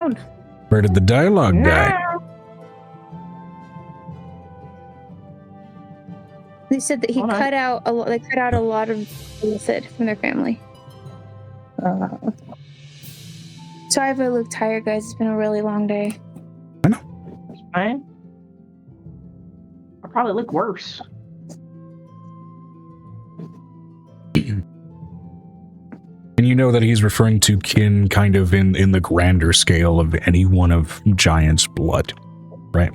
around. Where did the dialogue die? They said that he cut out a lot. They cut out a lot of illicit from their family. Sorry if I look tired, guys. It's been a really long day. I know. It's fine. I'll probably look worse. And you know that he's referring to kin kind of in the grander scale of any one of Giant's blood, right?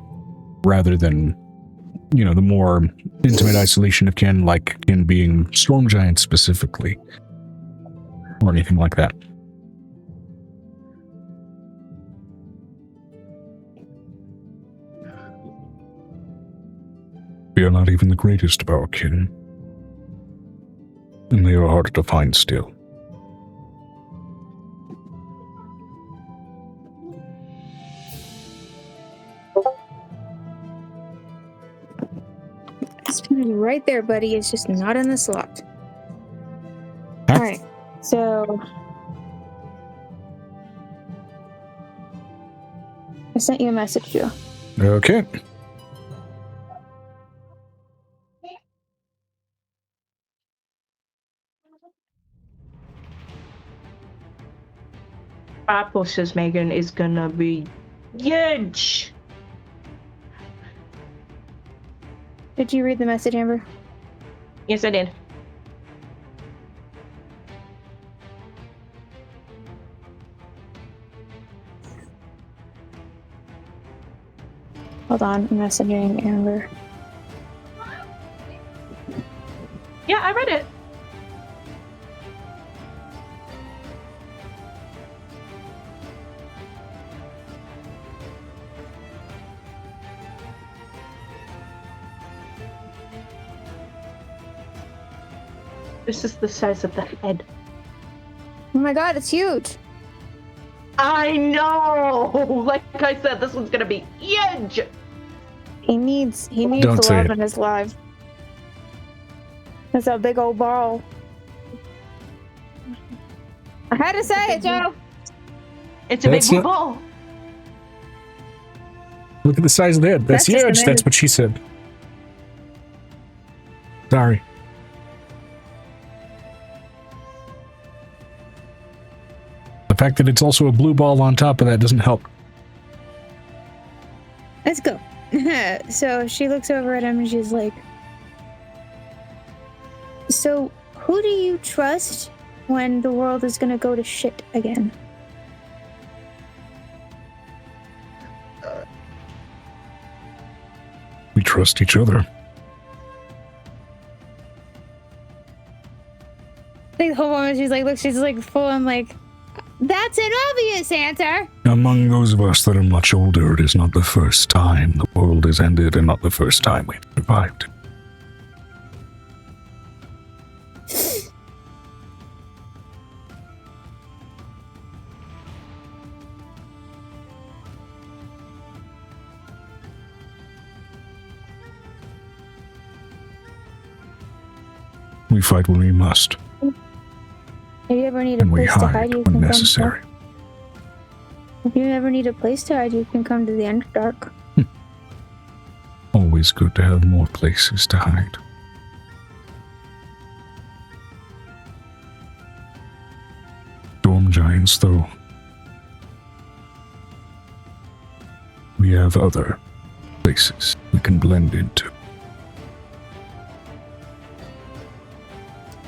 Rather than, you know, the more intimate isolation of kin, like kin being Storm Giant specifically, or anything like that. We are not even the greatest of our kin, and they are harder to find still. It's right there, buddy. It's just not in the slot. Huh? All right, so I sent you a message, Joe. Okay. Apple says Megan is gonna be huge. Did you read the message, Amber? Yes, I did. Hold on, I'm messaging Amber. Yeah, I read it. This is the size of the head. Oh my god, it's huge. I know! Like I said, this one's gonna be huge! He needs Don't the say love it. in his life. That's a big old ball. I had to say it, Joe. It's a That's big not- ball. Look at the size of the head. That's That's just huge. amazing. That's what she said. Sorry. The fact that it's also a blue ball on top of that doesn't help. Let's go. So she looks over at him and she's like, so who do you trust when the world is gonna go to shit again? We trust each other. Like the whole woman, she's like full on like, that's an obvious answer. Among those of us that are much older, it is not the first time the world has ended and not the first time we've survived. We fight when we must, If you ever need a and we place to hide, hide you when can necessary. come. If you ever need a place to hide, you can come to the Underdark. Always good to have more places to hide. Storm giants, though. We have other places we can blend into.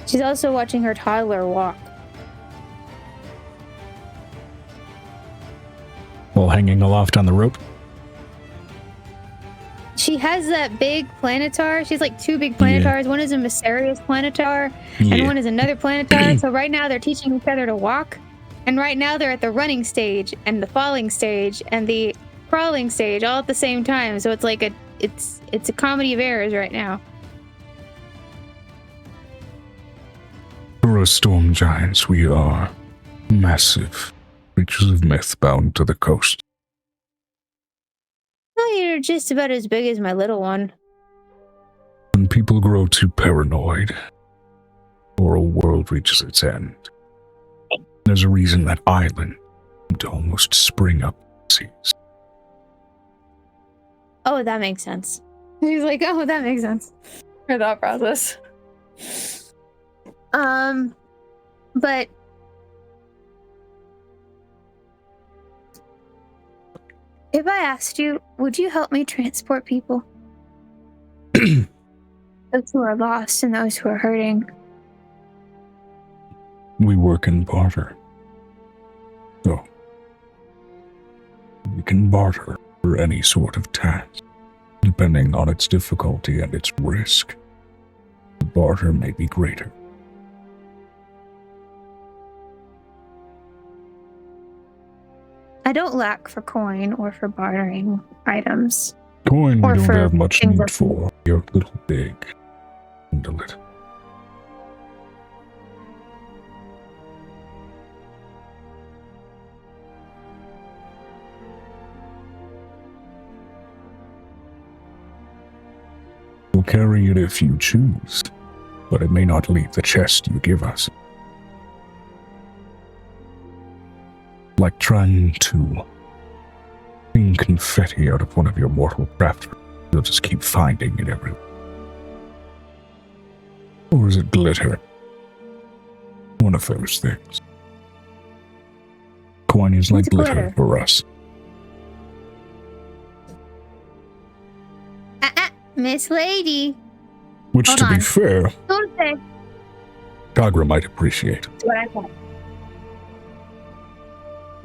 She's also watching her toddler walk. While hanging aloft on the rope. She has that big planetar. She's like two big planetars. One is a mysterious planetar, and one is another planetar. So right now they're teaching each other to walk, and right now they're at the running stage and the falling stage and the crawling stage all at the same time. So it's like it's a comedy of errors right now. For us storm giants, we are massive creatures of myth bound to the coast. Oh, you're just about as big as my little one. When people grow too paranoid, or a world reaches its end, there's a reason that island to almost spring up seas. Oh, that makes sense. He's like, oh, that makes sense. For that process. But if I asked you, would you help me transport people? Those who are lost and those who are hurting. We work in barter. So, we can barter for any sort of task, depending on its difficulty and its risk. The barter may be greater. I don't lack for coin or for bartering items. Coin we Or don't for have much things need that- for. You're a little big. Handle it. We'll carry it if you choose, but it may not leave the chest you give us. Like trying to clean confetti out of one of your mortal craft. You'll just keep finding it everywhere. Or is it glitter? One of those things. Coin is like It's glitter glitter. for us. Miss Lady. Which, Hold to be on. fair, Don't say Kagra might appreciate. what I thought.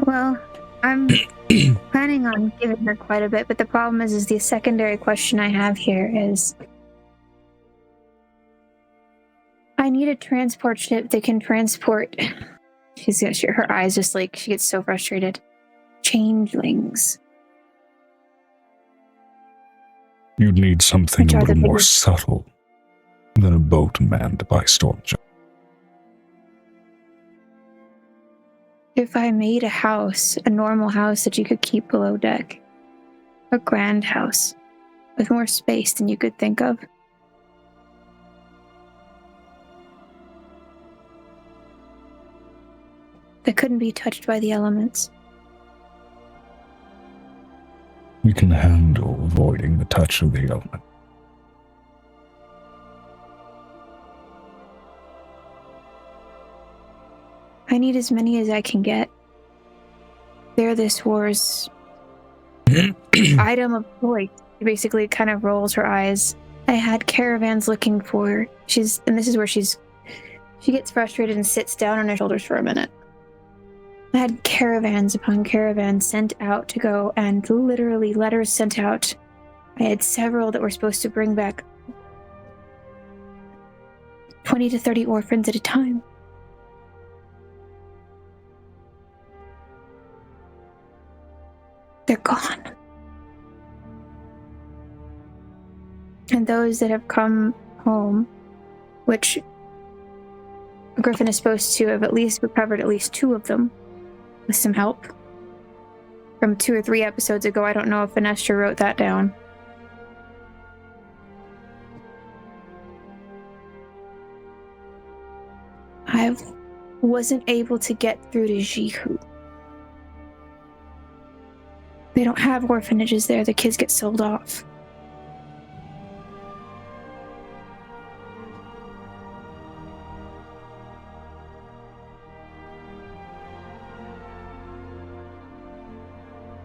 Well, I'm planning on giving her quite a bit, but the problem is the secondary question I have here is I need a transport ship that can transport. Her eyes just like she gets so frustrated. Changelings. You'd need something Which a are the little more biggest- subtle than a boat manned by stormjunk. If I made a house, a normal house that you could keep below deck, a grand house with more space than you could think of. That couldn't be touched by the elements. We can handle avoiding the touch of the element. I need as many as I can get. They're this war's item of choice. She basically kind of rolls her eyes. I had caravans looking for. And this is where she gets frustrated and sits down on her shoulders for a minute. I had caravans upon caravans sent out to go, and literally letters sent out. I had several that were supposed to bring back 20 to 30 orphans at a time. They're gone. And those that have come home, which Griffin is supposed to have at least recovered at least 2 of them with some help. From 2 or 3 episodes ago, I don't know if Vanestra wrote that down. I wasn't able to get through to Jihu. They don't have orphanages there. The kids get sold off.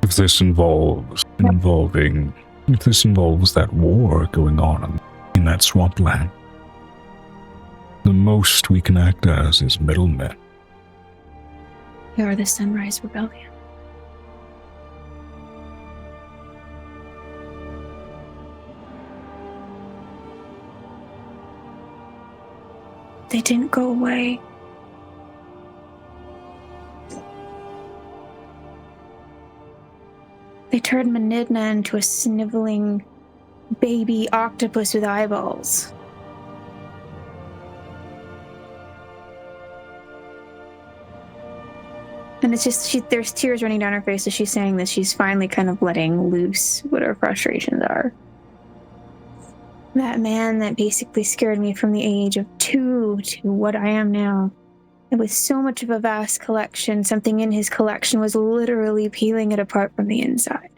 If this involves that war going on in that swampland, the most we can act as is middlemen. We are the Sunrise Rebellion. They didn't go away. They turned Menidna into a sniveling baby octopus with eyeballs. And it's just, there's tears running down her face as she's saying this. She's finally kind of letting loose what her frustrations are. That man that basically scared me from the age of 2 to what I am now And with so much of a vast collection, something in his collection was literally peeling it apart from the inside.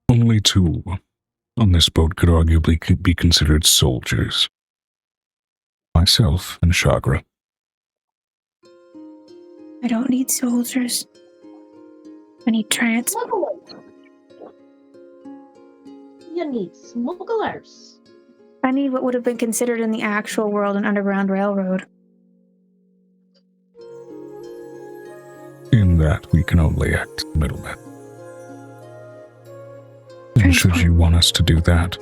Only two on this boat could arguably be considered soldiers. Myself and Chagra. I don't need soldiers. I need transport. You need smugglers. I need what would have been considered in the actual world an underground railroad. In that, we can only act as middlemen. And should you want us to do that,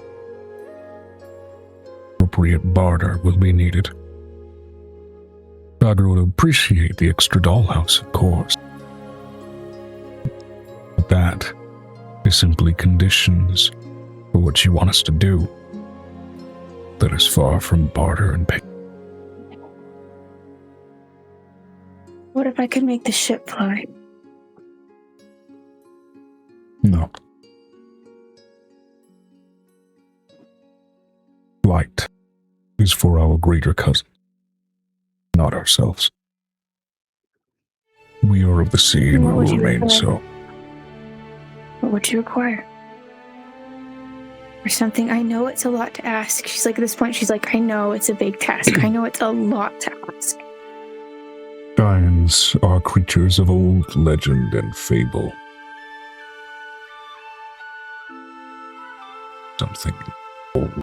appropriate barter will be needed. Chagra would appreciate the extra dollhouse, of course. But that is simply conditions for what you want us to do. That is far from barter and pay. What if I could make the ship fly? No. Flight is for our greater cousin, not ourselves. We are of the sea and will remain so. What would you require? Or something? I know it's a lot to ask. She's like, at this point, she's like, I know it's a big task. I know it's a lot to ask. Giants are creatures of old legend and fable. Something old.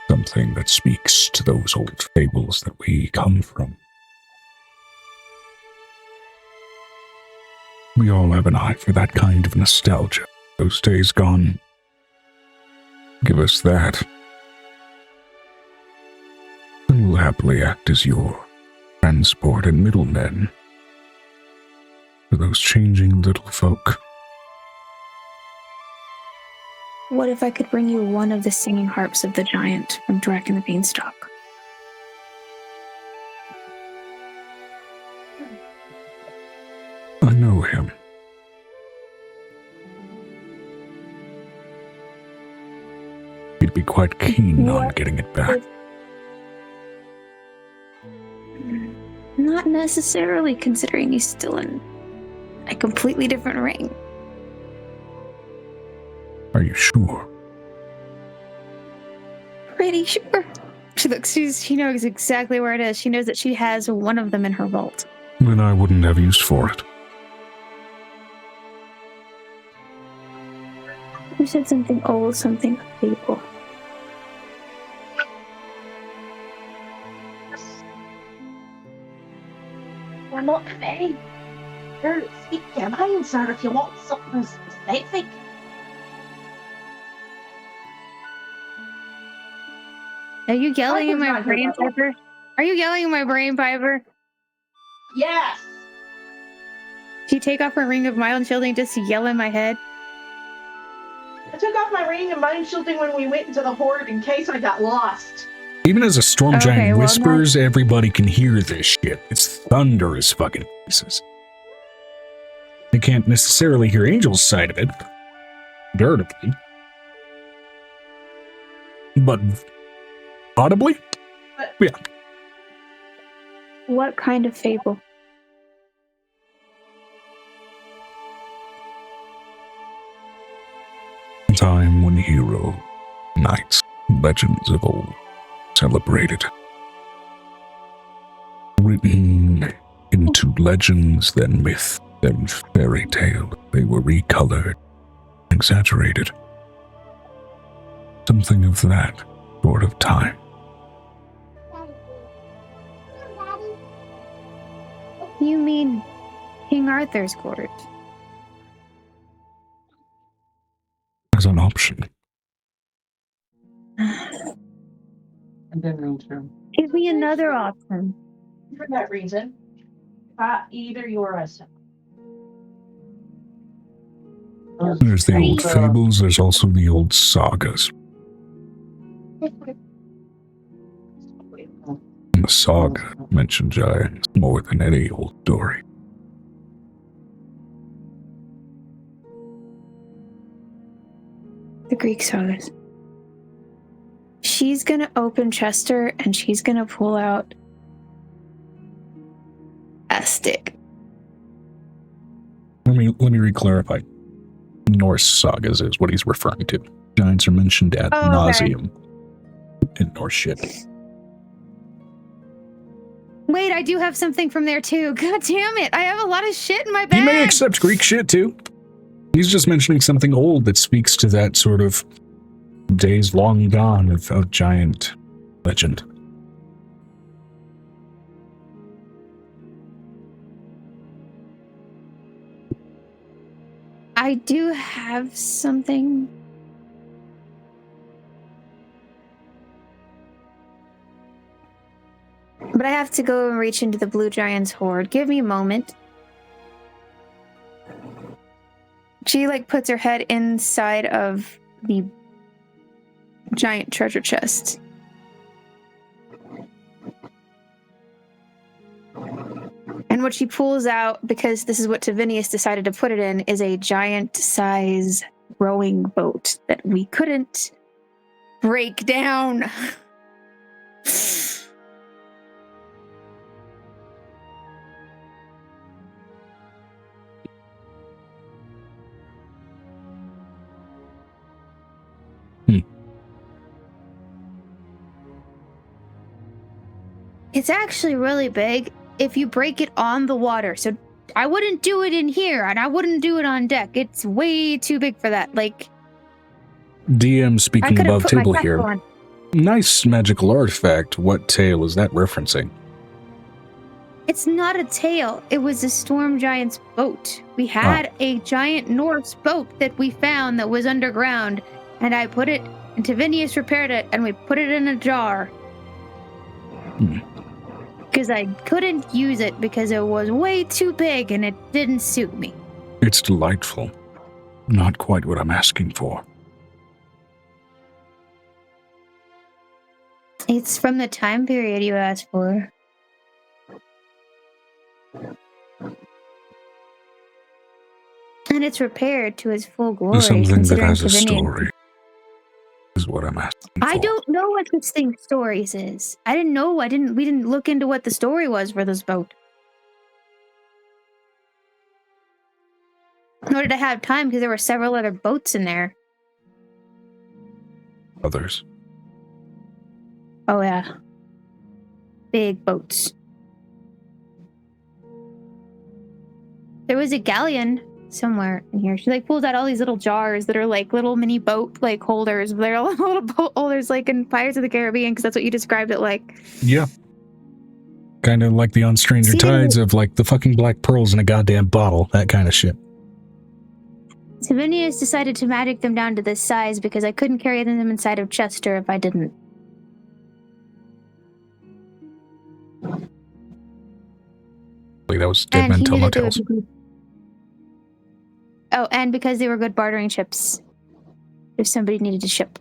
Something that speaks to those old fables that we come from. We all have an eye for that kind of nostalgia. Those days gone. Give us that, and we'll happily act as your transport and middlemen for those changing little folk. What if I could bring you one of the singing harps of the giant from Drac and the Beanstalk? I know him. He'd be quite keen on getting it back. Not necessarily, considering he's still in a completely different ring. Are you sure? Pretty sure. She knows exactly where it is. She knows that she has one of them in her vault. Then I wouldn't have use for it. You said something old, something fable. We're not fake. You're speak your mind, sir, if you want something specific. Are you yelling in my brain, Piper? Are you yelling in my brain, Piper? Yes! Do you take off her ring of mind shielding just to yell in my head? I took off my ring and mind shielding when we went into the horde in case I got lost. Even as a storm giant whispers, everybody can hear this shit. It's thunder as fucking pieces. They can't necessarily hear Angel's side of it, comparatively. But audibly? Yeah. What kind of fable? Time when hero, knights, legends of old celebrated. Written into legends, then myth, then fairy tale, they were recolored, exaggerated. Something of that sort of time. You mean King Arthur's court? As an option. Give me another option. For that reason, either you or us. There's the old fables, there's also the old sagas. And the saga mentioned giants more than any old story. The Greek sagas. She's gonna open Chester and she's gonna pull out a stick. Let me re-clarify. Norse sagas is what he's referring to. Giants are mentioned ad nauseum in Norse shit. Wait, I do have something from there too. God damn it! I have a lot of shit in my bag. He may accept Greek shit too. He's just mentioning something old that speaks to that sort of days long gone of giant legend. I do have something. But I have to go and reach into the Blue Giant's hoard. Give me a moment. She, puts her head inside of the giant treasure chest. And what she pulls out, because this is what Tavinius decided to put it in, is a giant-size rowing boat that we couldn't break down. It's actually really big if you break it on the water. So I wouldn't do it in here, and I wouldn't do it on deck. It's way too big for that. DM speaking above table here. On. Nice magical artifact. What tale is that referencing? It's not a tale. It was a storm giant's boat. We had a giant Norse boat that we found that was underground, and I put it, and Tavinius repaired it, and we put it in a jar. Because I couldn't use it because it was way too big and it didn't suit me. It's delightful. Not quite what I'm asking for. It's from the time period you asked for. And it's repaired to its full glory. Something that has a story is what I'm asking for. I don't know what this thing's stories is. I didn't know. We didn't look into what the story was for this boat. Nor did I have time because there were several other boats in there. Others. Oh, yeah. Big boats. There was a galleon somewhere in here. She pulls out all these little jars that are little mini boat holders. They're little boat holders in Pirates of the Caribbean, because that's what you described it like. Yeah. Kind of like the on Stranger Tides of the fucking black pearls in a goddamn bottle. That kind of shit. Tavinius decided to magic them down to this size because I couldn't carry them inside of Chester if I didn't. That was Dead Men Tell No Tales. Oh, and because they were good bartering chips if somebody needed to ship.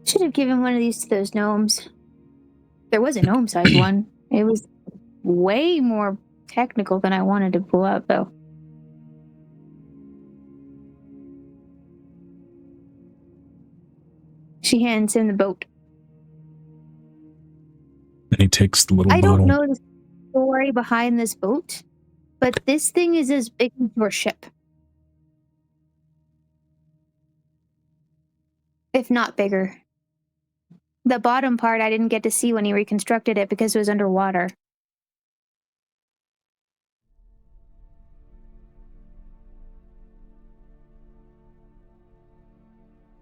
Should have given one of these to those gnomes. There was a gnome-sized one. It was way more technical than I wanted to pull out, though. She hands him the boat. And he takes the little bottle. I don't know the story behind this boat, but this thing is as big as your ship. If not bigger. The bottom part I didn't get to see when he reconstructed it because it was underwater.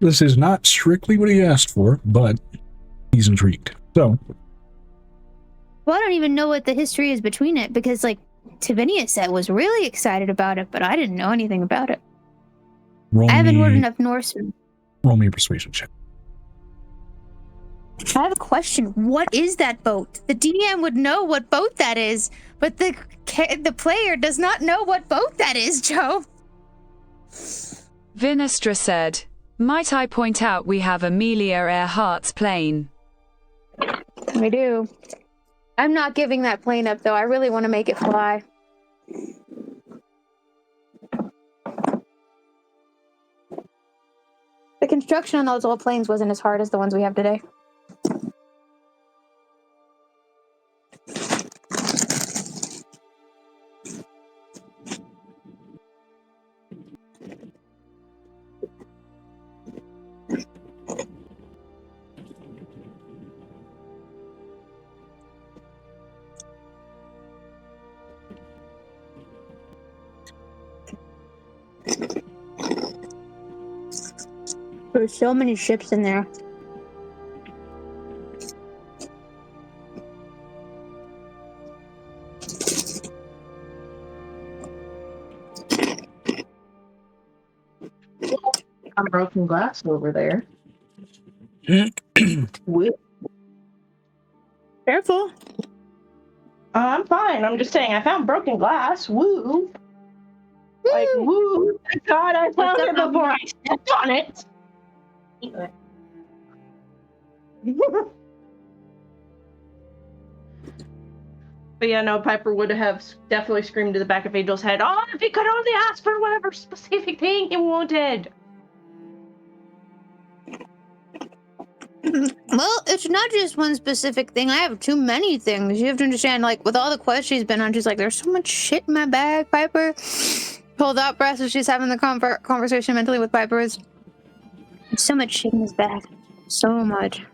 This is not strictly what he asked for, but he's intrigued. So... Well, I don't even know what the history is between it, because, Tavinius said was really excited about it, but I didn't know anything about it. I haven't heard enough Norse. Roll me a persuasion check. I have a question. What is that boat? The DM would know what boat that is, but the player does not know what boat that is, Joe. Vinestra said, "Might I point out we have Amelia Earhart's plane?" We do. I'm not giving that plane up, though. I really want to make it fly. The construction on those old planes wasn't as hard as the ones we have today. There's so many ships in there. I'm broken glass over there. Careful. I'm fine. I'm just saying I found broken glass. Woo. Like, woo. Thank God I found it before I stepped on it. But yeah, no, Piper would have definitely screamed to the back of Angel's head, oh, if he could only ask for whatever specific thing he wanted. Well, it's not just one specific thing. I have too many things. You have to understand, like, with all the quests she's been on, she's like, there's so much shit in my bag, Piper. Hold out breath as she's having the conversation mentally with Piper. There's so much shit in his bag. So much.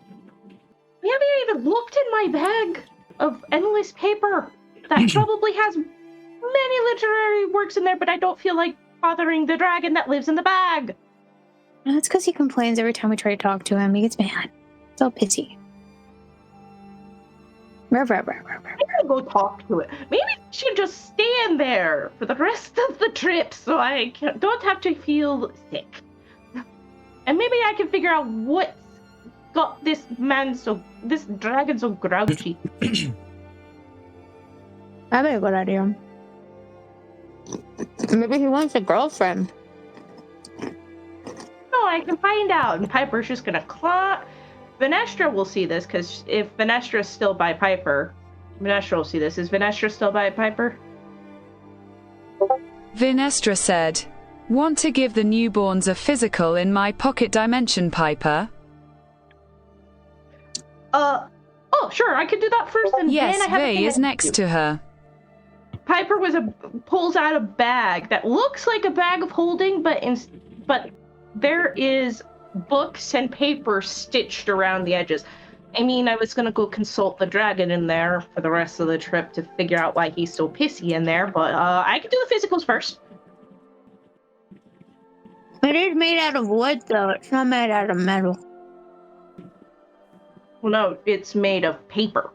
We haven't even looked in my bag of endless paper that probably has many literary works in there, but I don't feel like bothering the dragon that lives in the bag. That's because he complains every time we try to talk to him. He gets mad. It's all pissy. I'm gonna go talk to it. Maybe I should just stand there for the rest of the trip so I don't have to feel sick. And maybe I can figure out what's got this dragon so grouchy. That'd be a good idea. Maybe he wants a girlfriend. No, I can find out. And Piper's just gonna claw. Venestra will see this, because if Venestra's still by Piper, Venestra will see this. Is Venestra still by Piper? Venestra said, want to give the newborns a physical in my pocket dimension, Piper? Oh, sure, I could do that first, and yes, then I have Vey is next to her. Piper pulls out a bag that looks like a bag of holding, but there is books and paper stitched around the edges. I mean, I was gonna go consult the dragon in there for the rest of the trip to figure out why he's so pissy in there, but I can do the physicals first. It is made out of wood, though. It's not made out of metal. Well, no, it's made of paper.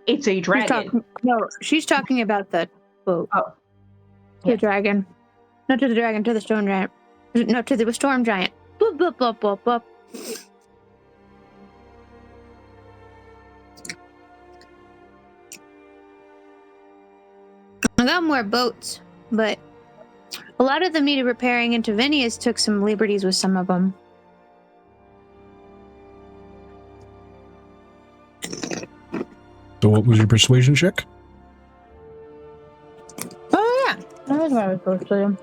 It's a dragon. She's talking about the boat. Oh. The dragon. Not to the dragon, to the stone giant. No, to the storm giant. Boop, boop, boop, boop, boop. I got more boats, but a lot of them needed repairing, and Tavinius took some liberties with some of them. So what was your persuasion check? Oh, yeah. That was what I was supposed to do.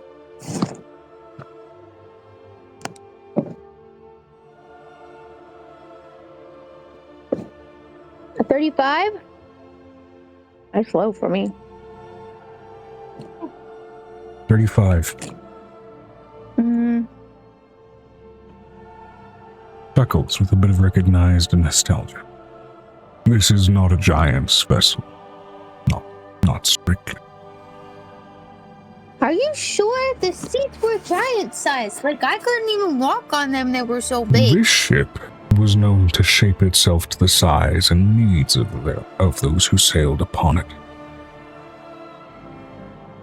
A 35? That's low for me. 35. Chuckles with a bit of recognized nostalgia. This is not a giant's vessel. Not strictly. Are you sure the seats were giant-sized? Like, I couldn't even walk on them, they were so big. This ship was known to shape itself to the size and needs of those who sailed upon it.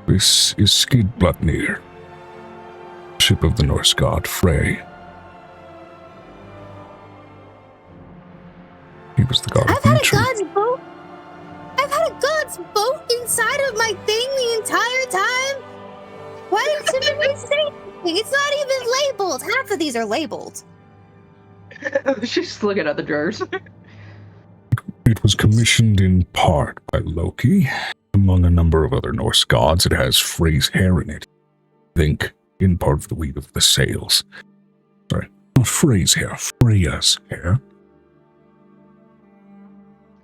This is Skidbladnir, ship of the Norse god Frey. He was the god of nature. I've had a god's boat inside of my thing the entire time. Why didn't somebody say anything? It's not even labeled. Half of these are labeled. She's just looking at the drawers. It was commissioned in part by Loki. Among a number of other Norse gods, it has Frey's hair in it. I think in part of the weave of the sails. Sorry, Not Frey's hair, Freya's hair.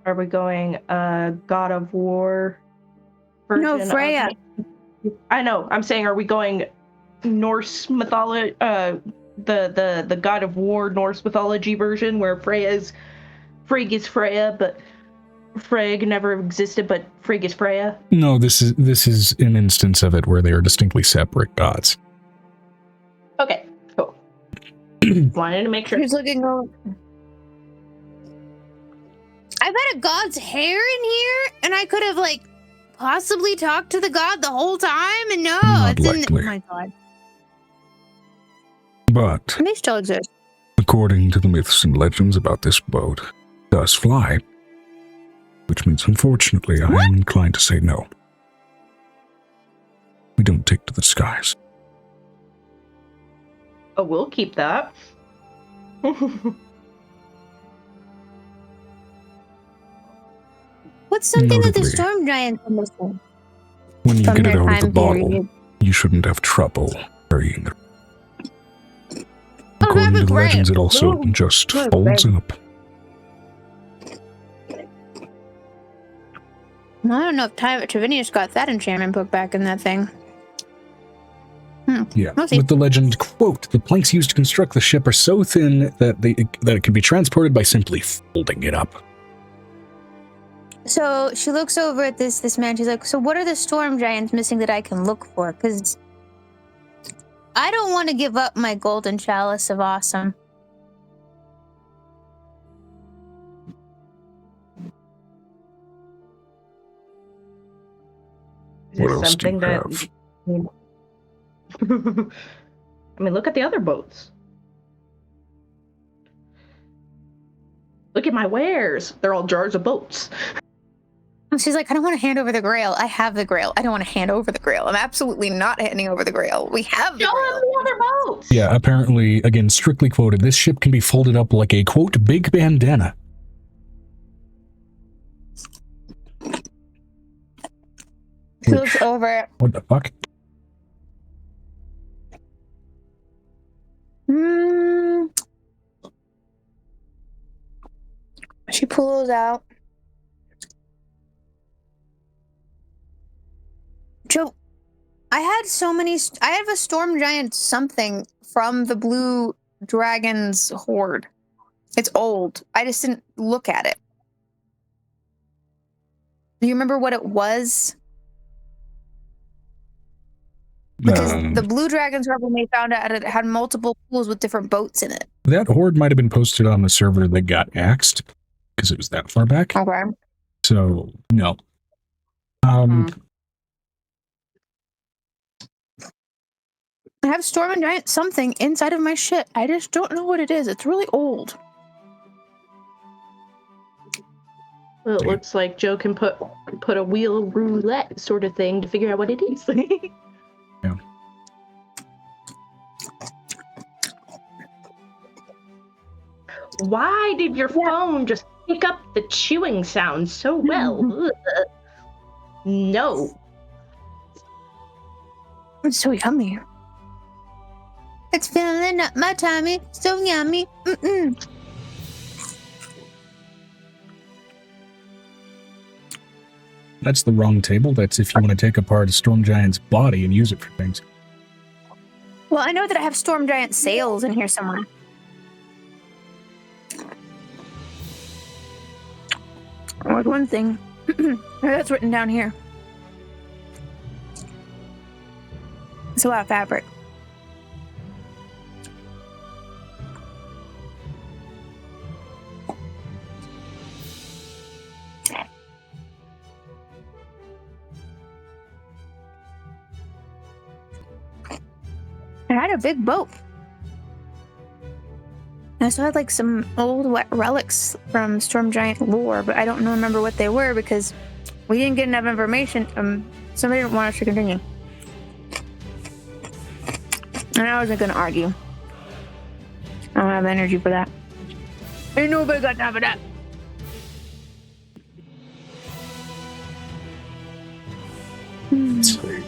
Are we going God of War version? No, Freya. I know. I'm saying, are we going Norse mythology? The God of War Norse mythology version where Frigg is Freya, but Frigg never existed, but Frigg is Freya. No, this is an instance of it where they are distinctly separate gods. Okay, cool. Wanted to make sure. He's looking over. I've had a god's hair in here, and I could have like possibly talked to the god the whole time, and no, Not it's likely. in. Oh my god! But And they still exist. according to the myths and legends about this boat, it does fly. Which means, unfortunately, I am inclined to say no. We don't take to the skies. Oh, we'll keep that. What's something that the Notably, storm giants are missing? When you From get it their out of the time bottle, period. you shouldn't have trouble carrying it. Oh, According that'd to be the great. legends, it also Ooh, just that'd be folds great. up. Well, I don't know if Travinius got that enchantment book back in that thing. Yeah, We'll see. with the legend, quote, the planks used to construct the ship are so thin that it can be transported by simply folding it up. So she looks over at this man. She's like, "So what are the storm giants missing that I can look for? Because I don't want to give up my golden chalice of awesome." Is What this else do you something that? have? I mean, look at the other boats. Look at my wares. They're all jars of boats. And she's like, "I don't want to hand over the grail. I have the grail. I don't want to hand over the grail. I'm absolutely not handing over the grail. We have the Show grail." them the other boats. Yeah, apparently, again, strictly quoted, this ship can be folded up like a, quote, big bandana. She looks over. What the fuck? She pulls out. Joe, I have a storm giant something from the blue dragon's horde. It's old. I just didn't look at it. Do you remember what it was? Because the blue dragon's horde, when they found out, it had multiple pools with different boats in it. That horde might have been posted on the server that got axed, because it was that far back. Okay. So, no. I have storm and giant something inside of my shit. I just don't know what it is. It's really old. Well, it looks like Joe can put a wheel roulette sort of thing to figure out what it is. Yeah. Why did your phone just pick up the chewing sound so well? Ugh. No. It's so yummy. It's filling up my tummy. So yummy. Mm-mm. That's the wrong table. That's if you want to take apart a storm giant's body and use it for things. Well, I know that I have storm giant sails in here somewhere. Or one thing. That's written down here. It's a lot of fabric. I had a big boat. I also had like some old relics from Storm Giant lore, but I don't remember what they were because we didn't get enough information. Somebody didn't want us to continue. And I wasn't going to argue. I don't have energy for that. Ain't nobody got time for that. Let's see.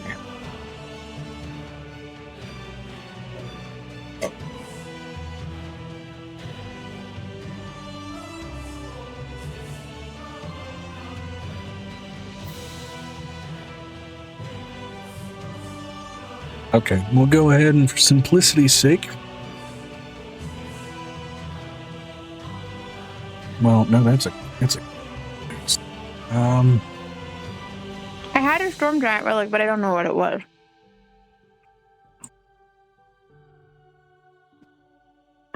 Okay, we'll go ahead and for simplicity's sake. Well, no, that's a. I had a storm giant relic, but I don't know what it was.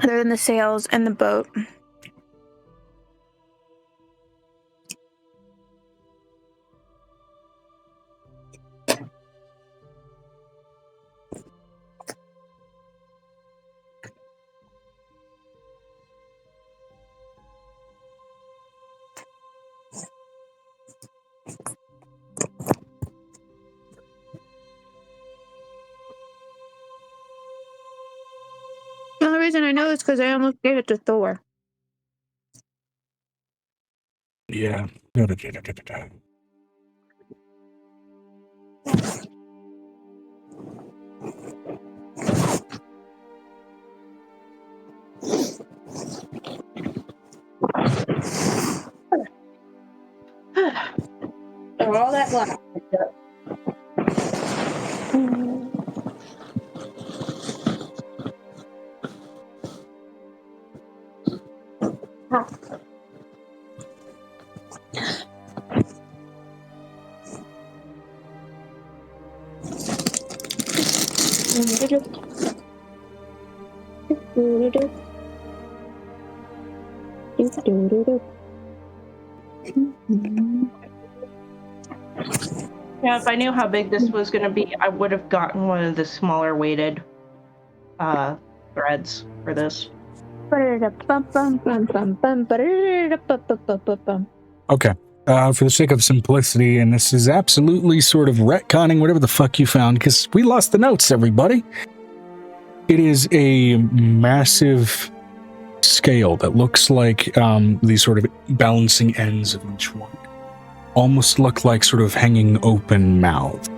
Other than the sails and the boat. The only reason I know is because I almost gave it to Thor. Yeah. All that black. Yeah, if I knew how big this was going to be, I would have gotten one of the smaller weighted threads for this. Okay. For the sake of simplicity, and this is absolutely sort of retconning whatever the fuck you found, because we lost the notes, everybody. It is a massive scale that looks like these sort of balancing ends of each one almost look like sort of hanging open mouth.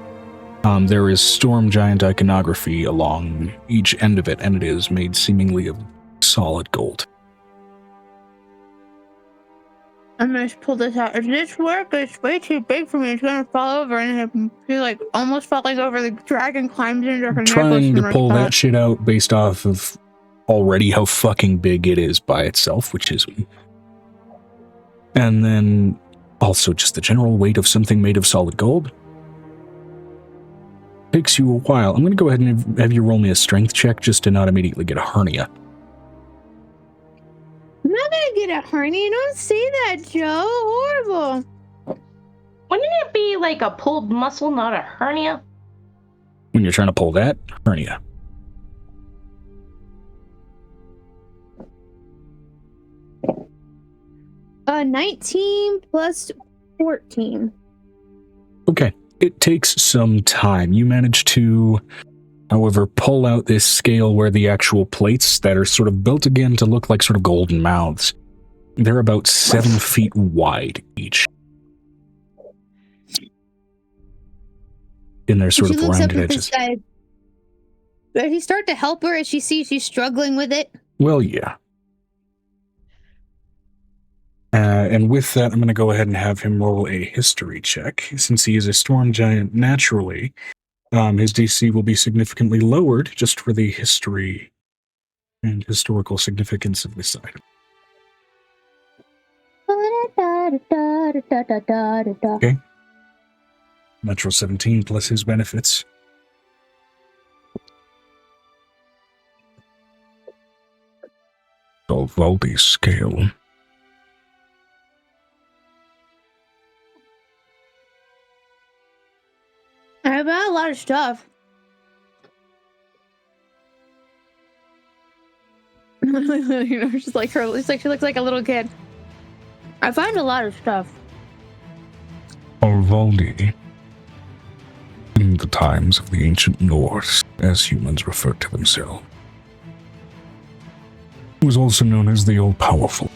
There is storm giant iconography along each end of it, and it is made seemingly of solid gold. I'm gonna pull this out. If this work, it's way too big for me. It's gonna fall over, and I feel like almost falling over. The dragon climbs into her necklace. Trying to pull that shit out based off of already how fucking big it is by itself, which is... And then also just the general weight of something made of solid gold. Takes you a while. I'm going to go ahead and have you roll me a strength check just to not immediately get a hernia. I'm not gonna get a hernia. Don't say that, Joe. Horrible. Wouldn't it be like a pulled muscle, not a hernia? When you're trying to pull that, hernia. Uh, 19 plus 14. Okay. It takes some time. You manage to, however, pull out this scale where the actual plates that are sort of built again to look like sort of golden mouths. They're about 7 feet wide each. In their sort of rounded edges. Does he start to help her as she sees she's struggling with it? Well, yeah. And with that, I'm going to go ahead and have him roll a history check. Since he is a storm giant naturally, his DC will be significantly lowered just for the history and historical significance of this item. Okay. Natural 17 plus his benefits. Valdi's scale. I found a lot of stuff. You know, she's like her. It's like she looks like a little kid. I find a lot of stuff. Valdi, in the times of the ancient Norse, as humans referred to themselves, was also known as the All-Powerful.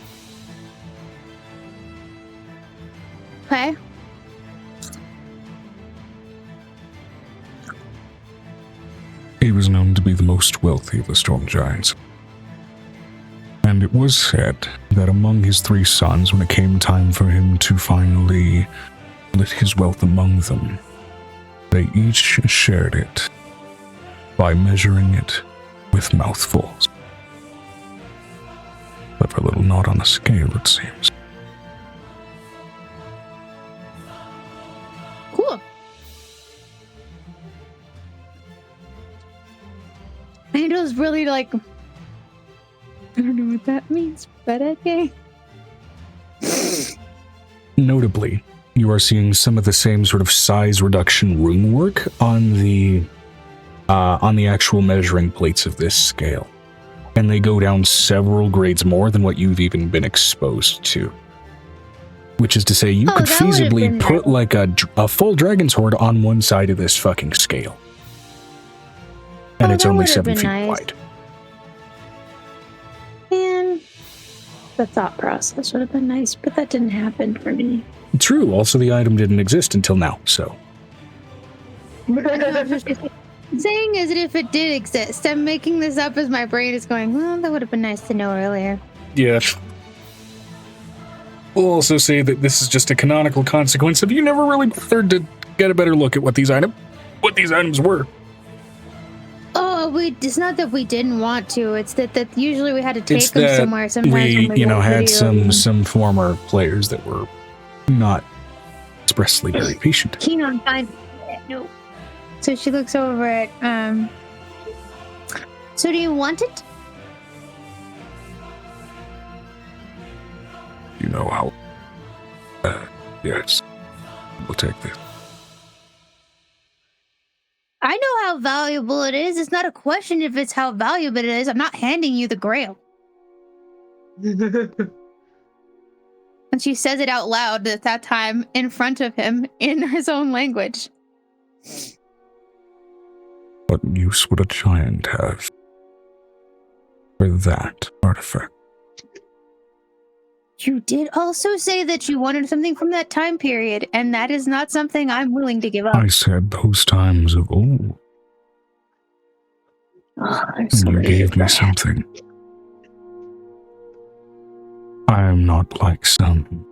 Okay. He was known to be the most wealthy of the storm giants. And it was said that among his 3 sons, when it came time for him to finally split his wealth among them, they each shared it by measuring it with mouthfuls. Clever little knot on the scale, it seems. Cool. Angel's really like, I don't know what that means, but okay. Notably, you are seeing some of the same sort of size reduction rune work on the actual measuring plates of this scale. And they go down several grades more than what you've even been exposed to. Which is to say, you could feasibly put like a full dragon's horde on one side of this fucking scale. And it's only 7 feet wide. Man, the thought process would have been nice, but that didn't happen for me. True, also the item didn't exist until now, so. Saying as if it did exist. I'm making this up as my brain is going, well, that would have been nice to know earlier. Yeah. We'll also say that this is just a canonical consequence of you never really bothered to get a better look at what these items were. Oh, it's not that we didn't want to. It's that usually we had to take them somewhere. Sometimes we had some former players that were not expressly very patient. Keen on finding it. No. So she looks over at, so do you want it? You know how, yes, we'll take this. I know how valuable it is. It's not a question if it's how valuable it is. I'm not handing you the grail. And she says it out loud at that time in front of him in his own language. What use would a giant have for that artifact? You did also say that you wanted something from that time period, and that is not something I'm willing to give up. I said those times of old. Oh, and you gave me something. I am not like some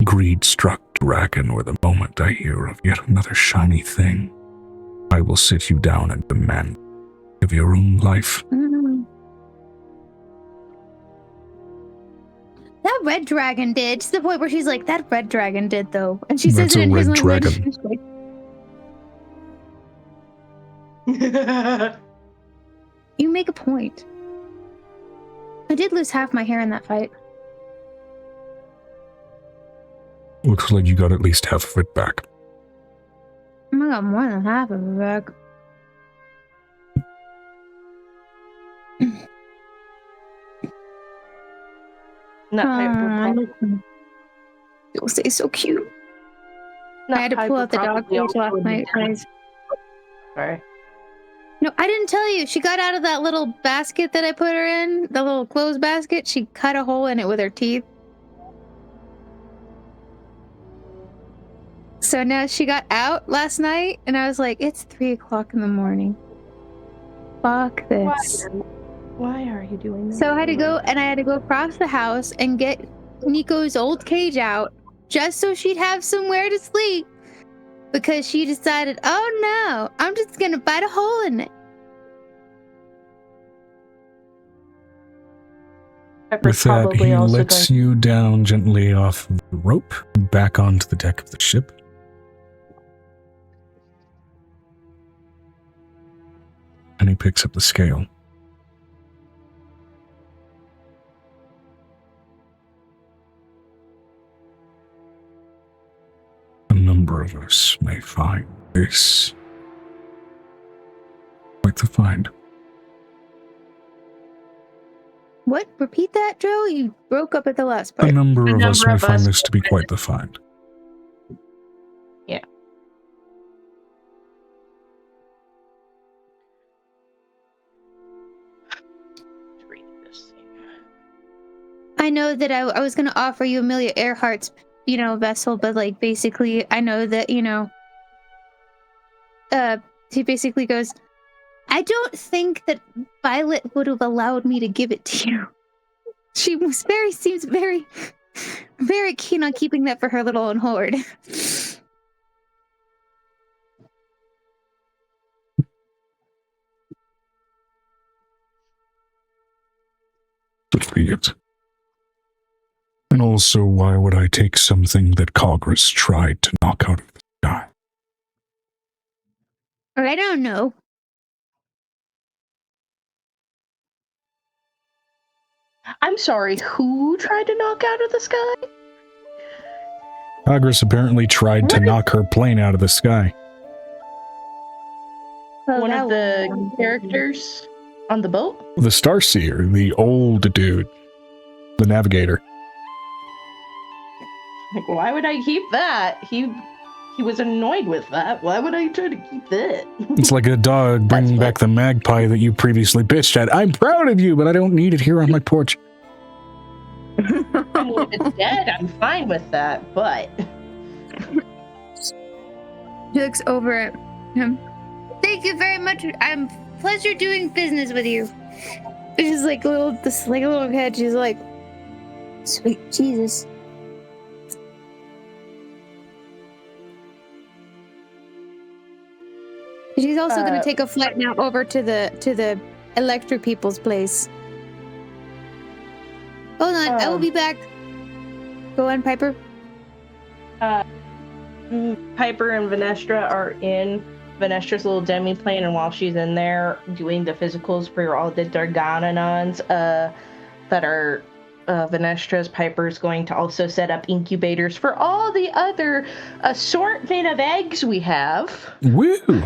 greed-struck dragon where the moment I hear of yet another shiny thing, I will sit you down and demand of your own life. That red dragon did, to the point where she's like, that red dragon did, though. And she says it in his language. You make a point. I did lose half my hair in that fight. Looks like you got at least half of it back. I got more than half of it back. You'll stay so cute. I had to pull out the dog cage last night, guys. Sorry. No, I didn't tell you. She got out of that little basket that I put her in, the little clothes basket. She cut a hole in it with her teeth. So now she got out last night, and I was like, it's 3 o'clock in the morning. Fuck this. Why are you doing that? So I had to go across the house and get Nico's old cage out just so she'd have somewhere to sleep. Because she decided, oh no, I'm just gonna bite a hole in it. With that, he lets you down gently off the rope, back onto the deck of the ship. And he picks up the scale. A number of us may find this quite the find. What? Repeat that, Joe? You broke up at the last part. A number of us may find this to be quite the find. Yeah. Read this thing. I know that I was going to offer you Amelia Earhart's, vessel, but like basically, I know that, he basically goes, I don't think that Violet would have allowed me to give it to you. She seems very, very keen on keeping that for her little own hoard. defeat. And also, why would I take something that Congress tried to knock out of the sky? I don't know. I'm sorry, who tried to knock out of the sky? Congress apparently tried to knock her plane out of the sky. Well, One that of the characters on the boat? The Starseer, the old dude, the navigator. Like, why would I keep that? He was annoyed with that. Why would I try to keep that? It's like a dog bringing back the magpie that you previously bitched at. I'm proud of you, but I don't need it here on my porch. I mean, if it's dead, I'm fine with that, but... She looks over at him. Thank you very much. I'm pleasure doing business with you. She's like a little kid. She's like, sweet Jesus. She's also gonna take a flight now over to the electric people's place. Hold on, I will be back. Go on, Piper. Piper and Venestra are in Venestra's little demi-plane, and while she's in there doing the physicals for all the Darganonons that are Venestra's, Piper's going to also set up incubators for all the other assortment of eggs we have. Woo!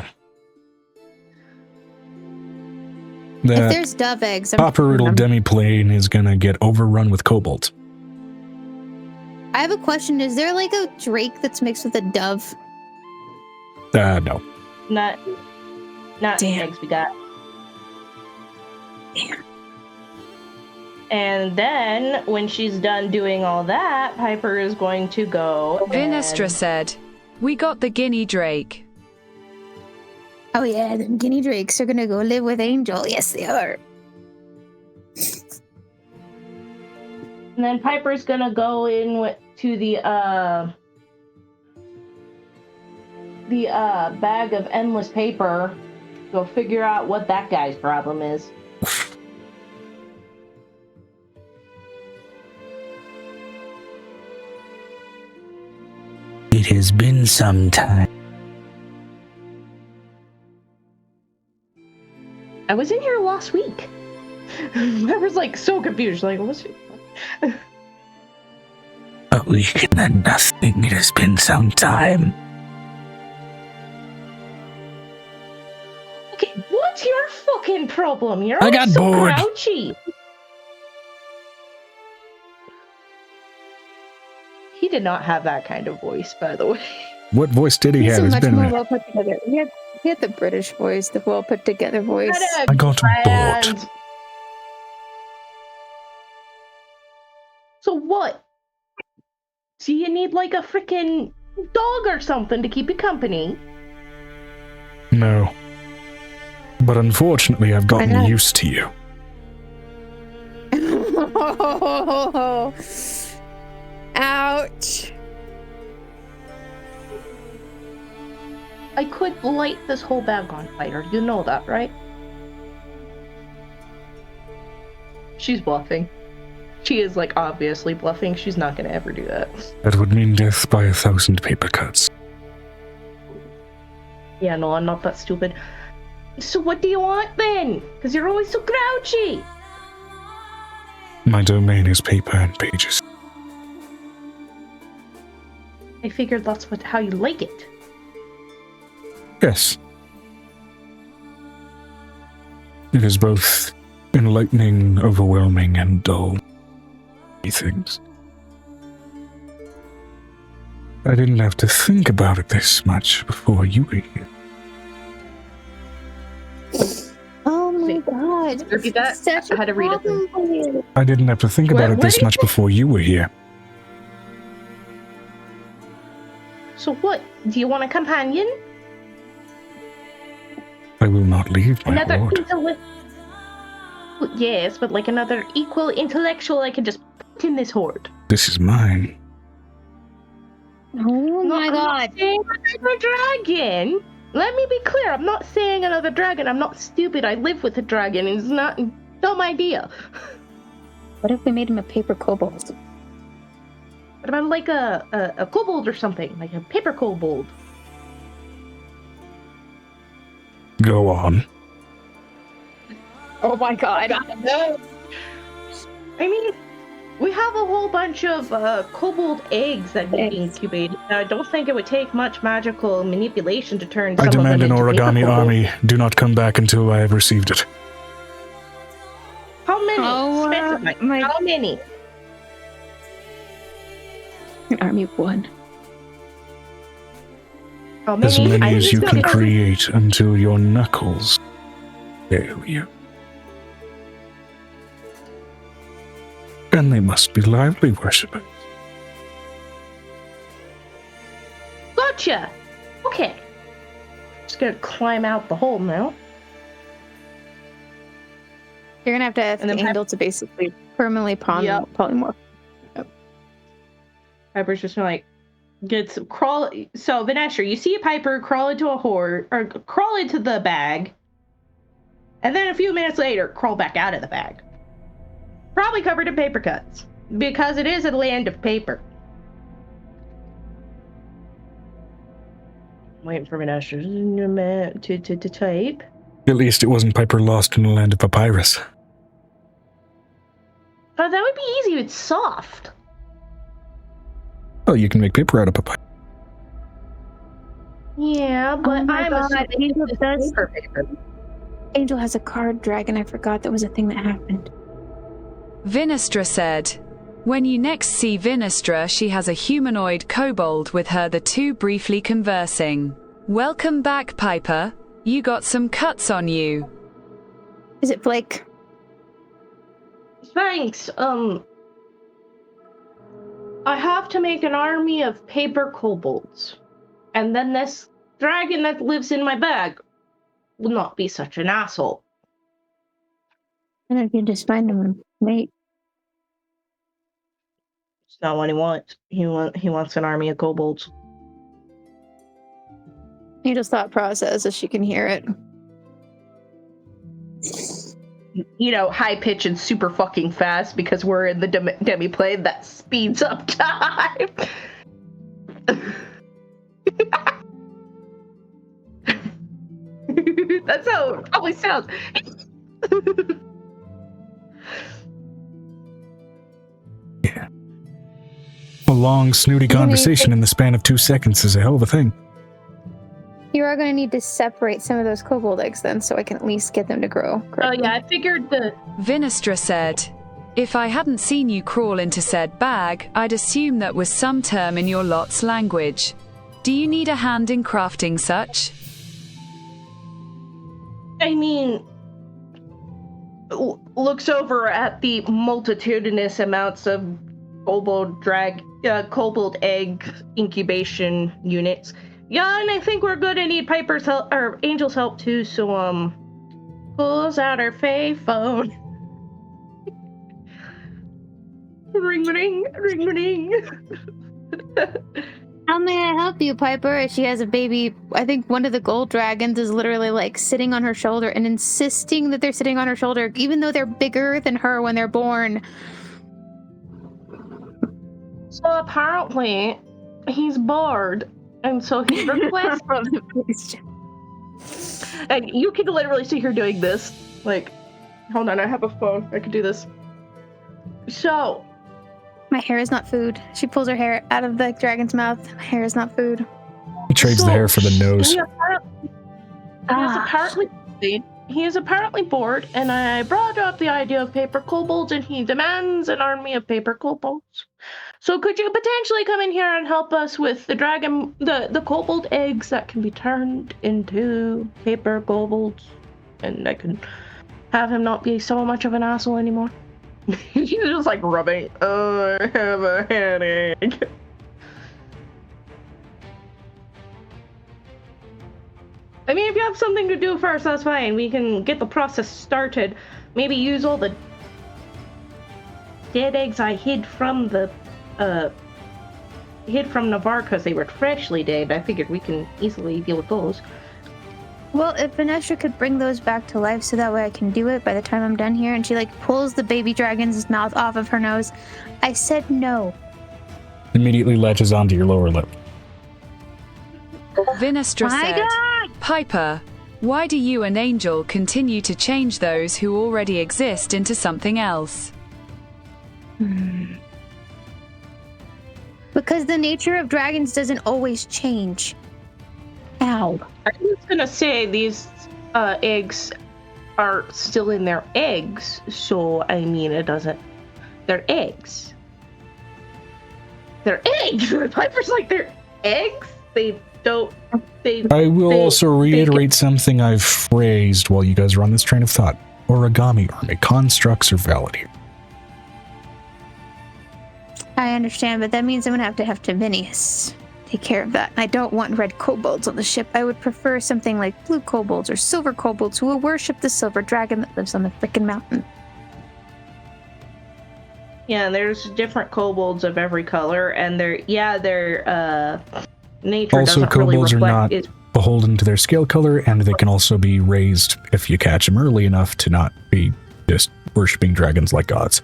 If there's dove eggs, I'm Copper Riddle demi-plane is gonna get overrun with cobalt. I have a question. Is there like a drake that's mixed with a dove? No. Not Damn. eggs we got. Damn. And then, when she's done doing all that, Piper is going to go. Vinestra said, "We got the guinea drake." Oh yeah, the guinea drakes are gonna go live with Angel. Yes, they are. And then Piper's gonna go in to the bag of endless paper. Go figure out what that guy's problem is. It has been some time. I was in here last week. I was like so confused. Like, what's it? A week and then nothing. It has been some time. Okay, what's your fucking problem? You're I got so bored. grouchy. He did not have that kind of voice, by the way. What voice did he He's have? a It's much been a more minute. well put together. He had the British voice, the well put together voice. I got bored. So what? Do you need like a freaking dog or something to keep you company? No. But unfortunately, I've gotten not? used to you. Ouch. I could light this whole bag on fire. You know that, right? She's bluffing. She is, like, obviously bluffing. She's not gonna ever do that. That would mean death by 1,000 paper cuts. Yeah, no, I'm not that stupid. So what do you want, then? Because you're always so grouchy. My domain is paper and pages. I figured that's how you like it. Yes. It is both enlightening, overwhelming, and dull. Things. I didn't have to think about it this much before you were here. Oh my god. Repeat that? Such I had to read it. problem for you. I didn't have to think about it this much before you were here. So what? Do you want a companion? I will not leave my Another lord. Yes, but like another equal intellectual I can just put in this horde. This is mine. Oh my I'm god. not saying another dragon. Let me be clear. I'm not saying another dragon. I'm not stupid. I live with a dragon. It's not dumb idea. What if we made him a paper kobold? What about like a kobold or something? Like a paper kobold? Go on. Oh my god. I mean, we have a whole bunch of kobold eggs that we incubate. I don't think it would take much magical manipulation to turn some I of them demand an into paper origami kobolds. army. Do not come back until I have received it. How many? Oh, Specify. How many? An army of one. How many? As many as you can create. create until your knuckles fail you. And they must be lively worshippers. Gotcha. Okay. Just gonna climb out the hole now. You're gonna have to ask And then Angel to basically permanently polymorph. Piper's just gonna crawl. So Vanessa, you see a Piper crawl into a horde or crawl into the bag, and then a few minutes later crawl back out of the bag. Probably covered in paper cuts because it is a land of paper. Waiting for Vanessa to type. At least it wasn't Piper lost in the land of papyrus. Oh, that would be easy. It's soft. Oh, you can make paper out of papyrus. Yeah, but my I'm God, assuming Angel it's does- paper. Angel has a card dragon. I forgot that was a thing that happened. Vinestra said, when you next see Vinestra, she has a humanoid kobold with her, the two briefly conversing. Welcome back, Piper. You got some cuts on you. Is it Blake? Thanks. I have to make an army of paper kobolds. And then this dragon that lives in my bag will not be such an asshole. And if you just find him a mate. It's not what he wants. He wants an army of kobolds. Angel's thought process, as she can hear it. You know, high pitch and super fucking fast because we're in the demi-plane that speeds up time. That's how it probably sounds. Yeah. A long, snooty conversation in the span of 2 seconds is a hell of a thing. You are going to need to separate some of those kobold eggs then, so I can at least get them to grow. Oh yeah, I figured the... Vinestra said, if I hadn't seen you crawl into said bag, I'd assume that was some term in your lot's language. Do you need a hand in crafting such? I mean, looks over at the multitudinous amounts of kobold egg incubation units. Yeah, and I think we're gonna need Piper's help, or Angel's help too, so, pulls out her Fae phone. Ring, ring, ring, ring. How may I help you, Piper? She has a baby. I think one of the gold dragons is literally like sitting on her shoulder and insisting that they're sitting on her shoulder, even though they're bigger than her when they're born. So apparently, he's bored, and so he requests... And you can literally see her doing this. Like, hold on, I have a phone. I can do this. So... My hair is not food. She pulls her hair out of the dragon's mouth. My hair is not food. He trades the hair for the nose. He is apparently bored, and I brought up the idea of paper kobolds, and he demands an army of paper kobolds. So could you potentially come in here and help us with the kobold eggs that can be turned into paper kobolds? And I can have him not be so much of an asshole anymore. He's just like rubbing. Oh, I have a headache. I mean, if you have something to do first, that's fine. We can get the process started. Maybe use all the dead eggs I hid from Navarre because they were freshly dead. I figured we can easily deal with those. Well, if Vanessa could bring those back to life so that way I can do it by the time I'm done here, and she like pulls the baby dragon's mouth off of her nose. I said no. Immediately latches onto your lower lip. Vinestra My said, God! Piper, why do you and Angel continue to change those who already exist into something else? Because the nature of dragons doesn't always change. Ow. I was gonna say these eggs are still in their eggs, so I mean it doesn't. They're eggs. They're eggs. Piper's like they're eggs. They don't. I will also reiterate something I've phrased while you guys are on this train of thought. Origami army constructs are valid here. I understand, but that means I'm gonna have Tavinius take care of that. I don't want red kobolds on the ship. I would prefer something like blue kobolds or silver kobolds who will worship the silver dragon that lives on the frickin' mountain. Yeah, there's different kobolds of every color, and their nature Also, doesn't really kobolds are not reflect beholden to their scale color, and they can also be raised if you catch them early enough to not be just worshipping dragons like gods.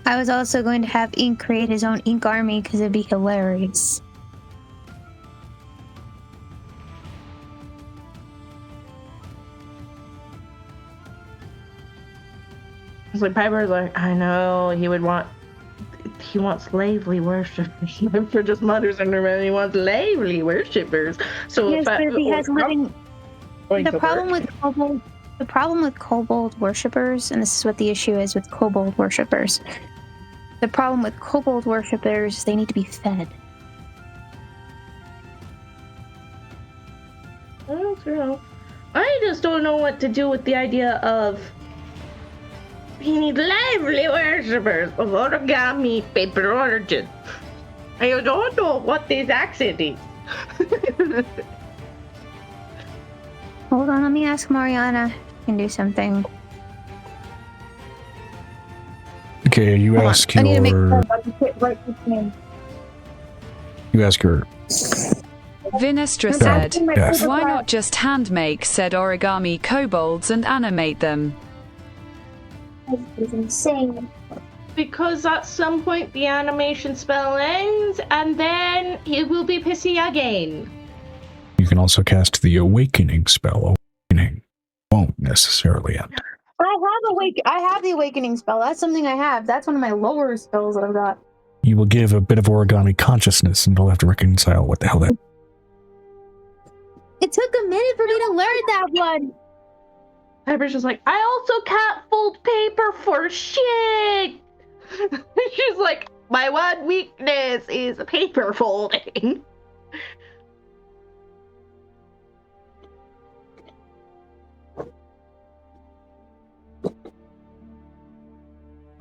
I was also going to have Ink create his own ink army because it'd be hilarious. It's like Piper's like, I know he wants slavely worshippers. For just mutters under him, he wants slavely worshippers. So Yes, but if he has living. The problem with kobold worshippers, and this is what the issue is with kobold worshippers. The problem with kobold worshippers, they need to be fed. I just don't know what to do with the idea of we need lively worshippers of origami paper origin. I don't know what this accent is. Hold on, let me ask Mariana if I can do something. Okay, you Hold ask on. I need to make your... sure I can hit right this name. You ask her... Vinestra said, why not just hand make said origami kobolds and animate them? This is insane. Because at some point the animation spell ends, and then it will be pissy again. You can also cast the awakening spell. Awakening won't necessarily end. I have the awakening spell. That's something I have. That's one of my lower spells that I've got. You will give a bit of origami consciousness, and you'll have to reconcile what the hell that... It took a minute for me to learn that one. Piper's just like, I also can't fold paper for shit. She's like, my one weakness is paper folding.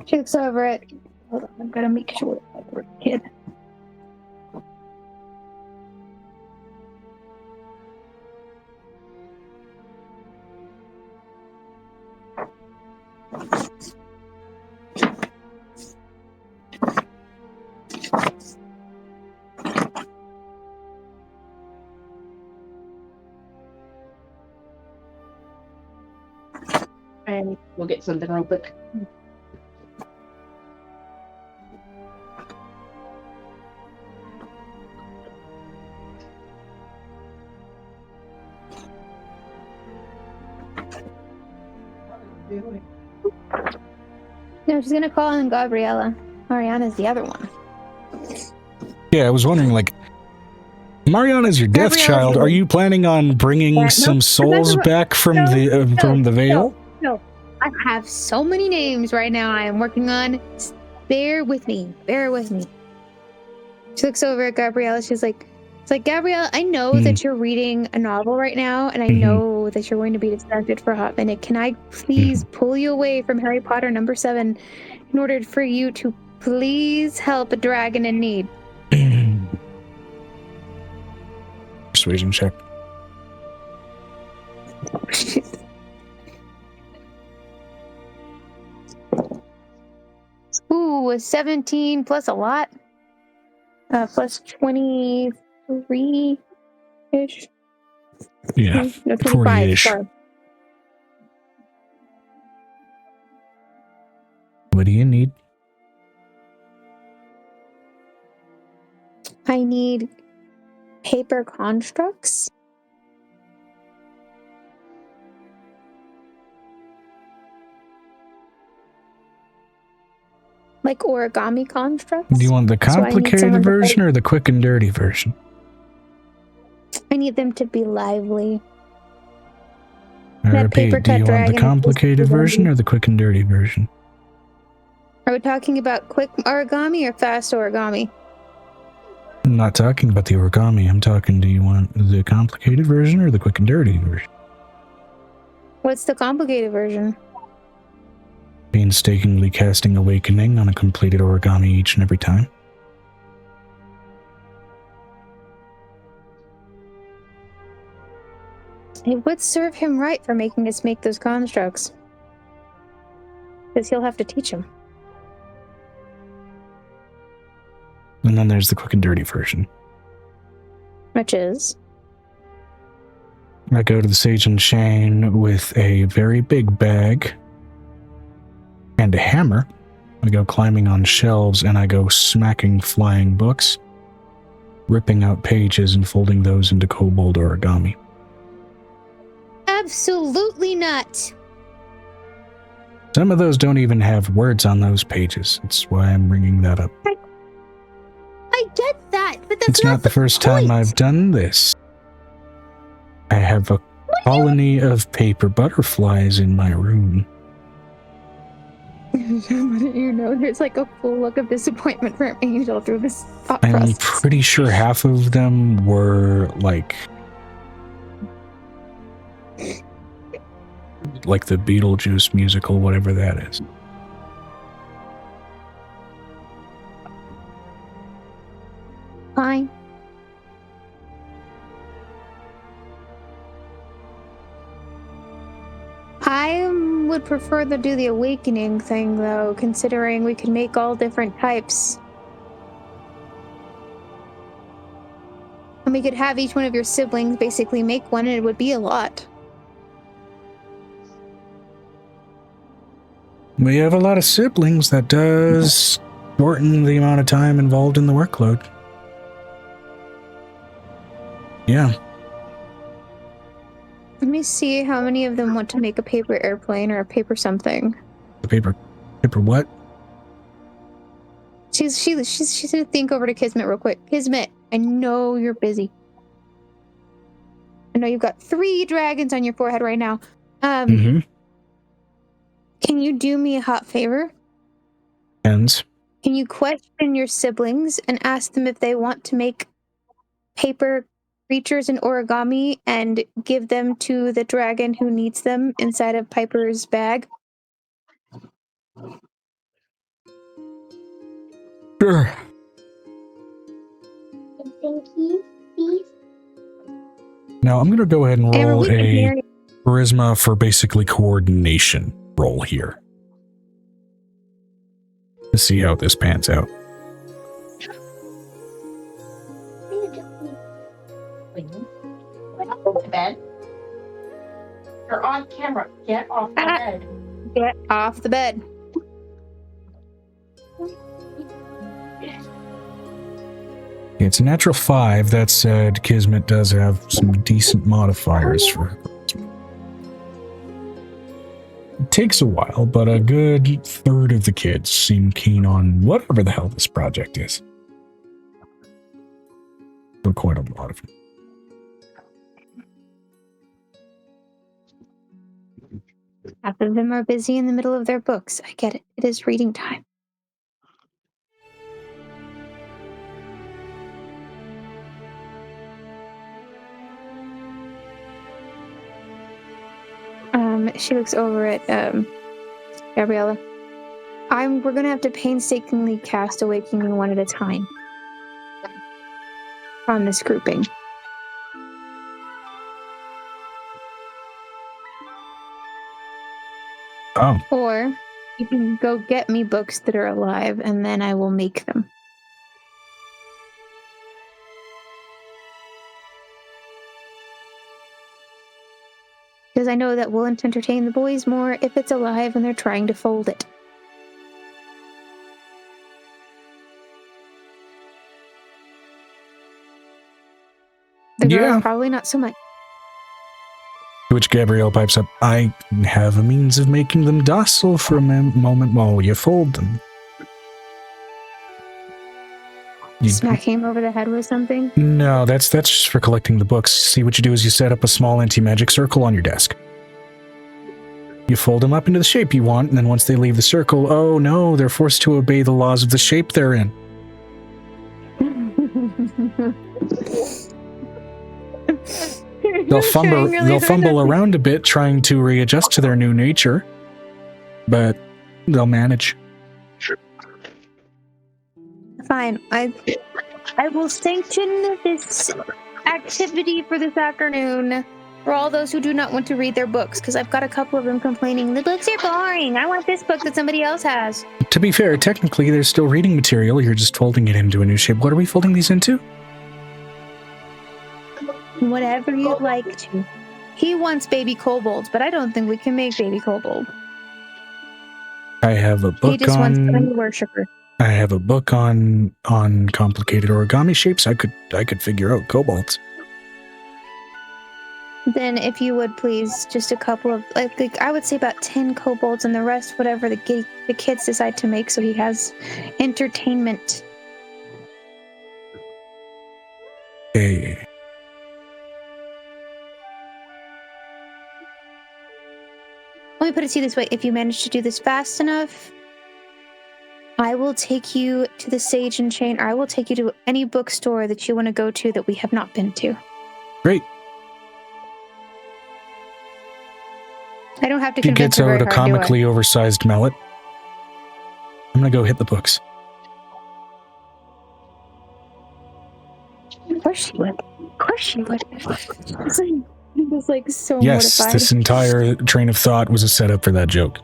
She looks over it. Hold on, I've got to make sure I work, kid. And we'll get something real quick. No, she's gonna call in Gabriella. Mariana's the other one. Yeah, I was wondering, like, Mariana's your death child. Are you planning on bringing some souls back from the Veil? No, I have so many names right now I am working on. Bear with me. Bear with me. She looks over at Gabriella. She's like, it's like, Gabrielle, I know that you're reading a novel right now, and I know that you're going to be distracted for a hot minute. Can I please pull you away from Harry Potter #7 in order for you to please help a dragon in need? Persuasion check. Ooh, 17 plus a lot. Plus 23-ish. Yeah, No, 25. 48-ish. Sorry. What do you need? I need paper constructs. Like origami constructs. Do you want the So I need complicated someone to version or the quick and dirty version? I need them to be lively. I That paper repeat, do cut you want the dragon is complicated supposed to be version or the quick and dirty version? Are we talking about quick origami or fast origami? I'm not talking about the origami. I'm talking, do you want the complicated version or the quick and dirty version? What's the complicated version? Painstakingly casting Awakening on a completed origami each and every time. It would serve him right for making us make those constructs. Because he'll have to teach him. And then there's the quick and dirty version. Which is? I go to the Sage and Shane with a very big bag and a hammer. I go climbing on shelves and I go smacking flying books, ripping out pages and folding those into kobold origami. Absolutely not. Some of those don't even have words on those pages. That's why I'm bringing that up. I get that, but that's It's not the first time I've done this. I have a colony of paper butterflies in my room. You know, there's like a full look of disappointment from Angel through this thought I'm process. pretty sure half of them were like the Beetlejuice musical, whatever that is. Fine. I would prefer to do the awakening thing, though, considering we can make all different types. And we could have each one of your siblings basically make one, and it would be a lot. We have a lot of siblings. That does shorten the amount of time involved in the workload. Yeah. Let me see how many of them want to make a paper airplane or a paper something. The paper what? She's gonna think over to Kismet real quick. Kismet, I know you're busy. I know you've got 3 dragons on your forehead right now. Can you do me a hot favor? Ends. Can you question your siblings and ask them if they want to make paper creatures in origami and give them to the dragon who needs them inside of Piper's bag? Sure. Thank you, please. Now I'm going to go ahead and Amber, roll we can a hear you. charisma for basically coordination roll here. Let's see how this pans out. Go to bed. You're on camera. Get off the bed. Get off the bed. It's a natural 5. That said, Kismet does have some decent modifiers for her. It takes a while, but a good third of the kids seem keen on whatever the hell this project is. But quite a lot of them. Half of them are busy in the middle of their books. I get it. It is reading time. She looks over at Gabriella. We're gonna have to painstakingly cast Awakening one at a time on this grouping. Oh. Or you can go get me books that are alive, and then I will make them. Because I know that will entertain the boys more if it's alive and they're trying to fold it. The girls probably not so much. To which Gabrielle pipes up, I have a means of making them docile for a moment while you fold them. Smack him over the head with something? No, that's just for collecting the books. See, what you do is you set up a small anti-magic circle on your desk. You fold them up into the shape you want, and then once they leave the circle, oh no, they're forced to obey the laws of the shape they're in. They'll fumble around a bit trying to readjust to their new nature, but they'll manage. Fine. I will sanction this activity for this afternoon for all those who do not want to read their books, because I've got a couple of them complaining, the books are boring. I want this book that somebody else has. To be fair, technically there's still reading material. You're just folding it into a new shape. What are we folding these into? Whatever you'd like to. He wants baby kobolds, but I don't think we can make baby kobold. I have a book he just wants to be a worshiper. I have a book on complicated origami shapes. I could figure out kobolds. Then, if you would please, just a couple of like I would say about 10 kobolds, and the rest whatever the kids decide to make, so he has entertainment. Hey. Let me put it to you this way: if you manage to do this fast enough, I will take you to the Sage and Chain. I will take you to any bookstore that you want to go to that we have not been to. Great. I don't have to He convince gets her very out a hard, comically oversized mallet. I'm gonna go hit the books. Of course she would. Of course she would. He was like so yes, mortified. This entire train of thought was a setup for that joke.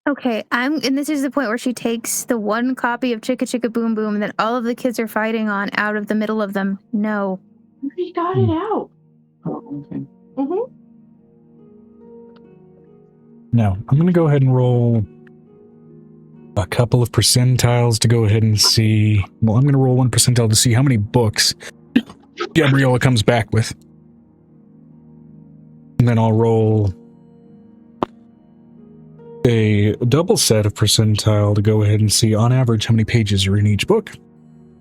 Okay, and this is the point where she takes the one copy of Chicka Chicka Boom Boom that all of the kids are fighting on out of the middle of them. No. We got it out. Oh, okay. Mm-hmm. Now, I'm going to go ahead and roll a couple of percentiles to go ahead and see. Well, I'm going to roll one percentile to see how many books Gabriella comes back with. And then I'll roll a double set of percentile to go ahead and see on average how many pages are in each book.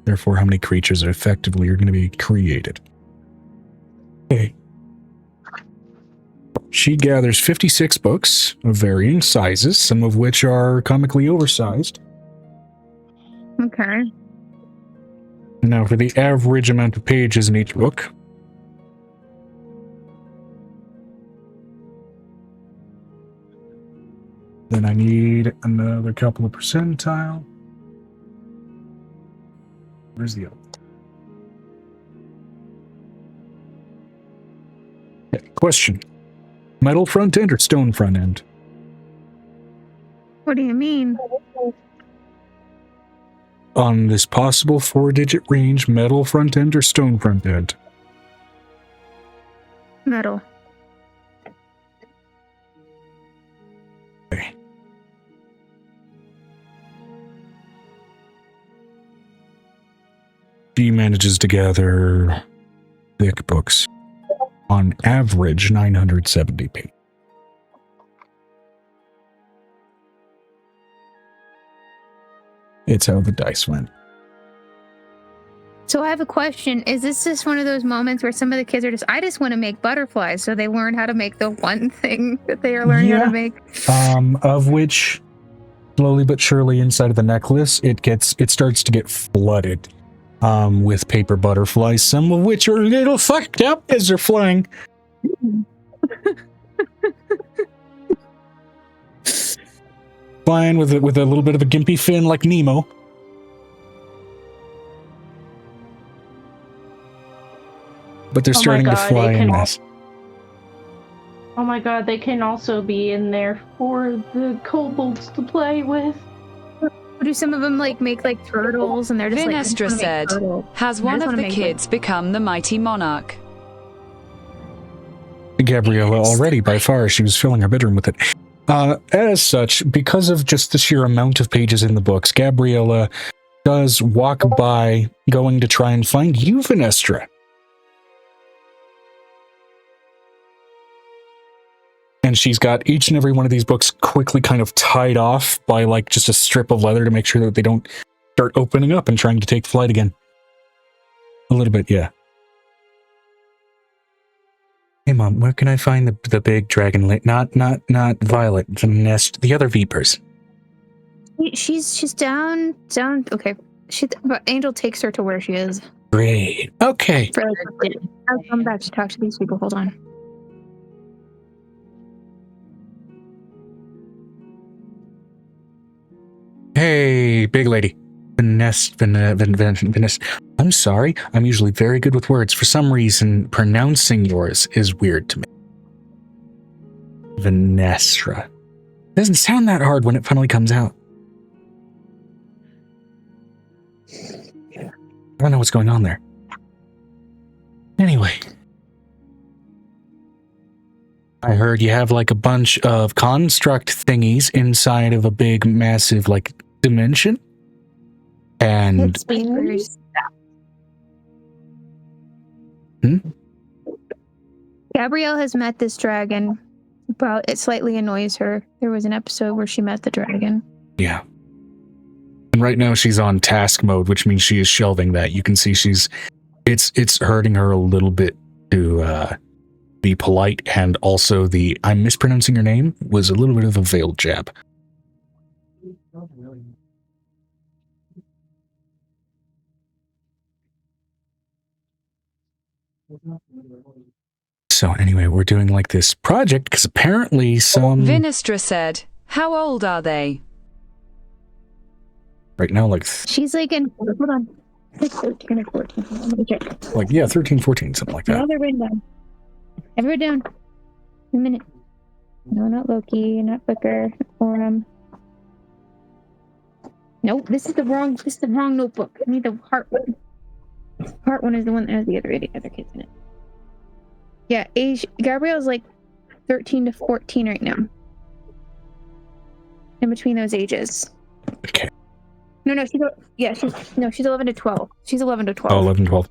Therefore, how many creatures effectively are going to be created. Okay. She gathers 56 books of varying sizes, some of which are comically oversized. Okay. Now, for the average amount of pages in each book, then I need another couple of percentile. Where's the other? Okay, question. Metal front end or stone front end? What do you mean? On this possible 4-digit range, metal front end or stone front end? Metal. Okay. She manages to gather thick books. On average, 970 pages. It's how the dice went. So I have a question. Is this just one of those moments where some of the kids are I just want to make butterflies, so they learn how to make the one thing that they are learning how to make? Of which, slowly but surely inside of the necklace, it starts to get flooded with paper butterflies, some of which are a little fucked up as they're flying. Flying with a little bit of a gimpy fin like Nemo. But they're starting to fly en masse. Oh my god, they can also be in there for the kobolds to play with. Do some of them like make like turtles and they're just Vinestra said, has one of the kids become the mighty monarch? Gabriella already, by far, she was filling her bedroom with it. As such, because of just the sheer amount of pages in the books, Gabriella does walk by, going to try and find you, Vinestra. And she's got each and every one of these books quickly kind of tied off by like just a strip of leather to make sure that they don't start opening up and trying to take flight again. A little bit, yeah. Hey Mom, where can I find the big dragon not Violet, the nest, the other Vipers? She's down. Okay. But Angel takes her to where she is. Great. Okay. I'll come back to talk to these people. Hold on. Hey, big lady. Vanessa. I'm sorry. I'm usually very good with words. For some reason, pronouncing yours is weird to me. Vanessa. Doesn't sound that hard when it finally comes out. I don't know what's going on there. Anyway. I heard you have like a bunch of construct thingies inside of a big, massive, like, dimension. And Gabrielle has met this dragon, but it slightly annoys her. There was an episode where she met the dragon. Yeah. And right now she's on task mode, which means she is shelving that. You can see it's hurting her a little bit to be polite, and also the I'm mispronouncing your name was a little bit of a veiled jab. So anyway, we're doing like this project because apparently some... Vinestra said, how old are they? Right now, like... She's like in... Hold on. Like 13 or 14. Let me check. Like, yeah, 13, 14, something like that. No, they're written down. Everyone down. A minute. No, not Loki, not Booker, Forum. Nope, this is the wrong notebook. I need the heart one. Heart one is the one that has the other kids in it. Yeah, age Gabrielle's like 13 to 14 right now. In between those ages. Okay. No, she's 11 to 12. She's 11 to 12. Oh, 11, 12.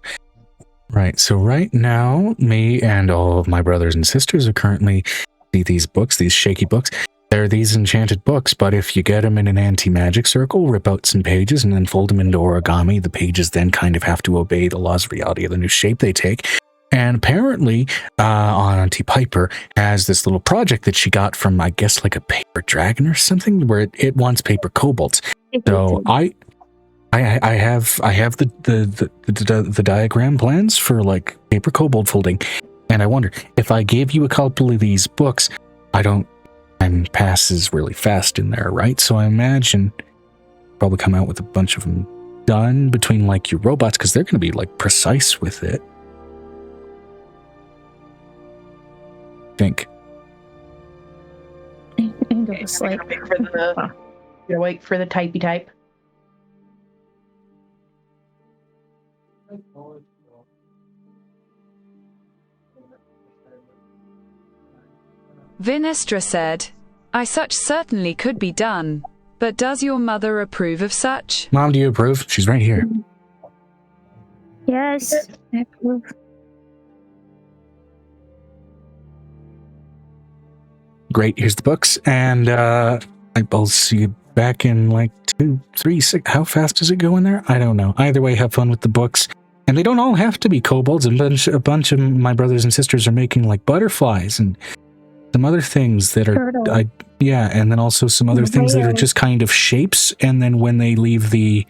Right, so right now, me and all of my brothers and sisters are currently these books, these shaky books. They're these enchanted books, but if you get them in an anti-magic circle, rip out some pages, and then fold them into origami, the pages then kind of have to obey the laws of reality of the new shape they take. And apparently, Auntie Piper has this little project that she got from, I guess, like a paper dragon or something, where it wants paper kobolds. So I have the diagram plans for like paper kobold folding, and I wonder if I gave you a couple of these books, time passes really fast in there, right? So I imagine probably come out with a bunch of them done between like your robots, because they're going to be like precise with it. Think. Just like You're wait for the typey type. Vinestra said, I such certainly could be done, but does your mother approve of such? Mom, do you approve? She's right here. Yes, I approve. Great, here's the books, and I'll see you back in like 2, 3, 6. How fast does it go in there? I don't know. Either way, have fun with the books. And they don't all have to be kobolds. A bunch of my brothers and sisters are making like butterflies and some other things that are, and then also some other things that are just kind of shapes. And then when they leave the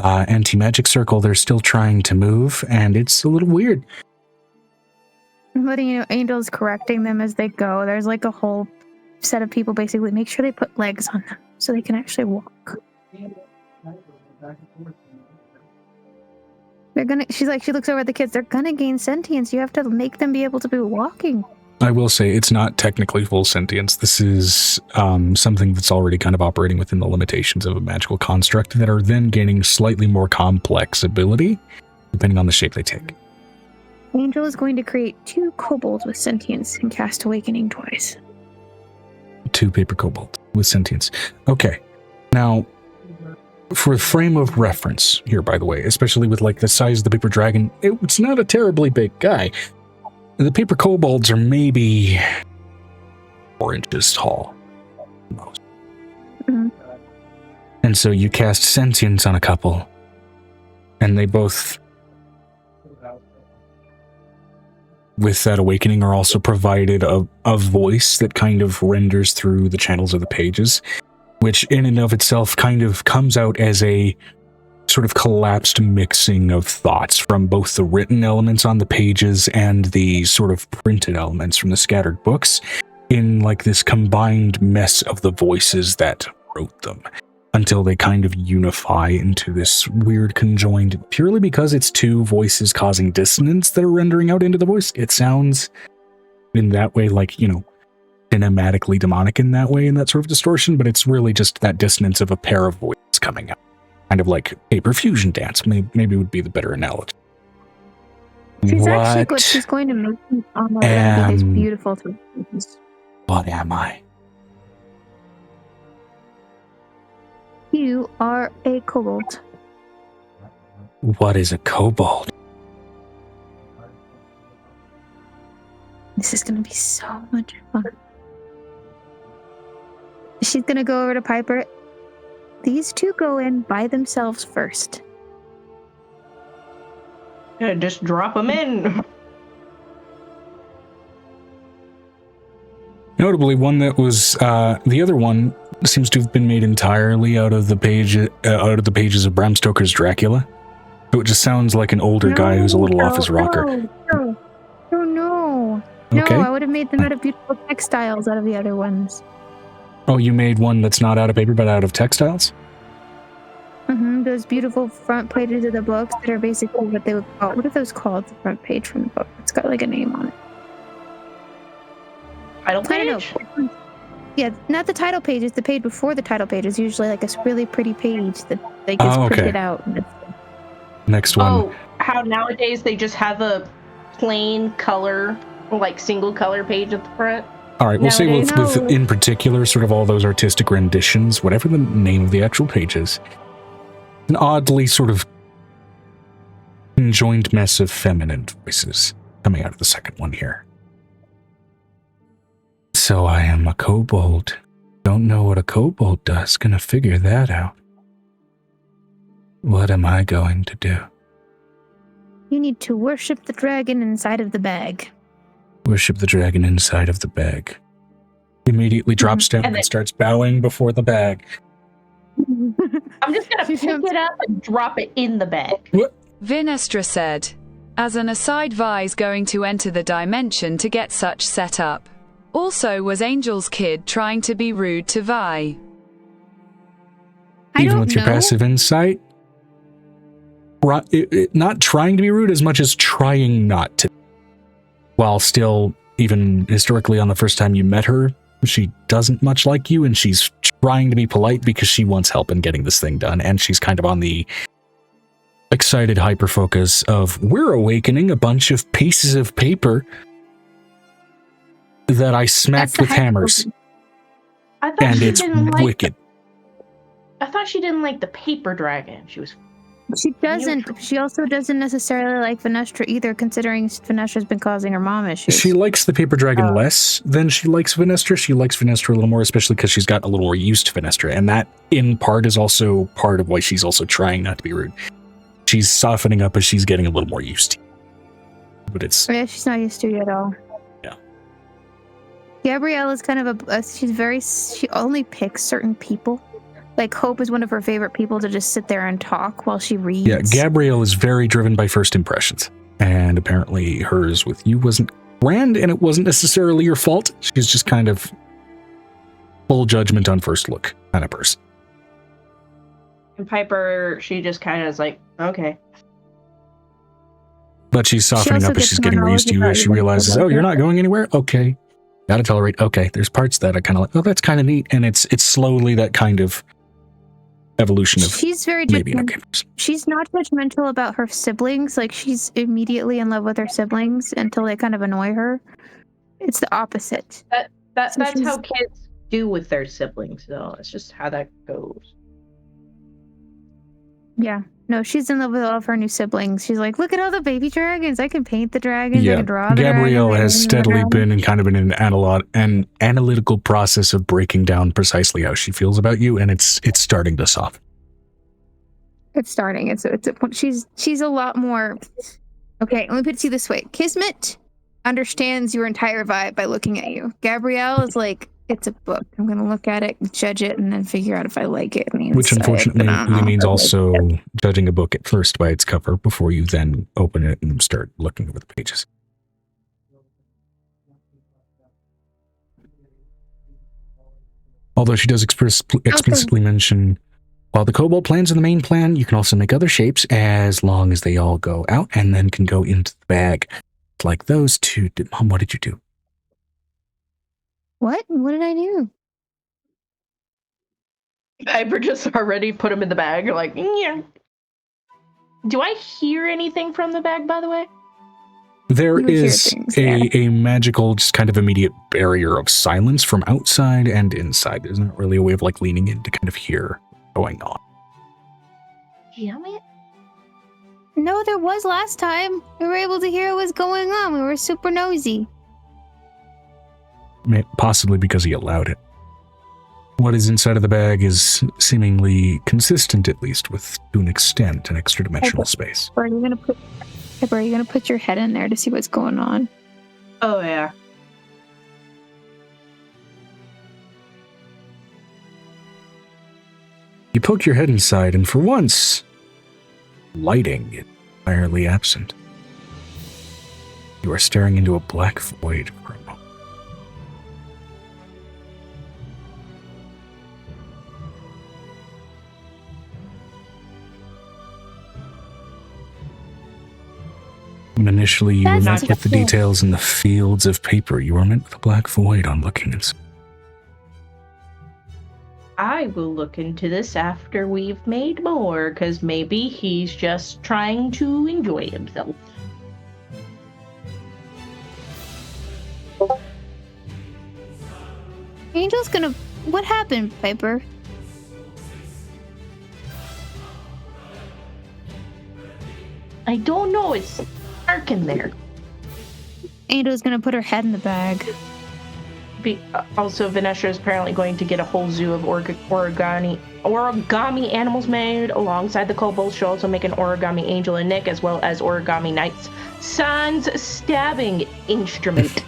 anti-magic circle, they're still trying to move, and it's a little weird. I'm letting Angel's correcting them as they go. There's like a whole set of people basically make sure they put legs on them so they can actually walk. She looks over at the kids. They're gonna gain sentience. You have to make them be able to be walking. I will say it's not technically full sentience. This is something that's already kind of operating within the limitations of a magical construct that are then gaining slightly more complex ability, depending on the shape they take. Angel is going to create 2 kobolds with sentience and cast Awakening twice. 2 paper kobolds with sentience. Okay. Now, for frame of reference here, by the way, especially with like the size of the paper dragon, it's not a terribly big guy. The paper kobolds are maybe 4 inches tall. Most. Mm-hmm. And so you cast sentience on a couple, and they both, with that awakening, are also provided a voice that kind of renders through the channels of the pages, which in and of itself kind of comes out as a sort of collapsed mixing of thoughts from both the written elements on the pages and the sort of printed elements from the scattered books in like this combined mess of the voices that wrote them, until they kind of unify into this weird conjoined, purely because it's 2 voices causing dissonance that are rendering out into the voice. It sounds in that way like, you know, cinematically demonic in that way, in that sort of distortion, but it's really just that dissonance of a pair of voices coming out. Kind of like paper fusion dance, maybe would be the better analogy. She's actually good. She's going to make them on these beautiful things. What am I? You are a kobold. What is a kobold? This is going to be so much fun. She's going to go over to Piper. These 2 go in by themselves first. Yeah, just drop them in. Notably, one that was the other one seems to have been made entirely out of the pages of Bram Stoker's Dracula. So it just sounds like an older guy who's a little off his rocker. No. Okay. No, I would have made them out of beautiful textiles out of the other ones. Oh, you made one that's not out of paper but out of textiles? Mm-hmm. Those beautiful front pages of the books that are basically what they would call. What are those called? The front page from the book. It's got like a name on it. Title page? Yeah, not the title page. It's the page before the title page. It's usually like a really pretty page that they gets printed out. Next one. Oh, how nowadays they just have a plain color, like single color page at the front. All right, we'll say with in particular, sort of all those artistic renditions, whatever the name of the actual page is, an oddly sort of conjoined mess of feminine voices coming out of the second one here. So I am a kobold. Don't know what a kobold does. Gonna figure that out. What am I going to do? You need to worship the dragon inside of the bag. Worship the dragon inside of the bag. Immediately drops down and starts bowing before the bag. I'm just gonna pick it up and drop it in the bag. What? Vinestra said, as an aside, Vi's going to enter the dimension to get such set up. Also, was Angel's kid trying to be rude to Vi? Even with your passive insight? Not trying to be rude as much as trying not to. While still, even historically on the first time you met her, she doesn't much like you, and she's trying to be polite because she wants help in getting this thing done, and she's kind of on the excited hyper-focus of, we're awakening a bunch of pieces of paper that I smacked with hammers. And it's wicked. I thought she didn't like the paper dragon. She doesn't. She also doesn't necessarily like Vinestra either, considering Vinestra's been causing her mom issues. She likes the paper dragon less than she likes Vinestra. She likes Vinestra a little more, especially because she's got a little more used to Vinestra. And that, in part, is also part of why she's also trying not to be rude. She's softening up as she's getting a little more used to. But it's... Yeah, she's not used to you at all. Yeah. Gabrielle is kind of she only picks certain people. Like, Hope is one of her favorite people to just sit there and talk while she reads. Yeah, Gabrielle is very driven by first impressions. And apparently hers with you wasn't grand, and it wasn't necessarily your fault. She's just kind of full judgment on first look kind of person. And Piper, she just kind of is like, okay. But she's softening up as she's getting used to you. As she realizes, oh, you're not going anywhere? Okay. Gotta tolerate. Okay, there's parts that are kind of like, oh, that's kind of neat. And it's slowly that kind of evolution of she's very maybe judgmental. okay. She's not judgmental about her siblings. Like, she's immediately in love with her siblings until they kind of annoy her. It's the opposite. That's how kids do with their siblings, though. It's just how that goes. Yeah. No, she's in love with all of her new siblings. She's like, look at all the baby dragons. I can paint the dragons. I can draw the Gabrielle dragons. has steadily been in kind of an analytical process of breaking down precisely how she feels about you, and it's starting to soften. It's starting. She's a lot more. Okay, let me put it to you this way. Kismet understands your entire vibe by looking at you. Gabrielle is like, it's a book. I'm going to look at it, judge it, and then figure out if I like it. Which unfortunately means also judging a book at first by its cover before you then open it and start looking over the pages. Although she does explicitly mention, while the kobold plans are the main plan, you can also make other shapes as long as they all go out and then can go into the bag. Like those two. Mom, what did you do? What? What did I do? Piper just already put them in the bag. Like, yeah. Do I hear anything from the bag, by the way? There is a magical, just kind of immediate barrier of silence from outside and inside. There's not really a way of like leaning in to kind of hear what's going on. Damn it. No, there was last time. We were able to hear what was going on. We were super nosy. Possibly because he allowed it. What is inside of the bag is seemingly consistent, at least, with, to an extent, an extra-dimensional space. Are you gonna put your head in there to see what's going on? Oh, yeah. You poke your head inside, and for once, lighting is entirely absent. You are staring into a black void for a moment. When initially you were met with the details in the fields of paper, you were met with a black void on looking inside. I will look into this after we've made more, because maybe he's just trying to enjoy himself. Angel's gonna... What happened, Piper? I don't know, it's dark in there. Angel's gonna put her head in the bag. Also, Venestra is apparently going to get a whole zoo of origami animals made alongside the kobolds. She'll also make an origami angel and Nick, as well as origami knights sans stabbing instrument.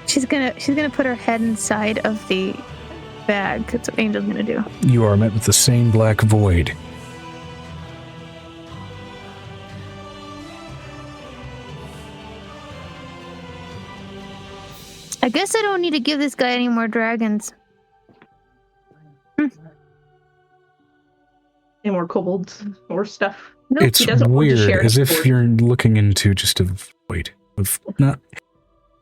She's gonna put her head inside of the bag. That's what Angel's gonna do. You are met with the same black void. I guess I don't need to give this guy any more dragons. Any more kobolds or stuff? Nope, it's weird, as if you're looking into just a void of not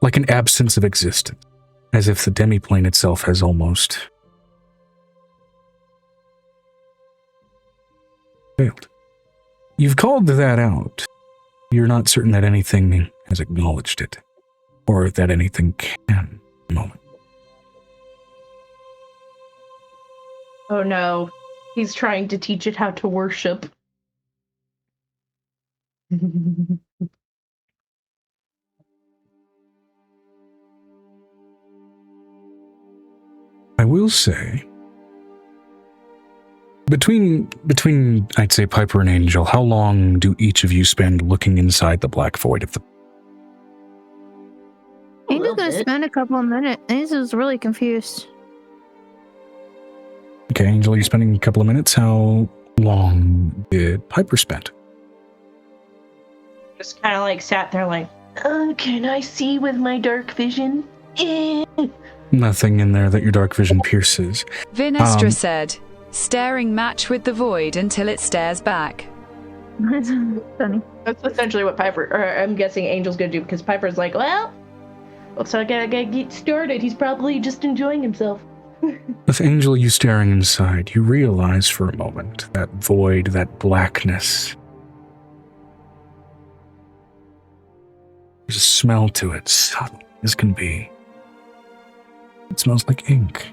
like an absence of existence, as if the demiplane itself has almost failed. You've called that out. You're not certain that anything has acknowledged it, or that anything can at the moment. Oh no, he's trying to teach it how to worship. I will say, between I'd say Piper and Angel, how long do each of you spend looking inside the black void of the... Angel's gonna spend a couple of minutes. Angel's really confused. Okay, Angel, you're spending a couple of minutes. How long did Piper spend? Just kind of like sat there like, can I see with my dark vision? Nothing in there that your dark vision pierces. Vinestra said, staring match with the void until it stares back. Funny. That's essentially what Piper, or I'm guessing Angel's gonna do, because Piper's like, well, looks like I gotta get started. He's probably just enjoying himself. With Angel you staring inside, you realize for a moment that void, that blackness. There's a smell to it, subtle as can be. It smells like ink.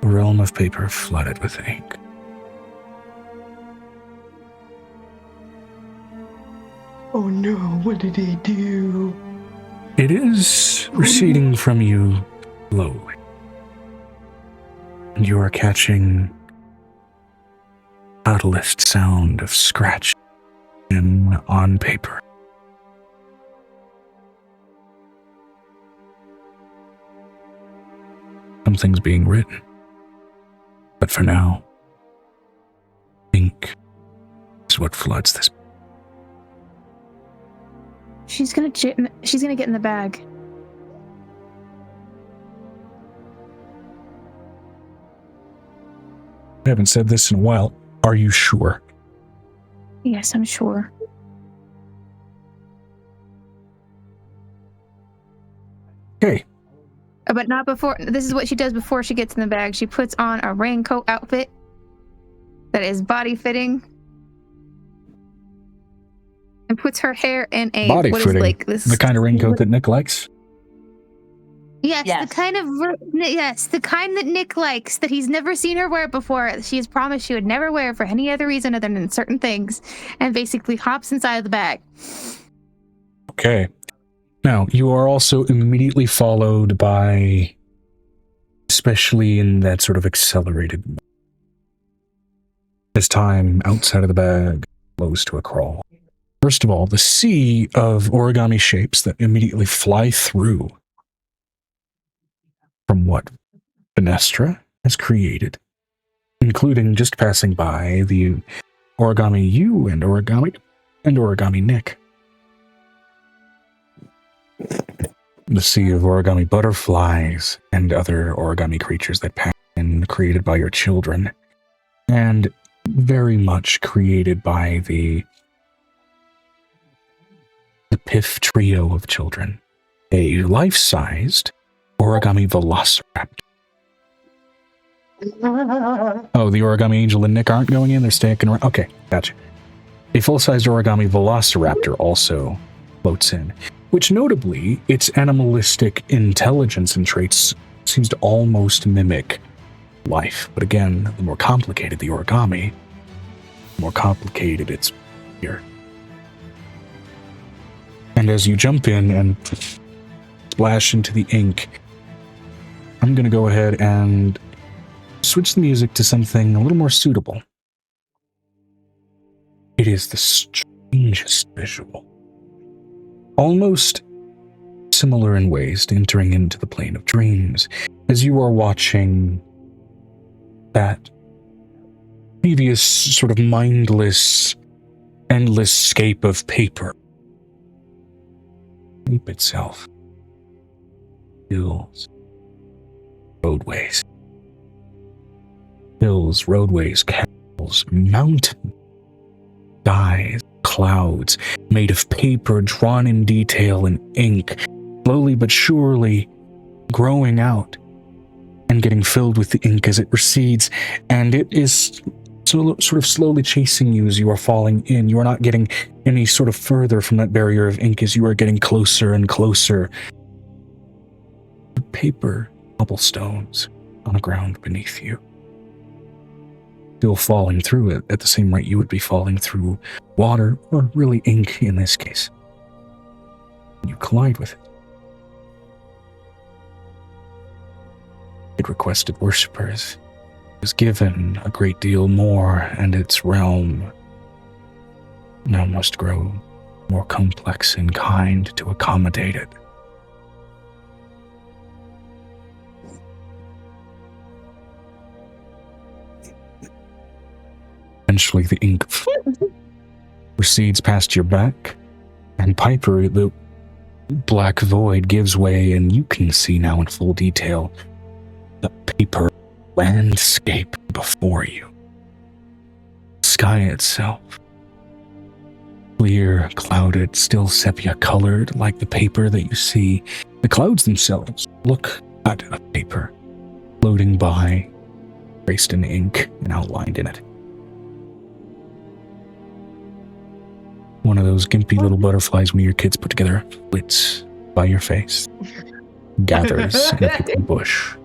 A realm of paper flooded with ink. Oh no, what did he do? It is receding from you slowly. And you are catching subtlest sound of scratching on paper. Something's being written. But for now, ink is what floods this. She's gonna get in the bag. I haven't said this in a while. Are you sure? Yes, I'm sure. Okay. But not before. This is what she does before she gets in the bag. She puts on a raincoat outfit that is body fitting, and puts her hair in a Body what fitting. is like this, The kind of raincoat that Nick likes. Yes, Yes. the kind that Nick likes, that he's never seen her wear before. She has promised she would never wear for any other reason other than certain things, and basically hops inside of the bag. Okay. Now, you are also immediately followed by, especially in that sort of accelerated, as time outside of the bag slows to a crawl. First of all, the sea of origami shapes that immediately fly through from what Venestra has created, including just passing by the origami you and origami Nick. The sea of origami butterflies and other origami creatures that pass in, created by your children, and very much created by the Piff trio of children. A life-sized origami velociraptor. Oh, the origami angel and Nick aren't going in, they're sticking around. Okay, gotcha. A full-sized origami velociraptor also floats in, which notably, its animalistic intelligence and traits seems to almost mimic life. But again, the more complicated the origami, the more complicated its behavior. And as you jump in and splash into the ink, I'm going to go ahead and switch the music to something a little more suitable. It is the strangest visual. Almost similar in ways to entering into the plane of dreams, as you are watching that previous sort of mindless, endless scape of paper. Sleep itself. Hills. Roadways. Hills, roadways, castles, mountains. Skies, clouds, made of paper drawn in detail in ink, slowly but surely growing out and getting filled with the ink as it recedes, and it is sort of slowly chasing you as you are falling in. You are not getting any sort of further from that barrier of ink as you are getting closer and closer. Paper cobblestones on the ground beneath you. Still falling through it at the same rate you would be falling through water, or really ink in this case. You collide with it. It requested worshippers. It was given a great deal more, and its realm now must grow more complex in kind to accommodate it. Eventually, the ink recedes past your back, and Piper, the black void, gives way, and you can see now in full detail the paper landscape before you. sky itself. Clear, clouded, still sepia-colored like the paper that you see. The clouds themselves look at a paper, floating by, traced in ink and outlined in it. One of those gimpy little butterflies when your kids put together flits by your face, gathers in a thick bush.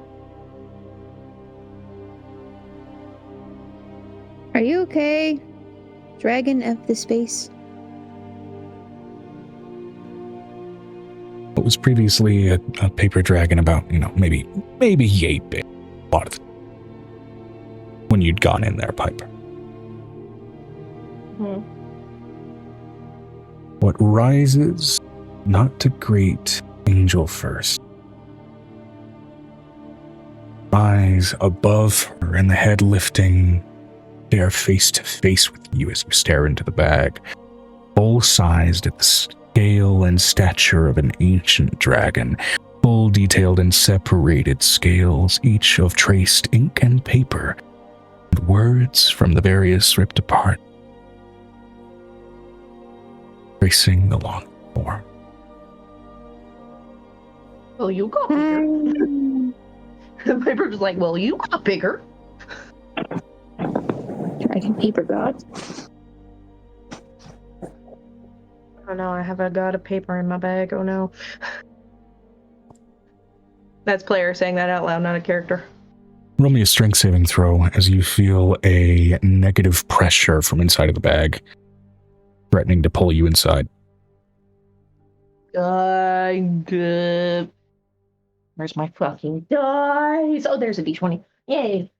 Are you okay? Dragon of the space. What was previously a paper dragon about, maybe 8 big. A lot of it. When you'd gone in there, Piper. What rises not to greet Angel first. Eyes above her and the head lifting, they are face to face with you as you stare into the bag, full-sized at the scale and stature of an ancient dragon, full detailed and separated scales, each of traced ink and paper, and words from the various ripped apart, tracing the long form. Well, you got bigger. Piper was like, well, you got bigger. Dragon paper god. Oh no, I have a god of paper in my bag. Oh no. That's player saying that out loud, not a character. Roll me a strength saving throw as you feel a negative pressure from inside of the bag, threatening to pull you inside. Good. Where's my fucking dice? Oh, there's a d20. Yay.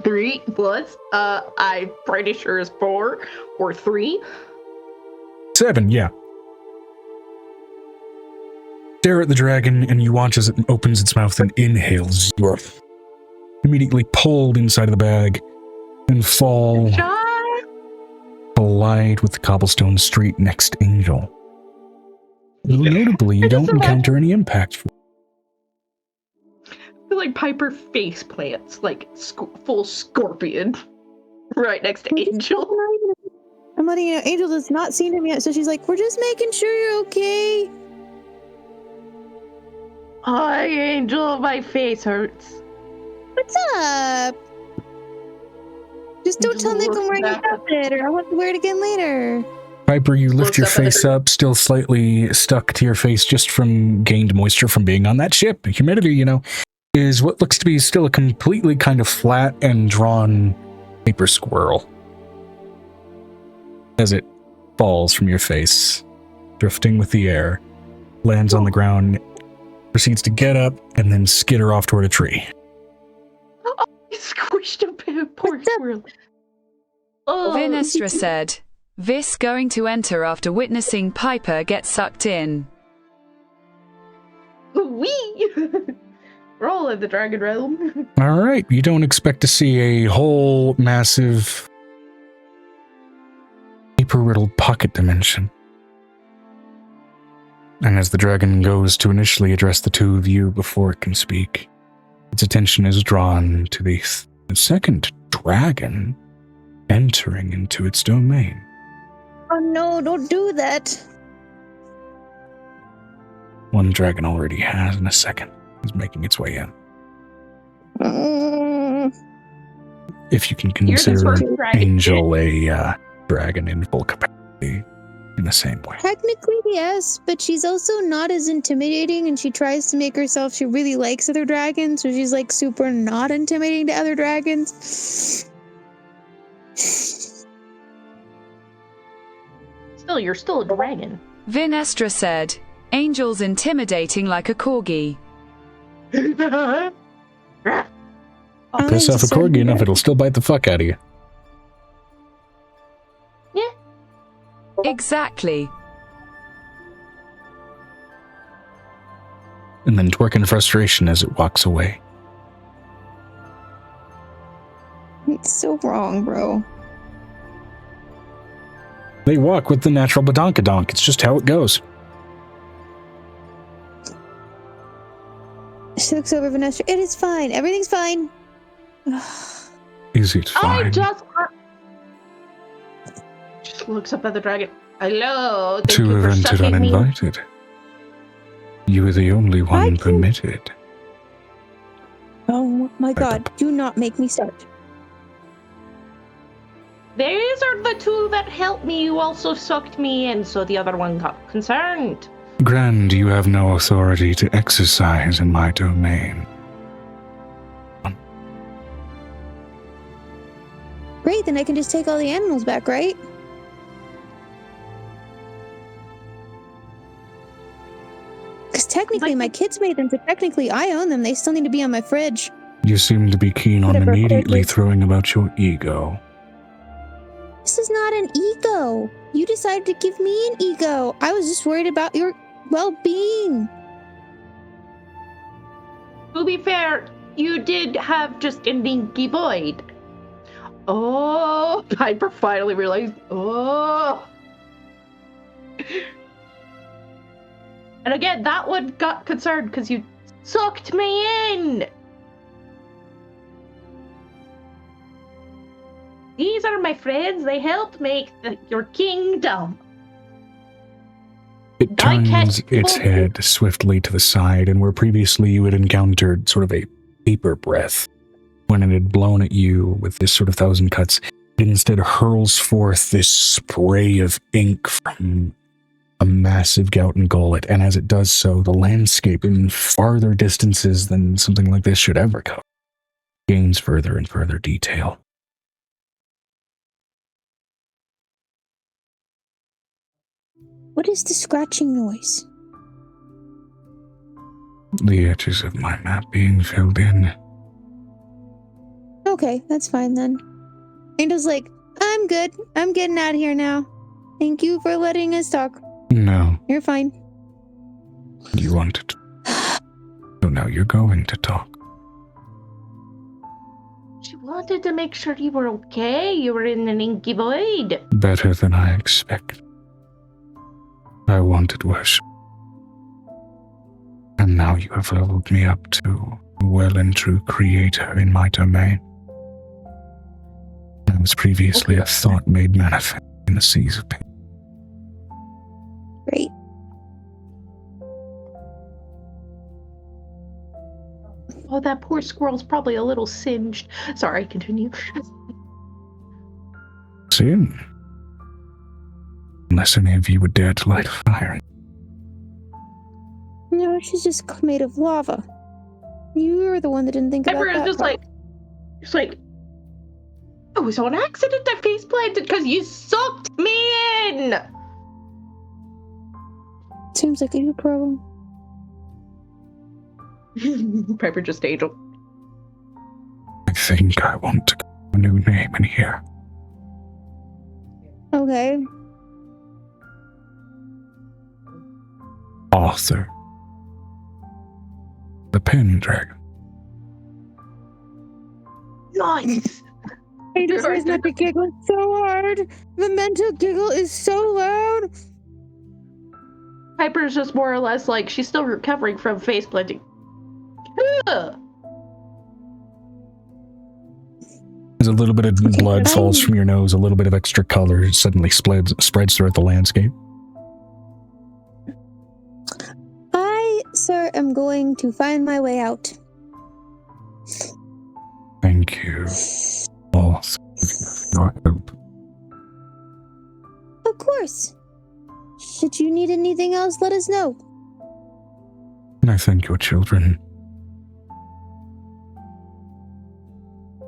Three plus, I'm pretty sure is 4 or 3. 7, yeah. Stare at the dragon and you watch as it opens its mouth and inhales. You are immediately pulled inside of the bag and fall, collide with the cobblestone street next Angel. Notably, you don't encounter any impact. I feel like Piper face plants, like full scorpion, right next to Angel. I'm letting you know, Angel has not seen him yet, so she's like, we're just making sure you're okay. Hi, Angel, my face hurts. What's up? Just don't tell Nick I'm wearing a outfit, or I'll have to wear it again later. Piper, you lift your face up, still slightly stuck to your face just from gained moisture from being on that ship. Humidity, is what looks to be still a completely kind of flat and drawn paper squirrel. As it falls from your face, drifting with the air, lands on the ground, proceeds to get up, and then skitter off toward a tree. Oh, he squished a poor squirrel. Oh, Vinestra said, Vis going to enter after witnessing Piper get sucked in. Wee! Roll in the dragon realm. All right, you don't expect to see a whole massive paper-riddled pocket dimension. And as the dragon goes to initially address the two of you before it can speak, its attention is drawn to the second dragon entering into its domain. Oh no, don't do that. One dragon already has, and a second is making its way in. If you can consider Angel a dragon in full capacity in the same way. Technically, yes, but she's also not as intimidating, and she tries to make herself, she really likes other dragons, so she's like super not intimidating to other dragons. Still, you're still a dragon. Vinestra said, Angel's intimidating like a corgi. Piss off a corgi enough, it'll still bite the fuck out of you. Yeah. Exactly. And then twerk in frustration as it walks away. It's so wrong, bro. They walk with the natural badonkadonk. It's just how it goes. looks over Vanessa. It is fine. Everything's fine. Is it fine? Just looks up at the dragon. Hello, thank Two you have for entered sucking me. uninvited. You were the only one permitted. Oh my god, do not make me start. These are the two that helped me. You also sucked me in, so the other one got concerned. Grand, you have no authority to exercise in my domain. Great, then I can just take all the animals back, right? Because technically my kids made them, so technically I own them. They still need to be on my fridge. You seem to be keen on Whatever, immediately fridges. throwing about your ego. This is not an ego. You decided to give me an ego. I was just worried about your well-being. To be fair, you did have just an inky void. Oh, Piper finally realized. Oh. And again, that one got concerned because you sucked me in. These are my friends. They helped make your kingdom. It turns its head swiftly to the side, and where previously you had encountered sort of a paper breath, when it had blown at you with this sort of thousand cuts, it instead hurls forth this spray of ink from a massive Gouten gullet, and as it does so, the landscape in farther distances than something like this should ever cover gains further and further detail. What is the scratching noise? The edges of my map being filled in. Okay, that's fine then. Angel's like, I'm good. I'm getting out of here now. Thank you for letting us talk. No, You're fine. you wanted to. So now you're going to talk. She wanted to make sure you were okay. You were in an inky void. Better than I expected. I wanted worship. And now you have leveled me up to a well and true creator in my domain. I was previously a thought made manifest in the seas of pain. Great. Oh, that poor squirrel's probably a little singed. Sorry, continue. Sin. Unless any of you would dare to light a fire. No, she's just made of lava. You were the one that didn't think about Piper is that just part. like, it was on accident. I face planted because you sucked me in. Seems like a you problem. Piper just angel. I think I want to get a new name in here. Okay. Arthur. The Pendragon. Nice. I just was not to giggle so hard. The mental giggle is so loud. Piper's just more or less like she's still recovering from face planting. As a little bit of blood falls from your nose, a little bit of extra color suddenly spreads throughout the landscape. I, sir, am going to find my way out. Thank you all for your help. Of course. Should you need anything else, let us know. And I thank your children.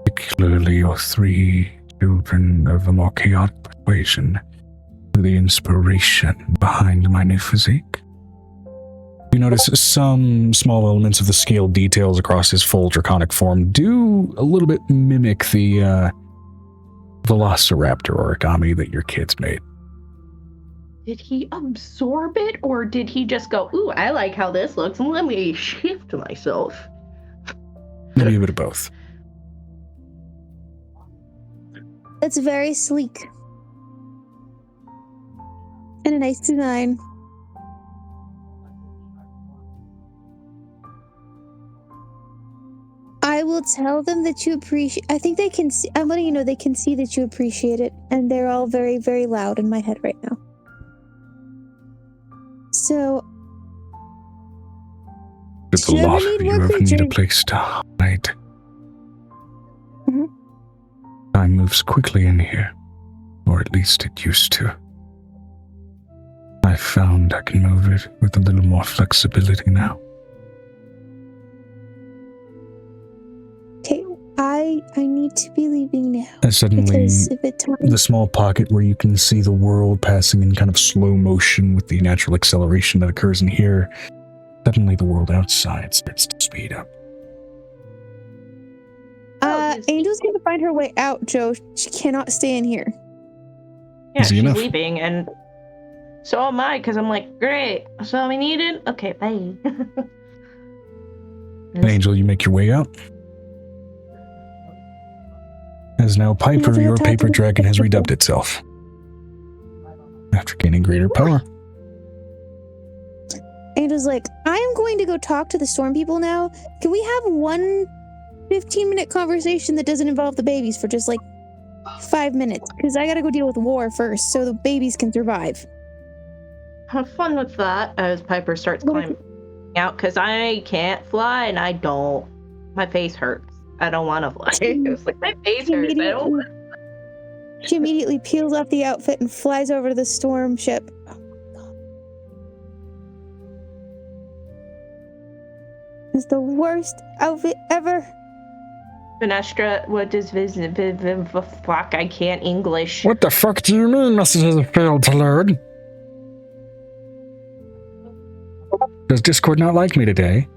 Particularly your 3 children of a more chaotic persuasion, for the inspiration behind my new physique. You notice some small elements of the scaled details across his full draconic form do a little bit mimic the velociraptor origami that your kids made. Did he absorb it, or did he just go, ooh, I like how this looks, and let me shift myself? Maybe a bit of both. It's very sleek. And a nice design. tell them that you appreciate. I think they can see. I'm letting you know they can see that you appreciate it, and they're all very, very loud in my head right now. So, It's a lot of you ever need a place to hide. Mhm. Time moves quickly in here, or at least it used to. I've found I can move it with a little more flexibility now. Okay, I need to be leaving now. And suddenly, Because if it time, the small pocket where you can see the world passing in kind of slow motion with the natural acceleration that occurs in here, suddenly the world outside starts to speed up. Angel's gonna find her way out, Joe. She cannot stay in here. Yeah, Easy she's enough. leaving, and so am I, because I'm like, great, that's all we needed? Okay, bye. Angel, you make your way out. As now Piper, your paper dragon has redubbed itself. After gaining greater power. Angel's like, I am going to go talk to the storm people now. Can we have one 15-minute conversation that doesn't involve the babies for just like 5 minutes? Because I gotta go deal with war first so the babies can survive. Have fun with that as Piper starts climbing out, because I can't fly and I don't. My face hurts. I don't want to fly. It's like, my face hurts. I don't want to. She immediately peels off the outfit and flies over to the storm ship. It's the worst outfit ever. Venestra, what does fuck? I can't English. What the fuck do you mean messages have failed to load? Does Discord not like me today?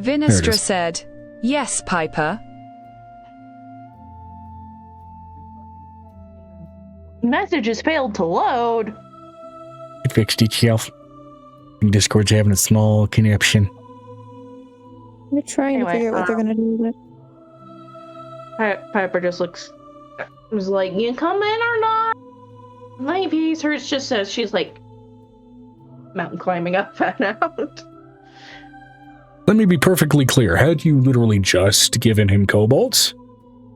Vinestra said, yes, Piper. Messages failed to load. It fixed itself. Discord's having a small conniption. They're trying to figure out what they're gonna do with it. Piper just was like, you come in or not? My face hurts just as she's like mountain climbing up and out. Let me be perfectly clear. Had you literally just given him kobolds,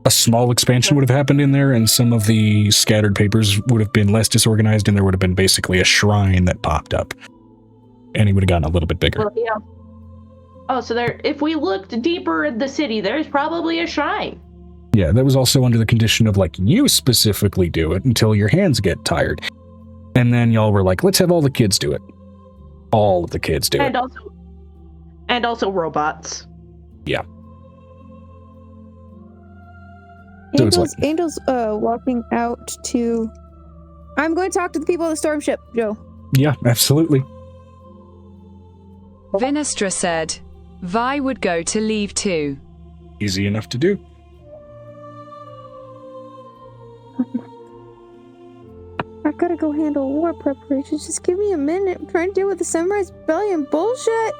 a small expansion would have happened in there, and some of the scattered papers would have been less disorganized, and there would have been basically a shrine that popped up. And he would have gotten a little bit bigger. Well, yeah. Oh, so there, if we looked deeper in the city, there's probably a shrine. Yeah, that was also under the condition of, like, you specifically do it until your hands get tired. And then y'all were like, let's have all the kids do it. All of the kids do it. And also robots. Yeah. So Angel's walking out to... I'm going to talk to the people of the storm ship, Joe. Yeah, absolutely. Vinestra said, Vi would go to leave too. Easy enough to do. I gotta go handle war preparations. Just give me a minute. I'm trying to deal with the Sunrise Rebellion bullshit.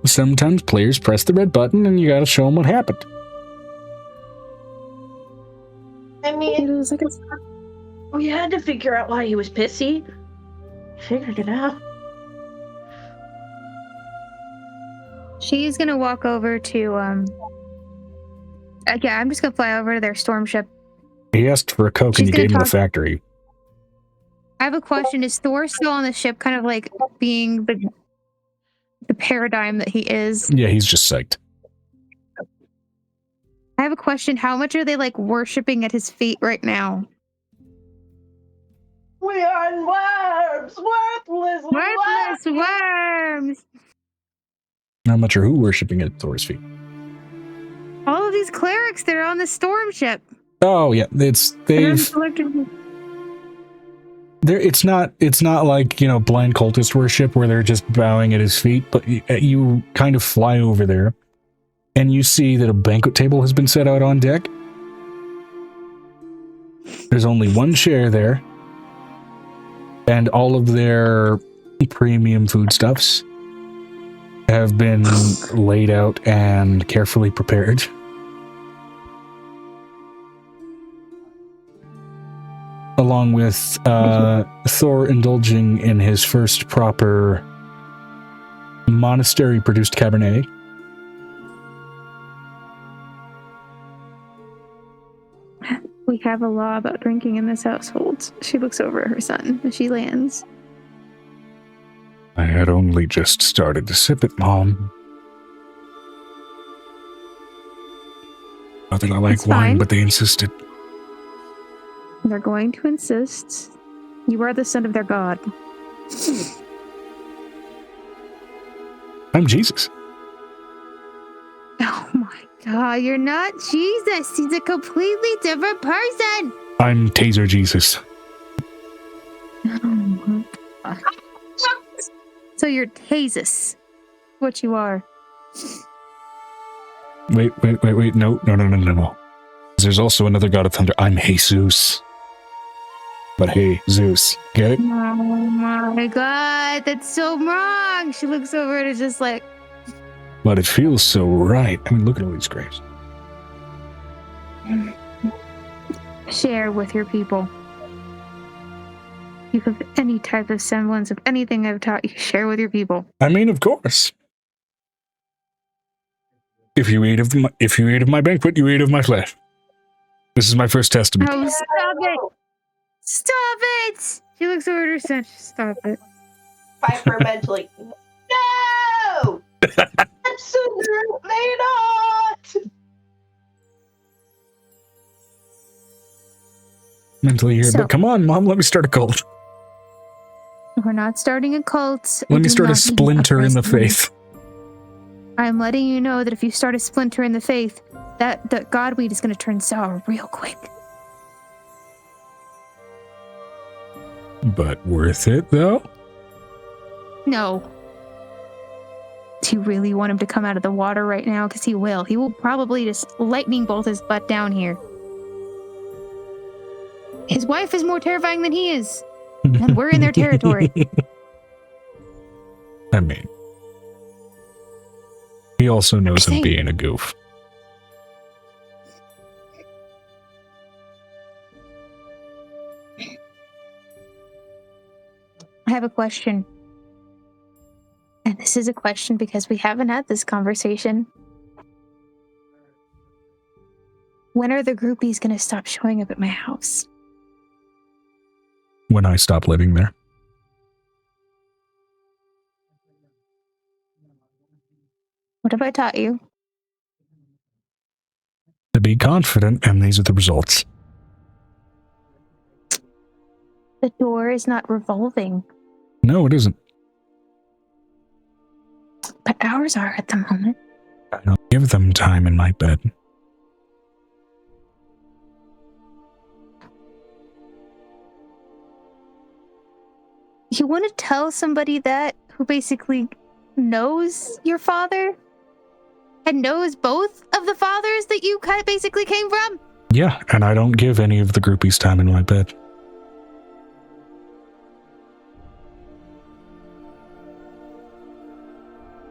Sometimes players press the red button and you gotta show them what happened. I mean, It was like we had to figure out why he was pissy. Figured it out. She's gonna walk over to yeah, I'm just gonna fly over to their storm ship. He asked for a Coke and you gave him the factory. I have a question. Is Thor still on the ship, kind of like being the paradigm that he is? Yeah, he's just psyched. I have a question. How much are they like worshipping at his feet right now? We are worms! Worthless worms! Not much or who worshipping at Thor's feet. All of these clerics that are on the storm ship. Oh yeah, it's not like, you know, blind cultist worship where they're just bowing at his feet, but you kind of fly over there and you see that a banquet table has been set out on deck. There's only one chair there, and all of their premium foodstuffs have been laid out and carefully prepared. Along with Thor indulging in his first proper Monastery produced Cabernet. We have a law about drinking in this household. She looks over at her son as she lands. I had only just started to sip it, Mom. Not that I like It's wine, fine. but they insisted. They're going to insist. You are the son of their god. I'm Jesus. Oh my god, you're not Jesus. He's a completely different person. I'm Taser Jesus. Oh my god. So you're Tasus. What you are. Wait. No. There's also another god of thunder. I'm Jesus. But hey, Zeus. Get it? Oh my god, that's so wrong. She looks over and is just like, But it feels so right. I mean, look at all these graves. share with your people. You have any type of semblance of anything I've taught you, share with your people. I mean, of course. If you eat of my banquet, you eat of my flesh. This is my first testament. Oh, stop it! Stop it! She looks over at her son. Stop it. Piper mentally, no! Absolutely not! Mentally here, but come on, Mom, let me start a cult. We're not starting a cult. Let me start a splinter in the faith. I'm letting you know that if you start a splinter in the faith, that the godweed is going to turn sour real quick. But worth it, though? No. Do you really want him to come out of the water right now? Because he will. He will probably just lightning bolt his butt down here. His wife is more terrifying than he is. And we're in their territory. I mean, he also knows I'm being a goof. I have a question. And this is a question because we haven't had this conversation. When are the groupies going to stop showing up at my house? When I stop living there. What have I taught you? To be confident, and these are the results. The door is not revolving. No, it isn't. But ours are at the moment. I don't give them time in my bed. You want to tell somebody that who basically knows your father? And knows both of the fathers that you kind of basically came from? Yeah, and I don't give any of the groupies time in my bed.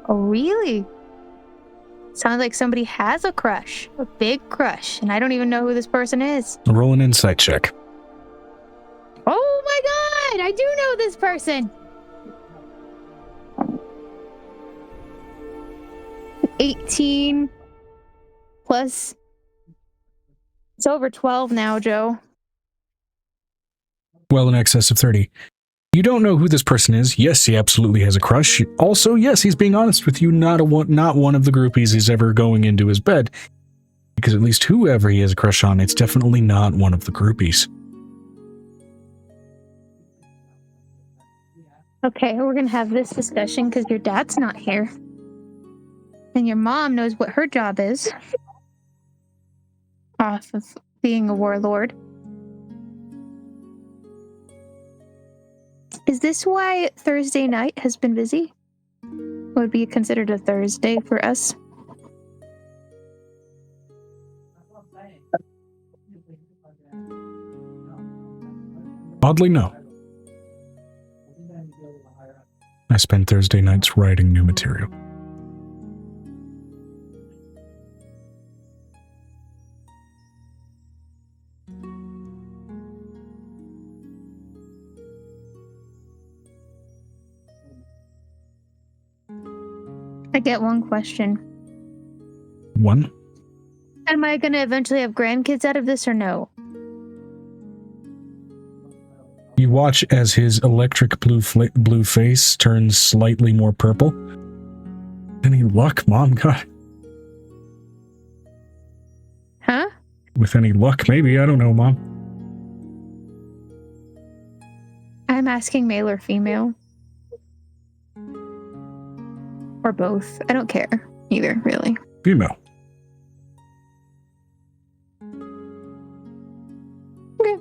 Oh, really? Sounds like somebody has a crush. A big crush. And I don't even know who this person is. Roll an insight check. Oh my god! I do know this person! 18 plus... It's over 12 now, Joe. Well, in excess of 30. You don't know who this person is. Yes, he absolutely has a crush. Also, yes, he's being honest with you. Not one of the groupies is ever going into his bed. Because at least whoever he has a crush on, it's definitely not one of the groupies. Okay, we're gonna have this discussion because your dad's not here. And your mom knows what her job is. Off of being a warlord. Is this why Thursday night has been busy? Would be considered a Thursday for us? Oddly, no. I spend Thursday nights writing new material. I get one question. One? Am I going to eventually have grandkids out of this or no? You watch as his electric blue face turns slightly more purple. Any luck, Mom? God. Huh? With any luck, maybe. I don't know, Mom. I'm asking male or female. Or both. I don't care. Either, really. Female. Okay.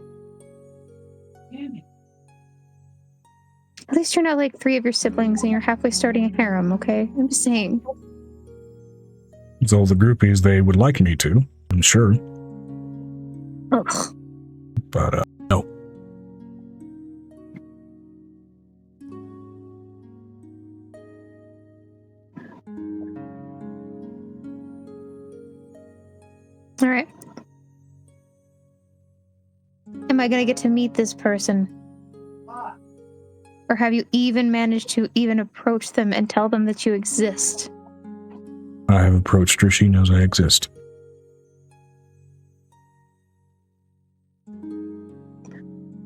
At least you're not like 3 of your siblings and you're halfway starting a harem, okay? I'm just saying. It's all the groupies they would like me to, I'm sure. Ugh. But, no. All right. Am I going to get to meet this person? Or have you even managed to even approach them and tell them that you exist? I have approached her. She knows I exist.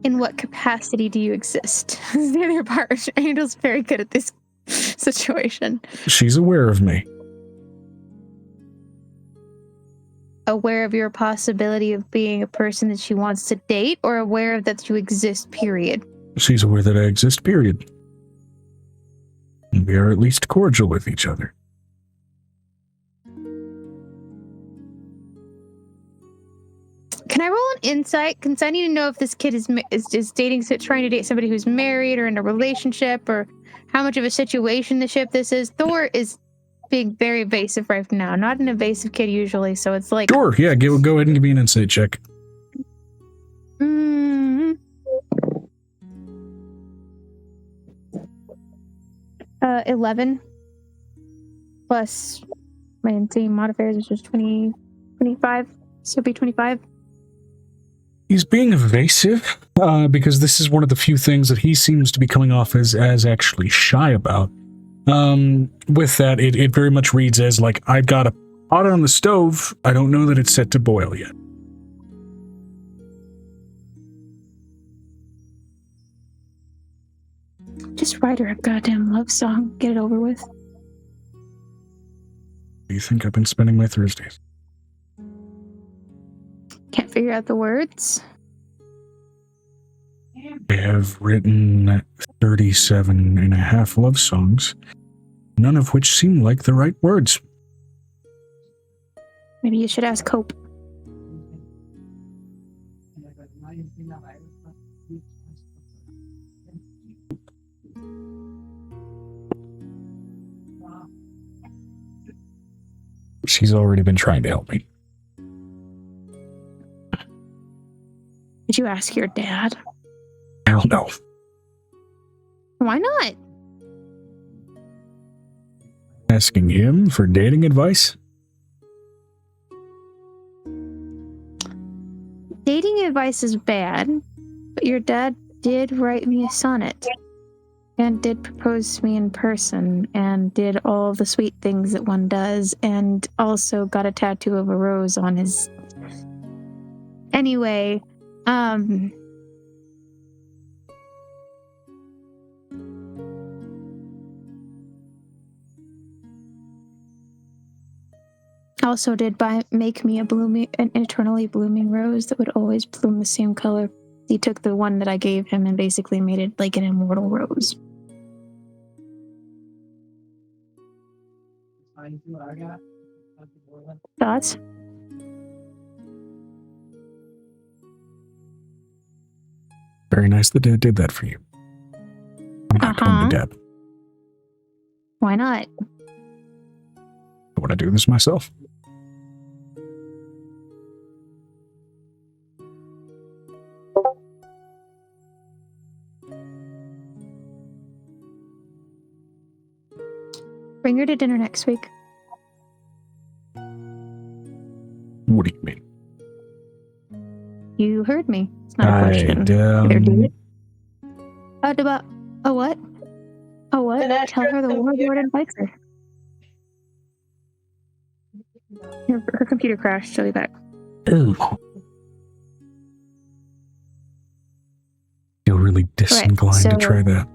In what capacity do you exist? The other part. Angel's very good at this situation. She's aware of me. Aware of your possibility of being a person that she wants to date, or aware of that you exist, period? She's aware that I exist, period. And we are at least cordial with each other. Can I roll an insight? Because I need to know if this kid is trying to date somebody who's married or in a relationship, or how much of a situationship this is. Thor is being very evasive right now. Not an evasive kid usually, so it's like... Sure, yeah, go ahead and give me an insight check. 11 plus my insane modifiers, which is 25, so it'd be 25. He's being evasive, because this is one of the few things that he seems to be coming off as actually shy about. With that, it very much reads as like, I've got a pot on the stove, I don't know that it's set to boil yet. Just write her a goddamn love song, get it over with. Do you think I've been spending my Thursdays? Can't figure out the words. I have written 37 and a half love songs, none of which seem like the right words. Maybe you should ask Cope. She's already been trying to help me. Did you ask your dad? Hell no. Why not? Asking him for dating advice? Dating advice is bad, but your dad did write me a sonnet and did propose to me in person and did all the sweet things that one does and also got a tattoo of a rose on his... Anyway, also did make me an eternally blooming rose that would always bloom the same color. He took the one that I gave him and basically made it like an immortal rose. Thoughts? Very nice that Dad did that for you. I'm not going to Dad. Why not? I want to do this myself. Bring her to dinner next week. What do you mean? You heard me. It's not a question. Either do it. A what? A what? Tell her the warlord invites her. Her computer crashed. She'll be back. Ooh. Feel really disinclined to try that.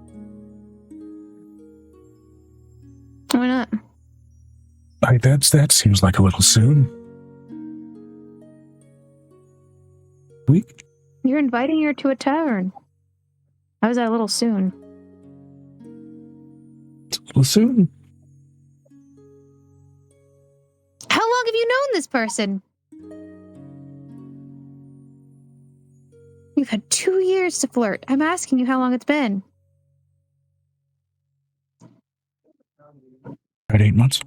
Why not? That seems like a little soon. Week? You're inviting her to a tavern. How is that a little soon? It's a little soon. How long have you known this person? You've had 2 years to flirt. I'm asking you how long it's been. About 8 months.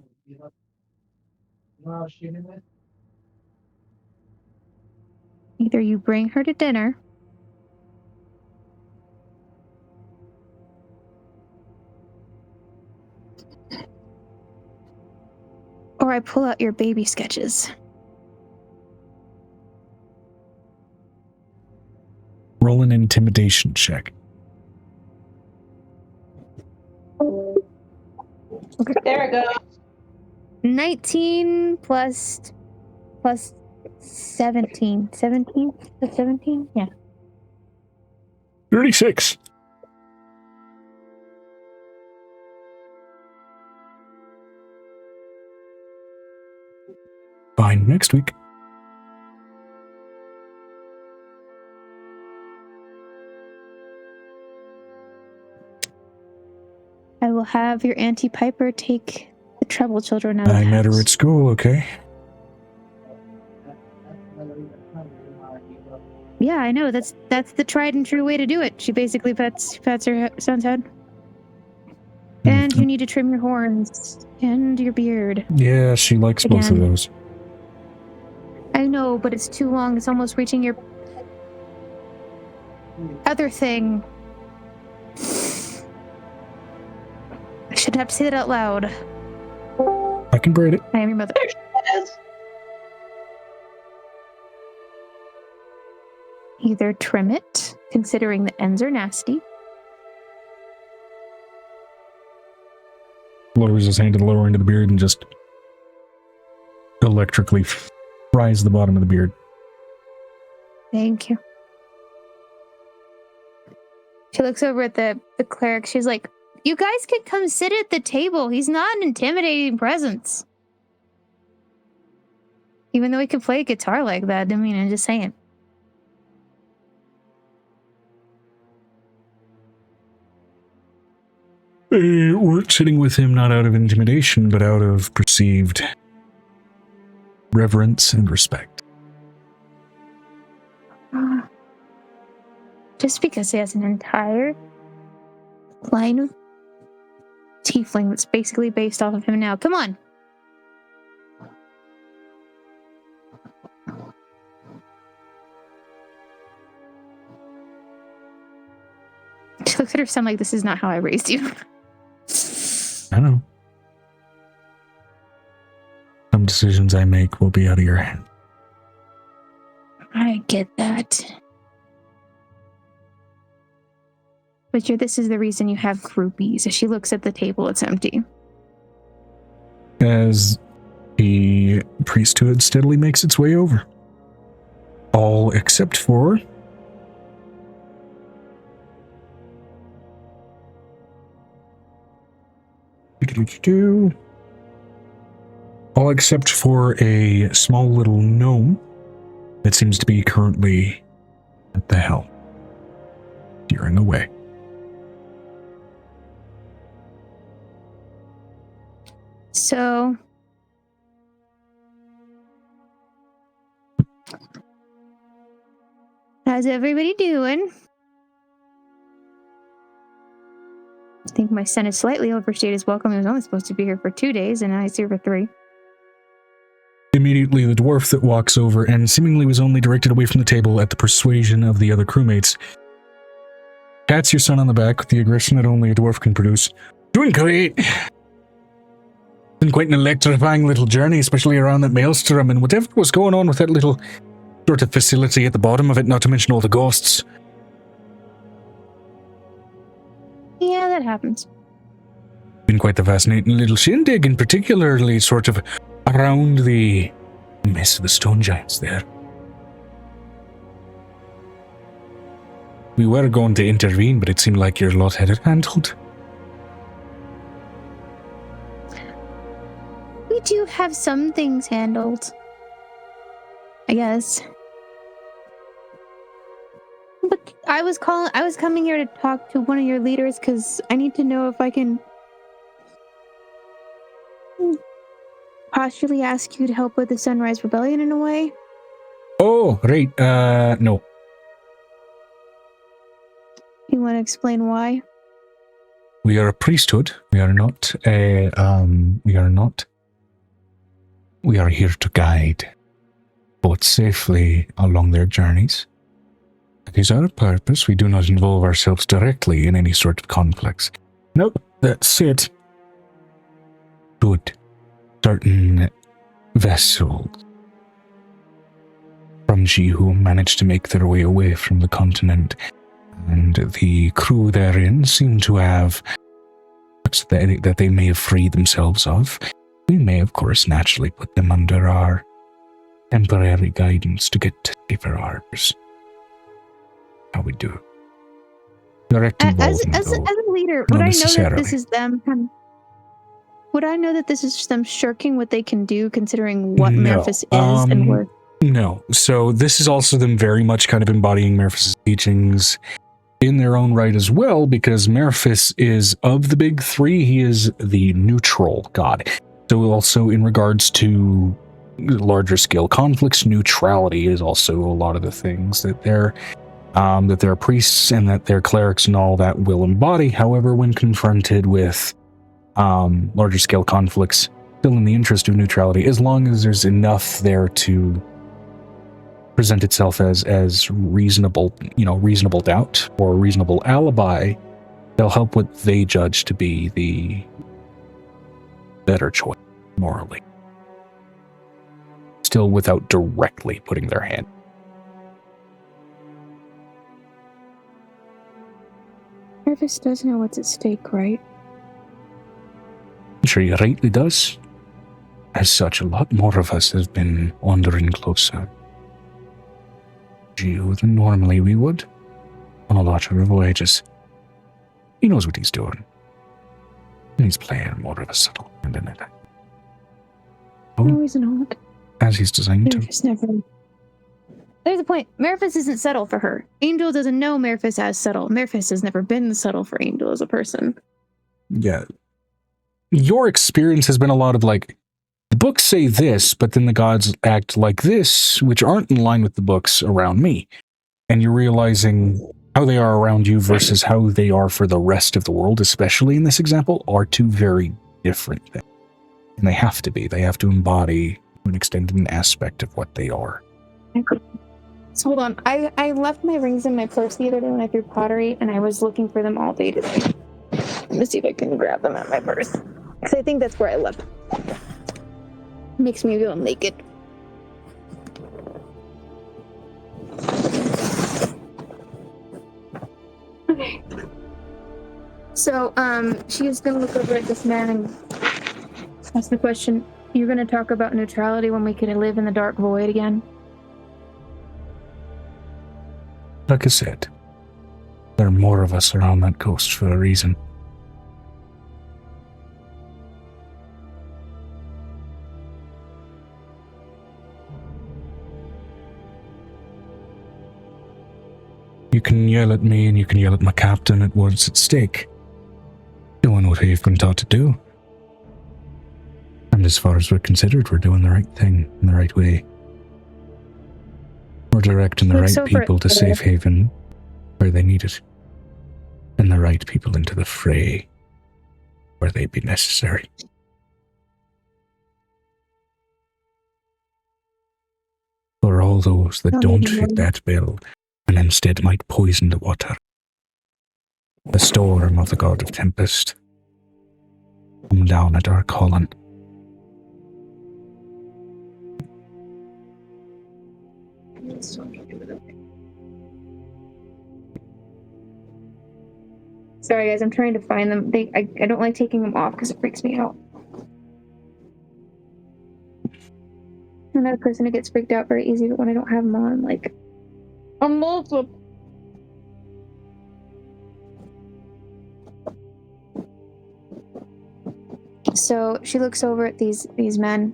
Either you bring her to dinner, or I pull out your baby sketches. Roll an intimidation check. Okay. There it goes. 19 plus 17. 17? That's 17? Yeah. 36. Fine, next week. I will have your Auntie Piper take the trouble children out of the I met her house. at school, okay? Yeah, I know. That's the tried and true way to do it. She basically pets her son's head. And you need to trim your horns and your beard. Yeah, she likes both of Again. those. I know, but it's too long. It's almost reaching your other thing. I shouldn't have to say that out loud. I can braid it. I am your mother. Either trim it, considering the ends are nasty. Lowers his hand to the lower end of the beard and just electrically fries the bottom of the beard. Thank you. She looks over at the cleric. She's like, you guys can come sit at the table. He's not an intimidating presence. Even though he could play guitar like that. I mean, I'm just saying. We're sitting with him not out of intimidation, but out of perceived reverence and respect. Just because he has an entire line of tiefling that's basically based off of him now. Come on. She looks at her son like, this is not how I raised you. I know. Some decisions I make will be out of your hand. I get that. But this is the reason you have groupies. As she looks at the table, it's empty. As the priesthood steadily makes its way over. All except for... all except for a small little gnome that seems to be currently at the helm, steering away. So... how's everybody doing? I think my son has slightly overstayed his welcome. He was only supposed to be here for 2 days, and now he's here for 3. Immediately, the dwarf that walks over and seemingly was only directed away from the table at the persuasion of the other crewmates pats your son on the back with the aggression that only a dwarf can produce. Doing great! Been quite an electrifying little journey, especially around that maelstrom and whatever was going on with that little sort of facility at the bottom of it, not to mention all the ghosts. Yeah, that happens. Been quite the fascinating little shindig, and particularly sort of around the mess of the stone giants there. We were going to intervene, but it seemed like your lot had it handled. We do have some things handled, I guess. But I was coming here to talk to one of your leaders because I need to know if I can possibly ask you to help with the Sunrise Rebellion in a way. Oh, right. No. You want to explain why? We are a priesthood. We are not a, we are here to guide both safely along their journeys. That is our purpose. We do not involve ourselves directly in any sort of conflicts. Nope, that's it. Good. Certain vessels from G who managed to make their way away from the continent, and the crew therein seem to have that they may have freed themselves of. We may, of course, naturally put them under our temporary guidance to get to safer harbors. How we do. Direct involvement, as a leader, would I know that this is them? Would I know that this is them shirking what they can do, considering what Memphis is and where? No. So this is also them very much kind of embodying Merphis' teachings in their own right as well, because Merphis is, of the big three, he is the neutral god. So also in regards to larger scale conflicts, neutrality is also a lot of the things that their priests and that their clerics and all that will embody. However, when confronted with larger scale conflicts, still in the interest of neutrality, as long as there's enough there to present itself as reasonable doubt or reasonable alibi, they'll help what they judge to be the better choice morally. Still without directly putting their hand. Memphis does know what's at stake, right? I'm sure he rightly does. As such, a lot more of us have been wandering closer to you than normally we would on a lot of our voyages. He knows what he's doing. And he's playing more of a subtle hand in it. No, he's not. As he's designed to. Memphis never. There's a point. Merphis isn't subtle for her. Angel doesn't know Merphis as subtle. Merphis has never been subtle for Angel as a person. Yeah. Your experience has been a lot of like, the books say this, but then the gods act like this, which aren't in line with the books around me. And you're realizing how they are around you versus how they are for the rest of the world, especially in this example, are two very different things. And they have to be. They have to embody an extended aspect of what they are. So hold on. I left my rings in my purse the other day when I threw pottery, and I was looking for them all day today. Let me see if I can grab them out of my purse. Because I think that's where I left them. Makes me feel naked. Okay. So, she's gonna look over at this man and ask the question, you're gonna talk about neutrality when we can live in the dark void again? Like I said, there are more of us around that coast for a reason. You can yell at me and you can yell at my captain at what's at stake. Doing what you've been taught to do. And as far as we're considered, we're doing the right thing in the right way. We're directing the right people to safe haven where they need it. And the right people into the fray where they be necessary. For all those that don't fit that bill, and instead might poison the water. The storm of the god of tempest. Come down at our calling. Sorry guys, I'm trying to find them. I don't like taking them off because it freaks me out. I'm not a person who gets freaked out very easy, but when I don't have them on, like, I'm multiple. So she looks over at these men.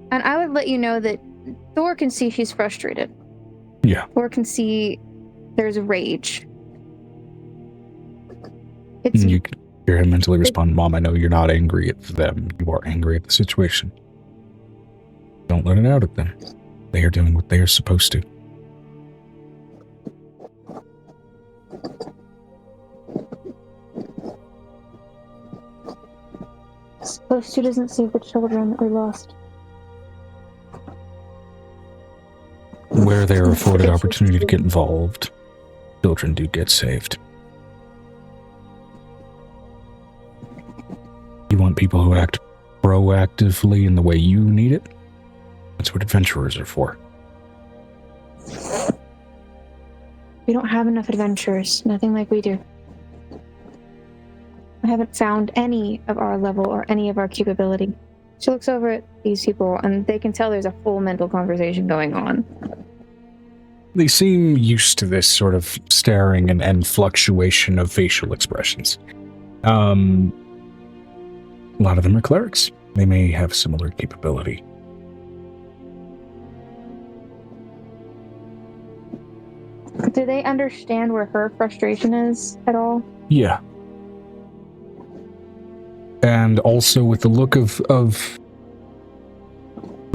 And I would let you know that Thor can see she's frustrated. Yeah. Thor can see there's rage. You hear him mentally respond, Mom, I know you're not angry at them. You are angry at the situation. Don't let it out at them. They are doing what they are supposed to. Supposed to doesn't save the children that we lost. Where they are afforded opportunity to get involved, children do get saved. You want people who act proactively in the way you need it? That's what adventurers are for. We don't have enough adventurers. Nothing like we do. I haven't found any of our level or any of our capability. She looks over at these people and they can tell there's a full mental conversation going on. They seem used to this sort of staring and fluctuation of facial expressions. A lot of them are clerics. They may have similar capability. Do they understand where her frustration is at all? Yeah. And also with the look of sort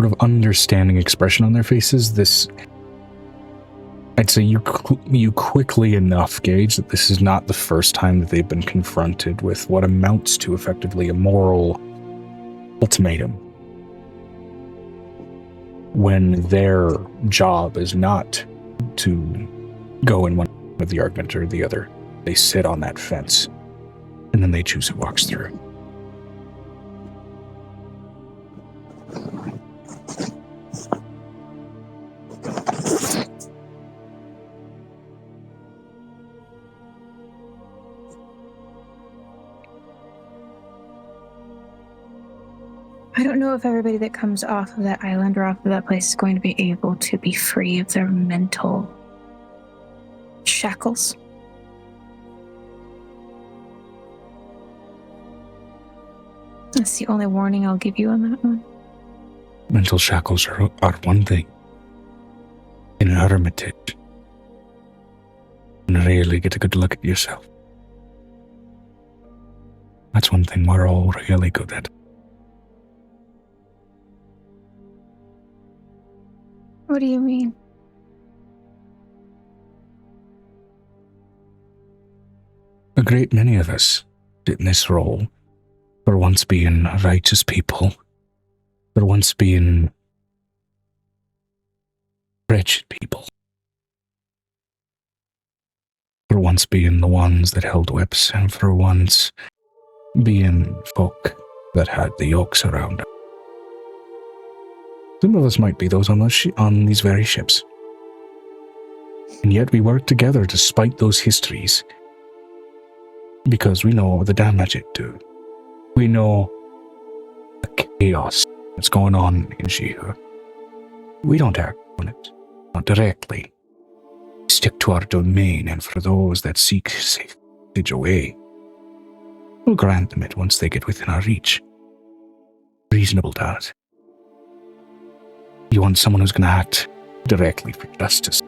of understanding expression on their faces, this, I'd say you quickly enough gauge that this is not the first time that they've been confronted with what amounts to effectively a moral ultimatum. When their job is not to go in one of the argument or the other. They sit on that fence, and then they choose who walks through. I don't know if everybody that comes off of that island or off of that place is going to be able to be free of their mental shackles. That's the only warning I'll give you on that one. Mental shackles are one thing. In an hermitage, you can really get a good look at yourself. That's one thing we're all really good at. What do you mean? A great many of us sit in this role for once being righteous people, for once being wretched people, for once being the ones that held whips, and for once being folk that had the yokes around them. Some of us might be those on these very ships. And yet we work together despite those histories, because we know the damage it do. We know the chaos that's going on in Shihur. We don't act on it, not directly. We stick to our domain, and for those that seek safety away, we'll grant them it once they get within our reach. Reasonable doubt. You want someone who's going to act directly for justice.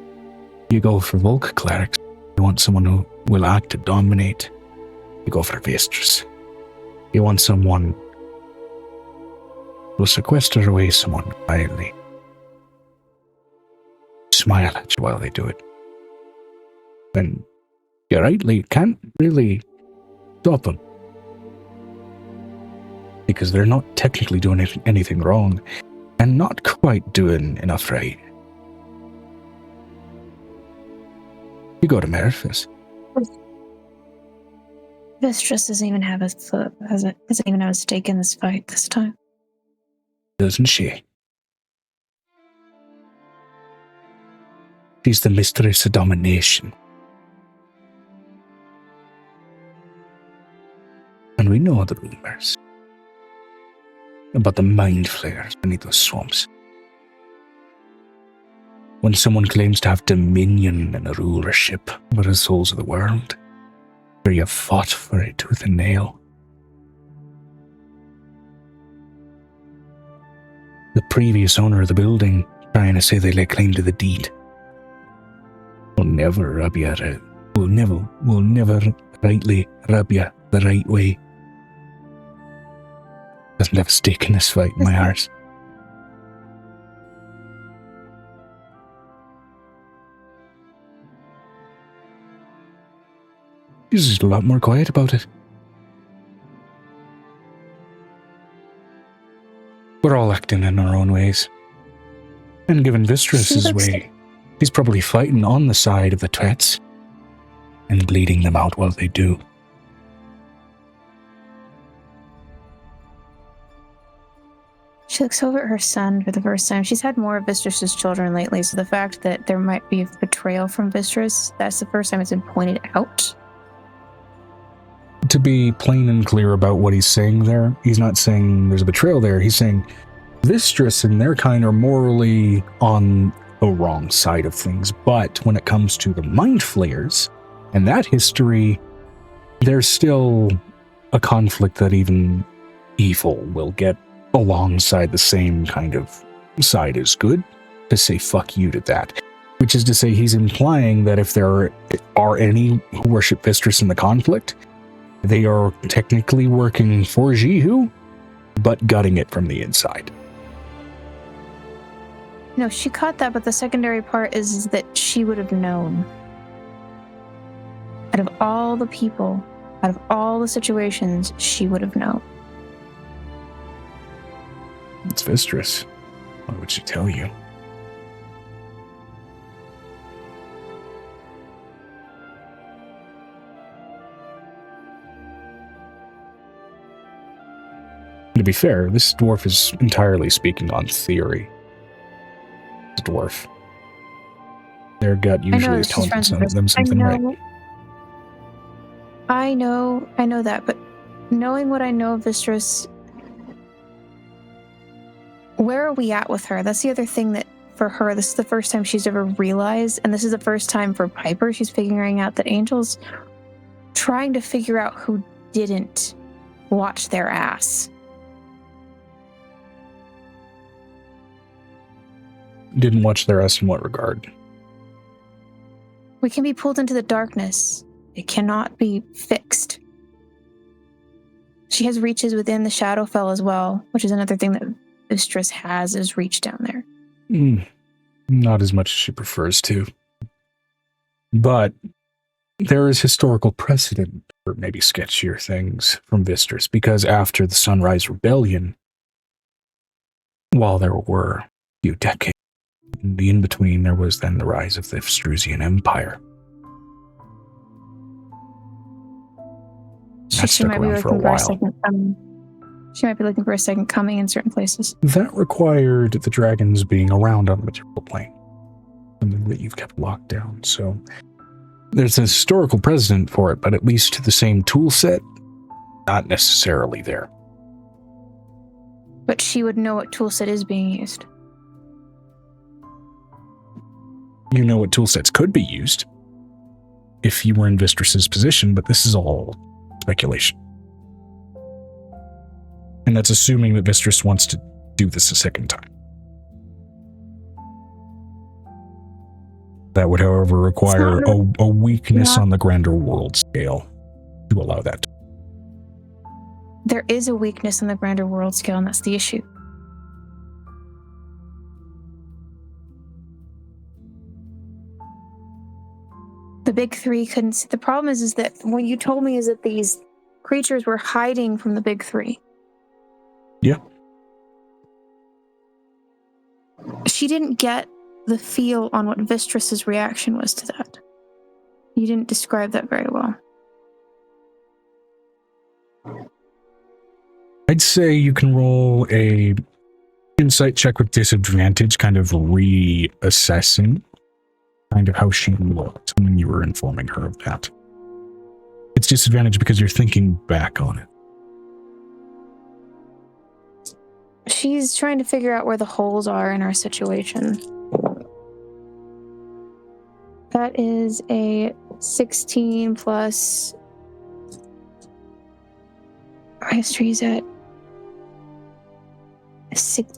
You go for Volk clerics. You want someone who will act to dominate. You go for Vestris. You want someone who will sequester away someone quietly. Smile at you while they do it. And you rightly can't really stop them. Because they're not technically doing anything wrong. And not quite doing enough right. You go to Meriphis. Vestris doesn't even have a foot, doesn't even have a stake in this fight this time. Doesn't she? She's the mistress of domination. And we know the rumors. about the mind flayers beneath those swamps. When someone claims to have dominion and a rulership over the souls of the world, where you have fought for it tooth and nail. The previous owner of the building trying to say they lay claim to the deed. Will never rightly rub you the right way. Doesn't have a stake in this fight in my heart. He's just a lot more quiet about it. We're all acting in our own ways. And given Vistras's way, he's probably fighting on the side of the threats and bleeding them out while they do. She looks over at her son for the first time. She's had more of Vistras's children lately, so the fact that there might be betrayal from Vistras, that's the first time it's been pointed out. To be plain and clear about what he's saying there, he's not saying there's a betrayal there. He's saying Vistras and their kind are morally on the wrong side of things. But when it comes to the Mind Flayers and that history, there's still a conflict that even evil will get alongside the same kind of side as good to say fuck you to that. Which is to say, he's implying that if there are any who worship Vistras in the conflict, they are technically working for Jihu, but gutting it from the inside. No, she caught that, but the secondary part is that she would have known. Out of all the people, out of all the situations, she would have known. It's Vistras. Why would she tell you? To be fair, this dwarf is entirely speaking on theory. The dwarf. Their gut usually taunts them something right. I know that, but knowing what I know of Vistras, where are we at with her? That's the other thing that, for her, this is the first time she's ever realized, and this is the first time for Piper, she's figuring out that Angel's trying to figure out who didn't watch their ass. Didn't watch their ass in what regard? We can be pulled into the darkness. It cannot be fixed. She has reaches within the Shadowfell as well, which is another thing that Vistras has, is reach down there. Not as much as she prefers to. But there is historical precedent for maybe sketchier things from Vistras, because after the Sunrise Rebellion, while there were a few decades, in the in-between, there was then the rise of the Vstrusian Empire. She might be looking for a second coming. She might be looking for a second coming in certain places. That required the dragons being around on the material plane, something that you've kept locked down. So there's a historical precedent for it, but at least the same tool set, not necessarily there. But she would know what tool set is being used. You know what tool sets could be used if you were in Vistras's position, but this is all speculation. And that's assuming that Vistras wants to do this a second time. That would, however, require a weakness on the grander world scale to allow that. There is a weakness on the grander world scale, and that's the issue. The big three couldn't see. The problem is that what you told me is that these creatures were hiding from the big three. Yeah. She didn't get the feel on what Vistras's reaction was to that. You didn't describe that very well. I'd say you can roll a insight check with disadvantage, kind of reassessing kind of how she looked when you were informing her of that. It's disadvantage because you're thinking back on it. She's trying to figure out where the holes are in our situation. That is a 16 plus. Her history's at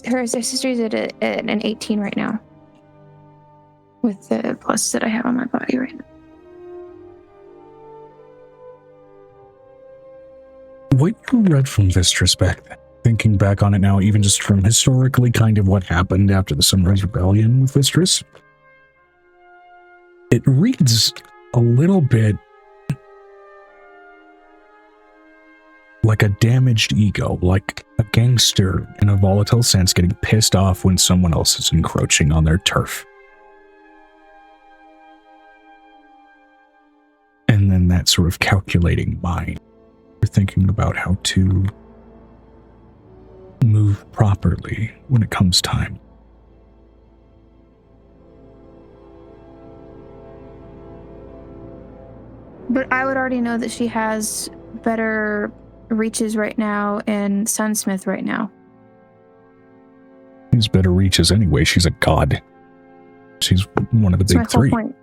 her history's at an 18 right now. With the plus that I have on my body right now. What you read from Vistris back then, thinking back on it now, even just from historically kind of what happened after the Sunrise Rebellion with Vistris, it reads a little bit like a damaged ego, like a gangster in a volatile sense getting pissed off when someone else is encroaching on their turf. And then that sort of calculating mind. You're thinking about how to move properly when it comes time. But I would already know that she has better reaches right now and Sunsmith right now. She's better reaches anyway. She's a god. She's one of the big three. Whole point.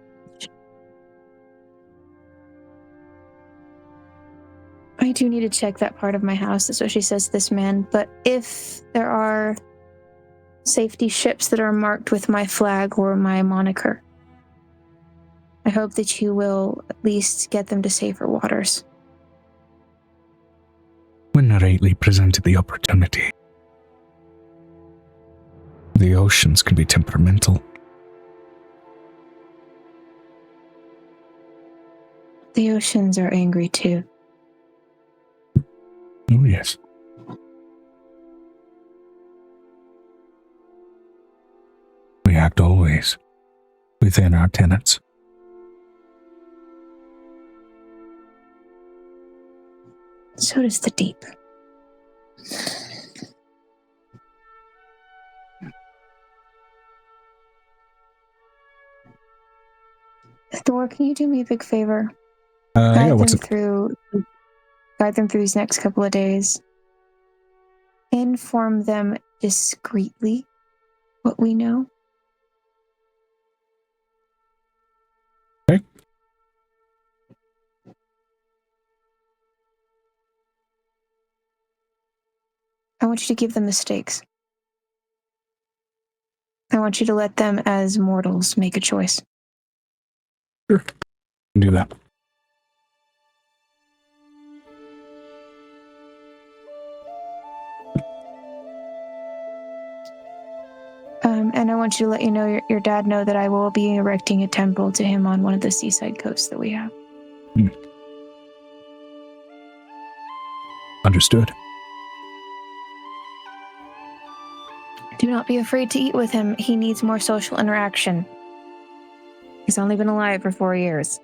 I do need to check that part of my house. That's what she says to this man. But if there are safety ships that are marked with my flag or my moniker, I hope that you will at least get them to safer waters. When rightly presented the opportunity. The oceans can be temperamental. The oceans are angry too. Oh, yes. We act always within our tenets. So does the deep. Thor, can you do me a big favor? Yeah, what's it? Guide them through these next couple of days. Inform them discreetly what we know. Okay. I want you to give them mistakes. I want you to let them, as mortals, make a choice. Sure. Do that. And I want you to let your dad know that I will be erecting a temple to him on one of the seaside coasts that we have. Understood. Do not be afraid to eat with him. He needs more social interaction. He's only been alive for 4 years.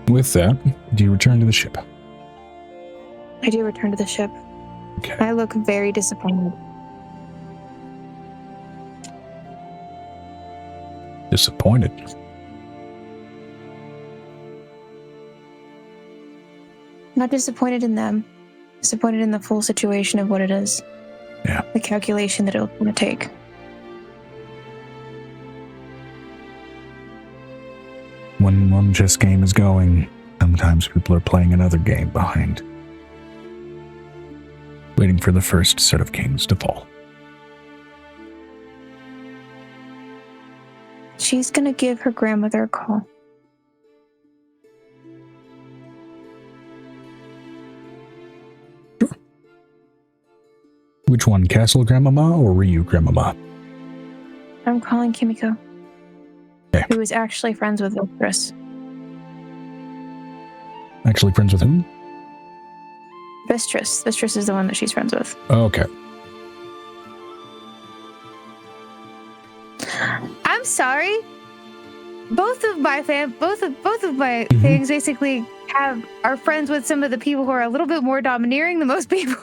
With that, do you return to the ship? I do return to the ship. Okay. I look very disappointed. Disappointed. Not disappointed in them. Disappointed in the full situation of what it is. Yeah. The calculation that it'll going to take. When one chess game is going, sometimes people are playing another game behind. Waiting for the first set of kings to fall. She's going to give her grandmother a call. Which one, Castle Grandmama or Ryu Grandmama? I'm calling Kimiko. Okay. Who is actually friends with Vistris. Actually friends with whom? Vistris. Vistris is the one that she's friends with. Oh, okay. I'm sorry. Both of my Mm-hmm. things basically are friends with some of the people who are a little bit more domineering than most people.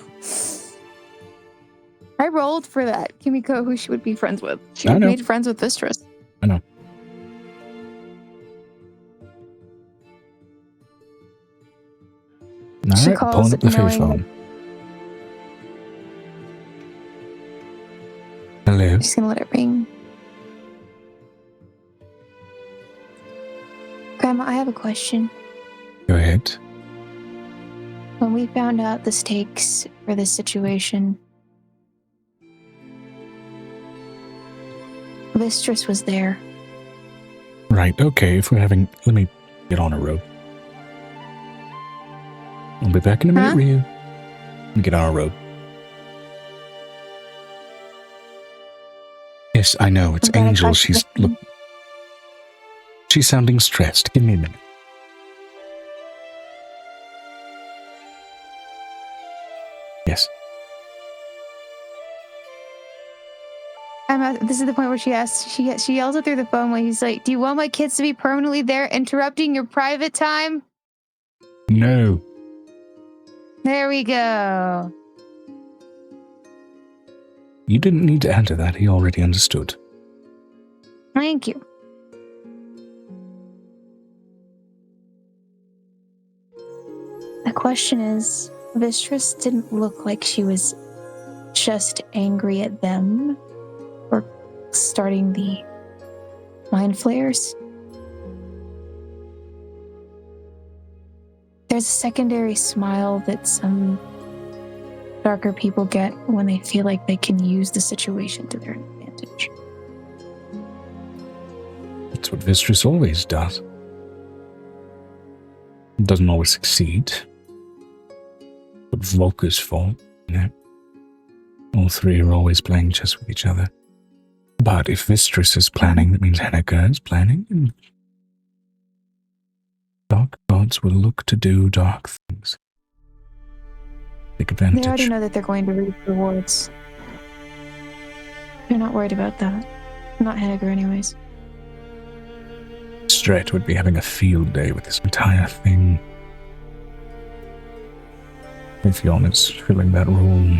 I rolled for that. Kimiko, who she would be friends with. She would be friends with Vistris. I know. She Alright, calls pulling up the face knowing- phone. Hello. Just gonna let it ring. Grandma, I have a question. Go ahead. When we found out the stakes for this situation, Mistress was there. Right, okay, if we're having... Let me get on a road. I'll be back in a minute, Huh? Ryu. Let me get on a road. Yes, I know, it's I'm glad I Angel. caught you. She's sounding stressed. Give me a minute. Yes. This is the point where she asks, she yells it through the phone when he's like, "Do you want my kids to be permanently there, interrupting your private time?" No. There we go. You didn't need to answer that. He already understood. Thank you. The question is, Mistress didn't look like she was just angry at them for starting the mind flares. There's a secondary smile that some darker people get when they feel like they can use the situation to their advantage. That's what Mistress always does. It doesn't always succeed. But Volker's fault, you know. All three are always playing chess with each other. But if Mistress is planning, that means Hanukkah is planning. And dark gods will look to do dark things. Take advantage. They already know that they're going to reap rewards. They're not worried about that. Not Henniger anyways. Stret would be having a field day with this entire thing. Fiona is filling that role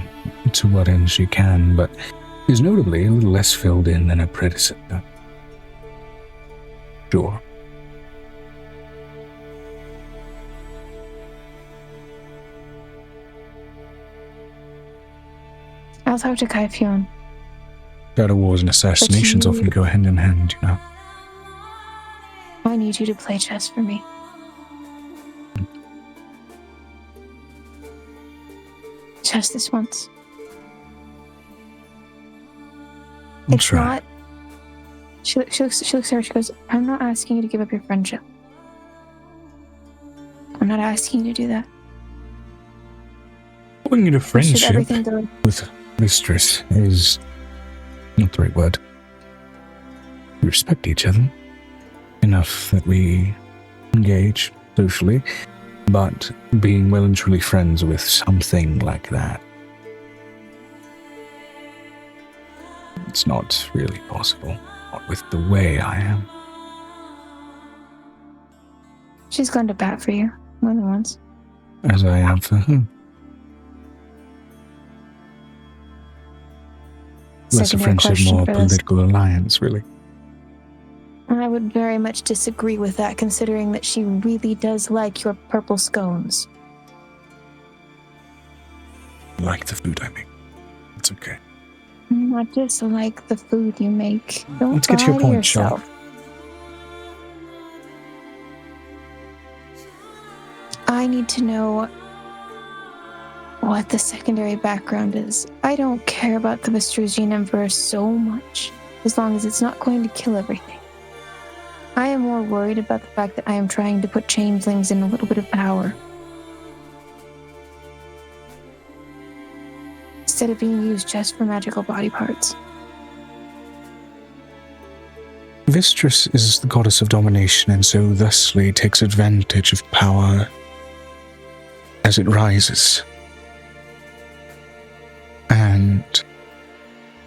to what end she can, but is notably a little less filled in than her predecessor. Sure. I'll talk to Kai Fion. Shadow wars and assassinations you- often go hand in hand, you know. I need you to play chess for me. Just this once. I'll It's try. not. She looks at her. She goes, "I'm not asking you to give up your friendship. I'm not asking you to do that. Calling it a Should friendship everything go?" with Mistress is not the right word. We respect each other enough that we engage socially, but being well and truly friends with something like that, it's not really possible. Not with the way I am. She's gone to bat for you more than once. As I have for her. Less a Secondary friendship, question more a for this. political alliance, really. I would very much disagree with that, considering that she really does like your purple scones. I like the food I make. It's okay. Not just like the food you make. Don't Let's get to lie your to point, shall we? yourself. I need to know what the secondary background is. I don't care about the Vestrusian Emperor so much, as long as it's not going to kill everything. I am more worried about the fact that I am trying to put changelings in a little bit of power, instead of being used just for magical body parts. Mistress is the goddess of domination, and so thusly takes advantage of power as it rises, and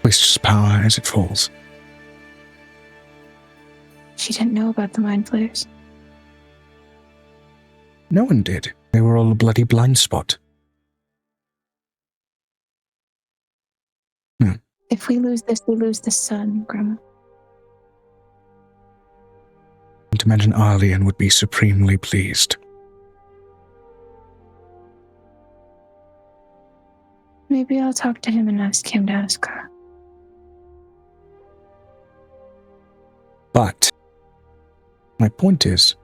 wastes power as it falls. She didn't know about the mind flayers. No one did. They were all a bloody blind spot. If we lose this, we lose the sun, Grandma. And imagine Arlian would be supremely pleased. Maybe I'll talk to him and ask him to ask her. But my point is,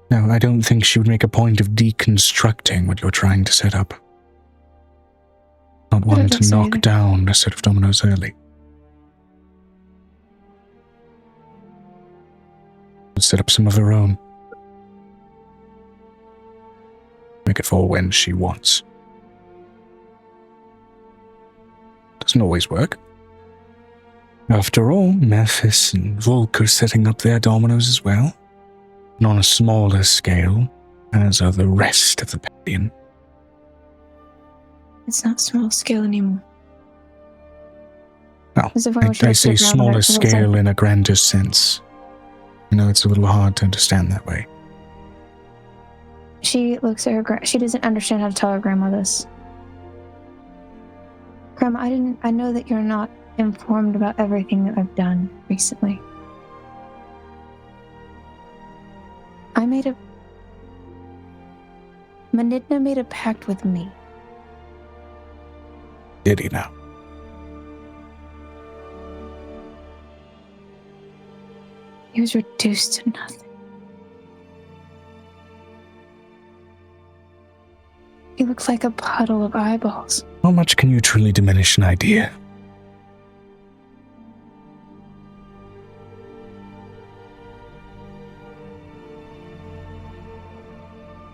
no, I don't think she would make a point of deconstructing what you're trying to set up. Not one to knock down a set of dominoes early. Set up some of her own. Make it for when she wants. Doesn't always work. After all, Memphis and Volk are setting up their dominoes as well, and on a smaller scale, as are the rest of the Palladian. It's not small scale anymore. No, I say smaller scale in a grander sense. You know, it's a little hard to understand that way. She looks at her she doesn't understand how to tell her grandma this. Grandma, I know that you're not informed about everything that I've done recently. Menidna made a pact with me. Did he now? He was reduced to nothing. He looks like a puddle of eyeballs. How much can you truly diminish an idea?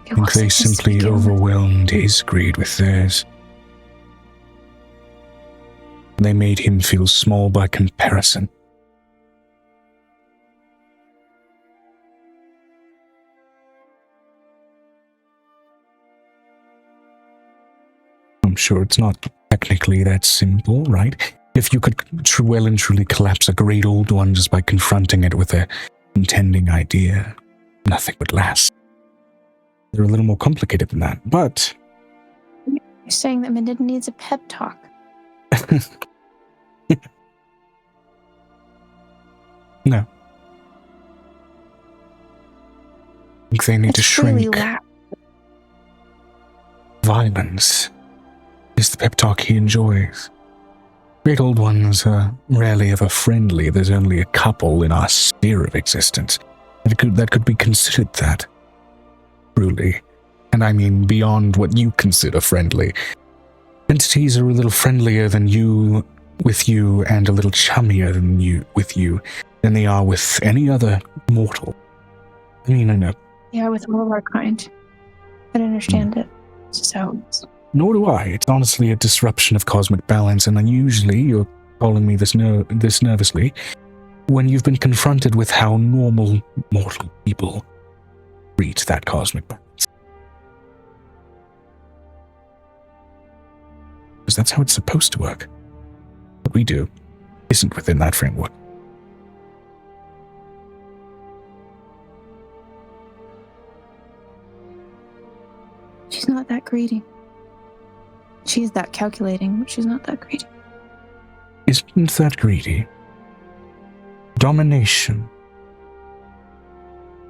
I think they simply overwhelmed his greed with theirs. They made him feel small by comparison. I'm sure it's not technically that simple, right? If you could well and truly collapse a great old one just by confronting it with a contending idea, nothing would last. They're a little more complicated than that, but... You're saying that Menidna needs a pep talk. No. I think they need to shrink. Really Violence is the pep talk he enjoys. Great old ones are rarely ever friendly. There's only a couple in our sphere of existence that could be considered that. Truly. And I mean beyond what you consider friendly. Entities are a little friendlier than you with you and a little chummier than you with you than they are with any other mortal. I mean, I know. Yeah, with all of our kind. I don't understand it. It's just how it is. Nor do I. It's honestly a disruption of cosmic balance, and unusually, you're calling me this nervously, when you've been confronted with how normal mortal people treat that cosmic balance. Because that's how it's supposed to work. What we do isn't within that framework. She's not that greedy. She's that calculating, but she's not that greedy. Isn't that greedy? Domination.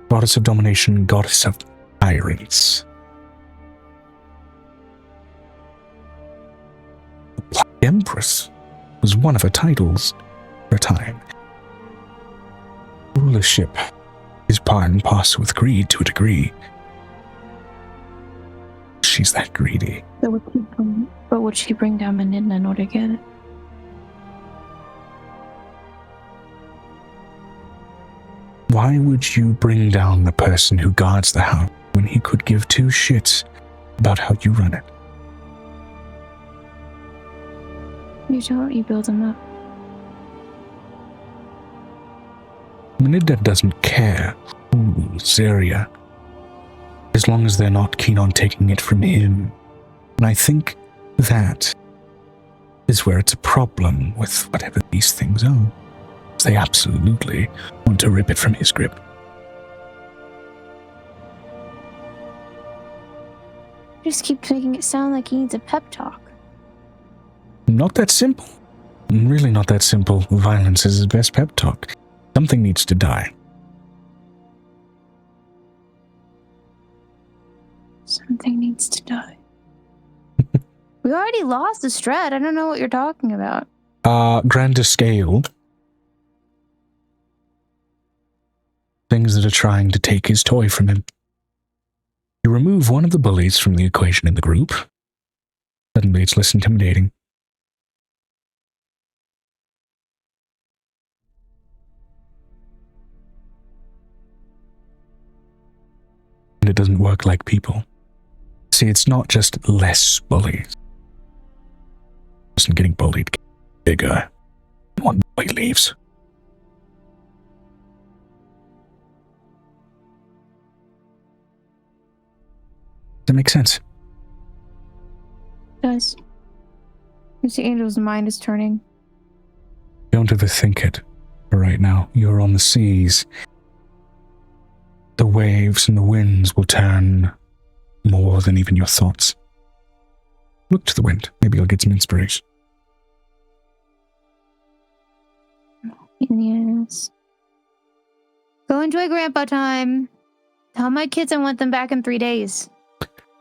Goddess of domination, goddess of tyrants. The Black Empress was one of her titles for a time. Rulership is part and parcel with greed to a degree. She's that greedy. But would she bring down Menidna in order to get it? Why would you bring down the person who guards the house when he could give two shits about how you run it? You don't, you build them up. Menidna doesn't care who rules Zeria, as long as they're not keen on taking it from him. And I think that is where it's a problem with whatever these things are. They absolutely want to rip it from his grip. You just keep making it sound like he needs a pep talk. Not that simple. Really not that simple. Violence is his best pep talk. Something needs to die. Something needs to die. We already lost the Strat. I don't know what you're talking about. Grander scale. Things that are trying to take his toy from him. You remove one of the bullies from the equation in the group. Suddenly it's less intimidating. And it doesn't work like people. See, it's not just less bullies. The person getting bullied gets bigger. One boy leaves. Does that make sense? It does. Mr. Angel's mind is turning. Don't overthink it. For right now, you're on the seas. The waves and the winds will turn more than even your thoughts. Look to the wind. Maybe you'll get some inspiration. Yes. Go enjoy grandpa time. Tell my kids I want them back in 3 days.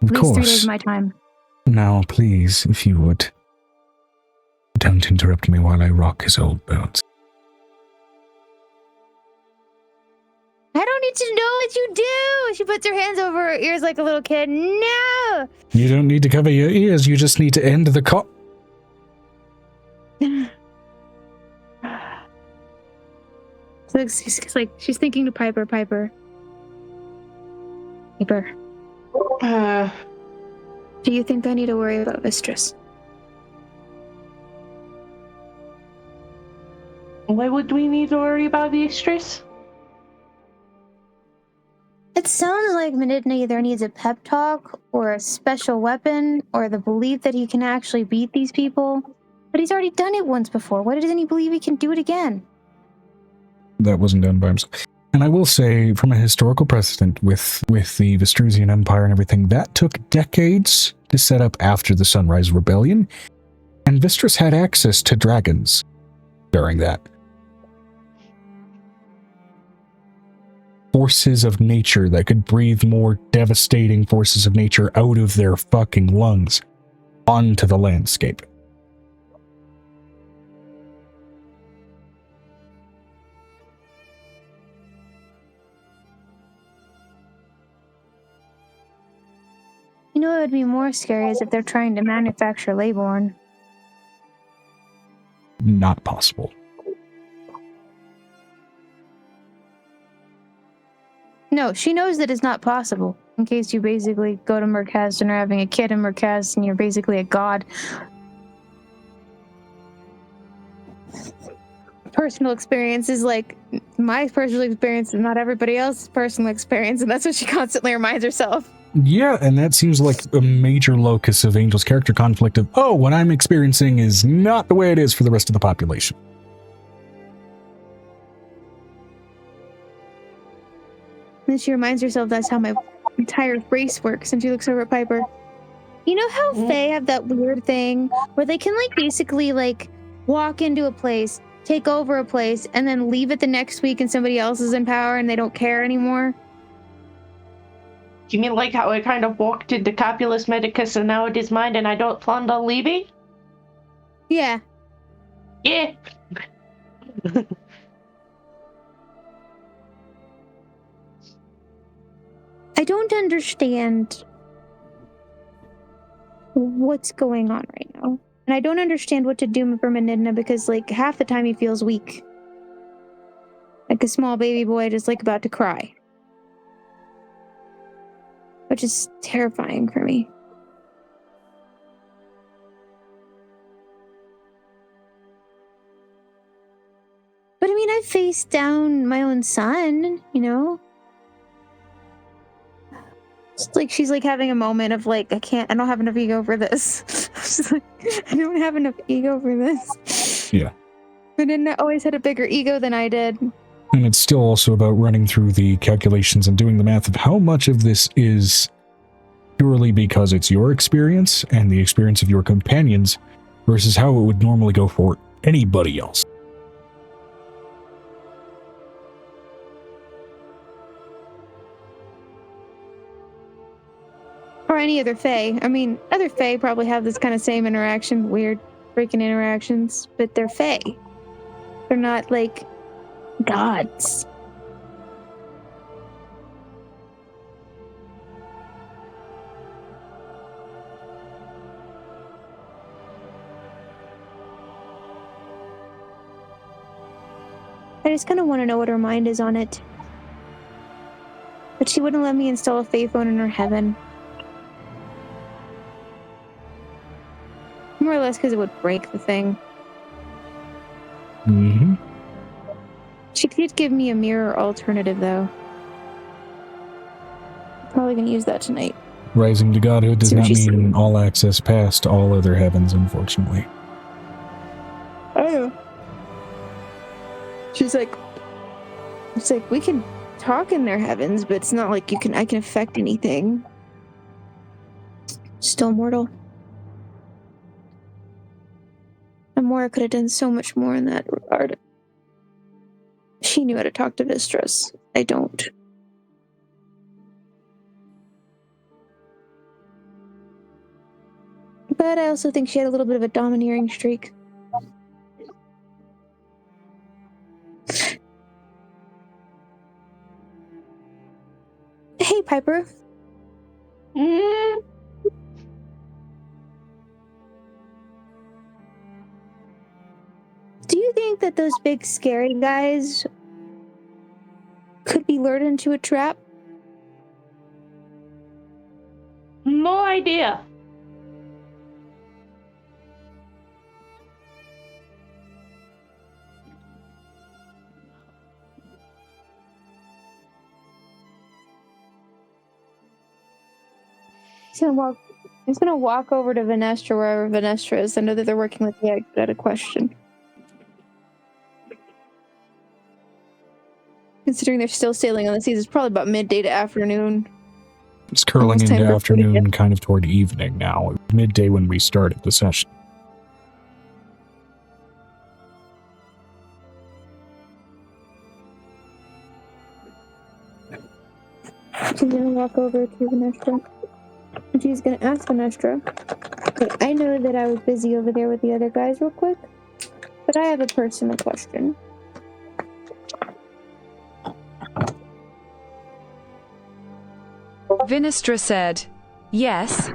Of At least 3 days of my time. Now, please, if you would, don't interrupt me while I rock his old bones. I don't need to know what you do. She puts her hands over her ears like a little kid. No. You don't need to cover your ears. You just need to end the So she's thinking to Piper. Piper. Do you think I need to worry about Mistress? Why would we need to worry about Mistress? It sounds like Menidna either needs a pep talk or a special weapon or the belief that he can actually beat these people. But he's already done it once before. Why doesn't he believe he can do it again? That wasn't done by himself. And I will say, from a historical precedent with the Vestrusian Empire and everything, that took decades to set up after the Sunrise Rebellion, and Vistris had access to dragons during that. Forces of nature that could breathe more devastating forces of nature out of their fucking lungs onto the landscape. You know what would be more scary is if they're trying to manufacture Leyborn. Not possible. No, she knows that it's not possible. In case you basically go to Murkaz and are having a kid in Murkaz and you're basically a god. Personal experience is like my personal experience is not everybody else's personal experience, and that's what she constantly reminds herself. Yeah, and that seems like a major locus of Angel's character conflict of, oh, what I'm experiencing is not the way it is for the rest of the population. And then she reminds herself that's how my entire race works, and she looks over at Piper. You know how Fae have that weird thing where they can like basically like walk into a place, take over a place, and then leave it the next week and somebody else is in power and they don't care anymore? You mean like how I kind of walked into Copulus Medicus and now it is mine and I don't plan on leaving? Yeah. Yeah. I don't understand what's going on right now. And I don't understand what to do for Menidna because like half the time he feels weak. Like a small baby boy just like about to cry. Which is terrifying for me. But I mean, I faced down my own son, you know? It's like she's like having a moment of like, I don't have enough ego for this. She's like, I don't have enough ego for this. Yeah. But then I always had a bigger ego than I did. And it's still also about running through the calculations and doing the math of how much of this is purely because it's your experience and the experience of your companions versus how it would normally go for anybody else. Or I any other Fae. I mean, other Fae probably have this kind of same interaction, weird freaking interactions, but they're Fae. They're not like gods. I just kind of want to know what her mind is on it. But she wouldn't let me install a Fae phone in her heaven. More or less because it would break the thing. Mm-hmm. She did give me a mirror alternative, though. Probably gonna use that tonight. Rising to godhood does See what not she mean said. all access past all other heavens, unfortunately. Oh. She's like, it's like we can talk in their heavens, but it's not like I can affect anything. Still mortal. Amora could have done so much more in that regard. She knew how to talk to Vistras. I don't. But I also think she had a little bit of a domineering streak. Hey, Piper. Mm. Do you think that those big scary guys could be lured into a trap? No idea. He's gonna walk over to Venestra wherever Venestra is. I know that they're working with the egg, but I had a question. Considering they're still sailing on the seas, it's probably about midday to afternoon. It's curling Almost time into for food again. afternoon, kind of toward evening now. It was midday when we started the session. She's gonna walk over to Venestra. And she's gonna ask Venestra, okay, I know that I was busy over there with the other guys real quick, but I have a personal question. Vinestra said, yes.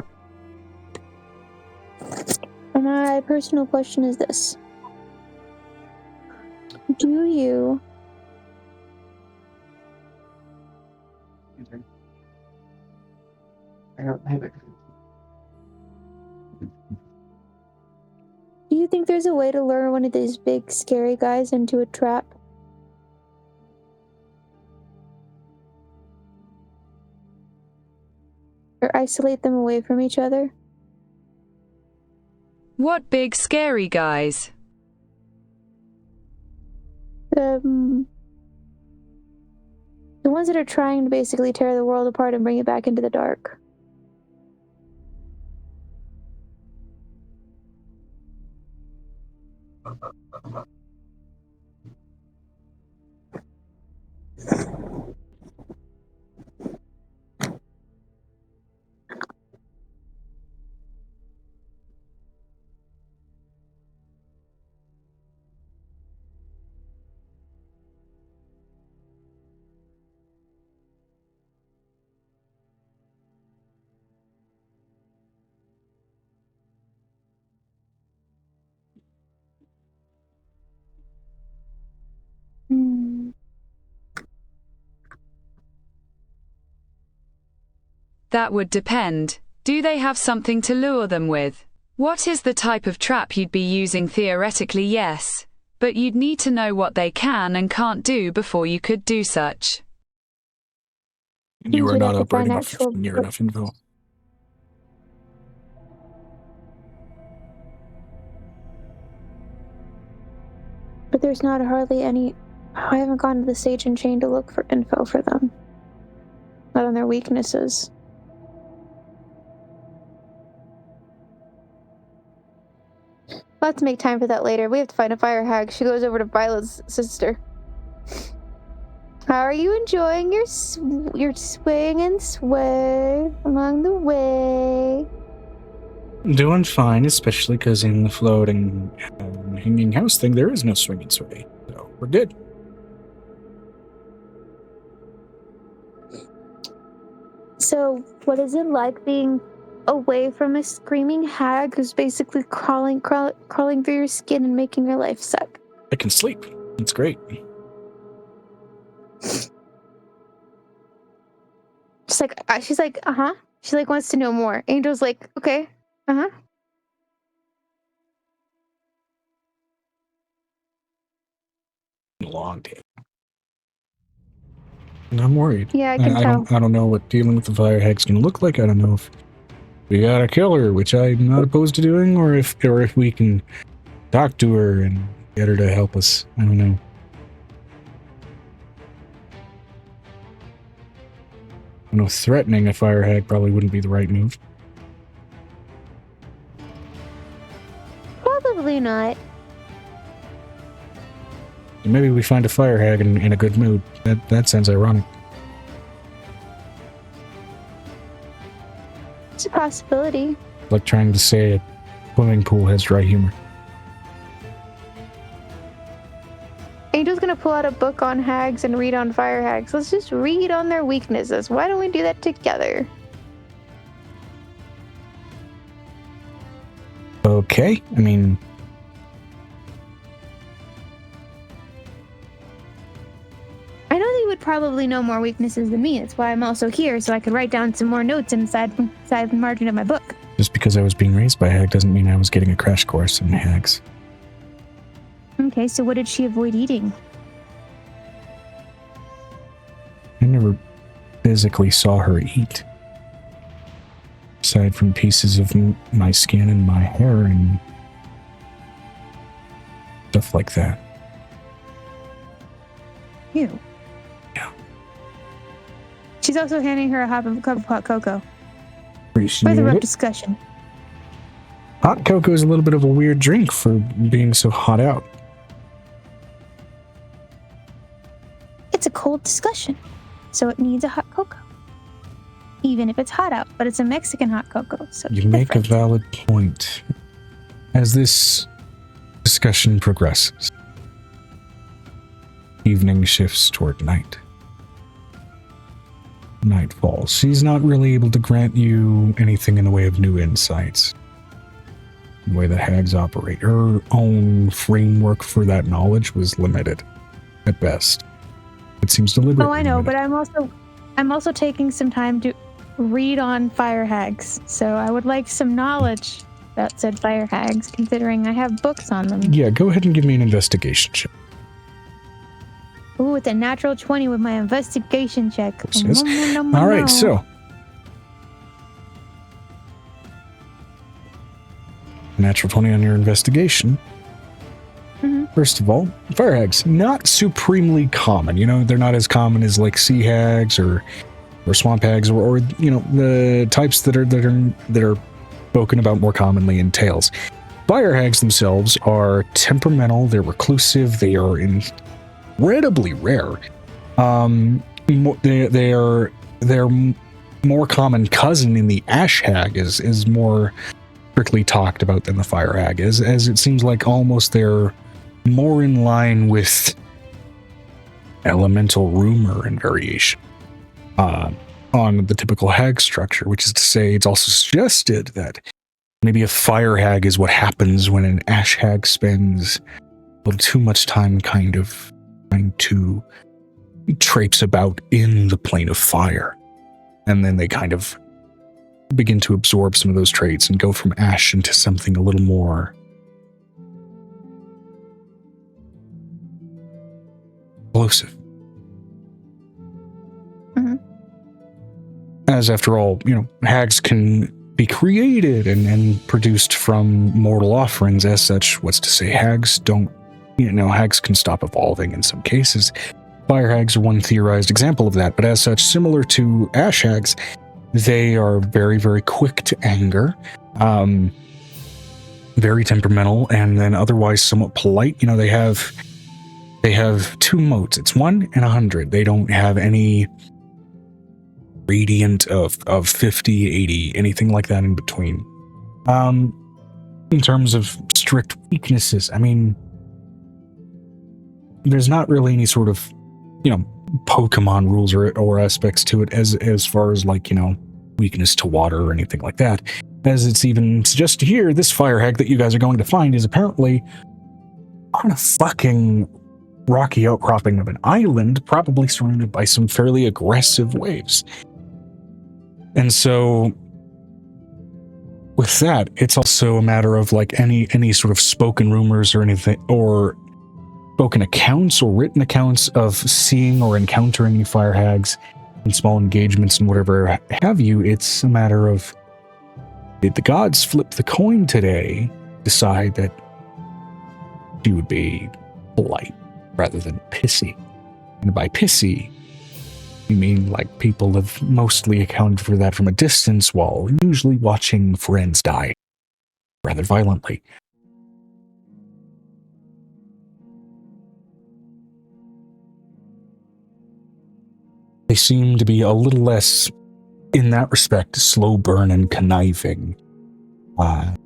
And my personal question is this. Do you think there's a way to lure one of these big scary guys into a trap? Or isolate them away from each other? What big scary guys? The ones that are trying to basically tear the world apart and bring it back into the dark. That would depend. Do they have something to lure them with? What is the type of trap you'd be using? Theoretically, yes. But you'd need to know what they can and can't do before you could do such. You are We'd not have to find operating off actual- near enough info. But there's not hardly any... I haven't gone to the Sage and Chain to look for info for them. Not on their weaknesses. We'll have to make time for that later. We have to find a fire hag. She goes over to Violet's sister. How are you enjoying your swing and sway along the way? Doing fine, especially because in the floating hanging house thing, there is no swing and sway. So we're good. So, what is it like being away from a screaming hag who's basically crawling through your skin and making your life suck? I can sleep. It's great. She's like, uh-huh. She like wants to know more. Angel's like, okay, uh-huh. A long day. And I'm worried. Yeah, I can tell. I don't know what dealing with the fire hag's gonna look like. I don't know if we gotta kill her, which I'm not opposed to doing, or if we can talk to her and get her to help us. I don't know. I know threatening a fire hag probably wouldn't be the right move. Probably not. Maybe we find a fire hag in a good mood. That sounds ironic. It's a possibility. Like trying to say a swimming pool has dry humor. Angel's gonna pull out a book on hags and read on fire hags. Let's just read on their weaknesses. Why don't we do that together? Okay, I mean... I know they would probably know more weaknesses than me. That's why I'm also here, so I could write down some more notes inside the margin of my book. Just because I was being raised by a hag doesn't mean I was getting a crash course in hags. Okay, so what did she avoid eating? I never physically saw her eat. Aside from pieces of my skin and my hair and stuff like that. Ew. Yeah. She's also handing her a cup of hot cocoa. Appreciate Further up it. discussion. Hot cocoa is a little bit of a weird drink for being so hot out. It's a cold discussion, so it needs a hot cocoa. Even if it's hot out, but it's a Mexican hot cocoa, so You make a valid point. As this discussion progresses, evening shifts toward night. Night falls. She's not really able to grant you anything in the way of new insights. The way that hags operate. Her own framework for that knowledge was limited, at best. It seems deliberate. Oh, I know, but I'm also taking some time to read on fire hags, so I would like some knowledge about said fire hags, considering I have books on them. Yeah, go ahead and give me an investigation check. Ooh, it's a natural 20 with my investigation check. All right, so natural 20 on your investigation. First of all, fire hags, not supremely common. You know, they're not as common as like sea hags or swamp hags or you know, the types that are spoken about more commonly in tales. Fire hags themselves are temperamental, they're reclusive, they are incredibly rare. Their more common cousin in the ash hag is more strictly talked about than the fire hag is, as it seems like almost they're more in line with elemental rumor and variation on the typical hag structure, which is to say it's also suggested that maybe a fire hag is what happens when an ash hag spends a little too much time kind of trying to traipse about in the plane of fire. And then they kind of begin to absorb some of those traits and go from ash into something a little more explosive. As after all, you know, hags can be created and produced from mortal offerings. As such, what's to say hags don't, you know, hags can stop evolving in some cases. Fire hags are one theorized example of that, but as such, similar to ash hags, they are very, very quick to anger, very temperamental, and then otherwise somewhat polite. You know, they have They have 2 motes. It's 1 and 100. They don't have any radiant of 50, 80, anything like that in between. In terms of strict weaknesses, I mean, there's not really any sort of, Pokemon rules or aspects to it as far as like, weakness to water or anything like that. As it's even suggested here, this fire hag that you guys are going to find is apparently on a fucking rocky outcropping of an island, probably surrounded by some fairly aggressive waves. And so with that, it's also a matter of like any sort of spoken rumors or anything, or spoken accounts or written accounts of seeing or encountering any fire hags in small engagements and whatever have you. It's a matter of, did the gods flip the coin today, decide that she would be polite rather than pissy? And by pissy, you mean like people have mostly accounted for that from a distance while usually watching friends die rather violently. They seem to be a little less, in that respect, slow burn and conniving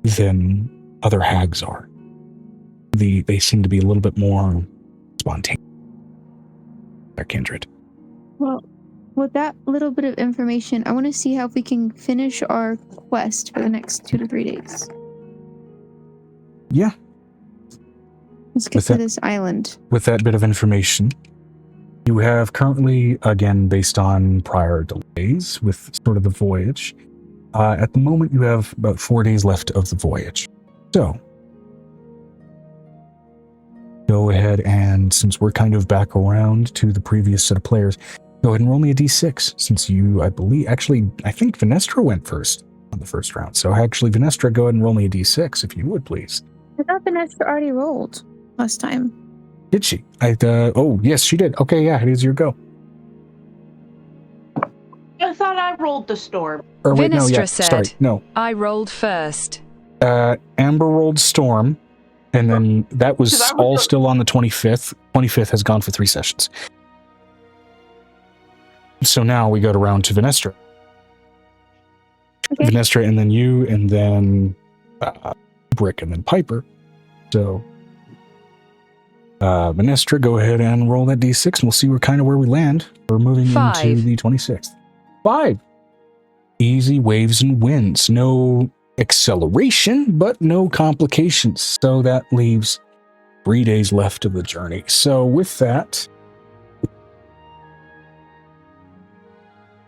than other hags are. They seem to be a little bit more spontaneous. Their kindred. Well, with that little bit of information, I want to see how we can finish our quest for the next 2 to 3 days. Yeah. Let's get to this island. With that bit of information, you have currently, again, based on prior delays with sort of the voyage, at the moment you have about 4 days left of the voyage. So, go ahead and, since we're kind of back around to the previous set of players, go ahead and roll me a d6, since you, I think Venestra went first on the first round. So actually, Venestra, go ahead and roll me a d6, if you would, please. I thought Venestra already rolled last time. Did she? Oh, yes, she did. Okay, yeah, it is your go. I thought I rolled the storm. Or wait, Venestra no, yeah, said, sorry, no. I rolled first. Amber rolled storm, and then that was all still on the 25th. 25th has gone for 3 sessions. So now we go to round to Venestra. Okay. Venestra, and then you, and then Brick, and then Piper. So, Venestra, go ahead and roll that d6, and we'll see where we land. We're moving 5. into the 26th. 5. Easy waves and winds. No acceleration, but no complications. So that leaves 3 days left of the journey. So with that,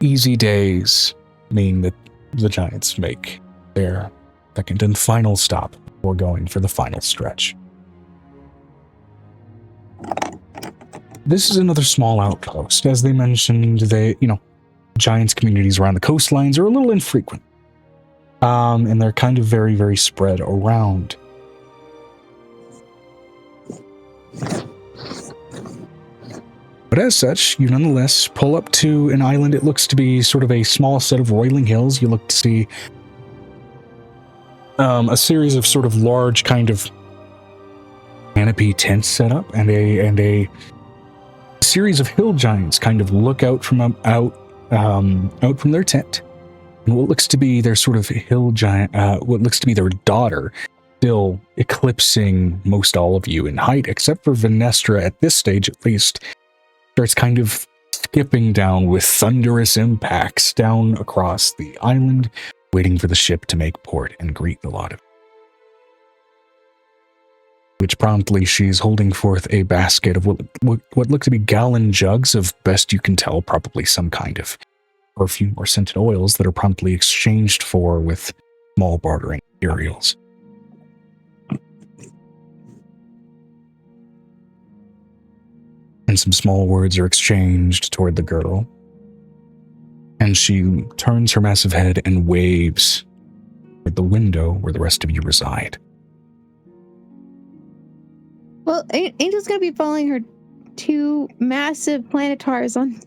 easy days mean that the Giants make their second and final stop before going for the final stretch. This is another small outpost. As they mentioned, Giants communities around the coastlines are a little infrequent. And they're kind of very, very spread around. But as such, you nonetheless pull up to an island. It looks to be sort of a small set of roiling hills. You look to see a series of sort of large kind of canopy tents set up, and a series of hill giants kind of look out from their tent. And what looks to be their sort of hill giant, what looks to be their daughter, still eclipsing most all of you in height, except for Venestra at this stage at least, starts kind of skipping down with thunderous impacts down across the island, waiting for the ship to make port and greet the lot of. Which promptly she's holding forth a basket of what look to be gallon jugs of, best you can tell, probably some kind of perfume or scented oils that are promptly exchanged for with small bartering materials. And some small words are exchanged toward the girl. And she turns her massive head and waves toward the window where the rest of you reside. Well, Angel's gonna be following her 2 massive planetars on.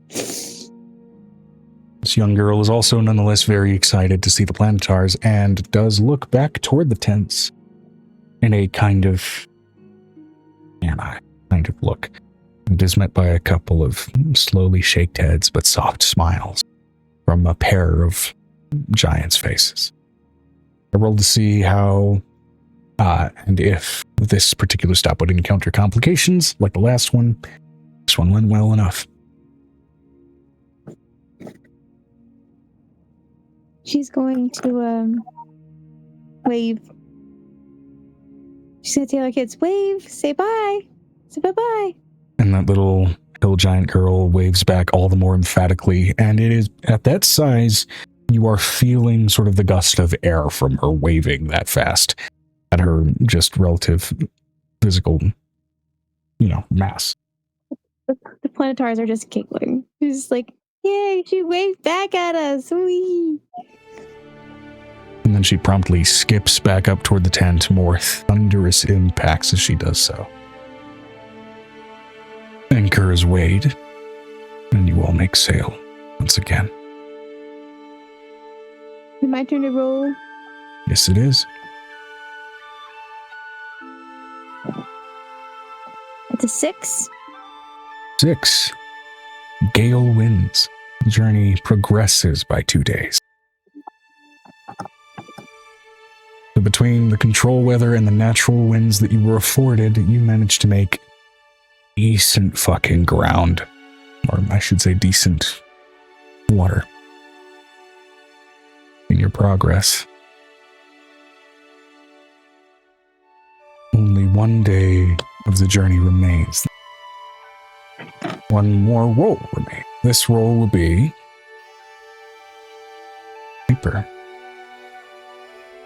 This young girl is also nonetheless very excited to see the planetars and does look back toward the tents in a kind of and I kind of look. It is met by a couple of slowly shaked heads but soft smiles from a pair of giants' faces. I rolled to see how and if this particular stop would encounter complications like the last one. This one went well enough. She's going to wave. She's gonna tell her kids, wave, say bye, say bye-bye. And that little hill giant girl waves back all the more emphatically, and it is at that size you are feeling sort of the gust of air from her waving that fast at her just relative physical, mass. The planetars are just giggling. She's just like, yay, she waved back at us. Wee. And then she promptly skips back up toward the tent, more thunderous impacts as she does so. Anchor is weighed, and you all make sail once again. Is it my turn to roll? Yes, it is. It's a 6. 6. Gale winds. The journey progresses by 2 days. So between the control weather and the natural winds that you were afforded, you managed to make decent fucking ground. Or I should say decent water in your progress. Only 1 day of the journey remains. One more roll remains. This roll will be Piper.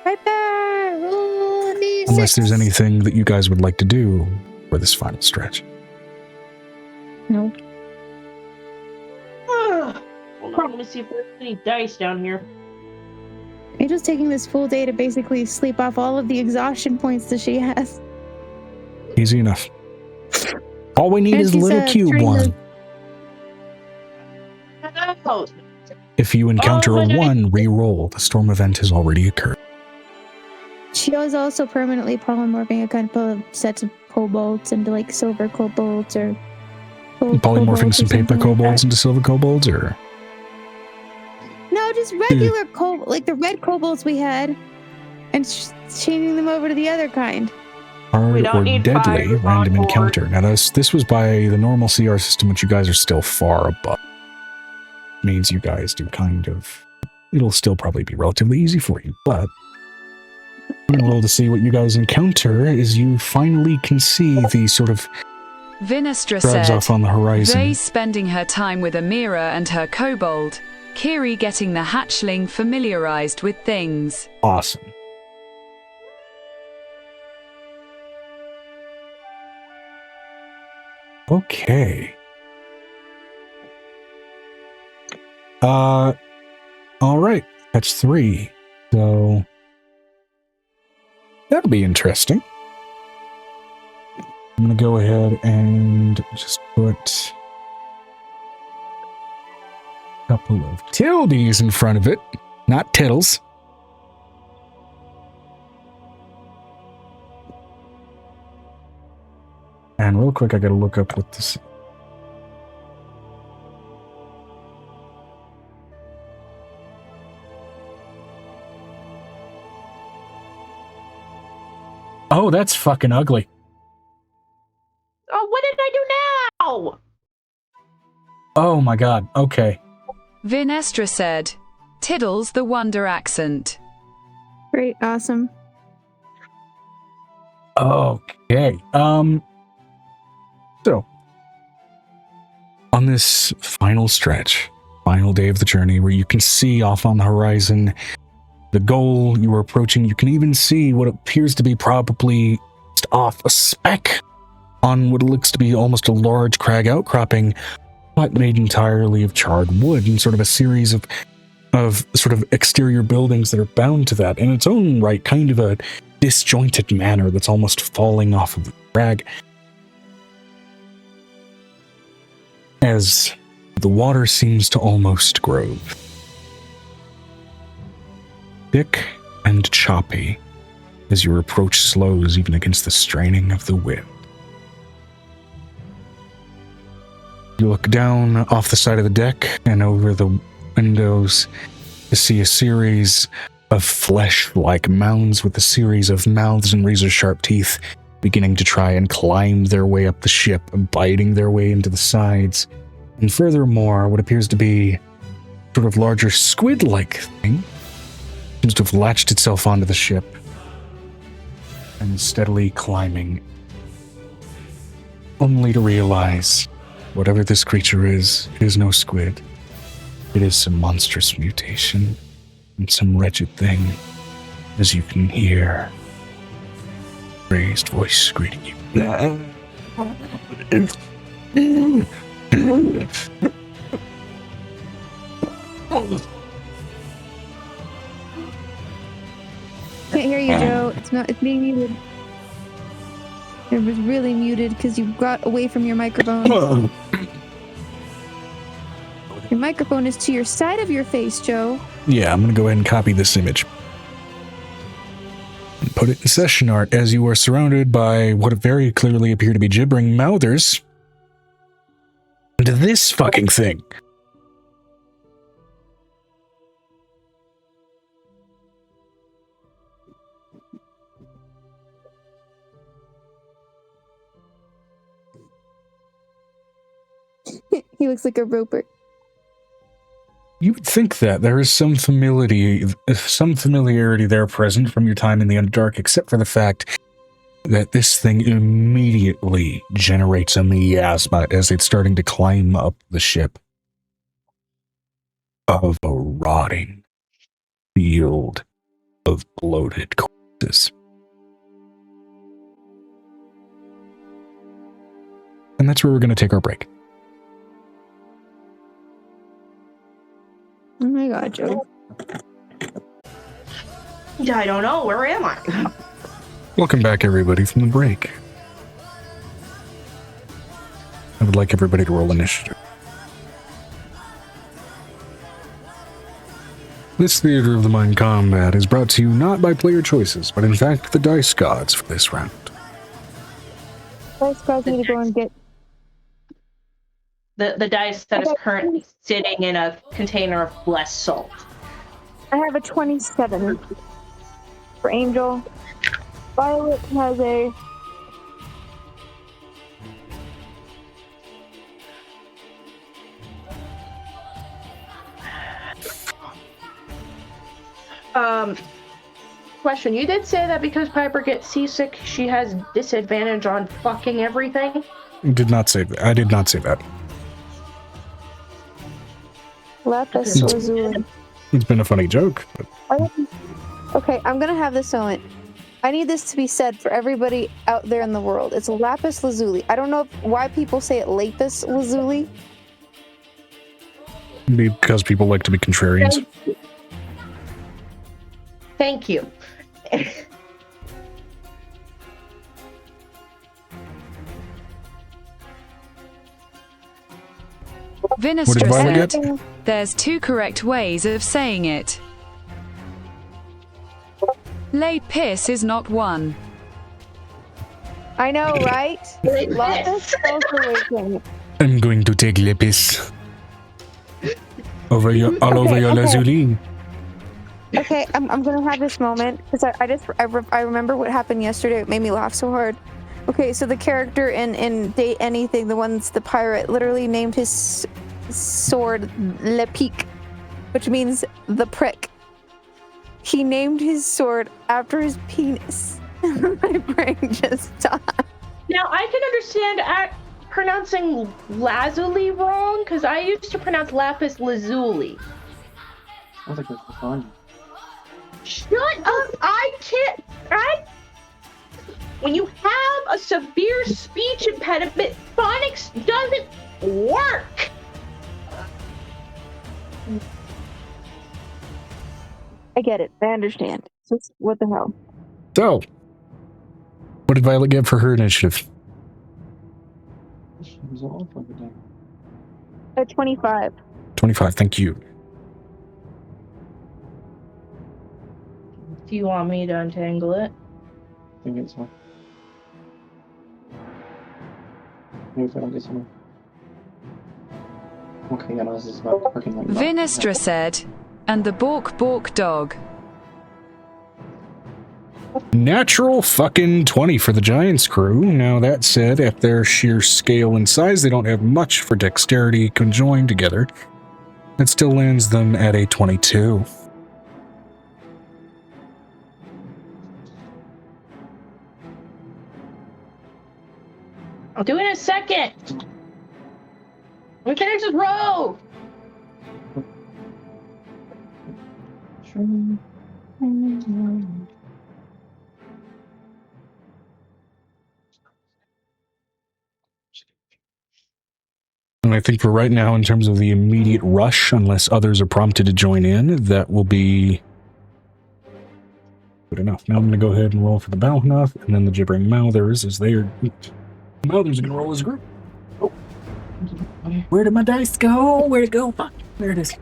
Piper, roll D6. Unless there's anything that you guys would like to do for this final stretch. No. Hold on, let me see if there's any dice down here. Angel's taking this full day to basically sleep off all of the exhaustion points that she has. Easy enough. All we need And is a she's, little cube turning one. Oh, If you encounter a my 1, re-roll. The storm event has already occurred. She was also permanently polymorphing a couple of sets of kobolds into like silver kobolds or gold Polymorphing kobolds some or paper something like kobolds that. into silver kobolds, or No, just regular kobold, like the red kobolds we had, and changing them over to the other kind. hard We don't or need deadly fire on random board. encounter. Now this was by the normal CR system, which you guys are still far above. Means you guys do kind of. It'll still probably be relatively easy for you, but I'm gonna roll to see what you guys encounter as you finally can see the sort of Vinestra crabs said, off on the horizon. Vay spending her time with Amira and her kobold, Kiri getting the hatchling familiarized with things. Awesome. Okay. All right. That's 3. So that'll be interesting. I'm going to go ahead and just put a couple of tildes in front of it, not tittles. And real quick, I got to look up what this. Oh, that's fucking ugly. Oh, what did I do now? Oh my god. Okay. Vinestra said, Tiddles the Wonder accent. Great, awesome. Okay. So on this final stretch, final day of the journey, where you can see off on the horizon the goal you are approaching, you can even see what appears to be probably just off a speck on what looks to be almost a large crag outcropping, but made entirely of charred wood and sort of a series of sort of exterior buildings that are bound to that in its own right, kind of a disjointed manner that's almost falling off of the crag. As the water seems to almost grow thick and choppy as your approach slows even against the straining of the wind. You look down off the side of the deck and over the windows to see a series of flesh-like mounds with a series of mouths and razor-sharp teeth beginning to try and climb their way up the ship, biting their way into the sides. And furthermore, what appears to be sort of larger squid-like thing seems to have latched itself onto the ship and steadily climbing, only to realize whatever this creature is, it is no squid. It is some monstrous mutation and some wretched thing, as you can hear. Raised voice greeting you. Can't hear you, Joe. It's being muted. It was really muted because you got away from your microphone. Your microphone is to your side of your face, Joe. Yeah, I'm gonna go ahead and copy this image. And put it in session art as you are surrounded by what very clearly appear to be gibbering mouthers. And this fucking thing. He looks like a roper. You would think that there is some familiarity there present from your time in the Underdark, except for the fact that this thing immediately generates a miasma as it's starting to climb up the ship of a rotting field of bloated corpses. And that's where we're going to take our break. Oh my god, Joe. I don't know. Where am I? Welcome back, everybody, from the break. I would like everybody to roll initiative. This Theater of the Mind combat is brought to you not by player choices, but in fact the dice gods for this round. Dice gods need to go and get... The dice that is currently sitting in a container of less salt. I have a 27 for Angel. Violet has a... Question. You did say that because Piper gets seasick, she has disadvantage on fucking everything? Did not say that. I did not say that. Lapis lazuli. It's been a funny joke. But... Okay, I'm gonna have this moment. I need this to be said for everybody out there in the world. It's lapis lazuli. I don't know why people say it lapis lazuli. Because people like to be contrarians. Thank you. Vinestra Violet said, get? there's two correct ways of saying it. Lay piss is not one. I know, right? Lapis spells awakening. I'm going to take Lepis over your over your lazuli. Okay, I'm gonna have this moment because I remember what happened yesterday. It made me laugh so hard. Okay, so the character in Date Anything, the pirate, literally named his sword Le Pique, which means the prick. He named his sword after his penis. My brain just stopped. Now, I can understand pronouncing lazuli wrong, because I used to pronounce lapis lazuli. I think that's fine. Shut up! I can't. When you have a severe speech impediment, phonics doesn't work. I get it. I understand. Just what the hell? So, what did Violet get for her initiative? She was all for the day. At 25. 25, thank you. Do you want me to untangle it? I think it's fine. Maybe I don't get some. Okay, yeah, no, this is about fucking like. Vinistra said, and the Bork dog. Natural fucking 20 for the Giants crew. Now that said, at their sheer scale and size, they don't have much for dexterity conjoined together. That still lands them at a 22. I'll do it in a second. We finish this row. And I think for right now, in terms of the immediate rush, unless others are prompted to join in, that will be good enough. Now I'm going to go ahead and roll for the Balhanoth, and then the Gibbering Mouthers, as they are... Mouthers are going to roll as a group. Oh. Where did my dice go? Where'd it go? Fuck. There it is.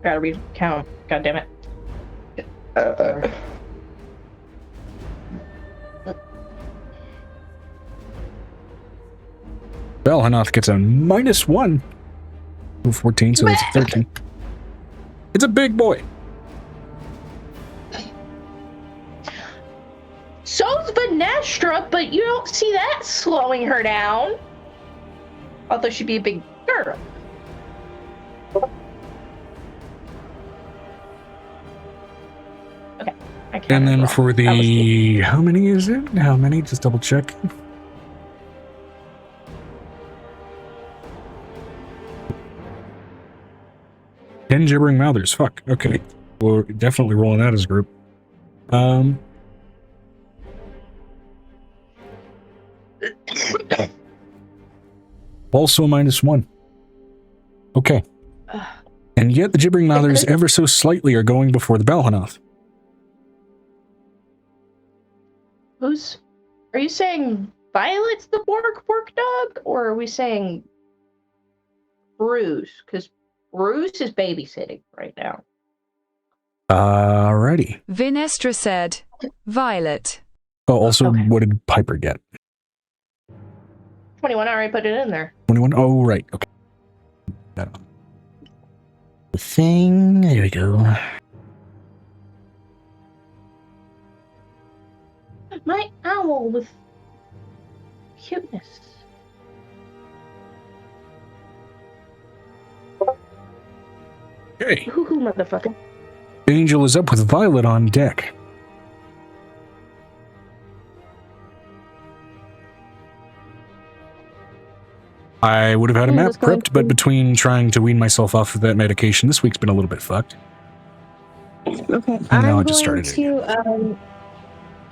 Gotta recount. God damn it. Balhanoth gets a -1. 14, so that's a 13. It's a big boy. So's Vinestra, but you don't see that slowing her down. Although she'd be a big girl. Okay. And then for the... How many is it? How many? Just double check. Ten Gibbering Mouthers. Fuck. Okay. We're definitely rolling that as a group. Also a -1. Okay. And yet the Gibbering Mouthers ever so slightly are going before the Balhanoth. Are you saying Violet's the Bork dog? Or are we saying Bruce? Because Bruce is babysitting right now. Alrighty. Vinestra said, Violet. Oh, also, Okay. what did Piper get? 21, I already put it in there. 21? Oh, right. Okay. Got it. The thing. There we go. My owl with cuteness. Okay. Hoo-hoo, motherfucker. Angel is up with Violet on deck. I would have had a map prepped, but between trying to wean myself off of that medication, this week's been a little bit fucked. Okay, And now I'm I just going started to.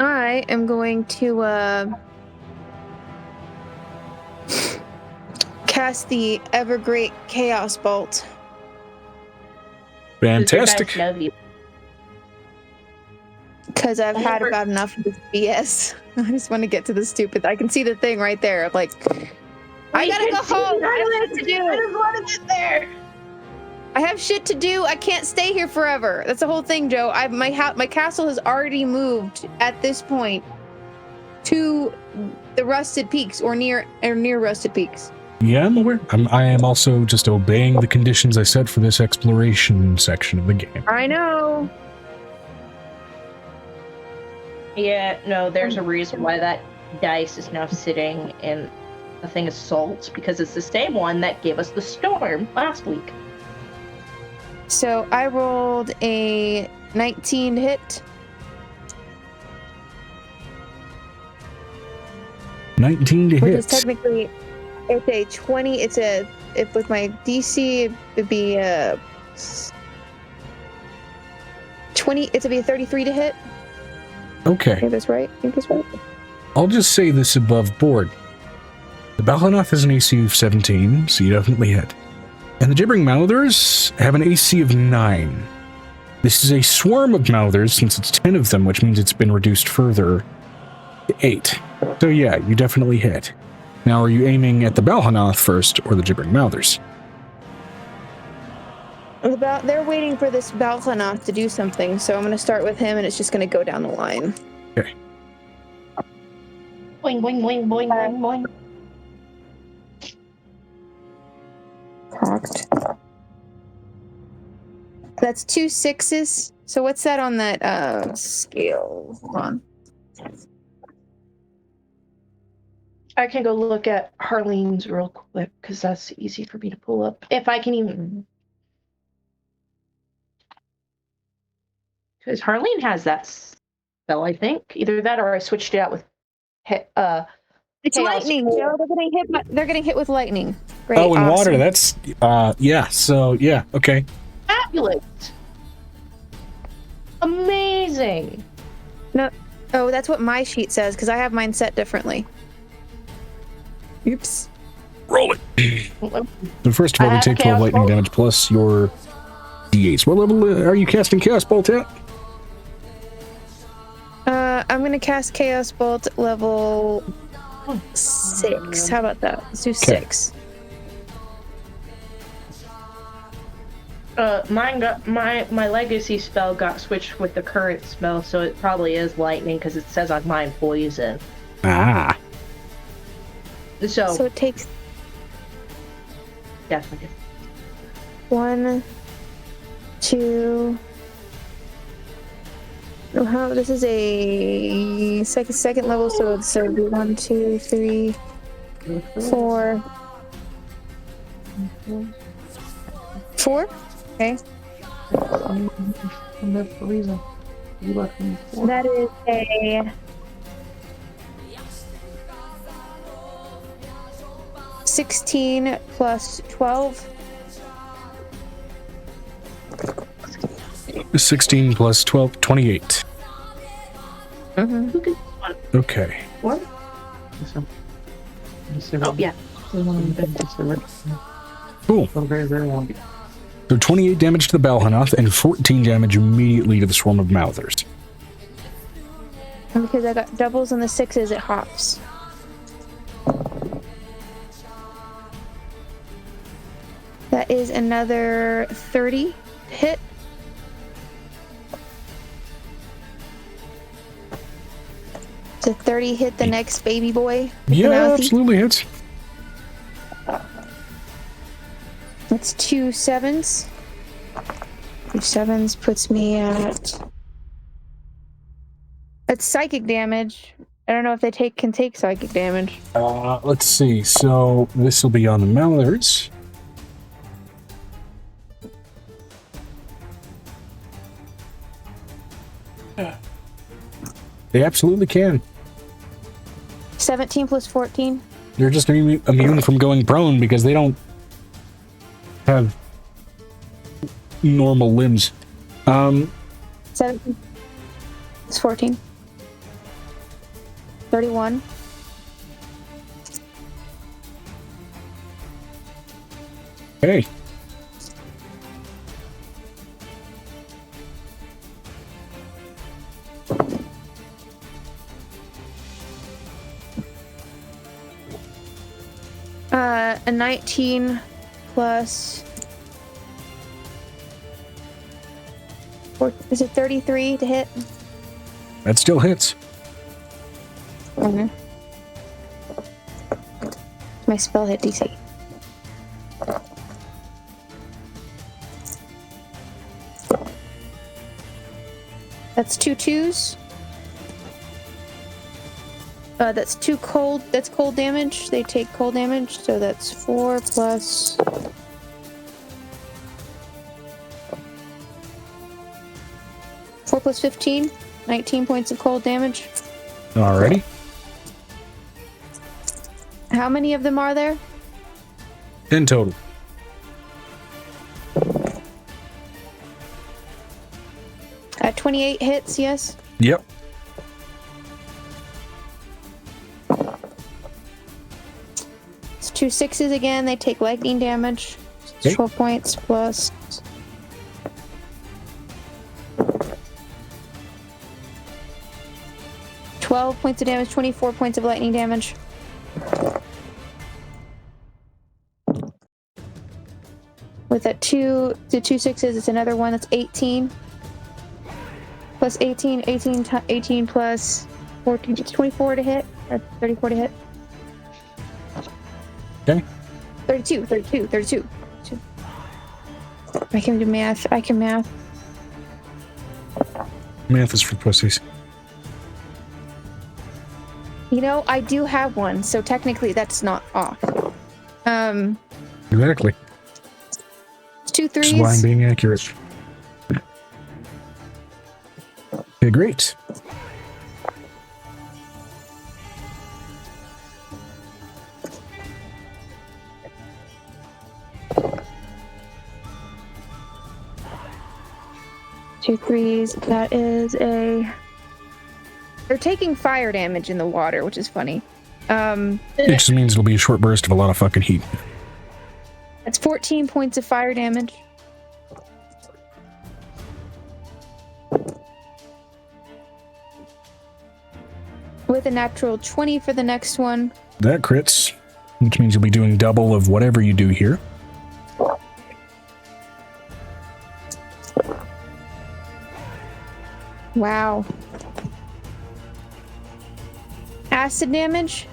I am going to cast the Evergreat Chaos Bolt. Fantastic. Love you. Because I've had about enough of this BS. I just want to get to the stupid. I can see the thing right there. Like, I gotta go home. I have shit to do. I just want to get there. I have shit to do. I can't stay here forever. That's the whole thing, Joe. My castle has already moved at this point to the Rusted Peaks or near Rusted Peaks. Yeah, I'm aware. I am also just obeying the conditions I set for this exploration section of the game. I know. Yeah, no, there's a reason why that dice is now sitting in a thing of salt, because it's the same one that gave us the storm last week. So I rolled a 19 to hit. 19 to Which hit. is technically, it's a 20. If with my DC, it'd be 20. It'd be a 33 to hit. Okay. I think that's right. I'll just say this above board. The Balhanoth has an AC of 17, so you definitely hit. And the Gibbering Mouthers have an AC of 9. This is a swarm of Mouthers, since it's 10 of them, which means it's been reduced further to 8. So yeah, you definitely hit. Now, are you aiming at the Balhanoth first, or the Gibbering Mouthers? They're waiting for this Balhanoth to do something, so I'm going to start with him, and it's just going to go down the line. Okay. Boing, boing, boing, boing, boing, boing. Talked. That's 2 6s. So what's that on that scale? Hold on. I can go look at Harlene's real quick because that's easy for me to pull up. If I can even. Because Harlene has that spell, I think. Either that or I switched it out with. It's Chaos lightning, Bolt. Joe. They're getting hit with lightning. Great. Oh, and water. awesome. That's yeah. So yeah. Okay. Fabulous. Amazing. No. Oh, that's what my sheet says because I have mine set differently. Oops. Roll it. So first of all, we take 12 lightning damage plus your d8s. What level are you casting Chaos Bolt at? I'm gonna cast Chaos Bolt level 6. How about that? Let's do 6. Mine got my legacy spell got switched with the current spell, so it probably is lightning because it says on mine poison. Ah. So it takes Definitely. 1, 2. Oh, how this is a second level, so it's 1, 2, 3, 4. 4? Okay. That is a 16 plus 12. 16 plus 12, 28. Mm-hmm. Okay. What? Oh, yeah. Cool. So 28 damage to the Balhanath and 14 damage immediately to the swarm of Mouthers. And because I got doubles on the 6s, it hops. That is another 30 hit. Does 30 hit the next baby boy? Yeah, absolutely hits. That's 2 7s. 2 7s puts me at... That's psychic damage. I don't know if they can take psychic damage. Let's see. So this will be on the Mallards. They absolutely can. 17 plus 14. They're just immune from going prone because they don't have normal limbs. 17 plus 14. 31. Hey. A 19 plus... Is it 33 to hit? That still hits. Mm-hmm. My spell hit DC. That's 2 2s. That's 2 cold. That's cold damage. They take cold damage, so that's 4 plus. 4 plus 15. 19 points of cold damage. Alrighty. How many of them are there? 10 total. At 28 hits, yes. Yep. It's 2 6s again. They take lightning damage. Okay. 12 points plus. $12 points of damage, 24 points of lightning damage. With that the 2 6s, it's another one. That's 18. Plus 18 plus 14. It's 24 to hit. Or 34 to hit. Okay. 32. I can do math. I can math. Math is for pussies. You know, I do have one, so technically that's not off. Exactly. It's 2 That's why I'm 3s. being accurate. Okay, great. Two 3s. That is a. They're taking fire damage in the water, which is funny. It just means it'll be a short burst of a lot of fucking heat. That's 14 points of fire damage. With a natural 20 for the next one. That crits, which means you'll be doing double of whatever you do here. Wow. Acid damage.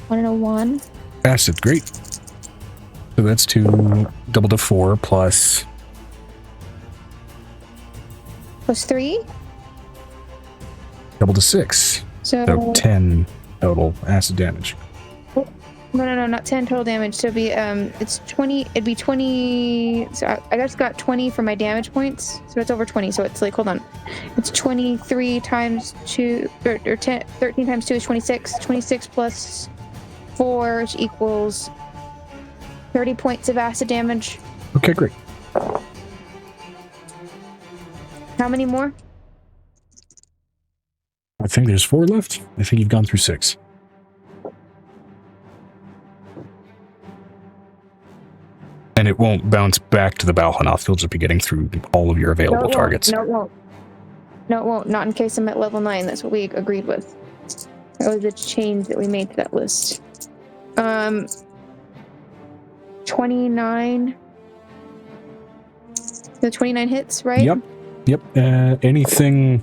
101. Acid, great. So that's 2, double to 4, plus Plus 3. double to 6. So So 10 total acid damage. no, not 10 total damage. So it'd be it's 20. It'd be 20. So I just got 20 for my damage points. So it's over 20. So it's like, hold on, it's 23 times 2 or 10. 13 times 2 is 26. 26 plus 4, which equals 30 points of acid damage. Okay, great. How many more? I think there's 4 left. I think you've gone through 6. And it won't bounce back to the Balhanoth. You'll just be getting through all of your available targets. No, it won't. No, it won't. Not in case I'm at level 9. That's what we agreed with. That was a change that we made to that list. 29. The 29 hits, right? Yep. Anything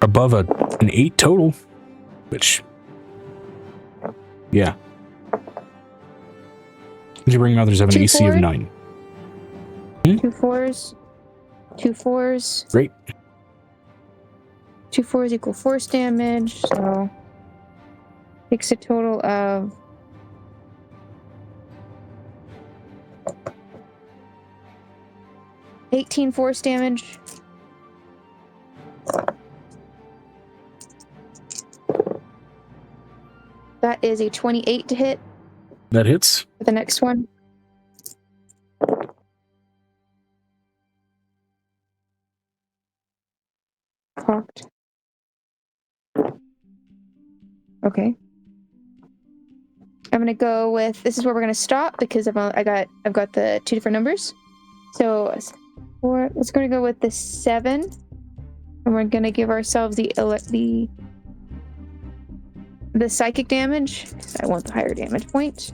above an 8 total, which, yeah. You bring others have an 2 AC of 4s? 9. 2 4s. 2 4s. Great. 2 4s equal force damage, so takes a total of 18 force damage. That is a 28 to hit That hits. for the next one. Cocked. Okay. I'm gonna go with, this is where we're gonna stop because I've got the 2 different numbers. So let's gonna go with the 7, and we're gonna give ourselves the psychic damage. I want the higher damage point.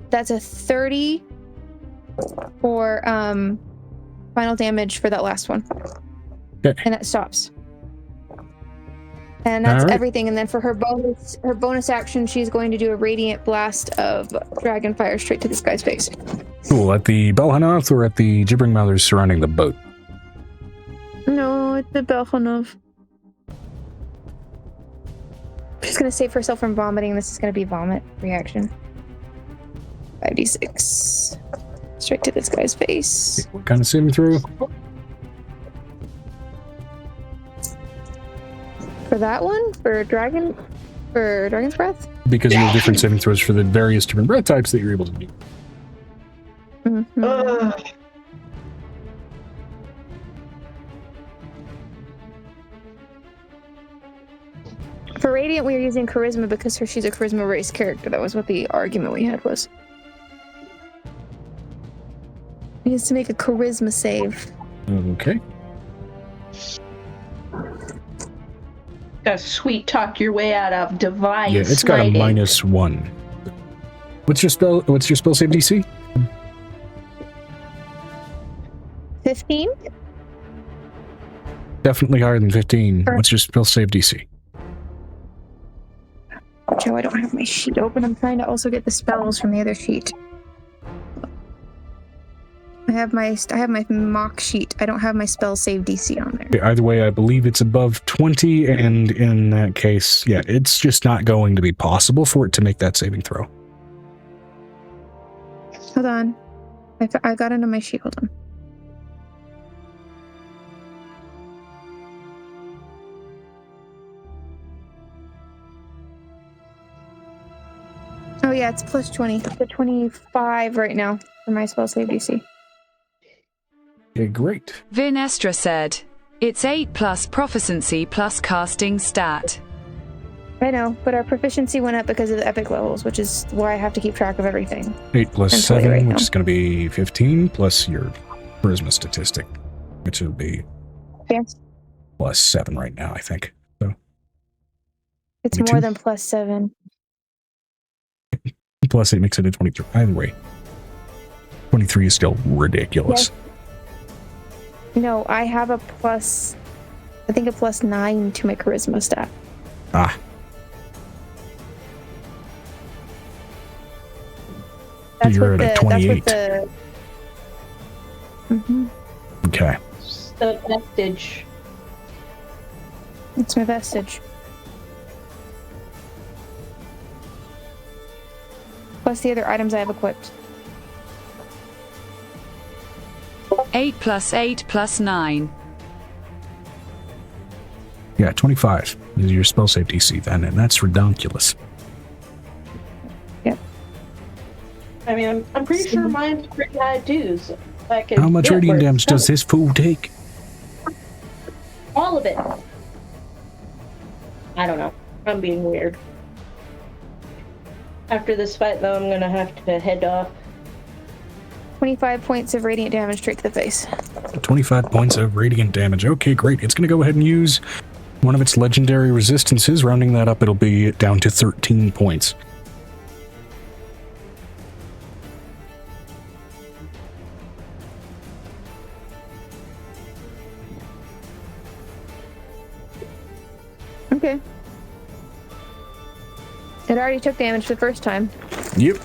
That's a 30 for final damage for that last one. Okay. And that stops. And that's All right. everything. And then for her bonus action, she's going to do a radiant blast of dragon fire straight to this guy's face. Cool. At the Balhanoth or at the gibbering mothers surrounding the boat? No, it's the Belhanov. She's gonna save herself from vomiting. This is gonna be vomit reaction. 5d6. Straight to this guy's face. What kind of saving throw? For that one? For Dragon's Breath? Because you have different saving throws for the various different breath types that you're able to do. Mm-hmm. For Radiant, we are using Charisma because she's a Charisma race character. That was what the argument we had was. He needs to make a Charisma save. Okay. Gotta sweet talk your way out of divine Yeah, it's got a smiting. -1. What's your spell save DC? 15? Definitely higher than 15. What's your spell save DC? Joe, I don't have my sheet open. I'm trying to also get the spells from the other sheet. I have my mock sheet. I don't have my spell save DC on there. Okay, either way, I believe it's above 20, and in that case, yeah, it's just not going to be possible for it to make that saving throw. Hold on. I got into my sheet. Hold on. Oh yeah, it's plus 20. It's a 25 right now for my spell save DC. Okay, great. Vinestra said, it's 8 plus proficiency plus casting stat. I know, but our proficiency went up because of the epic levels, which is why I have to keep track of everything. 8 plus I'm 7, right which now. is going to be 15, plus your charisma statistic, which will be Yes. plus 7 right now, I think. So It's 22? more than plus 7. plus 8 makes it a 23. Either way, 23 is still ridiculous. Yes. No, I have a plus, I think a plus 9 to my charisma stat. Ah. So you're at a 28. That's what the... Okay. It's the vestige. It's my vestige. Plus the other items I have equipped. 8 plus 8 plus 9. Yeah, 25 is your spell save DC then, and that's redonkulous. Yep. I mean, I'm pretty sure mine's pretty high too. So I can How much get radiant where damage it's does this fool take? all of it. I don't know. I'm being weird. After this fight, though, I'm gonna have to head off. 25 points of radiant damage straight to the face. 25 points of radiant damage. Okay, great. It's going to go ahead and use one of its legendary resistances. Rounding that up, it'll be down to 13 points. Okay. It already took damage the first time. Yep.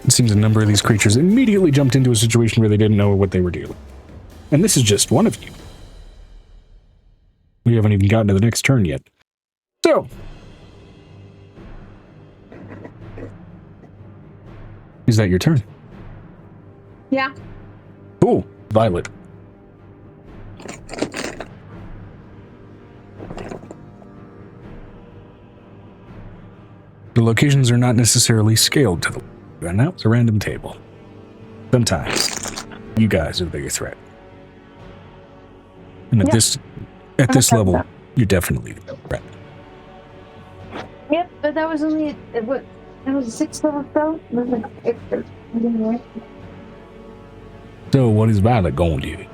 It seems a number of these creatures immediately jumped into a situation where they didn't know what they were dealing with. And this is just one of you. We haven't even gotten to the next turn yet. So. Is that your turn? Yeah. Cool. Violet. The locations are not necessarily scaled to the... And now it's a random table. Sometimes you guys are the bigger threat. And at this level, you're definitely the bigger threat. Yep, but that was only that was a 6th level spell. It was like extra. So what is Violet going to do?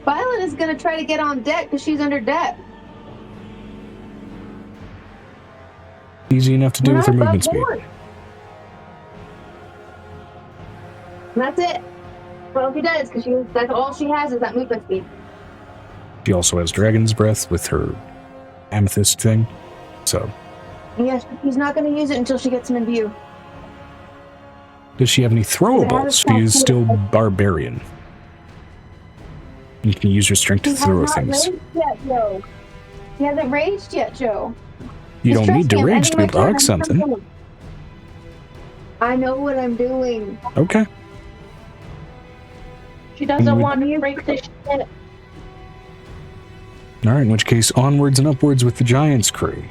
Violet is gonna try to get on deck because she's under deck. Easy enough to do with her movement speed. And that's it. Well, she does because that's all she has is that movement speed. She also has Dragon's Breath with her amethyst thing. So. Yes, she's not going to use it until she gets him in view. Does she have any throwables? She is still barbarian. You can use your strength to throw things. Raged yet, Joe. He hasn't raged yet, Joe. You don't need to rage to be able to hug something. I know what I'm doing. Okay. She doesn't want to break this shit. Alright, in which case, onwards and upwards with the Giants crew.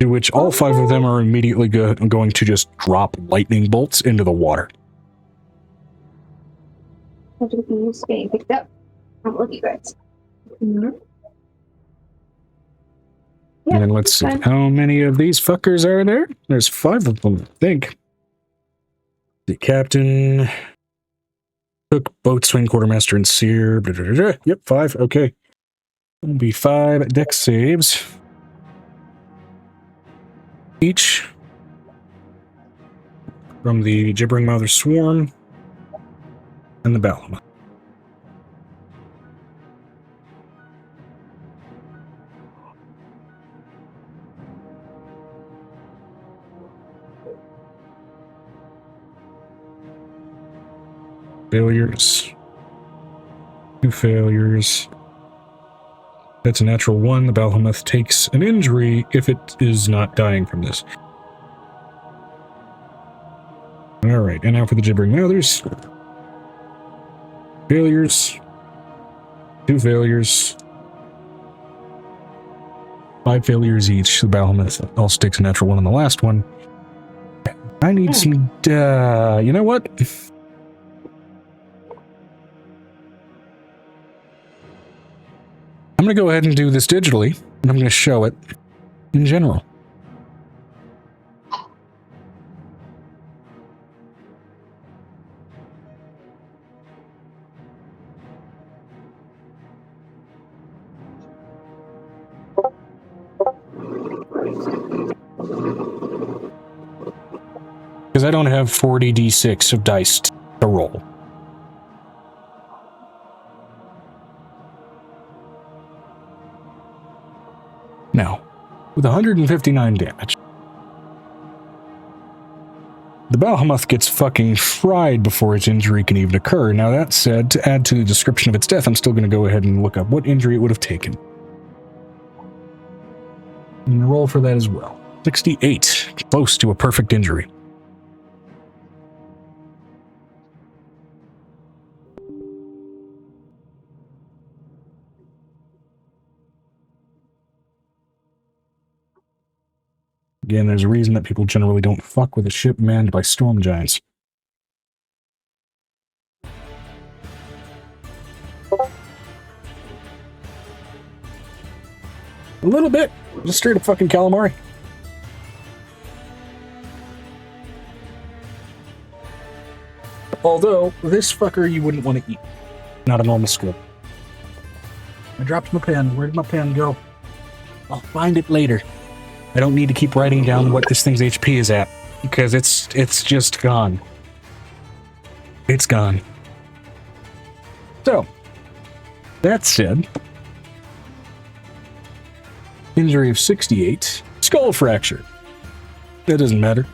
To which all 5 of them are immediately going to just drop lightning bolts into the water. It's getting picked up. Look, you guys. And then let's see, how many of these fuckers are there? There's 5 of them, I think. The captain, cook, boatswain, quartermaster, and seer. Yep, 5. Okay. It'll be 5 dex saves each from the Gibbering Mother Swarm and the Balamut. Failures. 2 failures. That's a natural 1. The Balhamuth takes an injury if it is not dying from this. Alright, and now for the Gibbering Mothers. Failures. 2 failures. 5 failures each. The Balhamuth also takes a natural 1 on the last one. I need some... you know what? I'm going to go ahead and do this digitally, and I'm going to show it in general. Because I don't have 40d6 of dice to roll. Now, with 159 damage, the Balhamuth gets fucking fried before its injury can even occur. Now, that said, to add to the description of its death, I'm still going to go ahead and look up what injury it would have taken. And roll for that as well. 68, close to a perfect injury. Again, there's a reason that people generally don't fuck with a ship manned by storm giants. A little bit. Just straight up fucking calamari. Although, this fucker you wouldn't want to eat. Not a normal squid. I dropped my pen. Where did my pen go? I'll find it later. I don't need to keep writing down what this thing's HP is at, because it's just gone. It's gone. So, that said, injury of 68, skull fracture. That doesn't matter.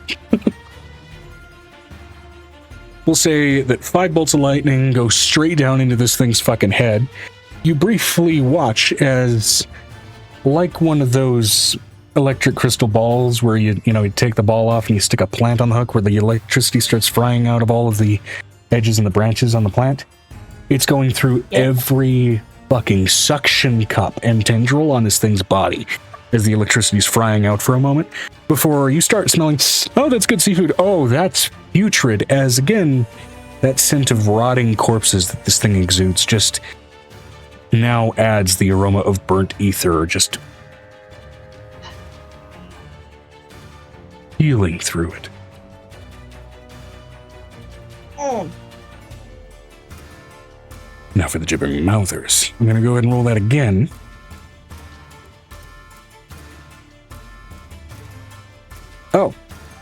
We'll say that 5 bolts of lightning go straight down into this thing's fucking head. You briefly watch as, like one of those electric crystal balls where you take the ball off and you stick a plant on the hook where the electricity starts frying out of all of the edges and the branches on the plant. It's going through every fucking suction cup and tendril on this thing's body as the electricity's frying out for a moment before you start smelling, oh, that's good seafood. Oh, that's putrid, as again, that scent of rotting corpses that this thing exudes just now adds the aroma of burnt ether, just healing through it. Now for the Gibbering Mouthers. I'm going to go ahead and roll that again. Oh,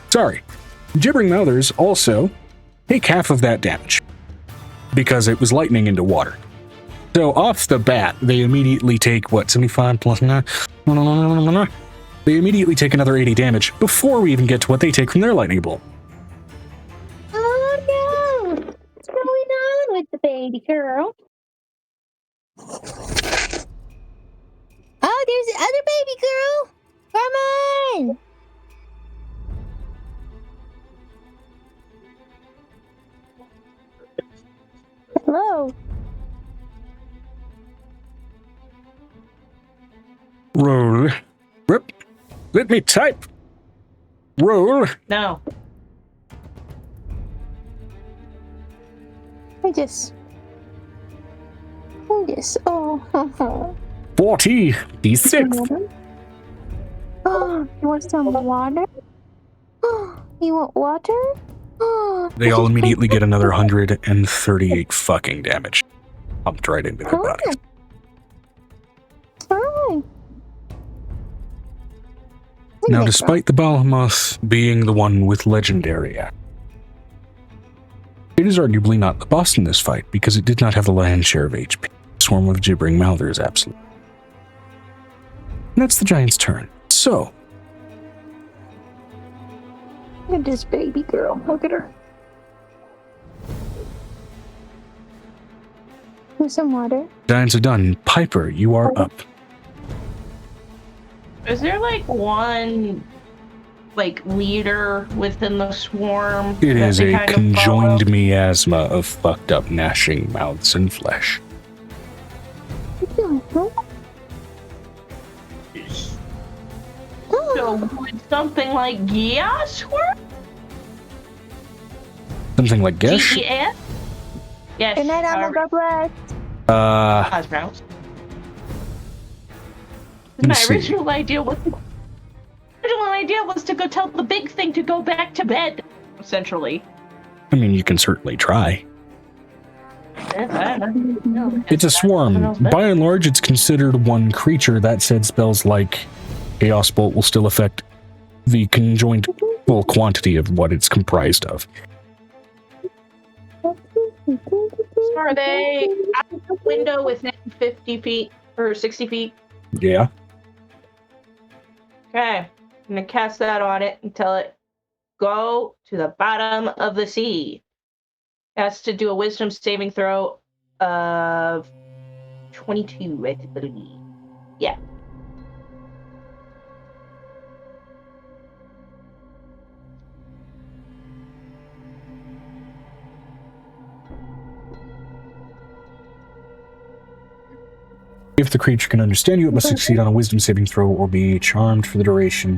sorry. Gibbering Mouthers also take half of that damage because it was lightning into water. So off the bat, they immediately take, 75 plus 9? They immediately take another 80 damage before we even get to what they take from their lightning bolt. Oh no! What's going on with the baby girl? Oh, there's the other baby girl! Come on! Hello? Roll. Rip. Let me type. Roll. No. I just. Oh. 40 d6. Oh, you want some water? Oh, you want water? Oh, They all immediately get another 138 fucking damage. Pumped right into their bodies. Fine. Now, despite the Balhamoth being the one with legendary act, it is arguably not the boss in this fight because it did not have the lion's share of HP. Swarm of gibbering mouthers, absolutely. And that's the giant's turn. So, look at this baby girl. Look at her. Want some water? giants are done. Piper, you are up. Is there like one leader within the swarm? It that is they a kind of conjoined follow? miasma of fucked up gnashing mouths and flesh. So would something like Gias work? Something like Gesh? GES? Yes. Good night, Emma. God bless. That's pronounced. Let me My see. original idea was to go tell the big thing to go back to bed. Essentially. I mean, you can certainly try. It's a swarm. By and large, it's considered one creature. That said, spells like Chaos Bolt will still affect the conjoined full quantity of what it's comprised of. Are they out the window within 50 feet or 60 feet? Yeah. Okay. I'm going to cast that on it and tell it, go to the bottom of the sea. It has to do a wisdom saving throw of 22, I believe. Yeah. If the creature can understand you, it must succeed on a wisdom saving throw or be charmed for the duration.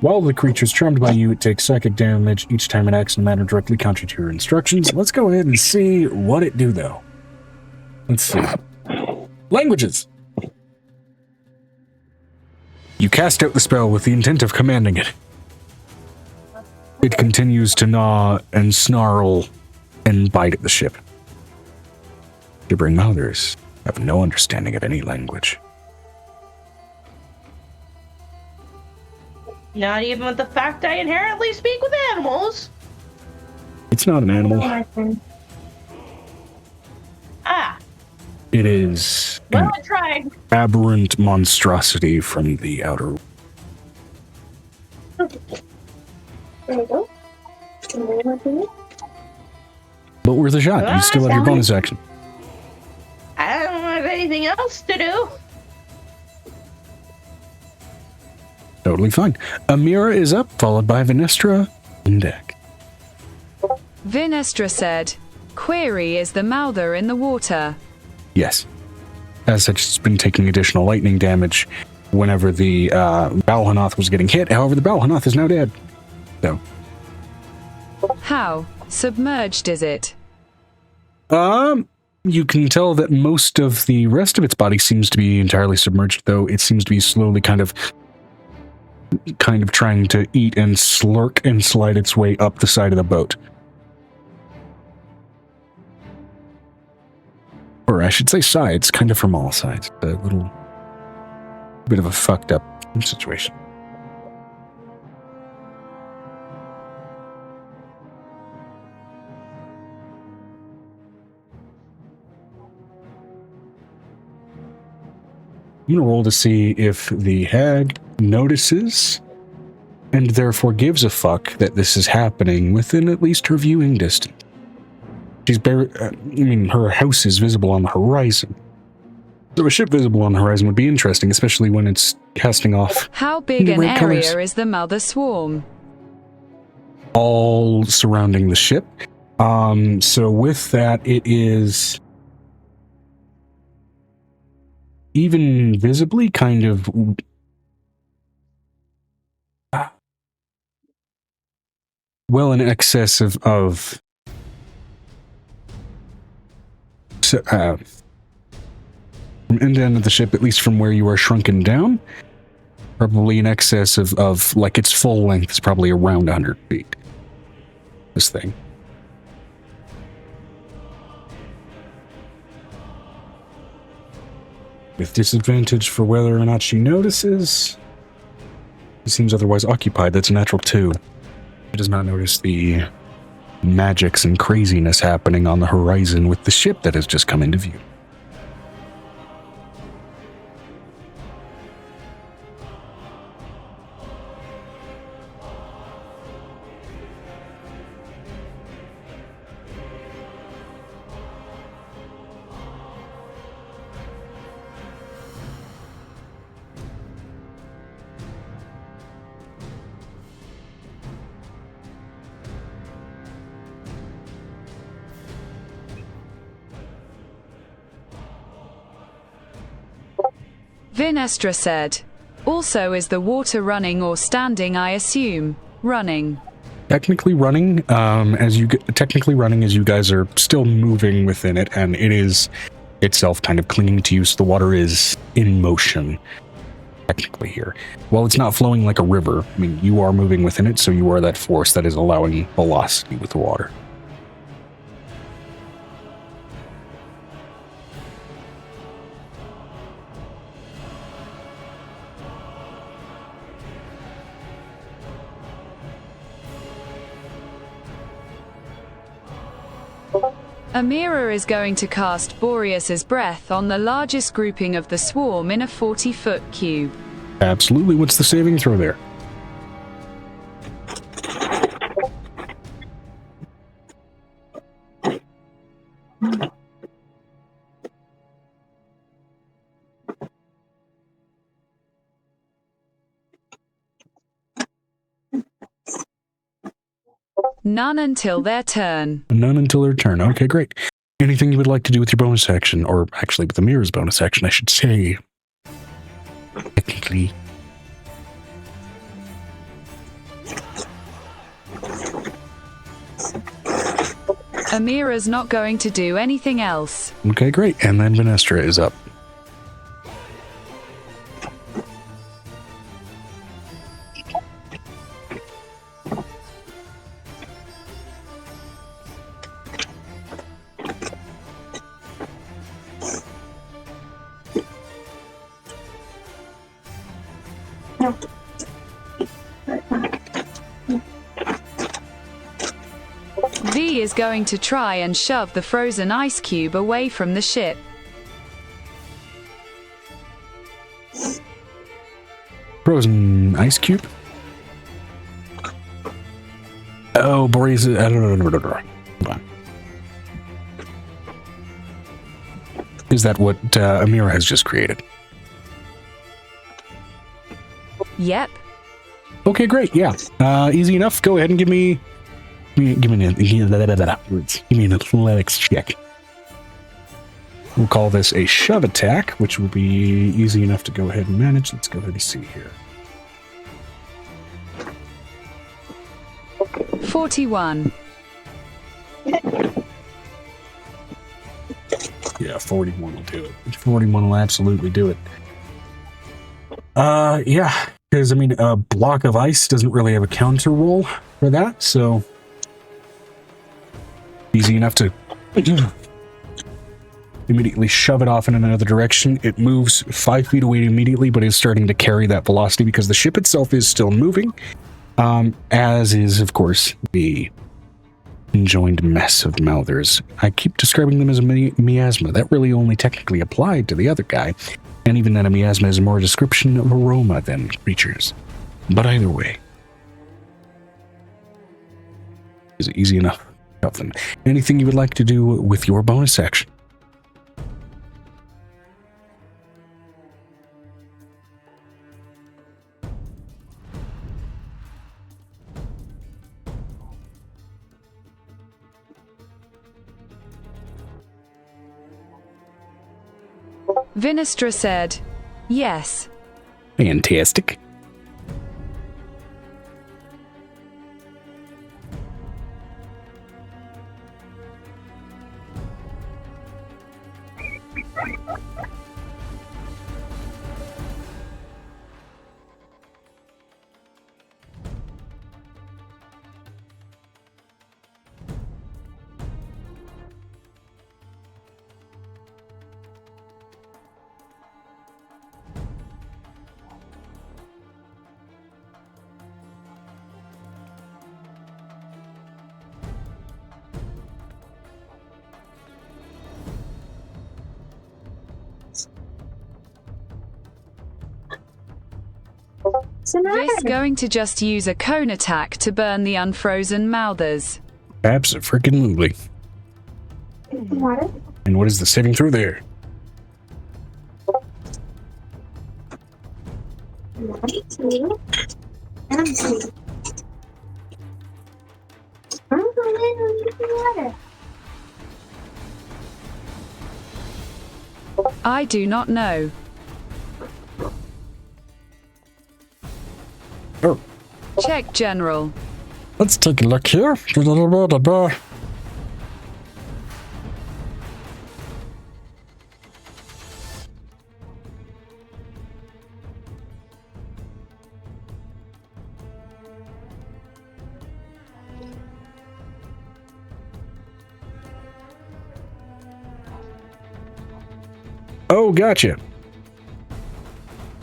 While the creature is charmed by you, it takes psychic damage each time it acts in a manner directly contrary to your instructions. Let's go ahead and see what it do, though. Let's see. Languages. You cast out the spell with the intent of commanding it. It continues to gnaw and snarl and bite at the ship. Gibbering mouthers have no understanding of any language. Not even with the fact I inherently speak with animals. It's not an animal. Ah, It is well, an I tried. aberrant monstrosity from the outer. There you go. But worth a shot. You still have your bonus action. I don't have anything else to do. Totally fine. Amira is up, followed by Vinestra on deck. Vinestra said, "Query, is the mouther in the water?" Yes. As such, it's been taking additional lightning damage whenever the Balhanoth was getting hit. However, the Balhanoth is now dead. So, How? Submerged is it? you can tell that most of the rest of its body seems to be entirely submerged, though it seems to be slowly kind of trying to eat and slurk and slide its way up the side of the boat. Or I should say sides, kind of from all sides. A little bit of a fucked up situation. I'm going to roll to see if the hag notices and therefore gives a fuck that this is happening within at least her viewing distance. She's her house is visible on the horizon. So a ship visible on the horizon would be interesting, especially when it's casting off How big an red area colours. is the mother swarm? All surrounding the ship. So with that, it is even visibly kind of well in excess of from end to end of the ship, at least from where you are shrunken down, probably in excess of like its full length is probably around 100 feet. This thing. With disadvantage for whether or not she notices. It seems otherwise occupied. That's a natural 2. She does not notice the magics and craziness happening on the horizon with the ship that has just come into view. Vinestra said, also is the water running or standing? I assume. Running. Technically running, as you guys are still moving within it, and it is itself kind of clinging to you, so the water is in motion. Technically here. While it's not flowing like a river, I mean, you are moving within it, so you are that force that is allowing velocity with the water. Amira is going to cast Boreas's Breath on the largest grouping of the swarm in a 40-foot cube. Absolutely. What's the saving throw there? None until their turn. None until their turn. Okay, great. Anything you would like to do with your bonus action, or actually with Amira's bonus action, I should say. Technically. Amira's not going to do anything else. Okay, great. And then Vinestra is up. V is going to try and shove the frozen ice cube away from the ship. Frozen ice cube? Oh, Boreas, I don't know. Hold on. Is that what Amira has just created? Yep. Okay, great. Yeah. Easy enough. Go ahead and give me an athletics check. We'll call this a shove attack, which will be easy enough to go ahead and manage. Let's go ahead and see here. 41. Yeah, 41 will do it. 41 will absolutely do it. Yeah, because I mean, a block of ice doesn't really have a counter roll for that, so easy enough to immediately shove it off in another direction. It moves 5 feet away immediately, but is starting to carry that velocity because the ship itself is still moving, as is, of course, the conjoined mess of mouthers. I keep describing them as a miasma. That really only technically applied to the other guy, and even then a miasma is more a description of aroma than creatures. But either way, is it easy enough? Them. Anything you would like to do with your bonus action? Vinestra said, yes. Fantastic. Vis going to just use a cone attack to burn the unfrozen mouthers. Abso-freaking-lutely. Water. And what is the saving throw there? I do not know. Oh. Check general. Let's take a look here. Oh, gotcha.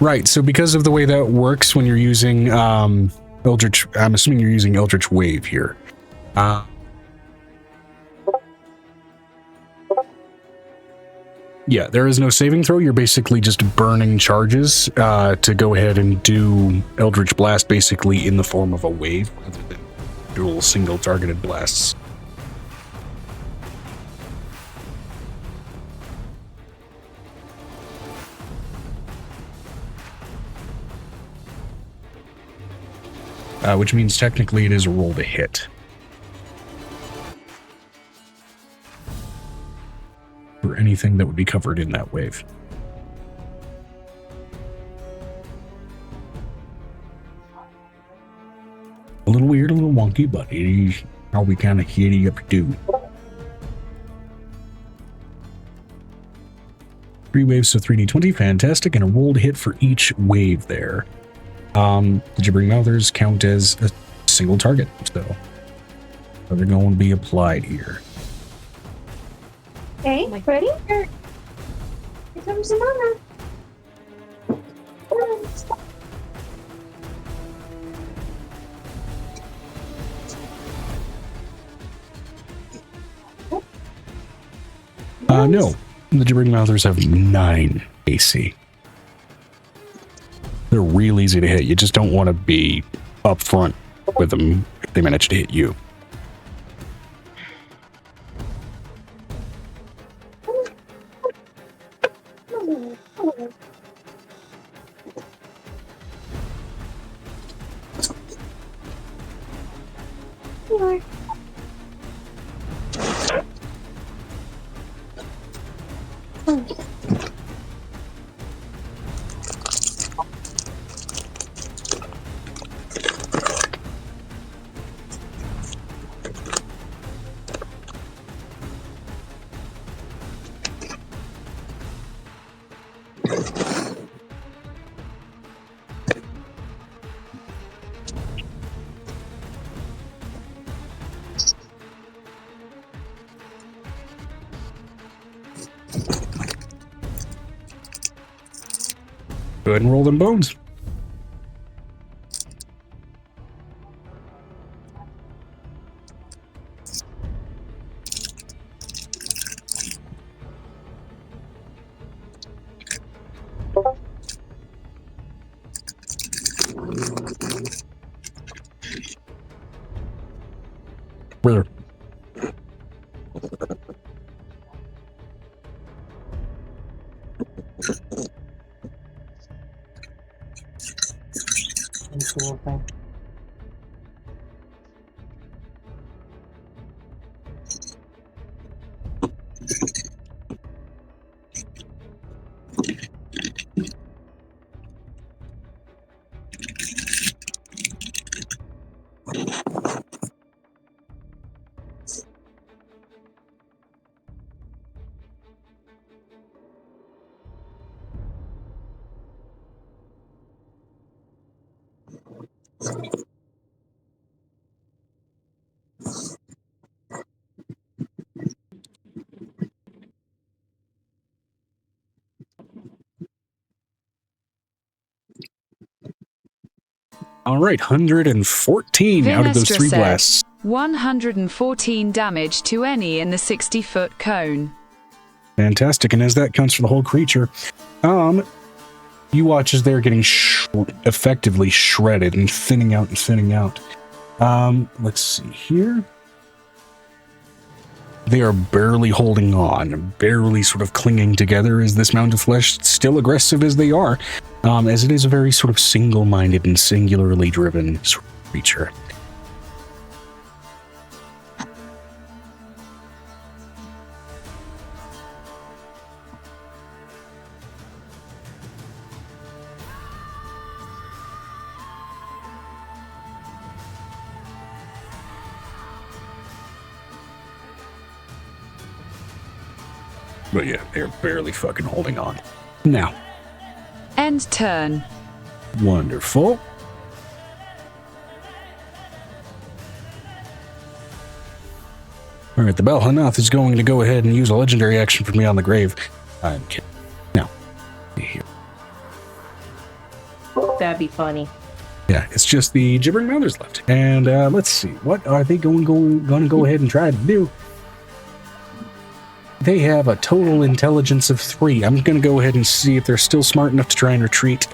Right, so because of the way that works when you're using Eldritch, I'm assuming you're using Eldritch Wave here. Yeah, there is no saving throw. You're basically just burning charges to go ahead and do Eldritch Blast basically in the form of a wave rather than dual single targeted blasts. Which means technically it is a roll to hit. For anything that would be covered in that wave. A little weird, a little wonky, but it is how we kind of hit it up do. 3 waves, so 3d20, fantastic, and a roll to hit for each wave there. The gibbering mouthers count as a single target, so they're going to be applied here. Okay, ready? Here comes the mama. No. The gibbering mouthers have 9 AC. They're real easy to hit. You just don't want to be up front with them if they manage to hit you. Go ahead and roll them bones. Where? Cool thing. All right, 114 out of those Vinestra 3 said, blasts. 114 damage to any in the 60-foot cone. Fantastic, and as that counts for the whole creature, You watch as they're getting effectively shredded and thinning out and thinning out. Let's see here. They are barely holding on, barely sort of clinging together as this mound of flesh, still aggressive as they are, as it is a very sort of single-minded and singularly driven sort of creature. But yeah, they're barely fucking holding on. Now. End turn. Wonderful. Alright, the Balhanath is going to go ahead and use a legendary action for me on the grave. I'm kidding. Now. Here. That'd be funny. Yeah, it's just the Gibbering Mothers left. And let's see. What are they going to go ahead and try to do? They have a total intelligence of 3. I'm going to go ahead and see if they're still smart enough to try and retreat.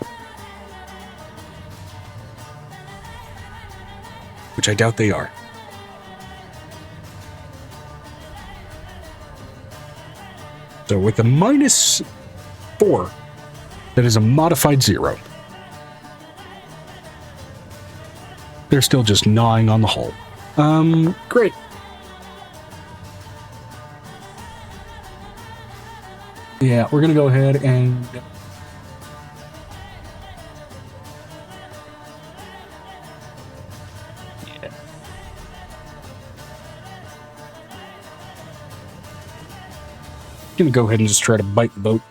Which I doubt they are. So with a -4, that is a modified 0. They're still just gnawing on the hull. Great. Yeah, we're gonna go ahead and gonna go ahead and just try to bite the boat.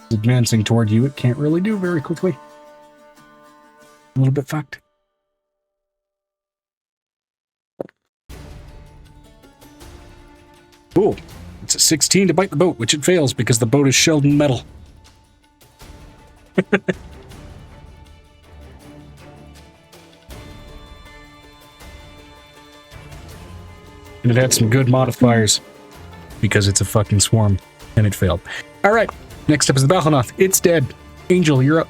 It's advancing toward you, it can't really do very quickly. A little bit fucked. Cool. It's a 16 to bite the boat, which it fails because the boat is shelled in metal. And it had some good modifiers because it's a fucking swarm, and it failed. All right, next up is the Balhanath. It's dead. Angel, you're up.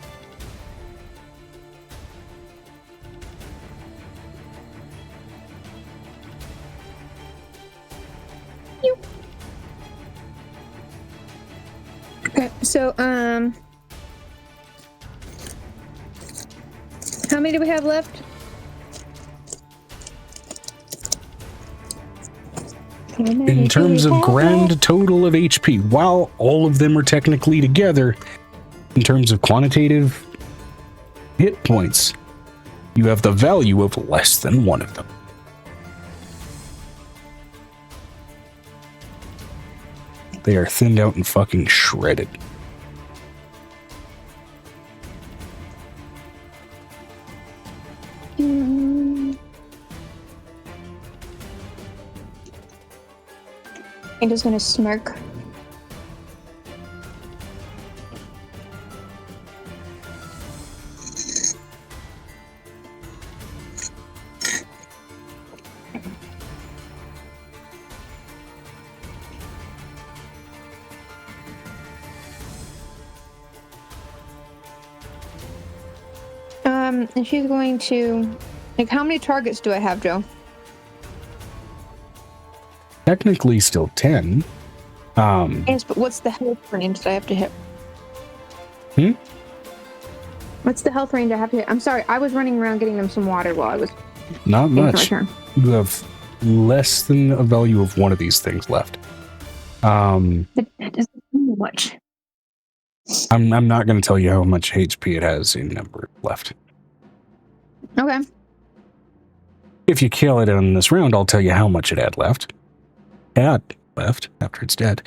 Okay, so, how many do we have left? In terms of grand total of HP, while all of them are technically together, in terms of quantitative hit points, you have the value of less than one of them. They are thinned out and fucking shredded. I'm just gonna smirk. And she's going to, like, how many targets do I have, Joe? Technically still 10. Yes, but what's the health range that I have to hit? What's the health range I have to hit? I'm sorry, I was running around getting them some water while I was... Not much. You have less than a value of one of these things left. That doesn't mean much. I'm not going to tell you how much HP it has in number left. Okay. If you kill it in this round, I'll tell you how much it had left. After it's dead,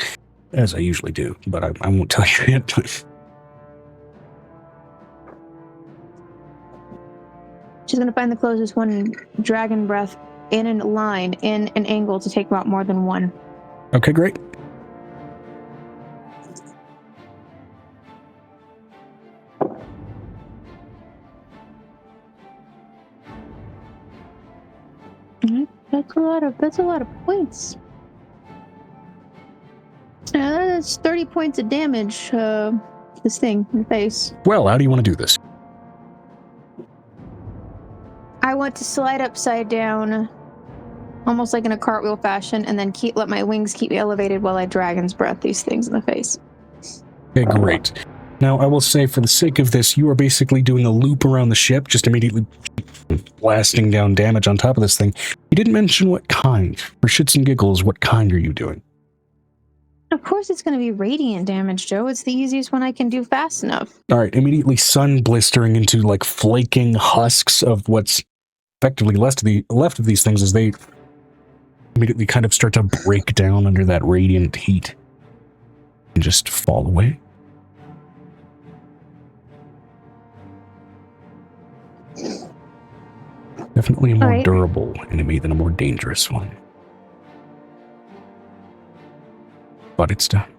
as I usually do, but I won't tell you yet. She's gonna find the closest one, dragon breath, in a line, in an angle to take about more than one. Okay, great. That's a lot of points. That's 30 points of damage. this thing in the face. Well, how do you want to do this? I want to slide upside down, almost like in a cartwheel fashion, and then let my wings keep me elevated while I dragon's breath these things in the face. Okay, great. Now, I will say, for the sake of this, you are basically doing a loop around the ship, just immediately blasting down damage on top of this thing. You didn't mention what kind. For shits and giggles, what kind are you doing? Of course it's going to be radiant damage, Joe. It's the easiest one I can do fast enough. All right, immediately sun blistering into, like, flaking husks of what's effectively left of these things as they immediately kind of start to break down under that radiant heat and just fall away. Definitely a more durable enemy than a more dangerous one. But it's done.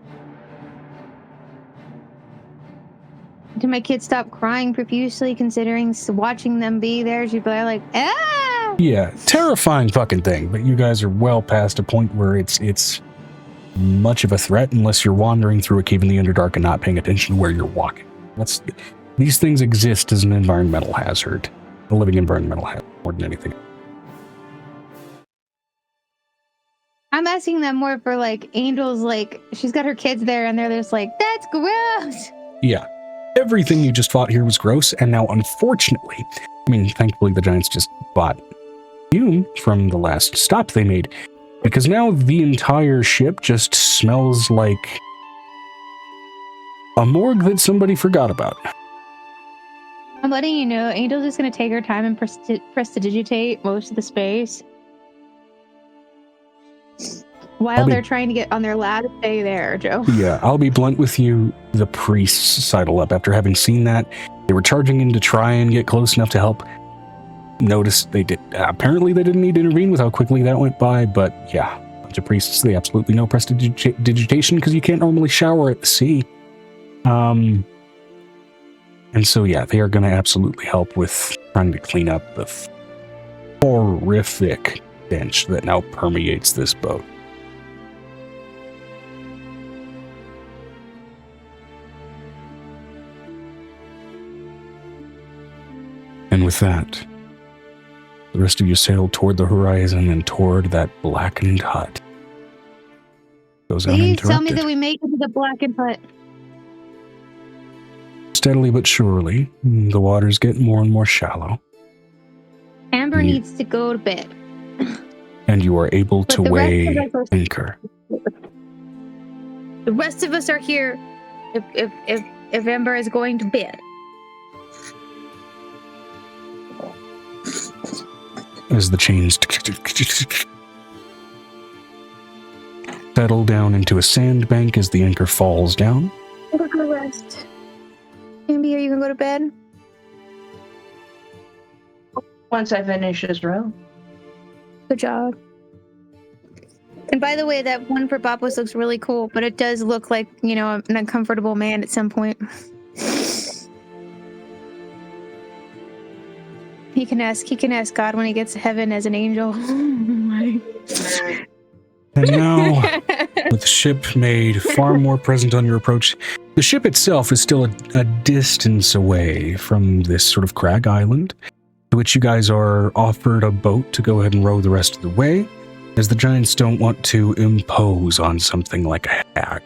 Did my kid stop crying profusely considering watching them be there? She'd be like, ah! Yeah, terrifying fucking thing, but you guys are well past a point where it's much of a threat unless you're wandering through a cave in the Underdark and not paying attention to where you're walking. These things exist as an environmental hazard, a living environmental hazard more than anything. I'm asking them more for, like, Angel's, like, she's got her kids there and they're just like, that's gross! Yeah. Everything you just fought here was gross, and now, unfortunately, I mean, thankfully the Giants just bought you from the last stop they made, because now the entire ship just smells like a morgue that somebody forgot about. I'm letting you know, Angel's just going to take her time and prestidigitate most of the space while they're trying to get on their lab to stay there, Joe. Yeah, I'll be blunt with you. The priests sidle up after having seen that. They were charging in to try and get close enough to help. Notice they did. Apparently, they didn't need to intervene with how quickly that went by. But yeah, a bunch of priests. They absolutely no prestidigitation because you can't normally shower at the sea. And so yeah, they are going to absolutely help with trying to clean up the horrific stench that now permeates this boat. And with that, the rest of you sail toward the horizon and toward that blackened hut. Goes Please uninterrupted. tell me that we make it to the blackened hut. Steadily but surely, the waters get more and more shallow. Amber needs to go to bed. And you are able to weigh anchor. The rest of us are here if Amber is going to bed. As the chains settle down into a sandbank as the anchor falls down. I'm gonna go rest. Amber, are you gonna go to bed? Once I finish this row. Good job. And by the way, that one for Bopos looks really cool, but it does look like, you know, an uncomfortable man at some point. He can ask God when he gets to heaven as an angel. And now, with the ship made far more present on your approach, the ship itself is still a distance away from this sort of crag island, to which you guys are offered a boat to go ahead and row the rest of the way, as the Giants don't want to impose on something like a hag.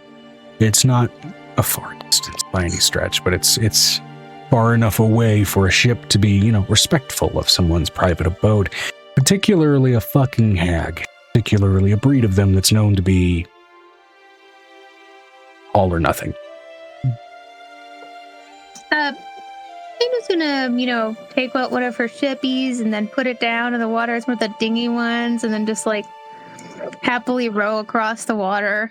It's not a far distance by any stretch, but it's far enough away for a ship to be, you know, respectful of someone's private abode, particularly a fucking hag, particularly a breed of them that's known to be all or nothing. Angel's gonna, you know, take out one of her shippies and then put it down in the water. It's one of the dingy ones, and then just like happily row across the water.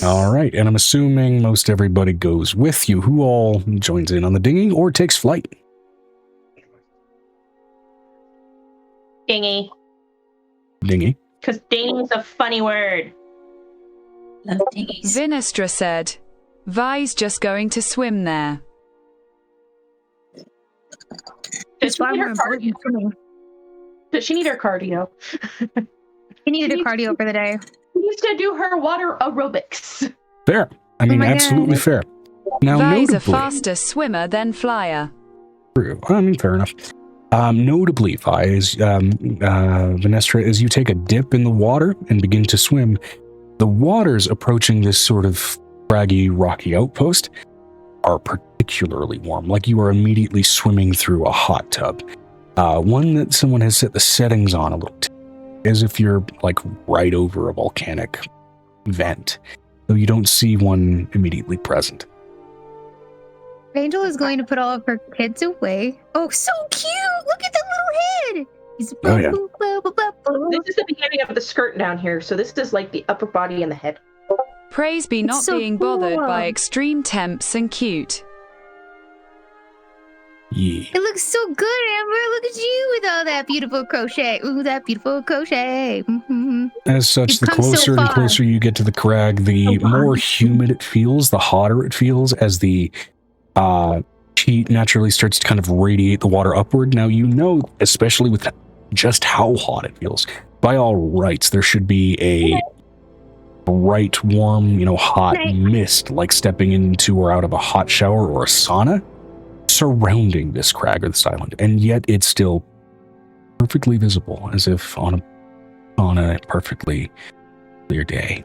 All right, and I'm assuming most everybody goes with you. Who all joins in on the dinghy or takes flight? Dingy. Dinghy. Because dinghy is a funny word. Love dinghies. Vinestra said, Vi's just going to swim there. Does she need her cardio? Does she need her cardio? She needed a cardio for the day. She needs to do her water aerobics. Fair. I mean, my absolutely God. fair. Now, Vi's a notably, faster swimmer than flyer. true. I mean, fair enough. Notably, Vi, is Venestra, as you take a dip in the water and begin to swim, the waters approaching this sort of craggy, rocky outpost are particularly warm, like you are immediately swimming through a hot tub. One that someone has set the settings on a little, as if you're like right over a volcanic vent, though you don't see one immediately present. Angel is going to put all of her kids away. Oh, so cute! Look at the little head! He's Oh, yeah. This is the beginning of the skirt down here, so this is like the upper body and the head. Praise be not so being bothered cool. by extreme temps and cute. Yeah. It looks so good, Amber. Look at you with all that beautiful crochet. Ooh, that beautiful crochet. Mm-hmm. As such, You've the come so closer and far. closer you get to the crag, the So far. more humid it feels, the hotter it feels as the heat naturally starts to kind of radiate the water upward. Now, you know, especially with just how hot it feels, by all rights, there should be a bright, warm, hot Right. mist, like stepping into or out of a hot shower or a sauna, surrounding this crag or this island. And yet it's still perfectly visible, as if on a perfectly clear day.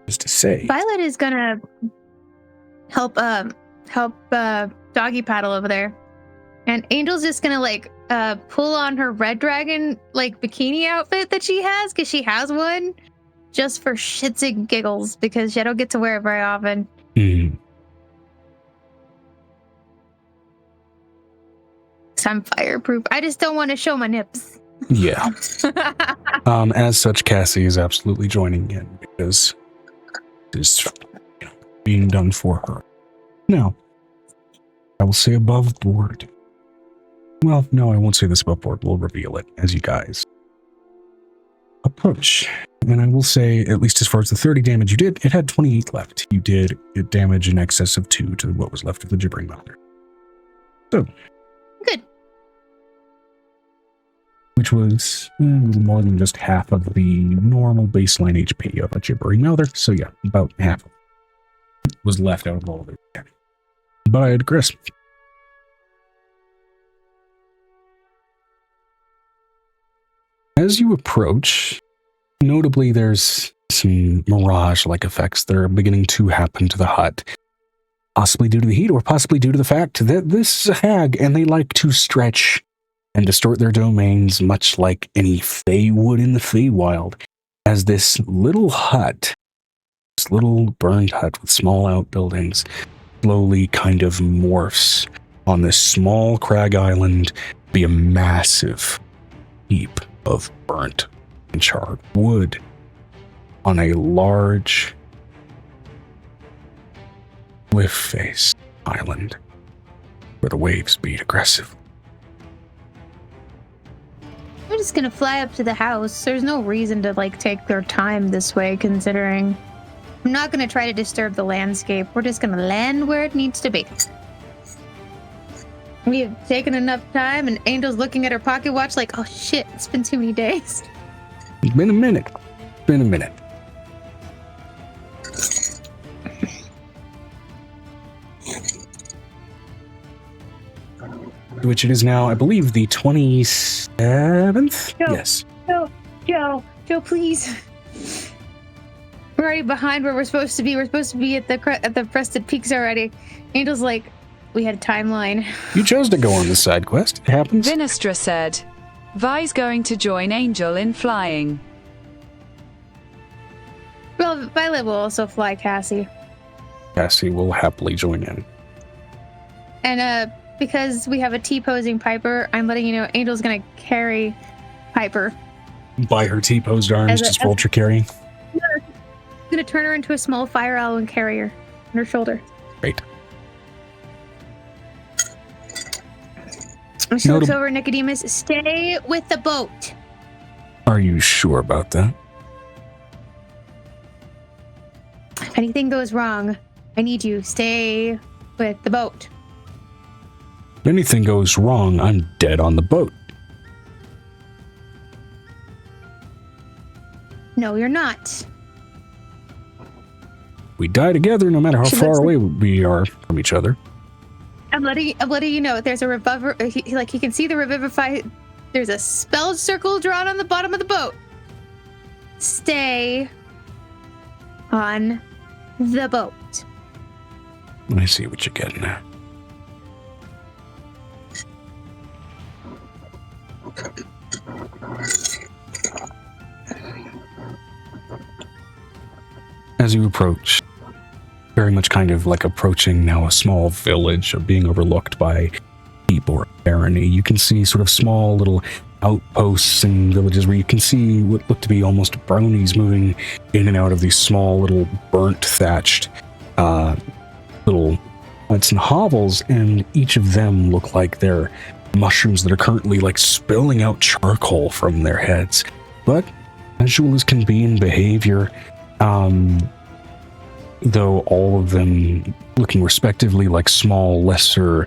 Just to say, Violet is gonna help doggy paddle over there, and Angel's just gonna pull on her red dragon bikini outfit that she has, because she has one, just for shits and giggles, because she don't get to wear it very often. So I'm fireproof. I just don't want to show my nips. yeah. As such, Cassie is absolutely joining in because it's being done for her. Now, I will say above board. Well, no, I won't say this above board. We'll reveal it as you guys approach. And I will say, at least as far as the 30 damage you did, it had 28 left. You did damage in excess of 2 to what was left of the gibbering mouth. So. Good. Which was a little more than just half of the normal baseline HP of a gibbering mouther. So yeah, about half was left out of all of it. But I had Chris. As you approach, notably there's some mirage-like effects that are beginning to happen to the hut. Possibly due to the heat, or possibly due to the fact that this is a hag, and they like to stretch and distort their domains much like any Fey would in the Feywild, as this little hut, this little burned hut with small outbuildings, slowly kind of morphs on this small crag island, be a massive heap of burnt and charred wood on a large cliff face island where the waves beat aggressively. We're just gonna fly up to the house. There's no reason to take their time this way, considering I'm not gonna try to disturb the landscape. We're just gonna land where it needs to be. We have taken enough time, and Angel's looking at her pocket watch like, oh shit, it's been too many days. It's been a minute. Which it is now, I believe, the 27th? No. Yes. Joe, please. We're already behind where we're supposed to be. We're supposed to be at the Crested Peaks already. Angel's like, we had a timeline. You chose to go on this side quest. It happens. Vinestra said, Vi's going to join Angel in flying. Well, Violet will also fly Cassie. Cassie will happily join in. And because we have a T-posing Piper, I'm letting you know Angel's gonna carry Piper. By her T-posed arms, just vulture carrying. I'm gonna turn her into a small fire owl and carry her on her shoulder. Great. She looks over at Nicodemus. Stay with the boat. Are you sure about that? If anything goes wrong, I need you. Stay with the boat. If anything goes wrong, I'm dead on the boat. No, you're not. We die together no matter how She far looks away we are from each other. I'm letting you know there's a reviver. He can see the revivify. There's a spell circle drawn on the bottom of the boat. Stay on the boat. I see what you're getting at. As you approach, very much kind of like approaching now a small village of being overlooked by keep or barony, you can see sort of small little outposts and villages where you can see what look to be almost brownies moving in and out of these small little burnt thatched little huts and hovels, and each of them look like they're mushrooms that are currently like spilling out charcoal from their heads. But casual as can be in behavior, though all of them looking respectively like small, lesser,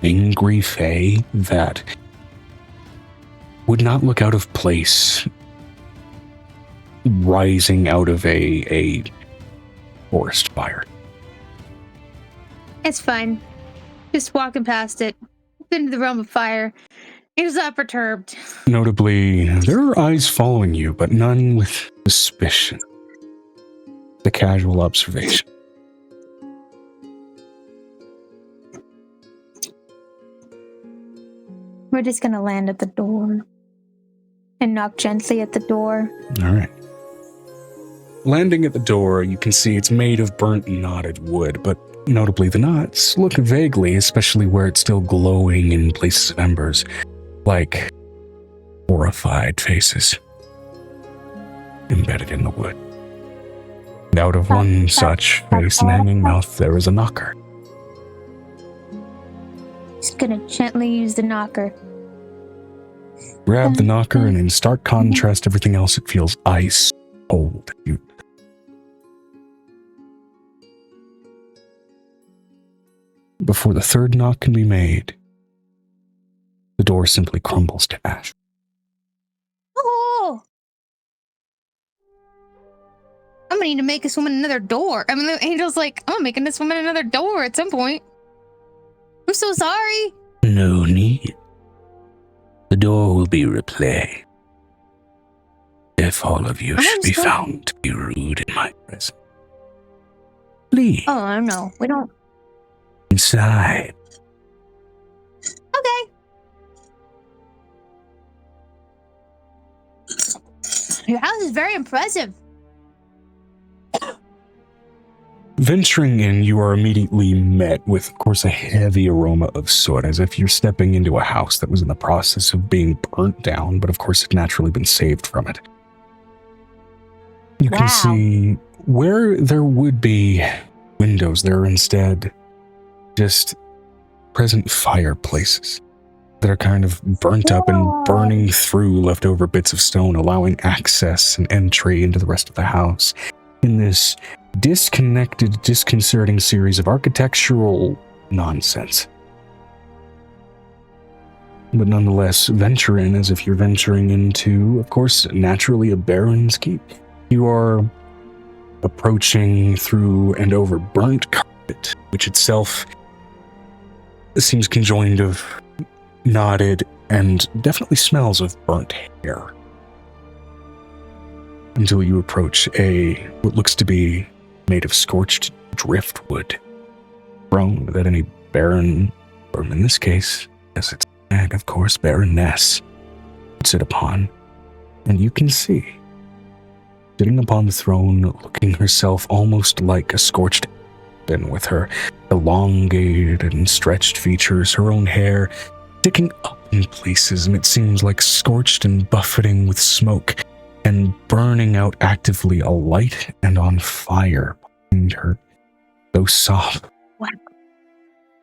angry fae that would not look out of place rising out of a forest fire. It's fine. Just walking past it. Into the realm of fire. It's not perturbed. Notably, there are eyes following you, but none with suspicion. The casual observation. We're just gonna land at the door and knock gently at the door. All right. Landing at the door, you can see it's made of burnt and knotted wood, but notably the knots look vaguely, especially where it's still glowing in places of embers, like horrified faces embedded in the wood. And out of one such face and hanging mouth, there is a knocker. Just gonna gently use the knocker. Grab the knocker, and in stark contrast to everything else, it feels ice cold. Before the third knock can be made, the door simply crumbles to ash. Oh! I'm gonna need to make this woman another door. I mean, the angel's like, I'm making this woman another door at some point. I'm so sorry. No need. The door will be replaced. If all of you should be found to be rude in my presence. Please. Oh, I don't know. We don't. Inside. Okay. Your house is very impressive. Venturing in, you are immediately met with, of course, a heavy aroma of soot, as if you're stepping into a house that was in the process of being burnt down, but of course had naturally been saved from it. You can see where there would be windows, there are instead just present fireplaces that are kind of burnt up and burning through leftover bits of stone, allowing access and entry into the rest of the house in this disconnected, disconcerting series of architectural nonsense. But nonetheless, venture in as if you're venturing into, of course, naturally a baron's keep. You are approaching through and over burnt carpet, which itself seems conjoined of knotted and definitely smells of burnt hair. Until you approach what looks to be made of scorched driftwood, throne that any baron, or in this case, as it's and of course baroness, would sit upon. And you can see, sitting upon the throne, looking herself almost like a scorched bin, with her elongated and stretched features, her own hair sticking up in places, and it seems like scorched and buffeting with smoke, and burning out actively, alight and on fire behind her, so soft,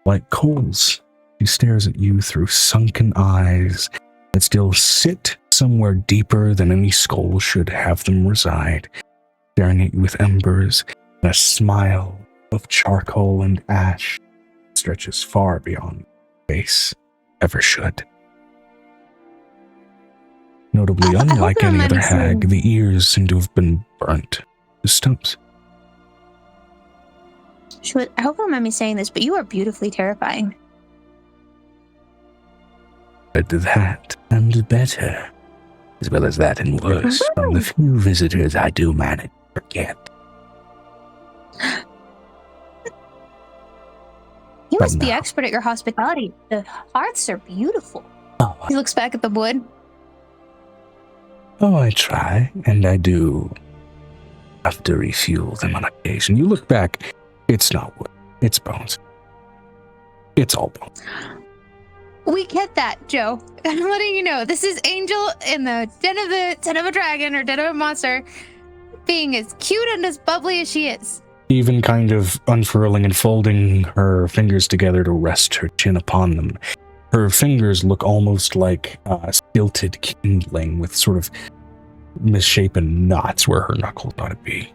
like coals. She stares at you through sunken eyes that still sit somewhere deeper than any skull should have them reside, staring at you with embers and a smile of charcoal and ash that stretches far beyond the face ever should. Notably, unlike any other hag, the ears seem to have been burnt to stumps. I hope you don't mind me saying this, but you are beautifully terrifying. But that and better, as well as that and worse, from the few visitors I do manage to forget. You must be expert at your hospitality. The hearths are beautiful. Oh, He looks back at the wood. oh, I try, and I do have to refuel them on occasion. You look back, it's not wood, it's bones. It's all bones. We get that, Joe. I'm letting you know. This is Angel in the den of a dragon or den of a monster, being as cute and as bubbly as she is. Even kind of unfurling and folding her fingers together to rest her chin upon them. Her fingers look almost like stilted kindling with sort of misshapen knots where her knuckles ought to be.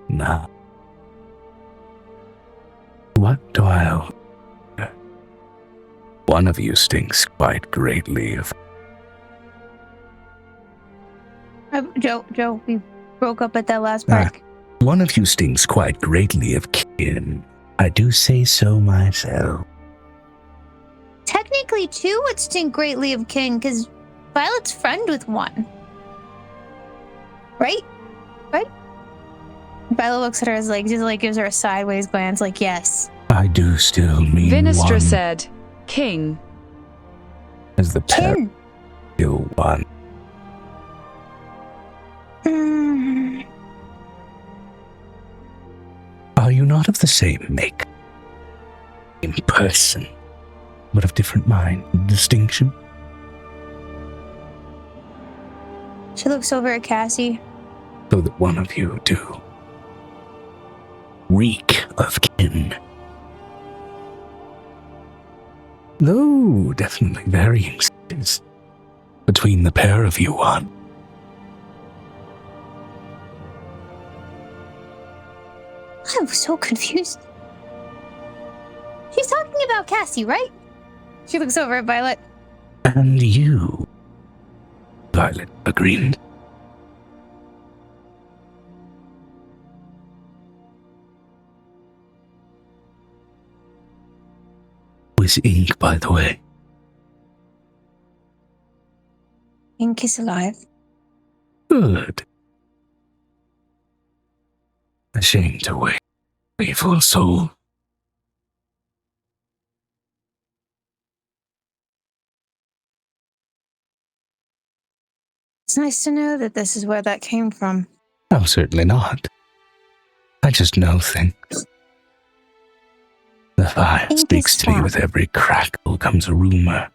Nah. What do I owe? One of you stinks quite greatly of... Joe, we broke up at that last part. One of you stinks quite greatly of kin. I do say so myself. Technically, two would stink greatly of kin, because Violet's friend with one. Right? Violet looks at her as just gives her a sideways glance, like, yes. I do still mean Vinestra one. said, King. As the pair Kin. kill one. Are you not of the same make? In person, but of different mind and distinction? She looks over at Cassie. So that one of you do reek of kin. Though definitely varying stages between the pair of you one. I'm so confused. She's talking about Cassie, right? She looks over at Violet. And you, Violet agreed. Was ink, by the way? Ink is alive. Good. Ashamed to wait. Faithful soul. It's nice to know that this is where that came from. Oh, certainly not. I just know things. The fire Ink speaks is to me. fun. With every crackle comes a rumor.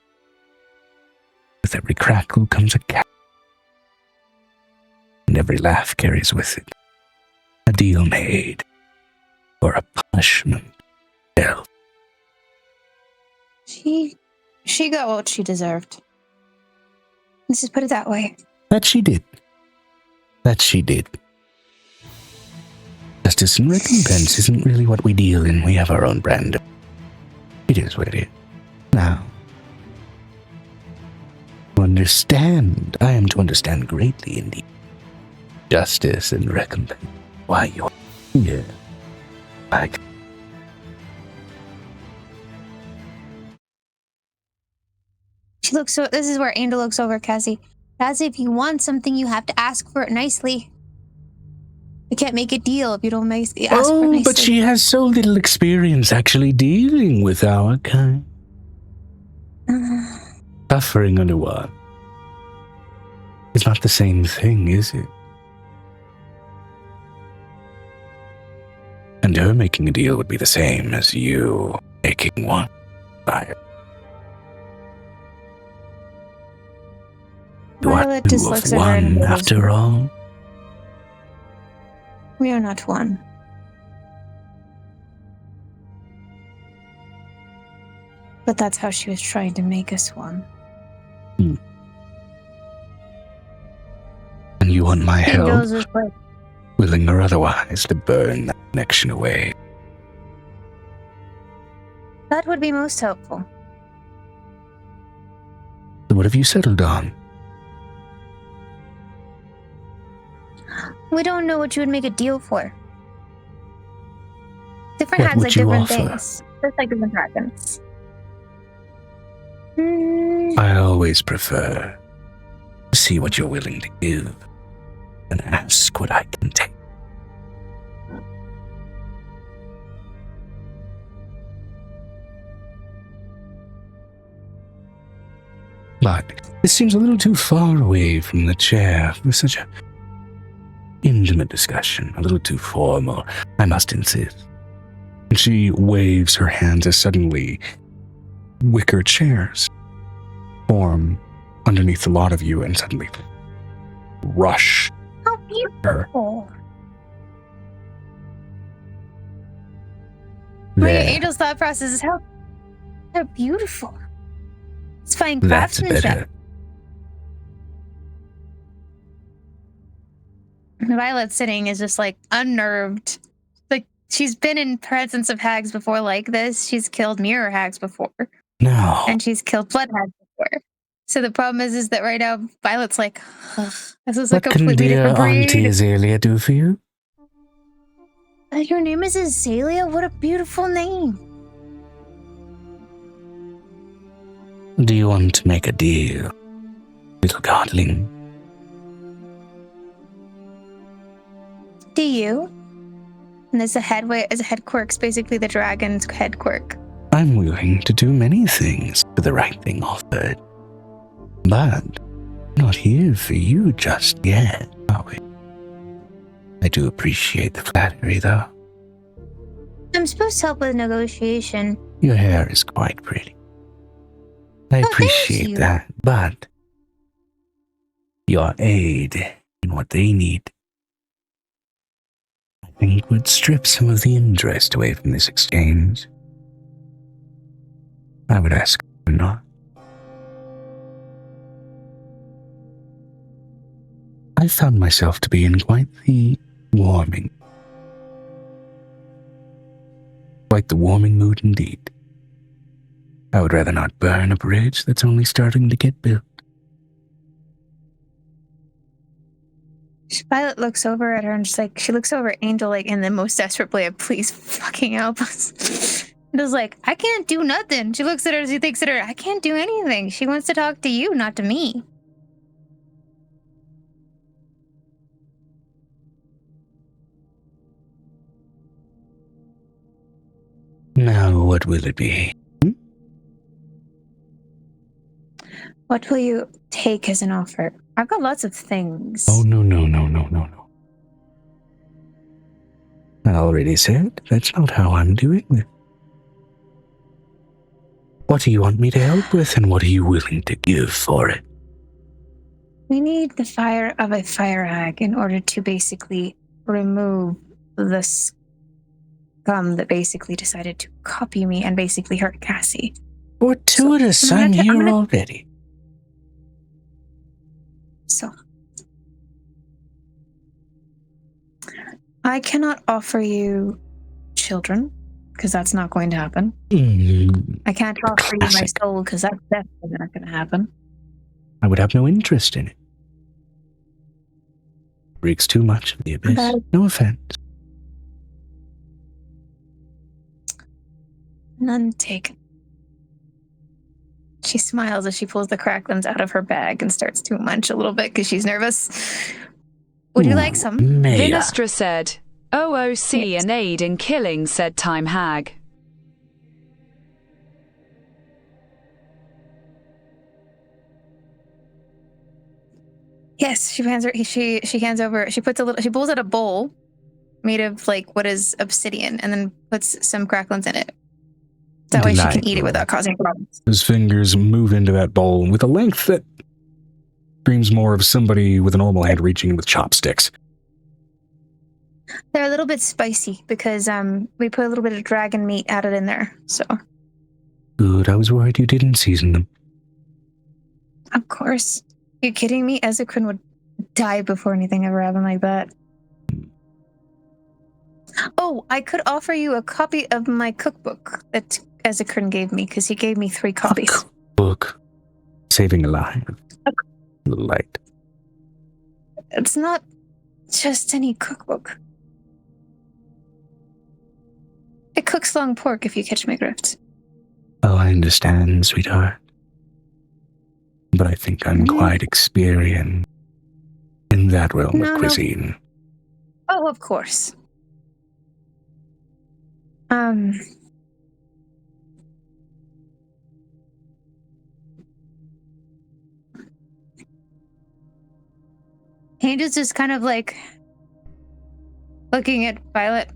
With every crackle comes a cat. And every laugh carries with it a deal made, or a punishment dealt. She got what she deserved. Let's just put it that way. That she did. That she did. Justice and recompense isn't really what we deal in. We have our own brand. It is what it is. Now, to understand, I am to understand greatly indeed. Justice and recompense. Why you're here. Like, This is where Angel looks over at Cassie. Cassie, if you want something, you have to ask for it nicely. You can't make a deal if you don't ask for it nicely. but she has so little experience actually dealing with our kind. Suffering under what? It's not the same thing, is it? And her making a deal would be the same as you making one. Violet Two just of looks at her and one, goes, after all. we are not one. But that's how she was trying to make us one. And you want my help, Angel's just like, willing or otherwise, to burn that connection away. that would be most helpful. So what have you settled on? We don't know what you would make a deal for. different What hags would like you different offer? things. Just like different dragons. I always prefer to see what you're willing to give and ask what I can take. But this seems a little too far away from the chair for such a intimate discussion, a little too formal, I must insist. And she waves her hands as suddenly wicker chairs form underneath the lot of you and suddenly rush How her. beautiful. My There, angel's thought process is how beautiful. It's fine that's craftsmanship. better. Violet sitting is just like unnerved. Like she's been in presence of hags before like this. She's killed mirror hags before. Now, And she's killed blood hags before. So the problem is that right now Violet's like, ugh, this is a what can completely dear different breed. Auntie Azalea do for you? Your name is Azalea? What a beautiful name. Do you want to make a deal, little godling? Do you? And there's a head quirk's basically the dragon's head quirk. I'm willing to do many things for the right thing offered. But not here for you just yet, are we? I do appreciate the flattery, though. I'm supposed to help with negotiation. Your hair is quite pretty. I thank appreciate you. that, but your aid in what they need, I think, would strip some of the interest away from this exchange. I would ask you not. I found myself to be in quite the warming mood indeed. I would rather not burn a bridge that's only starting to get built. Violet looks over at her and she looks over at Angel like in the most desperate way of please fucking help us. And is like, I can't do nothing. She looks at her, she thinks at her, I can't do anything. She wants to talk to you, not to me. Now, what will it be? What will you take as an offer? I've got lots of things. Oh, no. I already said that's not how I'm doing it. What do you want me to help with, and what are you willing to give for it? We need the fire of a fire hag in order to basically remove the scum that basically decided to copy me and basically hurt Cassie. Fortuitous, I'm here already. So, I cannot offer you children, because that's not going to happen. I can't offer you my soul, because that's definitely not going to happen. I would have no interest in it. Breaks too much of the abyss. No offense. None taken. She smiles as she pulls the cracklins out of her bag and starts to munch a little bit because she's nervous. Would you like some? Vinestra said, OOC and aid in killing said time hag. Yes, she hands her. She hands over. She pulls out a bowl made of like what is obsidian, and then puts some cracklins in it. That way she can eat it without causing problems. His fingers move into that bowl with a length that screams more of somebody with a normal hand reaching in with chopsticks. They're a little bit spicy because we put a little bit of dragon meat added in there. So good. I was worried you didn't season them. Of course. You're kidding me? Ezekrin would die before anything ever happened like that. Oh, I could offer you a copy of my cookbook that Ezekrin gave me, because he gave me 3 copies. Book. Saving a life. A little light. It's not just any cookbook. It cooks long pork, if you catch my drift. Oh, I understand, sweetheart. But I think I'm quite experienced in that realm of cuisine. Oh, of course. Angel's just kind of like looking at Violet.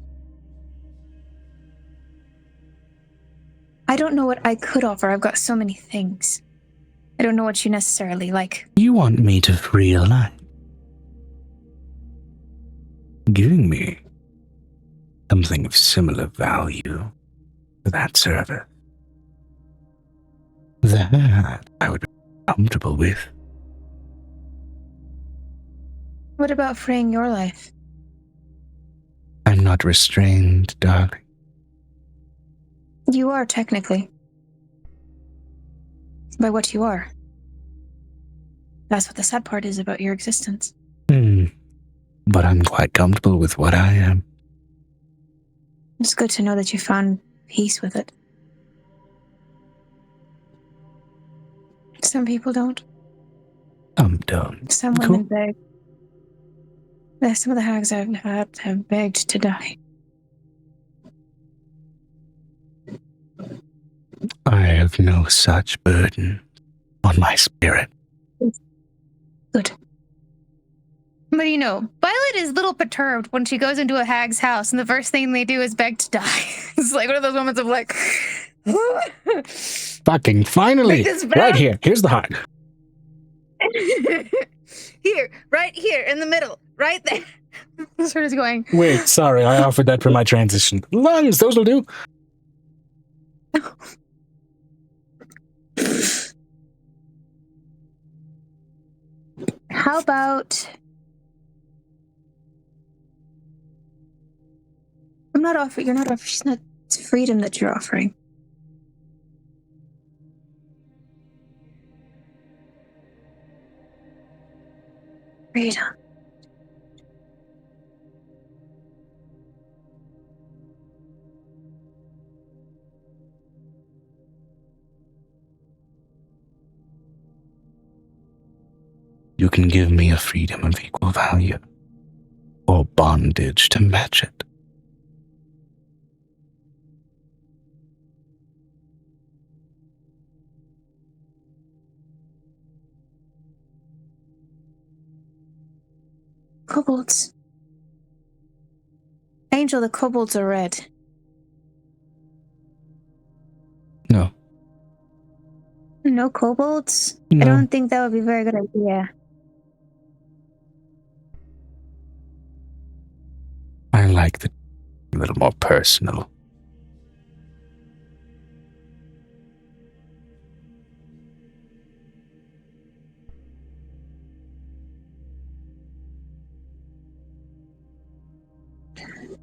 I don't know what I could offer. I've got so many things. I don't know what you necessarily like. You want me to free a life? Giving me something of similar value for that service. That I would be comfortable with. What about freeing your life? I'm not restrained, darling. You are, technically. By what you are. That's what the sad part is about your existence. But I'm quite comfortable with what I am. It's good to know that you found peace with it. Some people don't. Some don't. Some women beg. Some of the hags I've had have begged to die. I have no such burden on my spirit. Good. But you know, Violet is a little perturbed when she goes into a hag's house and the first thing they do is beg to die. It's like one of those moments of like... Fucking finally! Right here. Here's the heart. Here, right here, in the middle, right there. That's where it's going. Wait, sorry, I offered that for my transition. Lungs, those will do. How about... you're not offering, she's not, it's freedom that you're offering. Freedom. You can give me a freedom of equal value, or bondage to match it. Kobolds. Angel, the kobolds are red. No. No kobolds? No. I don't think that would be a very good idea. I like the a little more personal.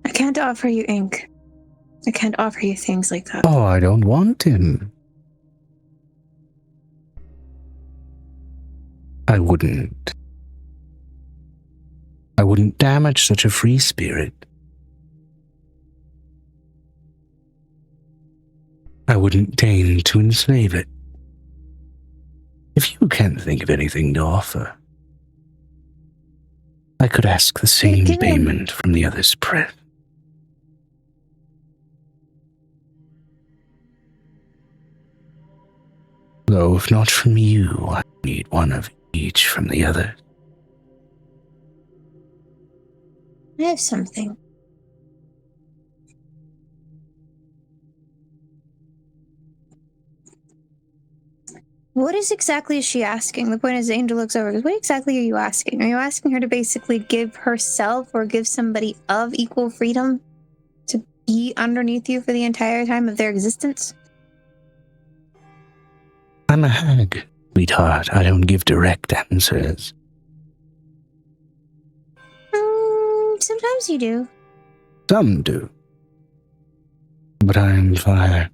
I can't offer you ink. I can't offer you things like that. Oh, I don't want him. I wouldn't damage such a free spirit. I wouldn't deign to enslave it. If you can't think of anything to offer, I could ask the same payment from the other's breath. Though if not from you, I need one of each from the other. I have something. What is exactly is she asking? The point is, Angel looks over. What exactly are you asking? Are you asking her to basically give herself or give somebody of equal freedom to be underneath you for the entire time of their existence? I'm a hag, sweetheart. I don't give direct answers. Sometimes you do. Some do. But I'm fire.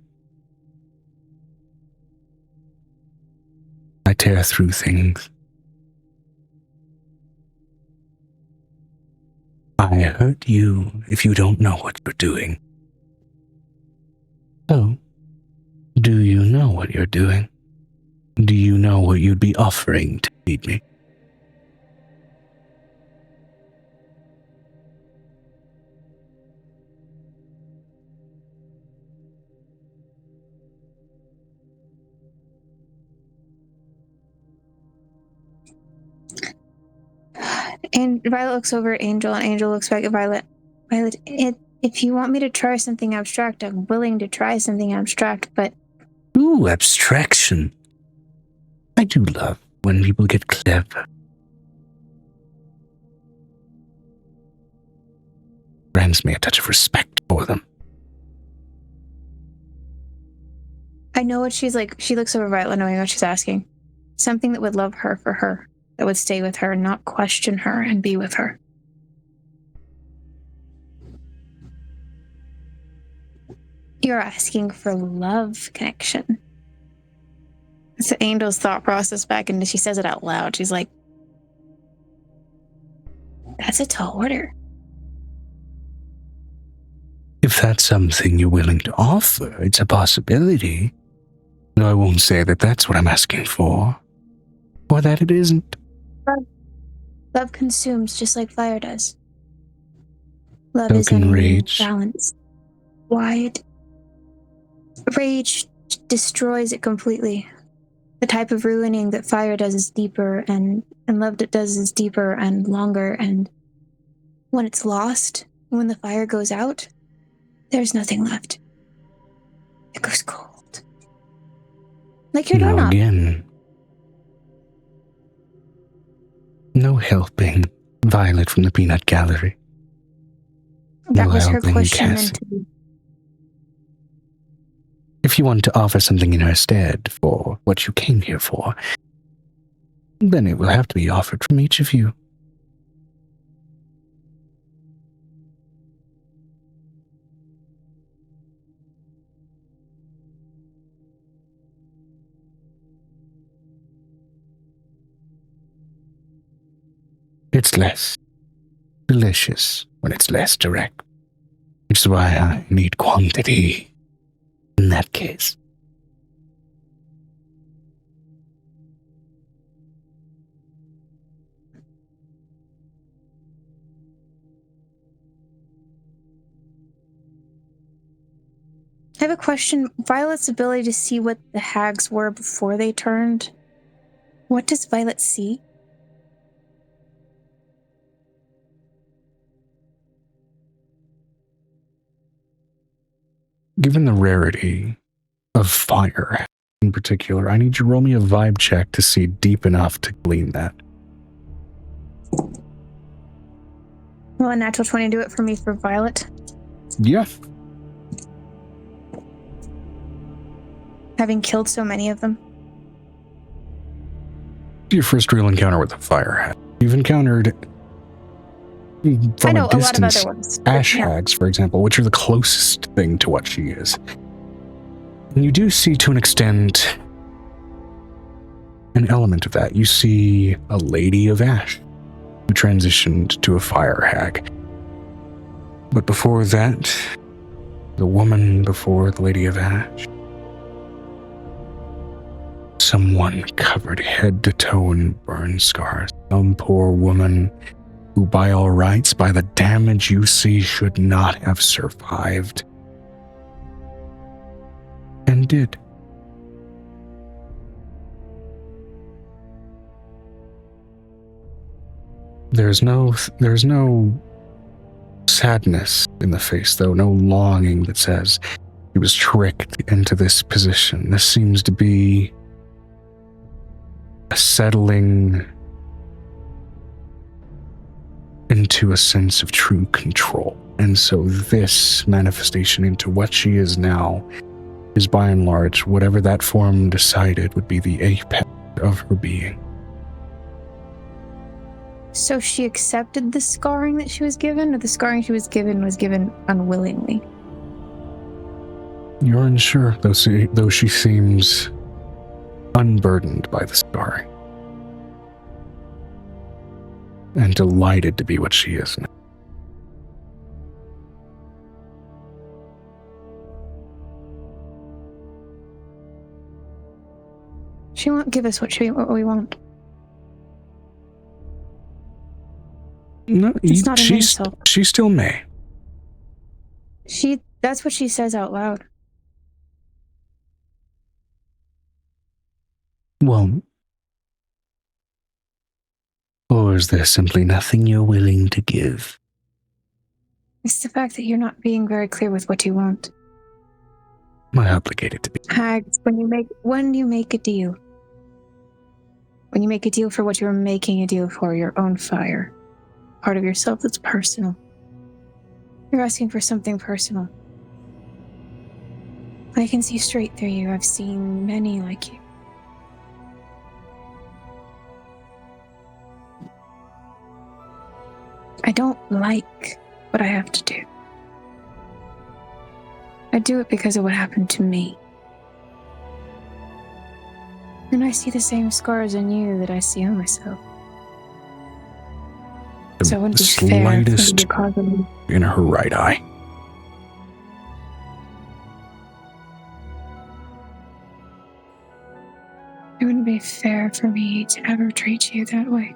I tear through things. I hurt you if you don't know what you're doing. what you're doing? Do you know what you'd be offering to feed me? And Violet looks over at Angel, and Angel looks back at Violet. Violet, if you want me to try something abstract, I'm willing to try something abstract, but... Ooh, abstraction. I do love when people get clever. Grants me a touch of respect for them. I know what she's like. She looks over Violet knowing what she's asking. Something that would love her for her, that would stay with her, not question her, and be with her. You're asking for love connection. It's Angel's thought process back, and she says it out loud. She's like, that's a tall order. If that's something you're willing to offer, it's a possibility. No, I won't say that that's what I'm asking for. Or that it isn't. Love consumes just like fire does. Love So is can enemy, rage. balance, wide. Rage destroys it completely. The type of ruining that fire does is deeper, and love that does is deeper and longer, and when it's lost, when the fire goes out, there's nothing left. It goes cold. Like your Now doorknob. again, no helping Violet from the Peanut Gallery. That No was her helping question Cassie. meant to be. If you want to offer something in her stead for what you came here for, then it will have to be offered from each of you. It's less delicious when it's less direct, which is why I need quantity in that case. I have a question. Violet's ability to see what the hags were before they turned. What does Violet see? Given the rarity of fire in particular, I need you to roll me a vibe check to see deep enough to glean that. Will a natural 20 do it for me for Violet? Yeah. Having killed so many of them. Your first real encounter with a fire hag. You've encountered, from I know a distance, a lot of other ones. ash Yeah. hags, for example, which are the closest thing to what she is. And you do see, to an extent, an element of that. You see a lady of ash who transitioned to a fire hag. But before that, the woman before the lady of ash, someone covered head to toe in burn scars. Some poor woman who, by all rights, by the damage you see, should not have survived. And did. There's no sadness in the face, though, no longing that says he was tricked into this position. This seems to be a settling into a sense of true control. And so this manifestation into what she is now is, by and large, whatever that form decided would be the apex of her being. So she accepted the scarring that she was given, or the scarring she was given unwillingly? You're unsure, though she seems unburdened by the scarring. And delighted to be what she is now. She won't give us what we want. No, It's not an insult. She still may. That's what she says out loud. Well, or is there simply nothing you're willing to give? It's the fact that you're not being very clear with what you want. Am I obligated to be? Hags, when you make a deal. When you make a deal for what you're making a deal for, your own fire. Part of yourself that's personal. You're asking for something personal. I can see straight through you. I've seen many like you. I don't like what I have to do. I do it because of what happened to me. And I see the same scars in you that I see on myself. So it wouldn't be fair for you to cause me. In her right eye. It wouldn't be fair for me to ever treat you that way.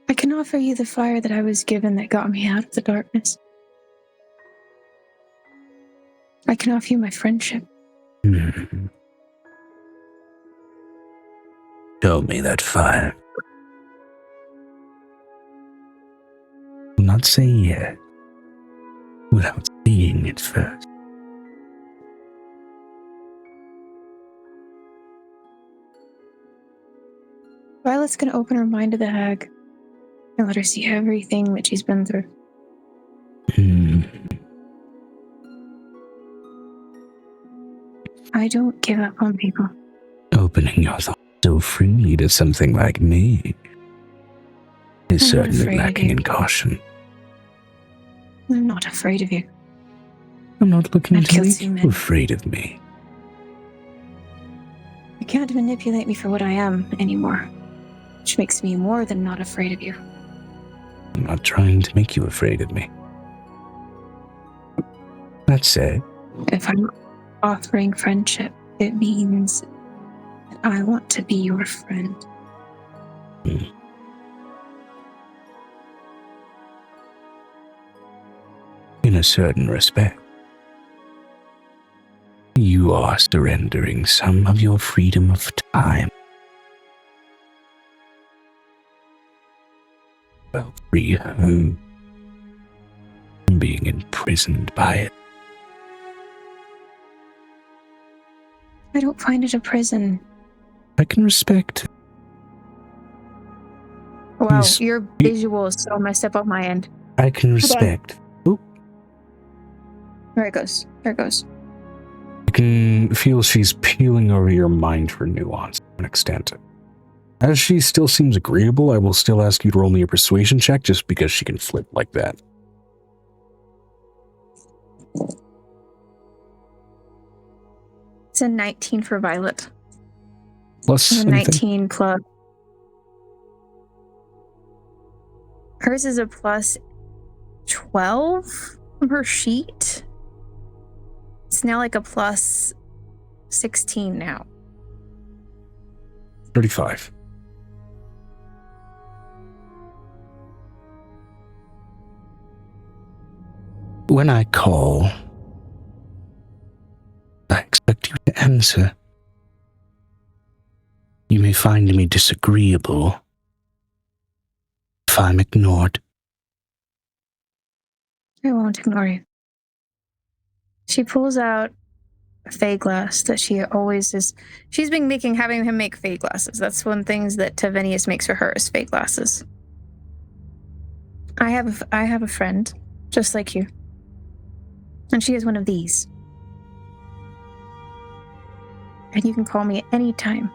I can offer you the fire that I was given that got me out of the darkness. I can offer you my friendship. Show me that fire. Will not say yes without seeing it first. Violet's gonna open her mind to the hag and let her see everything that she's been through. I don't give up on people. Opening your thoughts so freely to something like me is I'm not certainly afraid of lacking you. in caution. I'm not afraid of you. I'm not looking I've to killed make two you men. afraid of me. You can't manipulate me for what I am anymore, which makes me more than not afraid of you. I'm not trying to make you afraid of me. That said, If I'm offering friendship, it means that I want to be your friend. in a certain respect, you are surrendering some of your freedom of time. Well, free home, and being imprisoned by it. I don't find it a prison. I can respect. Wow, your visual is so messed up on my end. I can respect. Oh, There it goes. There it goes. I can feel she's peeling over your mind for nuance to an extent. As she still seems agreeable, I will still ask you to roll me a persuasion check just because she can flip like that. It's a 19 for Violet. Plus A anything? 19 plus. Hers is a plus 12 from her sheet. It's now like a plus 16 now. 35. When I call, I expect you to answer. You may find me disagreeable if I'm ignored. I won't ignore you. She pulls out a fey glass that she always is. She's been having him make fey glasses. That's one of the things that Tavenius makes for her is fey glasses. I have a friend, just like you. And she has one of these. And you can call me at any time.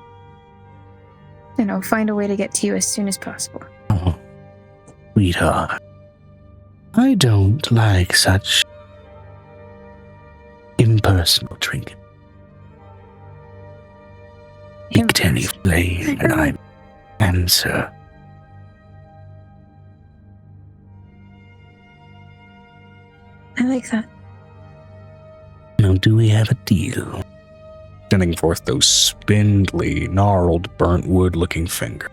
And I'll find a way to get to you as soon as possible. Oh, sweetheart, I don't like such impersonal trinket. light any flame, and I answer. I like that. Now, do we have a deal? Sending forth those spindly, gnarled, burnt wood-looking fingers.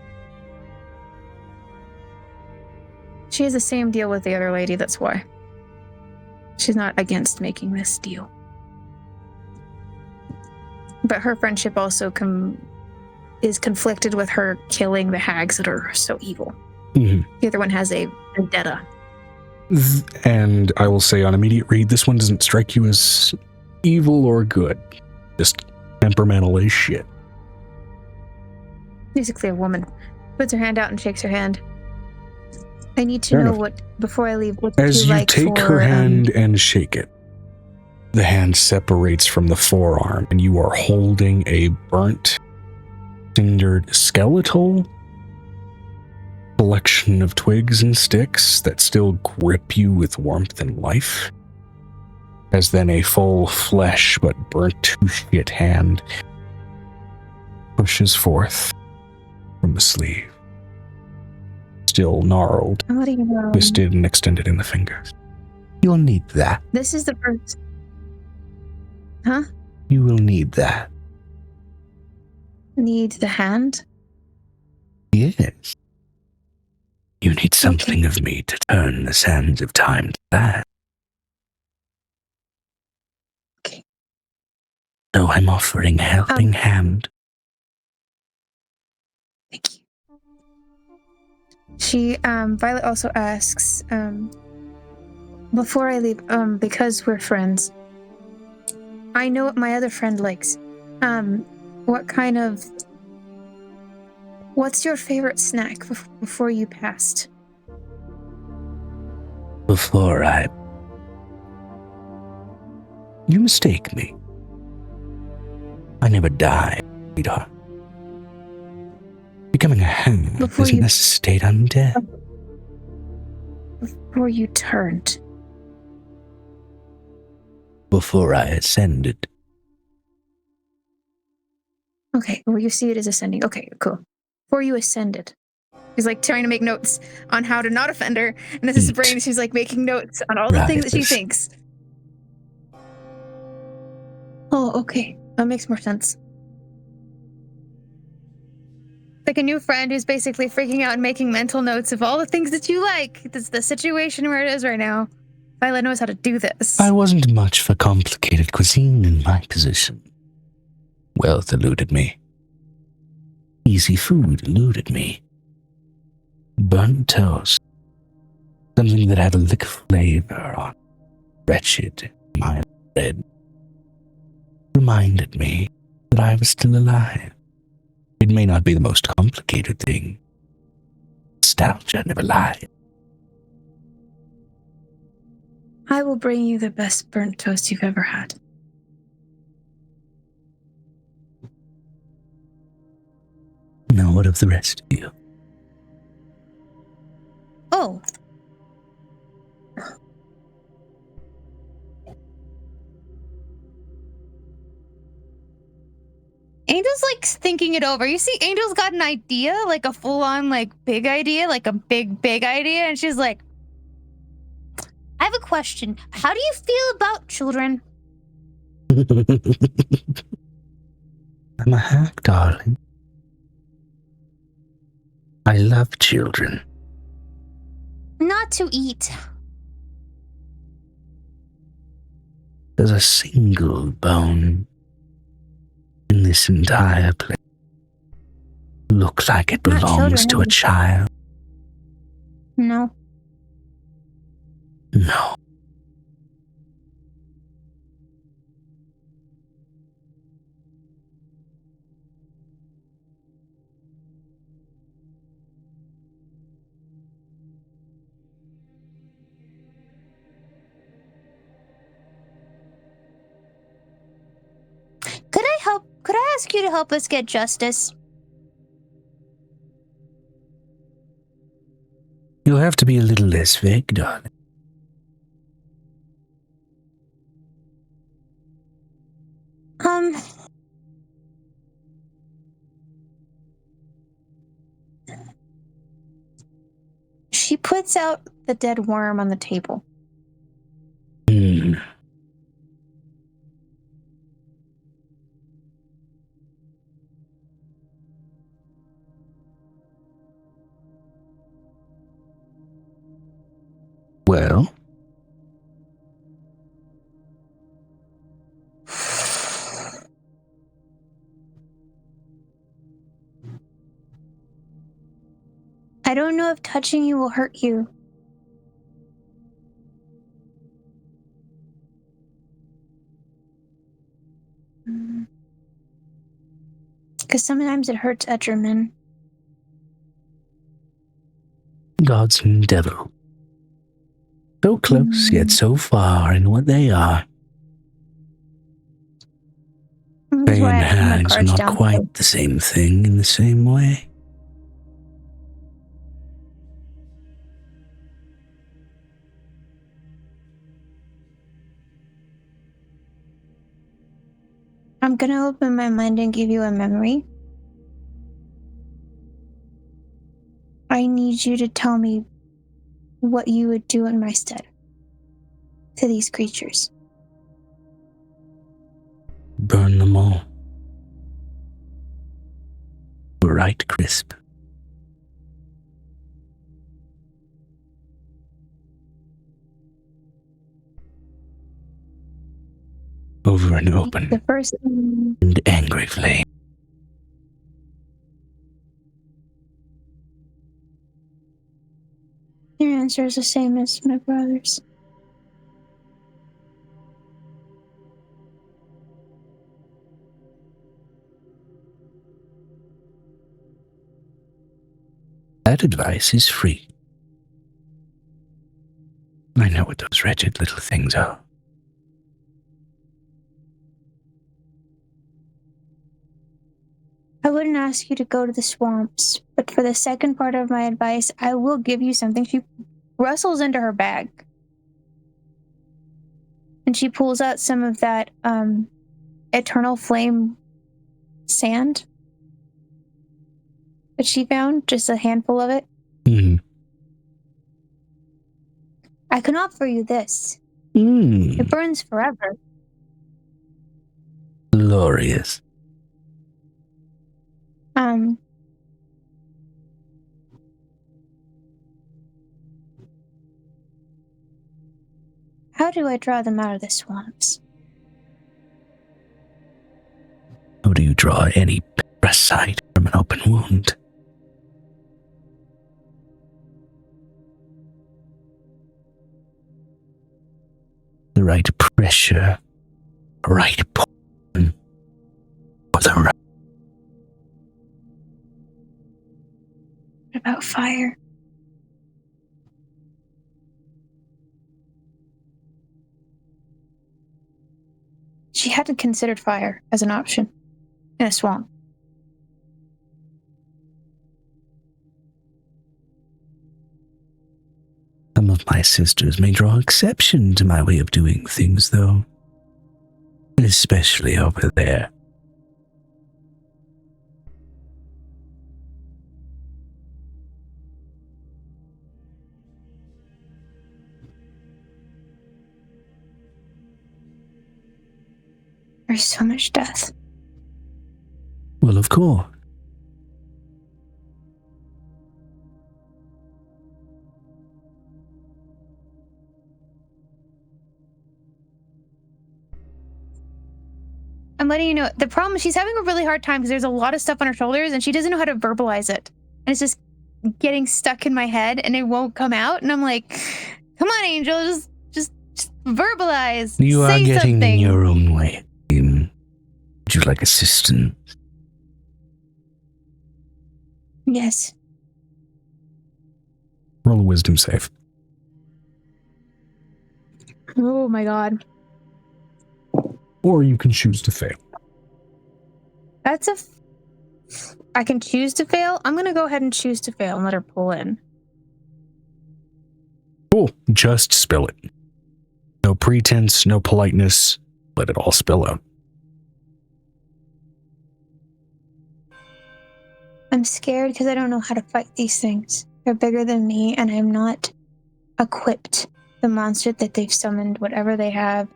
She has the same deal with the other lady, that's why. She's not against making this deal. But her friendship also is conflicted with her killing the hags that are so evil. Mm-hmm. The other one has a vendetta. And I will say on immediate read, this one doesn't strike you as evil or good. Just temperamental as shit. Basically a woman. Puts her hand out and shakes her hand. I need to Fair know enough. what, before I leave, what As you you like take for, her hand and shake it, the hand separates from the forearm, and you are holding a burnt, cindered skeletal collection of twigs and sticks that still grip you with warmth and life. As then a full flesh but burnt to shit hand pushes forth from the sleeve. Still gnarled, What do you know? twisted and extended in the fingers. You'll need that. This is the first. You will need that. Need the hand? Yes. You need something of me to turn the sands of time to that. Okay. So I'm offering a helping hand. Thank you. Violet also asks, before I leave, because we're friends, I know what my other friend likes. What's your favorite snack before you passed? You mistake me. I never die, sweetheart. Becoming a hag isn't a state undead. Before you turned. Before I ascended. Okay, well, you see it as ascending. Okay, cool. Before you ascended. She's like trying to make notes on how to not offend her. And this is brain, she's like making notes on all the things that she thinks. Oh, okay. That makes more sense. Like a new friend who's basically freaking out and making mental notes of all the things that you like. This is the situation where it is right now. Violet knows how to do this. I wasn't much for complicated cuisine in my position. Wealth eluded me. Easy food eluded me. Burnt toast. Something that had a lick of flavor on wretched, mild bread. Reminded me that I was still alive. It may not be the most complicated thing. Nostalgia never lied. I will bring you the best burnt toast you've ever had. Now what of the rest of you? Oh. Angel's like thinking it over. You see, Angel's got an idea, like a full-on, like big idea, like a big idea, and she's like, I have a question. How do you feel about children? I'm a hack, darling. I love children. Not to eat. There's a single bone in this entire place. Looks like it Not belongs children, to a child. No. No. Could I ask you to help us get justice? You'll have to be a little less vague, darling. She puts out the dead worm on the table. Well? I don't know if touching you will hurt you. Because sometimes it hurts Etcherman. Gods and devil. So close, yet so far in what they are. Fey and hags are not quite the same thing in the same way. I'm gonna open my mind and give you a memory. I need you to tell me what you would do in my stead to these creatures. Burn them all. Right crisp. Over an open The first thing, and angry flame. your answer is the same as my brother's. That advice is free. I know what those wretched little things are. I wouldn't ask you to go to the swamps, but for the second part of my advice, I will give you something. She rustles into her bag. And she pulls out some of that eternal flame sand that she found, just a handful of it. I can offer you this. It burns forever. Glorious. How do I draw them out of the swamps? How do you draw any parasite from an open wound? The right pressure, right poison, or the right. What about fire? She hadn't considered fire as an option in a swamp. Some of my sisters may draw exception to my way of doing things, though. Especially over there. There's so much death. Well, of course. I'm letting you know, the problem is she's having a really hard time because there's a lot of stuff on her shoulders and she doesn't know how to verbalize it. And it's just getting stuck in my head and it won't come out. And I'm like, come on, Angel, just verbalize. You Say are getting something. in your own way. Would you like assistance? Yes. Roll a wisdom save. Oh my god. Or you can choose to fail. That's I can choose to fail? I'm gonna go ahead and choose to fail and let her pull in. Cool. Just spill it. No pretense, no politeness. Let it all spill out. I'm scared because I don't know how to fight these things. They're bigger than me, and I'm not equipped. The monster that they've summoned, whatever they have,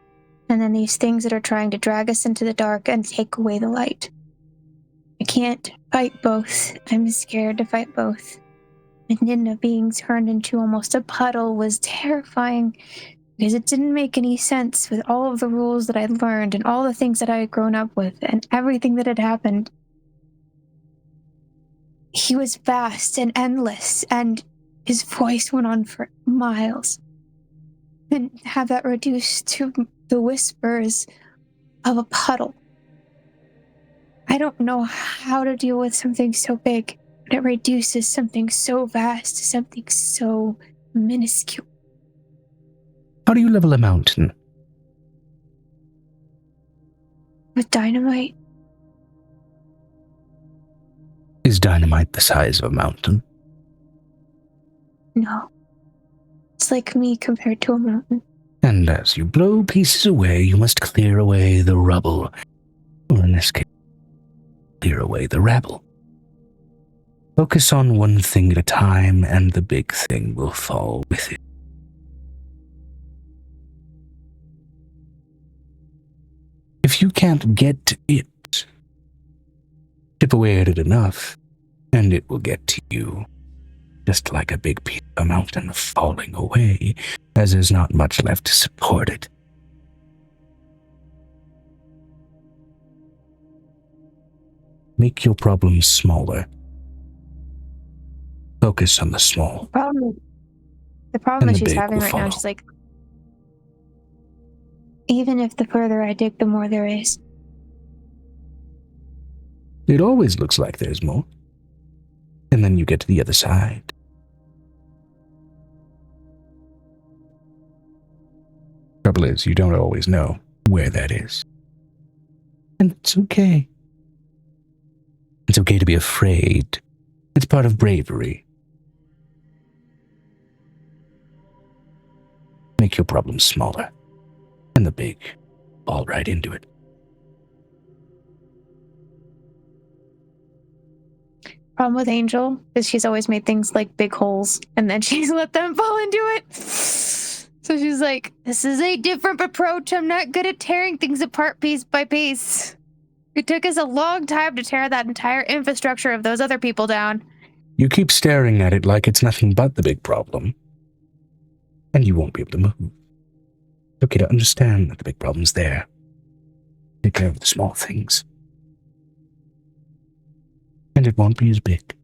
and then these things that are trying to drag us into the dark and take away the light. I can't fight both. I'm scared to fight both. And Ninna being turned into almost a puddle was terrifying because it didn't make any sense with all of the rules that I'd learned and all the things that I had grown up with and everything that had happened. He was vast and endless, and his voice went on for miles. And have that reduced to the whispers of a puddle. I don't know how to deal with something so big, but it reduces something so vast to something so minuscule. How do you level a mountain? With dynamite? Is dynamite the size of a mountain? No. It's like me compared to a mountain. And as you blow pieces away, you must clear away the rubble. Or in this case, clear away the rabble. Focus on one thing at a time, and the big thing will fall with it. If you can't get it, chip away at it enough, and it will get to you. Just like a big piece of a mountain falling away, as there's not much left to support it. Make your problems smaller. Focus on the small. The problem And that the she's big having will right now, follow. she's like, even if the further I dig, the more there is. It always looks like there's more. And then you get to the other side. Trouble is, you don't always know where that is. And it's okay. It's okay to be afraid. It's part of bravery. Make your problems smaller. And the big, fall right into it. Problem with Angel is she's always made things like big holes, and then she's let them fall into it. So she's like, this is a different approach. I'm not good at tearing things apart piece by piece. It took us a long time to tear that entire infrastructure of those other people down. You keep staring at it like it's nothing but the big problem. And you won't be able to move. It's okay to understand that the big problem's there. Take care of the small things. And it won't be as big.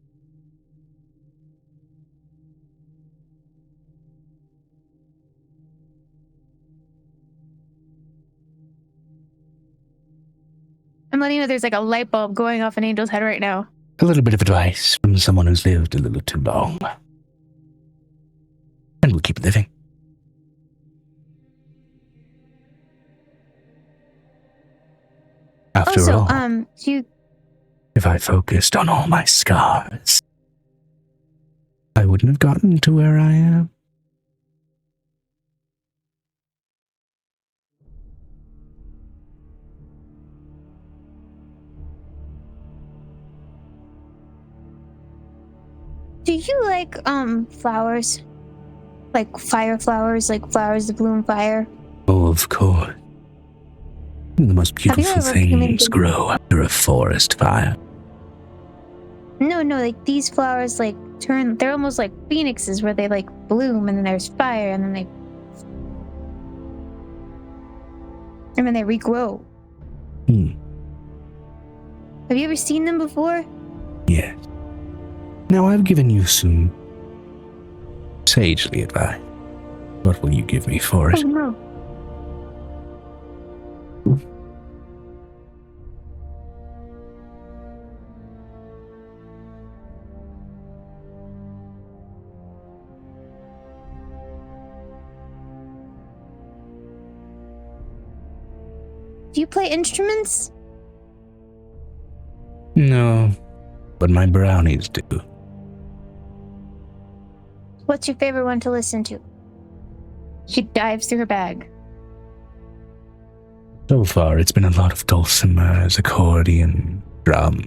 I'm letting you know there's like a light bulb going off in Angel's head right now. A little bit of advice from someone who's lived a little too long. And we'll keep living. After Also, all, you if I focused on all my scars, I wouldn't have gotten to where I am. do you like flowers? Like fire flowers, like flowers that bloom fire? Oh, of course. The most beautiful ever things committed- grow under a forest fire. No, like these flowers like they're almost like phoenixes where they like bloom and then there's fire and then they regrow. Have you ever seen them before? Yes. Now I've given you some sagely advice. What will you give me for it? Oh, no. Do you play instruments? No, but my brownies do. What's your favorite one to listen to? She dives through her bag. So far, it's been a lot of dulcimers, accordion, drum,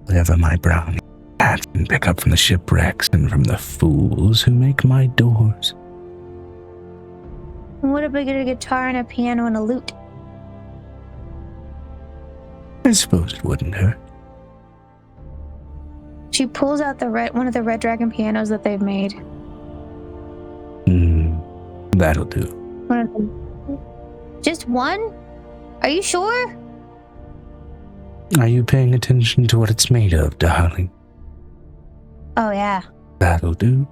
whatever my brownie that and pick up from the shipwrecks and from the fools who make my doors. What if we get a guitar and a piano and a lute? I suppose it wouldn't hurt. She pulls out one of the Red Dragon pianos that they've made. That'll do. One of them. Just one? Are you sure? Are you paying attention to what it's made of, darling? Oh, yeah. That'll do.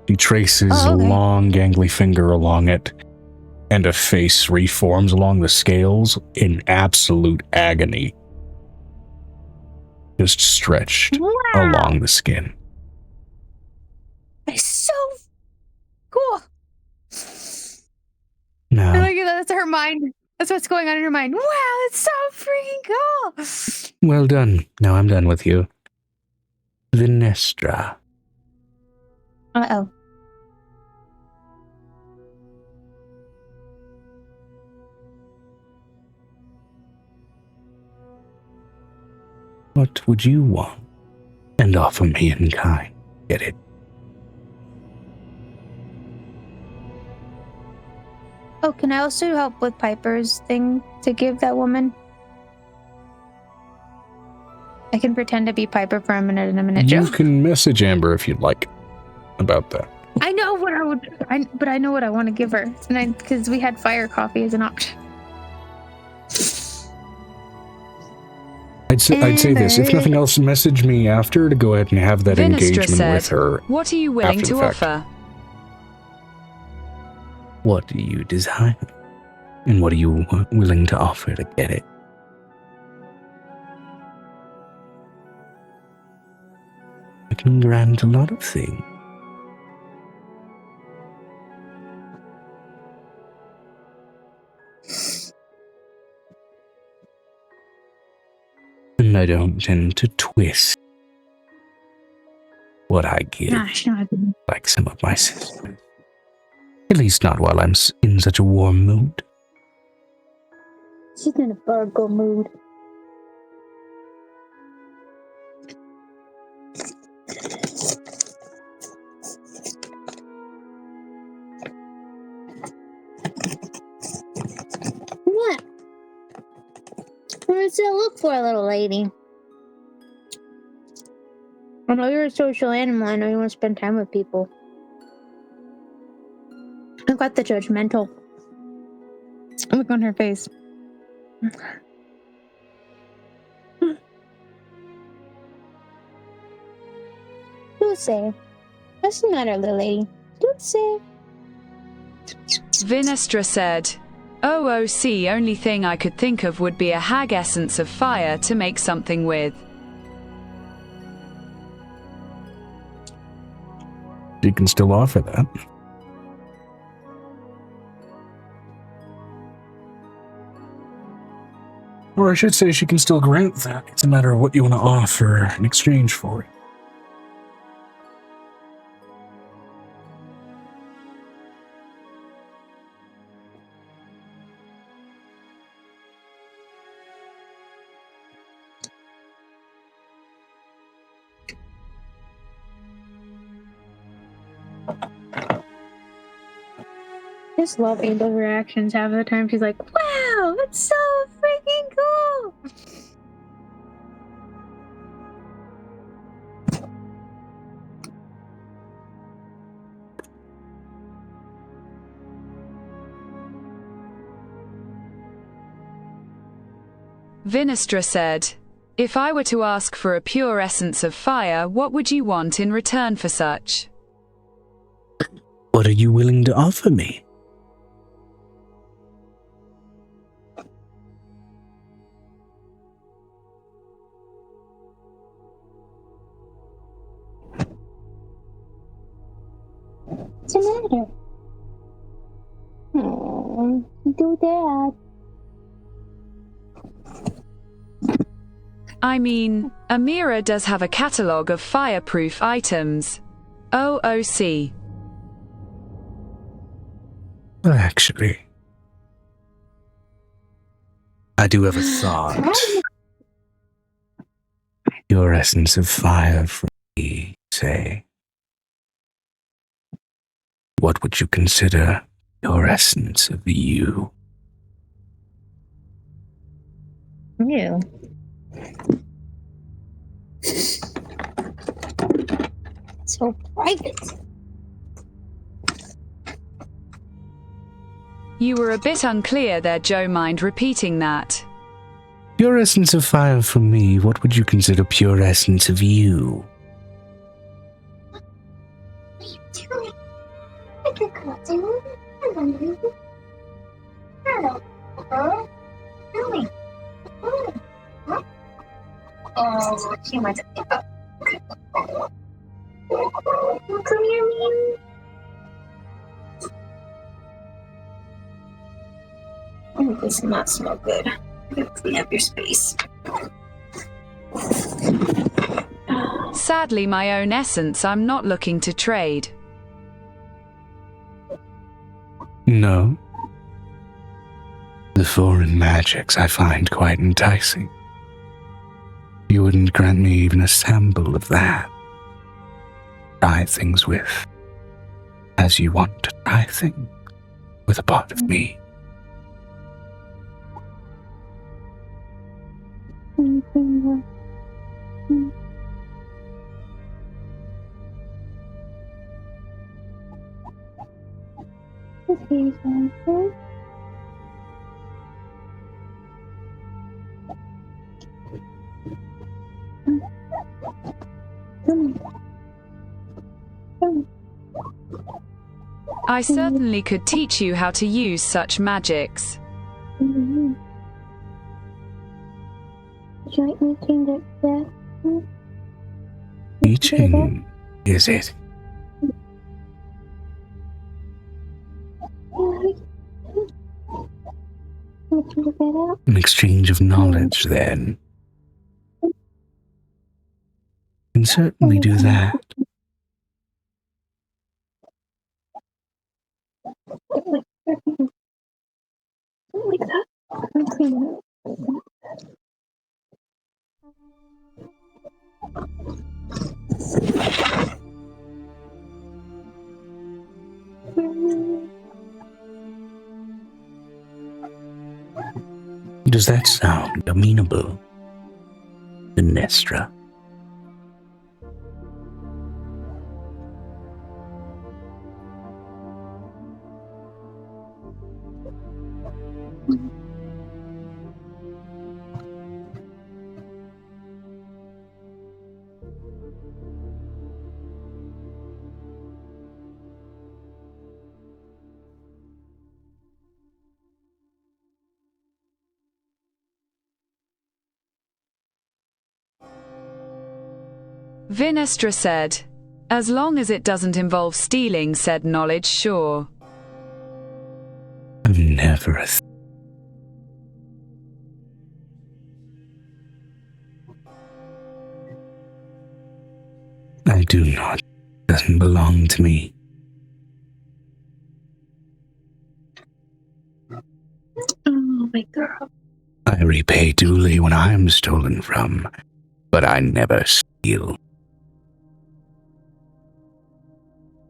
He traces Oh, okay. a long, gangly finger along it, and a face reforms along the scales in absolute agony. Just stretched Wow. along the skin. It's so cool. Now, That's her mind. That's what's going on in her mind. Wow, it's so freaking cool. well done. Now I'm done with you. Vinestra. Uh-oh. What would you want? And offer me in kind. Get it? Oh, can I also help with Piper's thing to give that woman? I can pretend to be Piper for a minute and a minute, You Joe. can message Amber if you'd like about that. I know what I would, but I know what I want to give her, and because we had fire coffee as an option. I'd say this. If nothing else, message me after to go ahead and have that Vinestra engagement said, with her. "What are you willing after to the fact. offer?" What do you desire? And what are you willing to offer to get it? I can grant a lot of things. And I don't tend to twist what I give, Gosh, no, I couldn't. like some of my sisters. At least not while I'm in such a warm mood. She's in a Virgo mood. What? What does it look for, little lady? I know you're a social animal. I know you want to spend time with people. I got the judgmental look on her face. Dulce. What's the matter, little lady? Dulce. Vinestra said, "OOC, only thing I could think of would be a hag essence of fire to make something with." You can still offer that. Or I should say she can still grant that. It's a matter of what you want to offer in exchange for it. I just love Angel's reactions half of the time. She's like, wow, it's so freaking cool. Vinestra said, "If I were to ask for a pure essence of fire, what would you want in return for such?" What are you willing to offer me? What's the matter? Oh, do that. I mean, Amira does have a catalogue of fireproof items. OOC. Actually, I do have a thought. pure essence of fire from me, say, what would you consider pure essence of you? You. So private. You were a bit unclear there, Joe. Mind repeating that? Pure essence of fire from me, what would you consider pure essence of you? Oh, she went to pick up. Come here, me. Oh, this does not smell good. I'm gonna clean up your space. Sadly, my own essence I'm not looking to trade. No. The foreign magics I find quite enticing. You wouldn't grant me even a sample of that. Try things with, as you want to try things, with a part of me. I certainly could teach you how to use such magics. Would you like me to change it back? Teaching, is it? An exchange of knowledge, then. Can certainly do that. Like that. I'm cleaning Does that sound amenable, Nestra? Vinestra said, as long as it doesn't involve stealing said knowledge, sure. I'm never a I do not. It doesn't belong to me. Oh, my girl. I repay duly when I'm stolen from, but I never steal.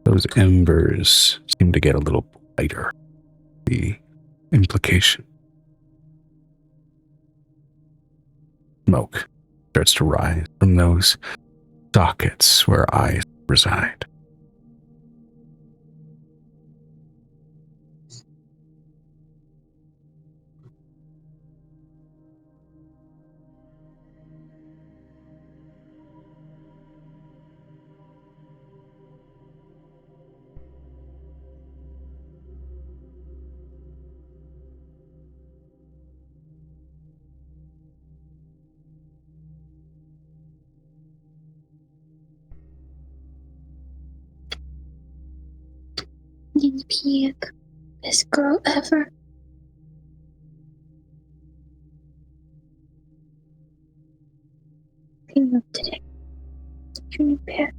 Those embers seem to get a little brighter. The implication. Smoke starts to rise from those sockets where eyes reside. Guinea pig. Best girl ever. Clean up today. Your new pet.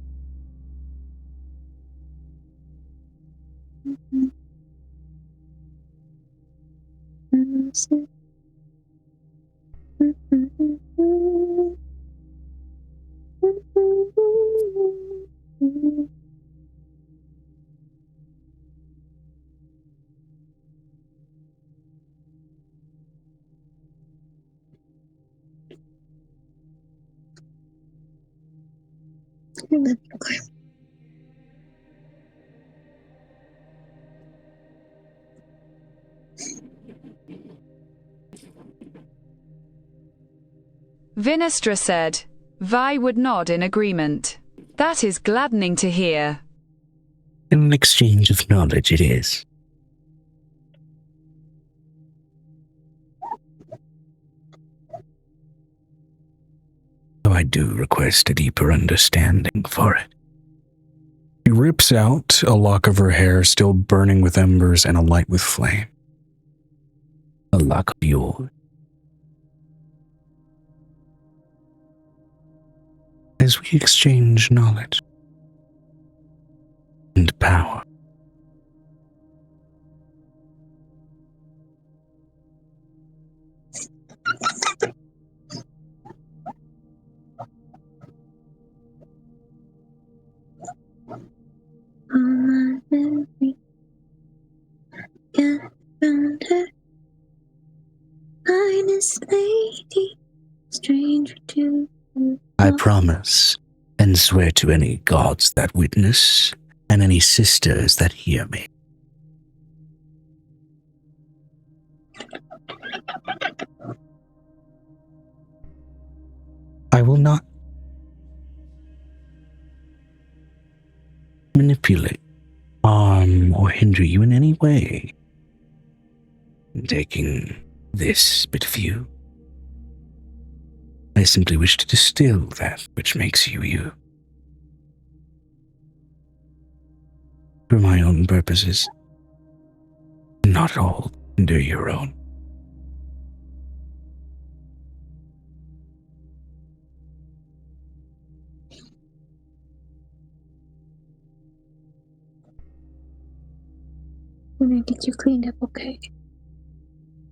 Vinestra said. Vi would nod in agreement. That is gladdening to hear. An exchange of knowledge it is. Though I do request a deeper understanding for it. She rips out a lock of her hair still burning with embers and alight with flame. A lock of yours. As we exchange knowledge and power. Stranger to I promise and swear to any gods that witness and any sisters that hear me. I will not manipulate, harm, or hinder you in any way in taking this bit of you. I simply wish to distill that which makes you you. For my own purposes, not at all hinder your own. when I get you cleaned up, okay?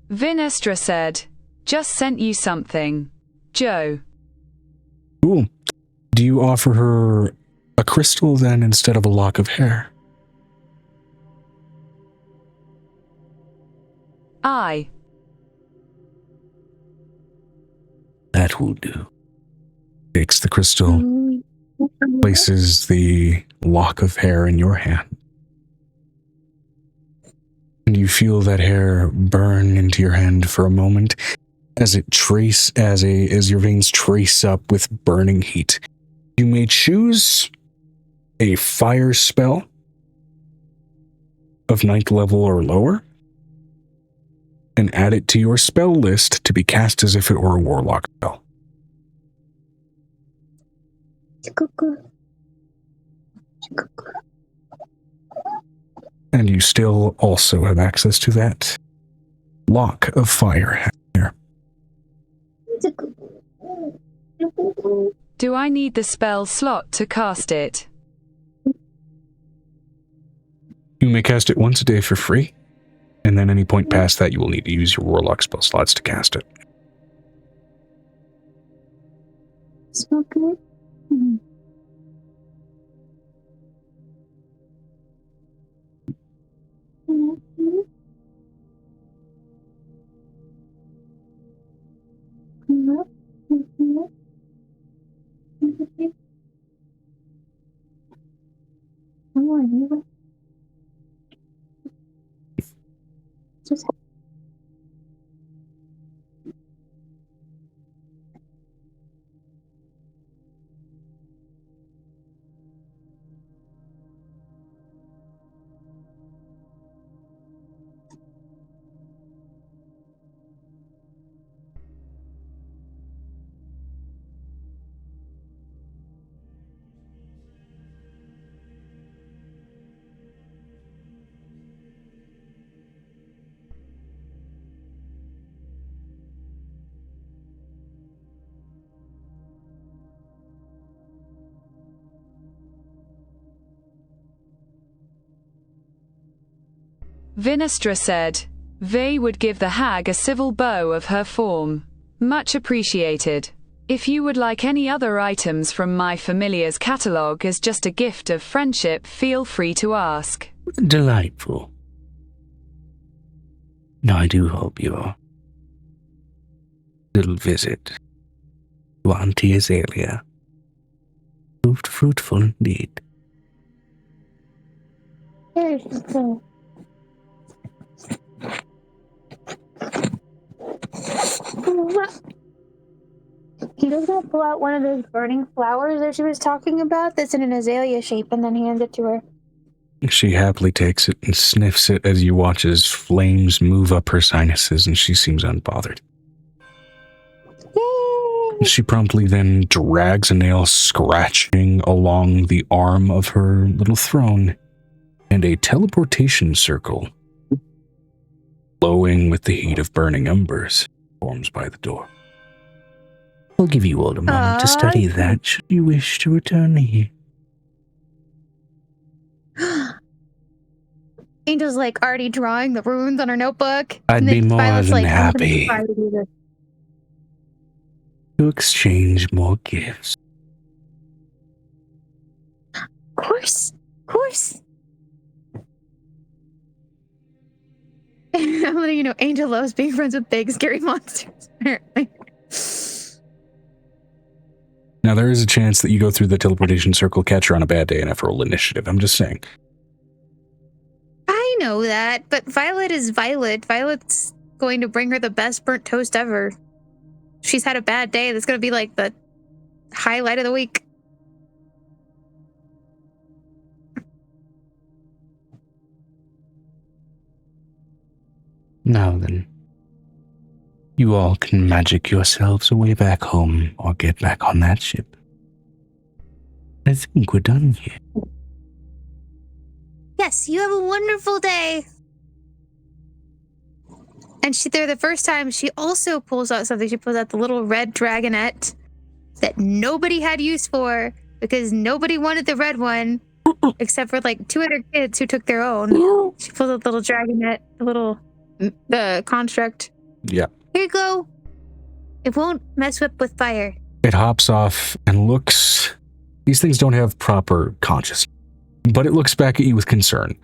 Vinestra said. Just sent you something. Joe. Cool. Do you offer her a crystal then instead of a lock of hair? I. That will do. Takes the crystal, places the lock of hair in your hand. And you feel that hair burn into your hand for a moment as your veins trace up with burning heat. You may choose a fire spell of 9th level or lower and add it to your spell list to be cast as if it were a warlock spell. And you still also have access to that lock of fire here. Do I need the spell slot to cast it? You may cast it once a day for free, and then any point past that you will need to use your warlock spell slots to cast it. Smell good? Mm-hmm. Vinestra said. They would give the hag a civil bow of her form. Much appreciated. If you would like any other items from my familiar's catalogue as just a gift of friendship, feel free to ask. Delightful. Now I do hope your little visit to Auntie Azalea Proved fruitful indeed. There's the He does gonna pull out one of those burning flowers that she was talking about that's in an azalea shape and then hands it to her. She happily takes it and sniffs it as you watch as flames move up her sinuses, and she seems unbothered. Yay! She promptly then drags a nail scratching along the arm of her little throne, and a teleportation circle, glowing with the heat of burning embers, forms by the door. I'll give you all a moment to study that, should you wish to return here. Angel's like already drawing the runes on her notebook. I'd be more Violet's than like, I'm gonna happy try to do this. to exchange more gifts. Of course. I'm letting you know, Angel loves being friends with big, scary monsters, apparently. Now, there is a chance that you go through the teleportation circle, catch her on a bad day, and have to roll initiative. I'm just saying. I know that, but Violet is Violet. Violet's going to bring her the best burnt toast ever. She's had a bad day. That's going to be like the highlight of the week. Now then, you all can magic yourselves away back home or get back on that ship. I think we're done here. Yes, you have a wonderful day. And they're the first time she also pulls out something. She pulls out the little red dragonette that nobody had use for because nobody wanted the red one except for like 200 kids who took their own. She pulls out the little dragonette, the construct. Yeah. Here you go. It won't mess with fire. It hops off and looks... These things don't have proper consciousness, but it looks back at you with concern.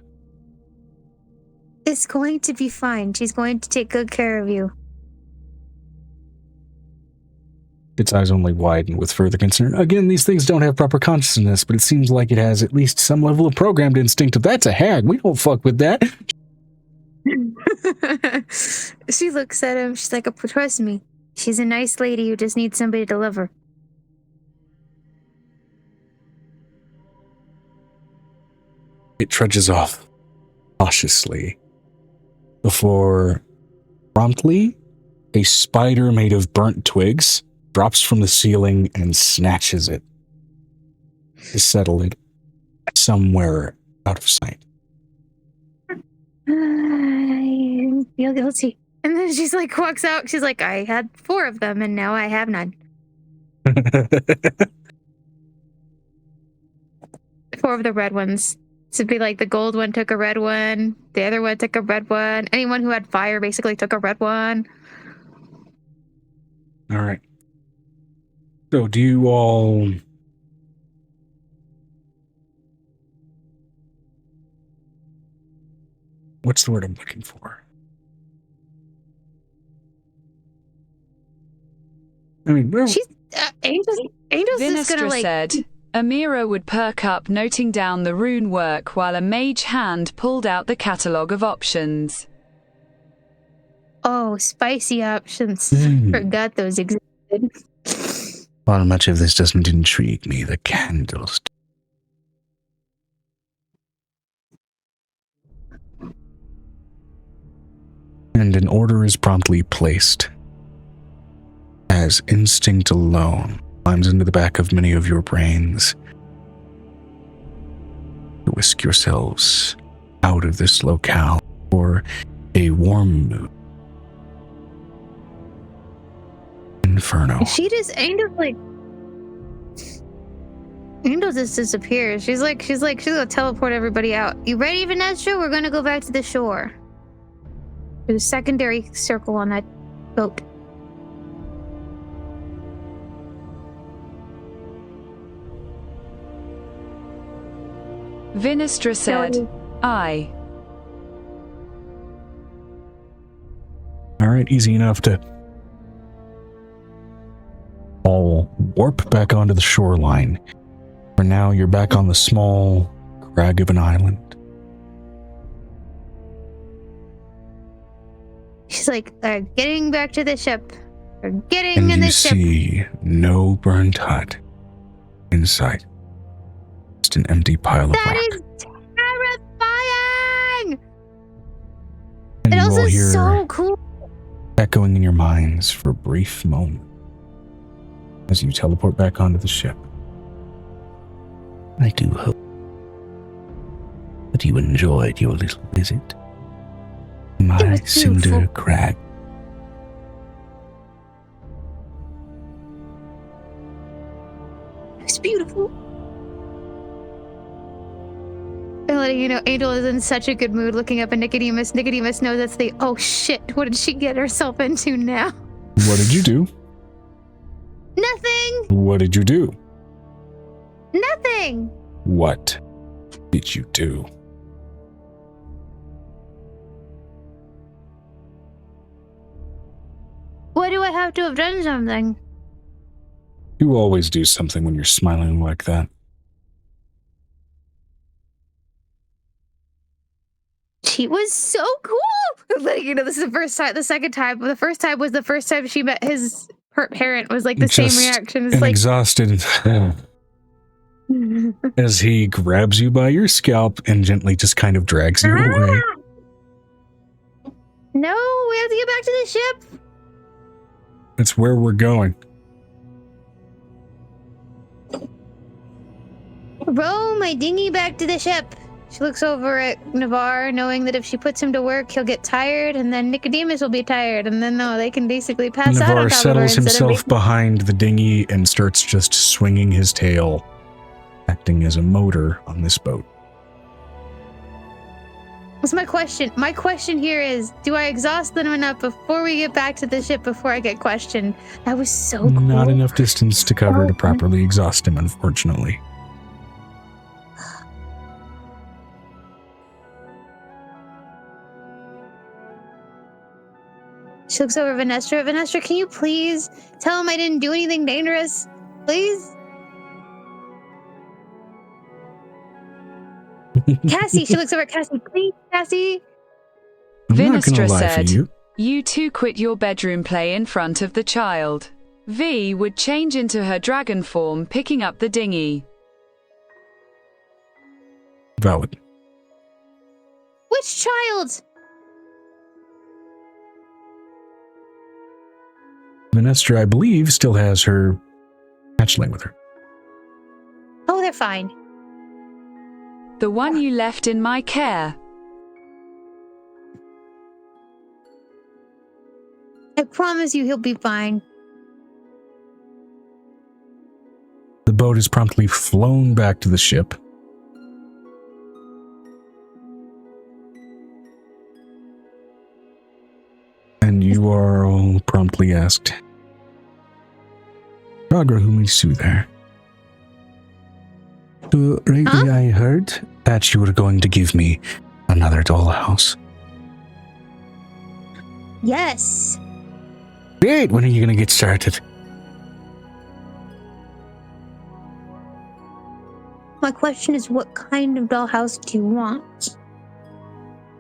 It's going to be fine. She's going to take good care of you. Its eyes only widen with further concern. Again, these things don't have proper consciousness, but it seems like it has at least some level of programmed instinct of that's a hag. We don't fuck with that. She looks at him. She's like, trust me. She's a nice lady who just needs somebody to love her. It trudges off cautiously before promptly a spider made of burnt twigs drops from the ceiling and snatches it to settle it somewhere out of sight. I feel guilty. And then she's like, walks out. She's like, I had 4 of them and now I have none. 4 of the red ones. So it'd be like the gold one took a red one. The other one took a red one. Anyone who had fire basically took a red one. All right. So do you all... What's the word I'm looking for? I mean, well, She's Angel's just gonna Vinestra like. said, Amira would perk up noting down the rune work while a mage hand pulled out the catalogue of options. Oh, spicy options. Forgot those existed. while much of this doesn't intrigue me, the candles. And an order is promptly placed, as instinct alone climbs into the back of many of your brains to whisk yourselves out of this locale for a warm mood. Inferno. She just Angel just disappears. She's gonna teleport everybody out. You ready, Vanessa? We're gonna go back to the shore. There's a secondary circle on that boat. Vinestra said, aye. All right, easy enough to all warp back onto the shoreline. For now, you're back on the small crag of an island. She's like, getting back to the ship. We're getting And in you the ship. see no burnt hut in sight. Just an empty pile of rock. That is terrifying! And It you also all is hear so cool. echoing in your minds for a brief moment as you teleport back onto the ship. I do hope that you enjoyed your little visit to my was cinder beautiful. crag. It's beautiful. And letting you know, Angel is in such a good mood looking up at Nicodemus. Nicodemus knows that's the, oh shit, what did she get herself into now? What did you do? Nothing! What did you do? Nothing! What did you do? Why do I have to have done something? You always do something when you're smiling like that. She was so cool! Letting you know, this is the first time, the second time. The first time was the first time she met her parent, was like the same reaction. It's An like, exhausted as he grabs you by your scalp and gently just kind of drags you away. no, we have to get back to the ship. That's where we're going. Row my dinghy back to the ship. She looks over at Navarre, knowing that if she puts him to work, he'll get tired, and then Nicodemus will be tired, and then they can basically pass out on Navarre top of her settles instead of himself behind the dinghy and starts just swinging his tail, acting as a motor on this boat. What's my question? My question here is, do I exhaust them enough before we get back to the ship before I get questioned? That was so cool. Not enough distance to cover to properly exhaust him, unfortunately. She looks over at Venestra. Venestra, can you please tell him I didn't do anything dangerous? Please? Cassie, she looks over at Cassie. Please, Cassie. I'm not gonna Vinestra lie said, for you. You two quit your bedroom play in front of the child. V would change into her dragon form, picking up the dinghy. Valid. Which child? Venestra, I believe, still has her hatchling with her. Oh, they're fine. The one you left in my care. I promise you he'll be fine. The boat is promptly flown back to the ship. And you are all promptly asked, Ragra, whom we sue there. So lately I heard that you were going to give me another dollhouse. Yes. Great, when are you going to get started? My question is, what kind of dollhouse do you want?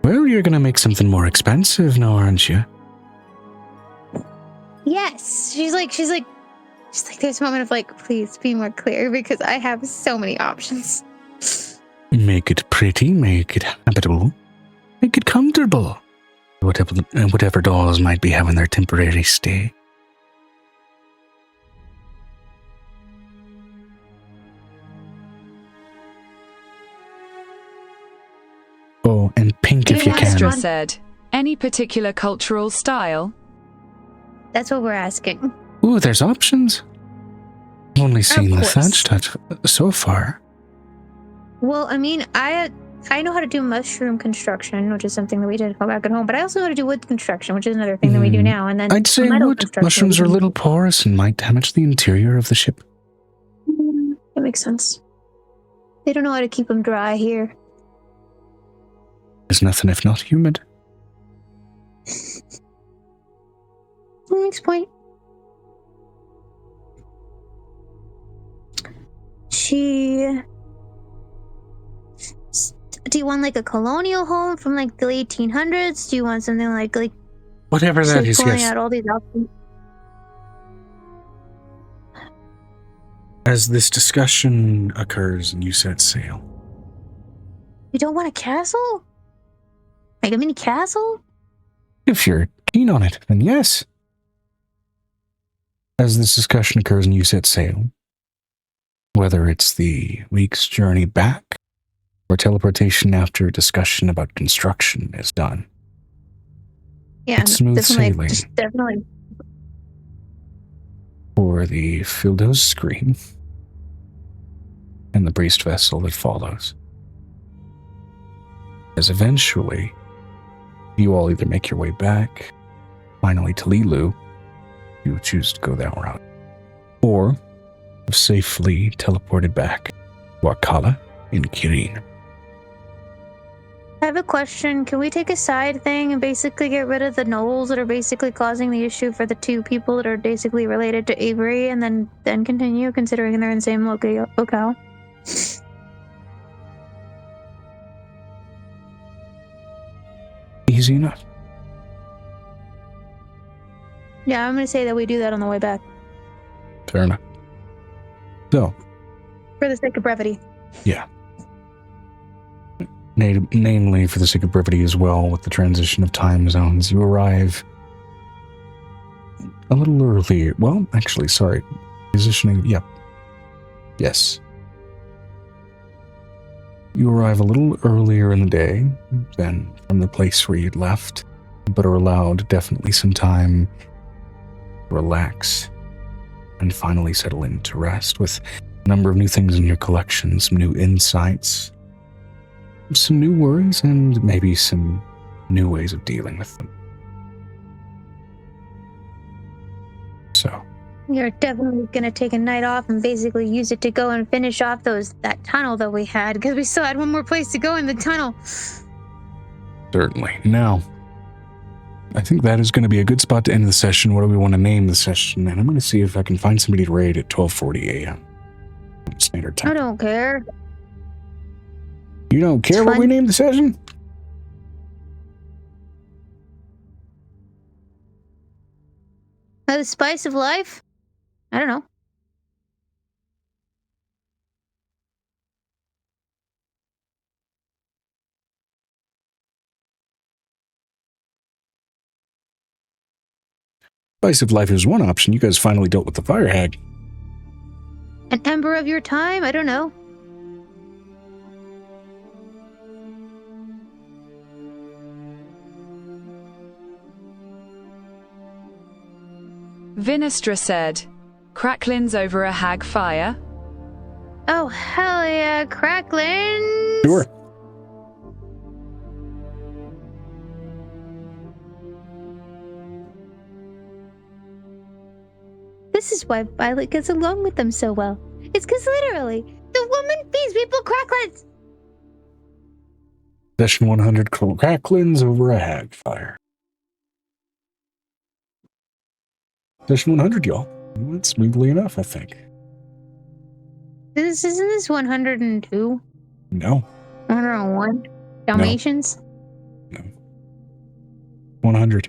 Well, you're going to make something more expensive now, aren't you? Yes. She's like, there's a moment of like, please be more clear because I have so many options. Make it pretty, make it habitable, make it comfortable. Whatever dolls might be having their temporary stay. Oh, and pink if you can. Vinestra said, any particular cultural style? That's what we're asking. Ooh, there's options. I've only seen the course. thatched hut so far. Well, I mean, I know how to do mushroom construction, which is something that we did back at home, but I also know how to do wood construction, which is another thing that we do now. And then I'd say metal wood. construction Mushrooms we are a do. little porous and might damage the interior of the ship. That makes sense. They don't know how to keep them dry here. There's nothing if not humid. That makes point. Do you want like a colonial home from like the 1800s? Do you want something like whatever that is? pulling Yes. out all these options? As this discussion occurs and you set sail, You don't want a castle? Like a mini castle? if you're keen on it, then yes. As this discussion occurs and you set sail, whether it's the week's journey back or teleportation after a discussion about construction is done, Yeah, it's smooth sailing definitely. for the Fildo's scream and the priest vessel that follows. As eventually, you all either make your way back, finally to Lilu, you choose to go that route, or have safely teleported back to Akala in Kirin. I have a question. Can we take a side thing and basically get rid of the gnolls that are basically causing the issue for the two people that are basically related to Avery, and then continue, considering they're in the same locale? Easy enough. Yeah, I'm gonna say that we do that on the way back. Fair enough. So, For the sake of brevity. yeah. Namely, for the sake of brevity as well, with the transition of time zones, you arrive a little early. Well, actually, sorry. Positioning, yep. Yes. You arrive a little earlier in the day than from the place where you'd left, but are allowed definitely some time to relax and finally settle in to rest with a number of new things in your collection, some new insights, some new worries, and maybe some new ways of dealing with them. So, You're definitely gonna take a night off and basically use it to go and finish off that tunnel that we had, because we still had one more place to go in the tunnel. certainly. Now, I think that is going to be a good spot to end the session. What do we want to name the session? And I'm going to see if I can find somebody to raid at 12:40 a.m. Standard time. I don't care. You don't care what we name the session? The spice of life? I don't know. Spice of life is one option. You guys finally dealt with the fire hag. An ember of your time? I don't know. Vinestra said, Cracklins over a Hagfire? Oh, hell yeah, Cracklins! Sure. This is why Violet gets along with them so well. It's because literally, the woman feeds people cracklins! Session 100 Cracklins over a Hagfire. Session 100, y'all. Went smoothly enough, I think. Isn't this 102? No. 101? Dalmatians? No. 100.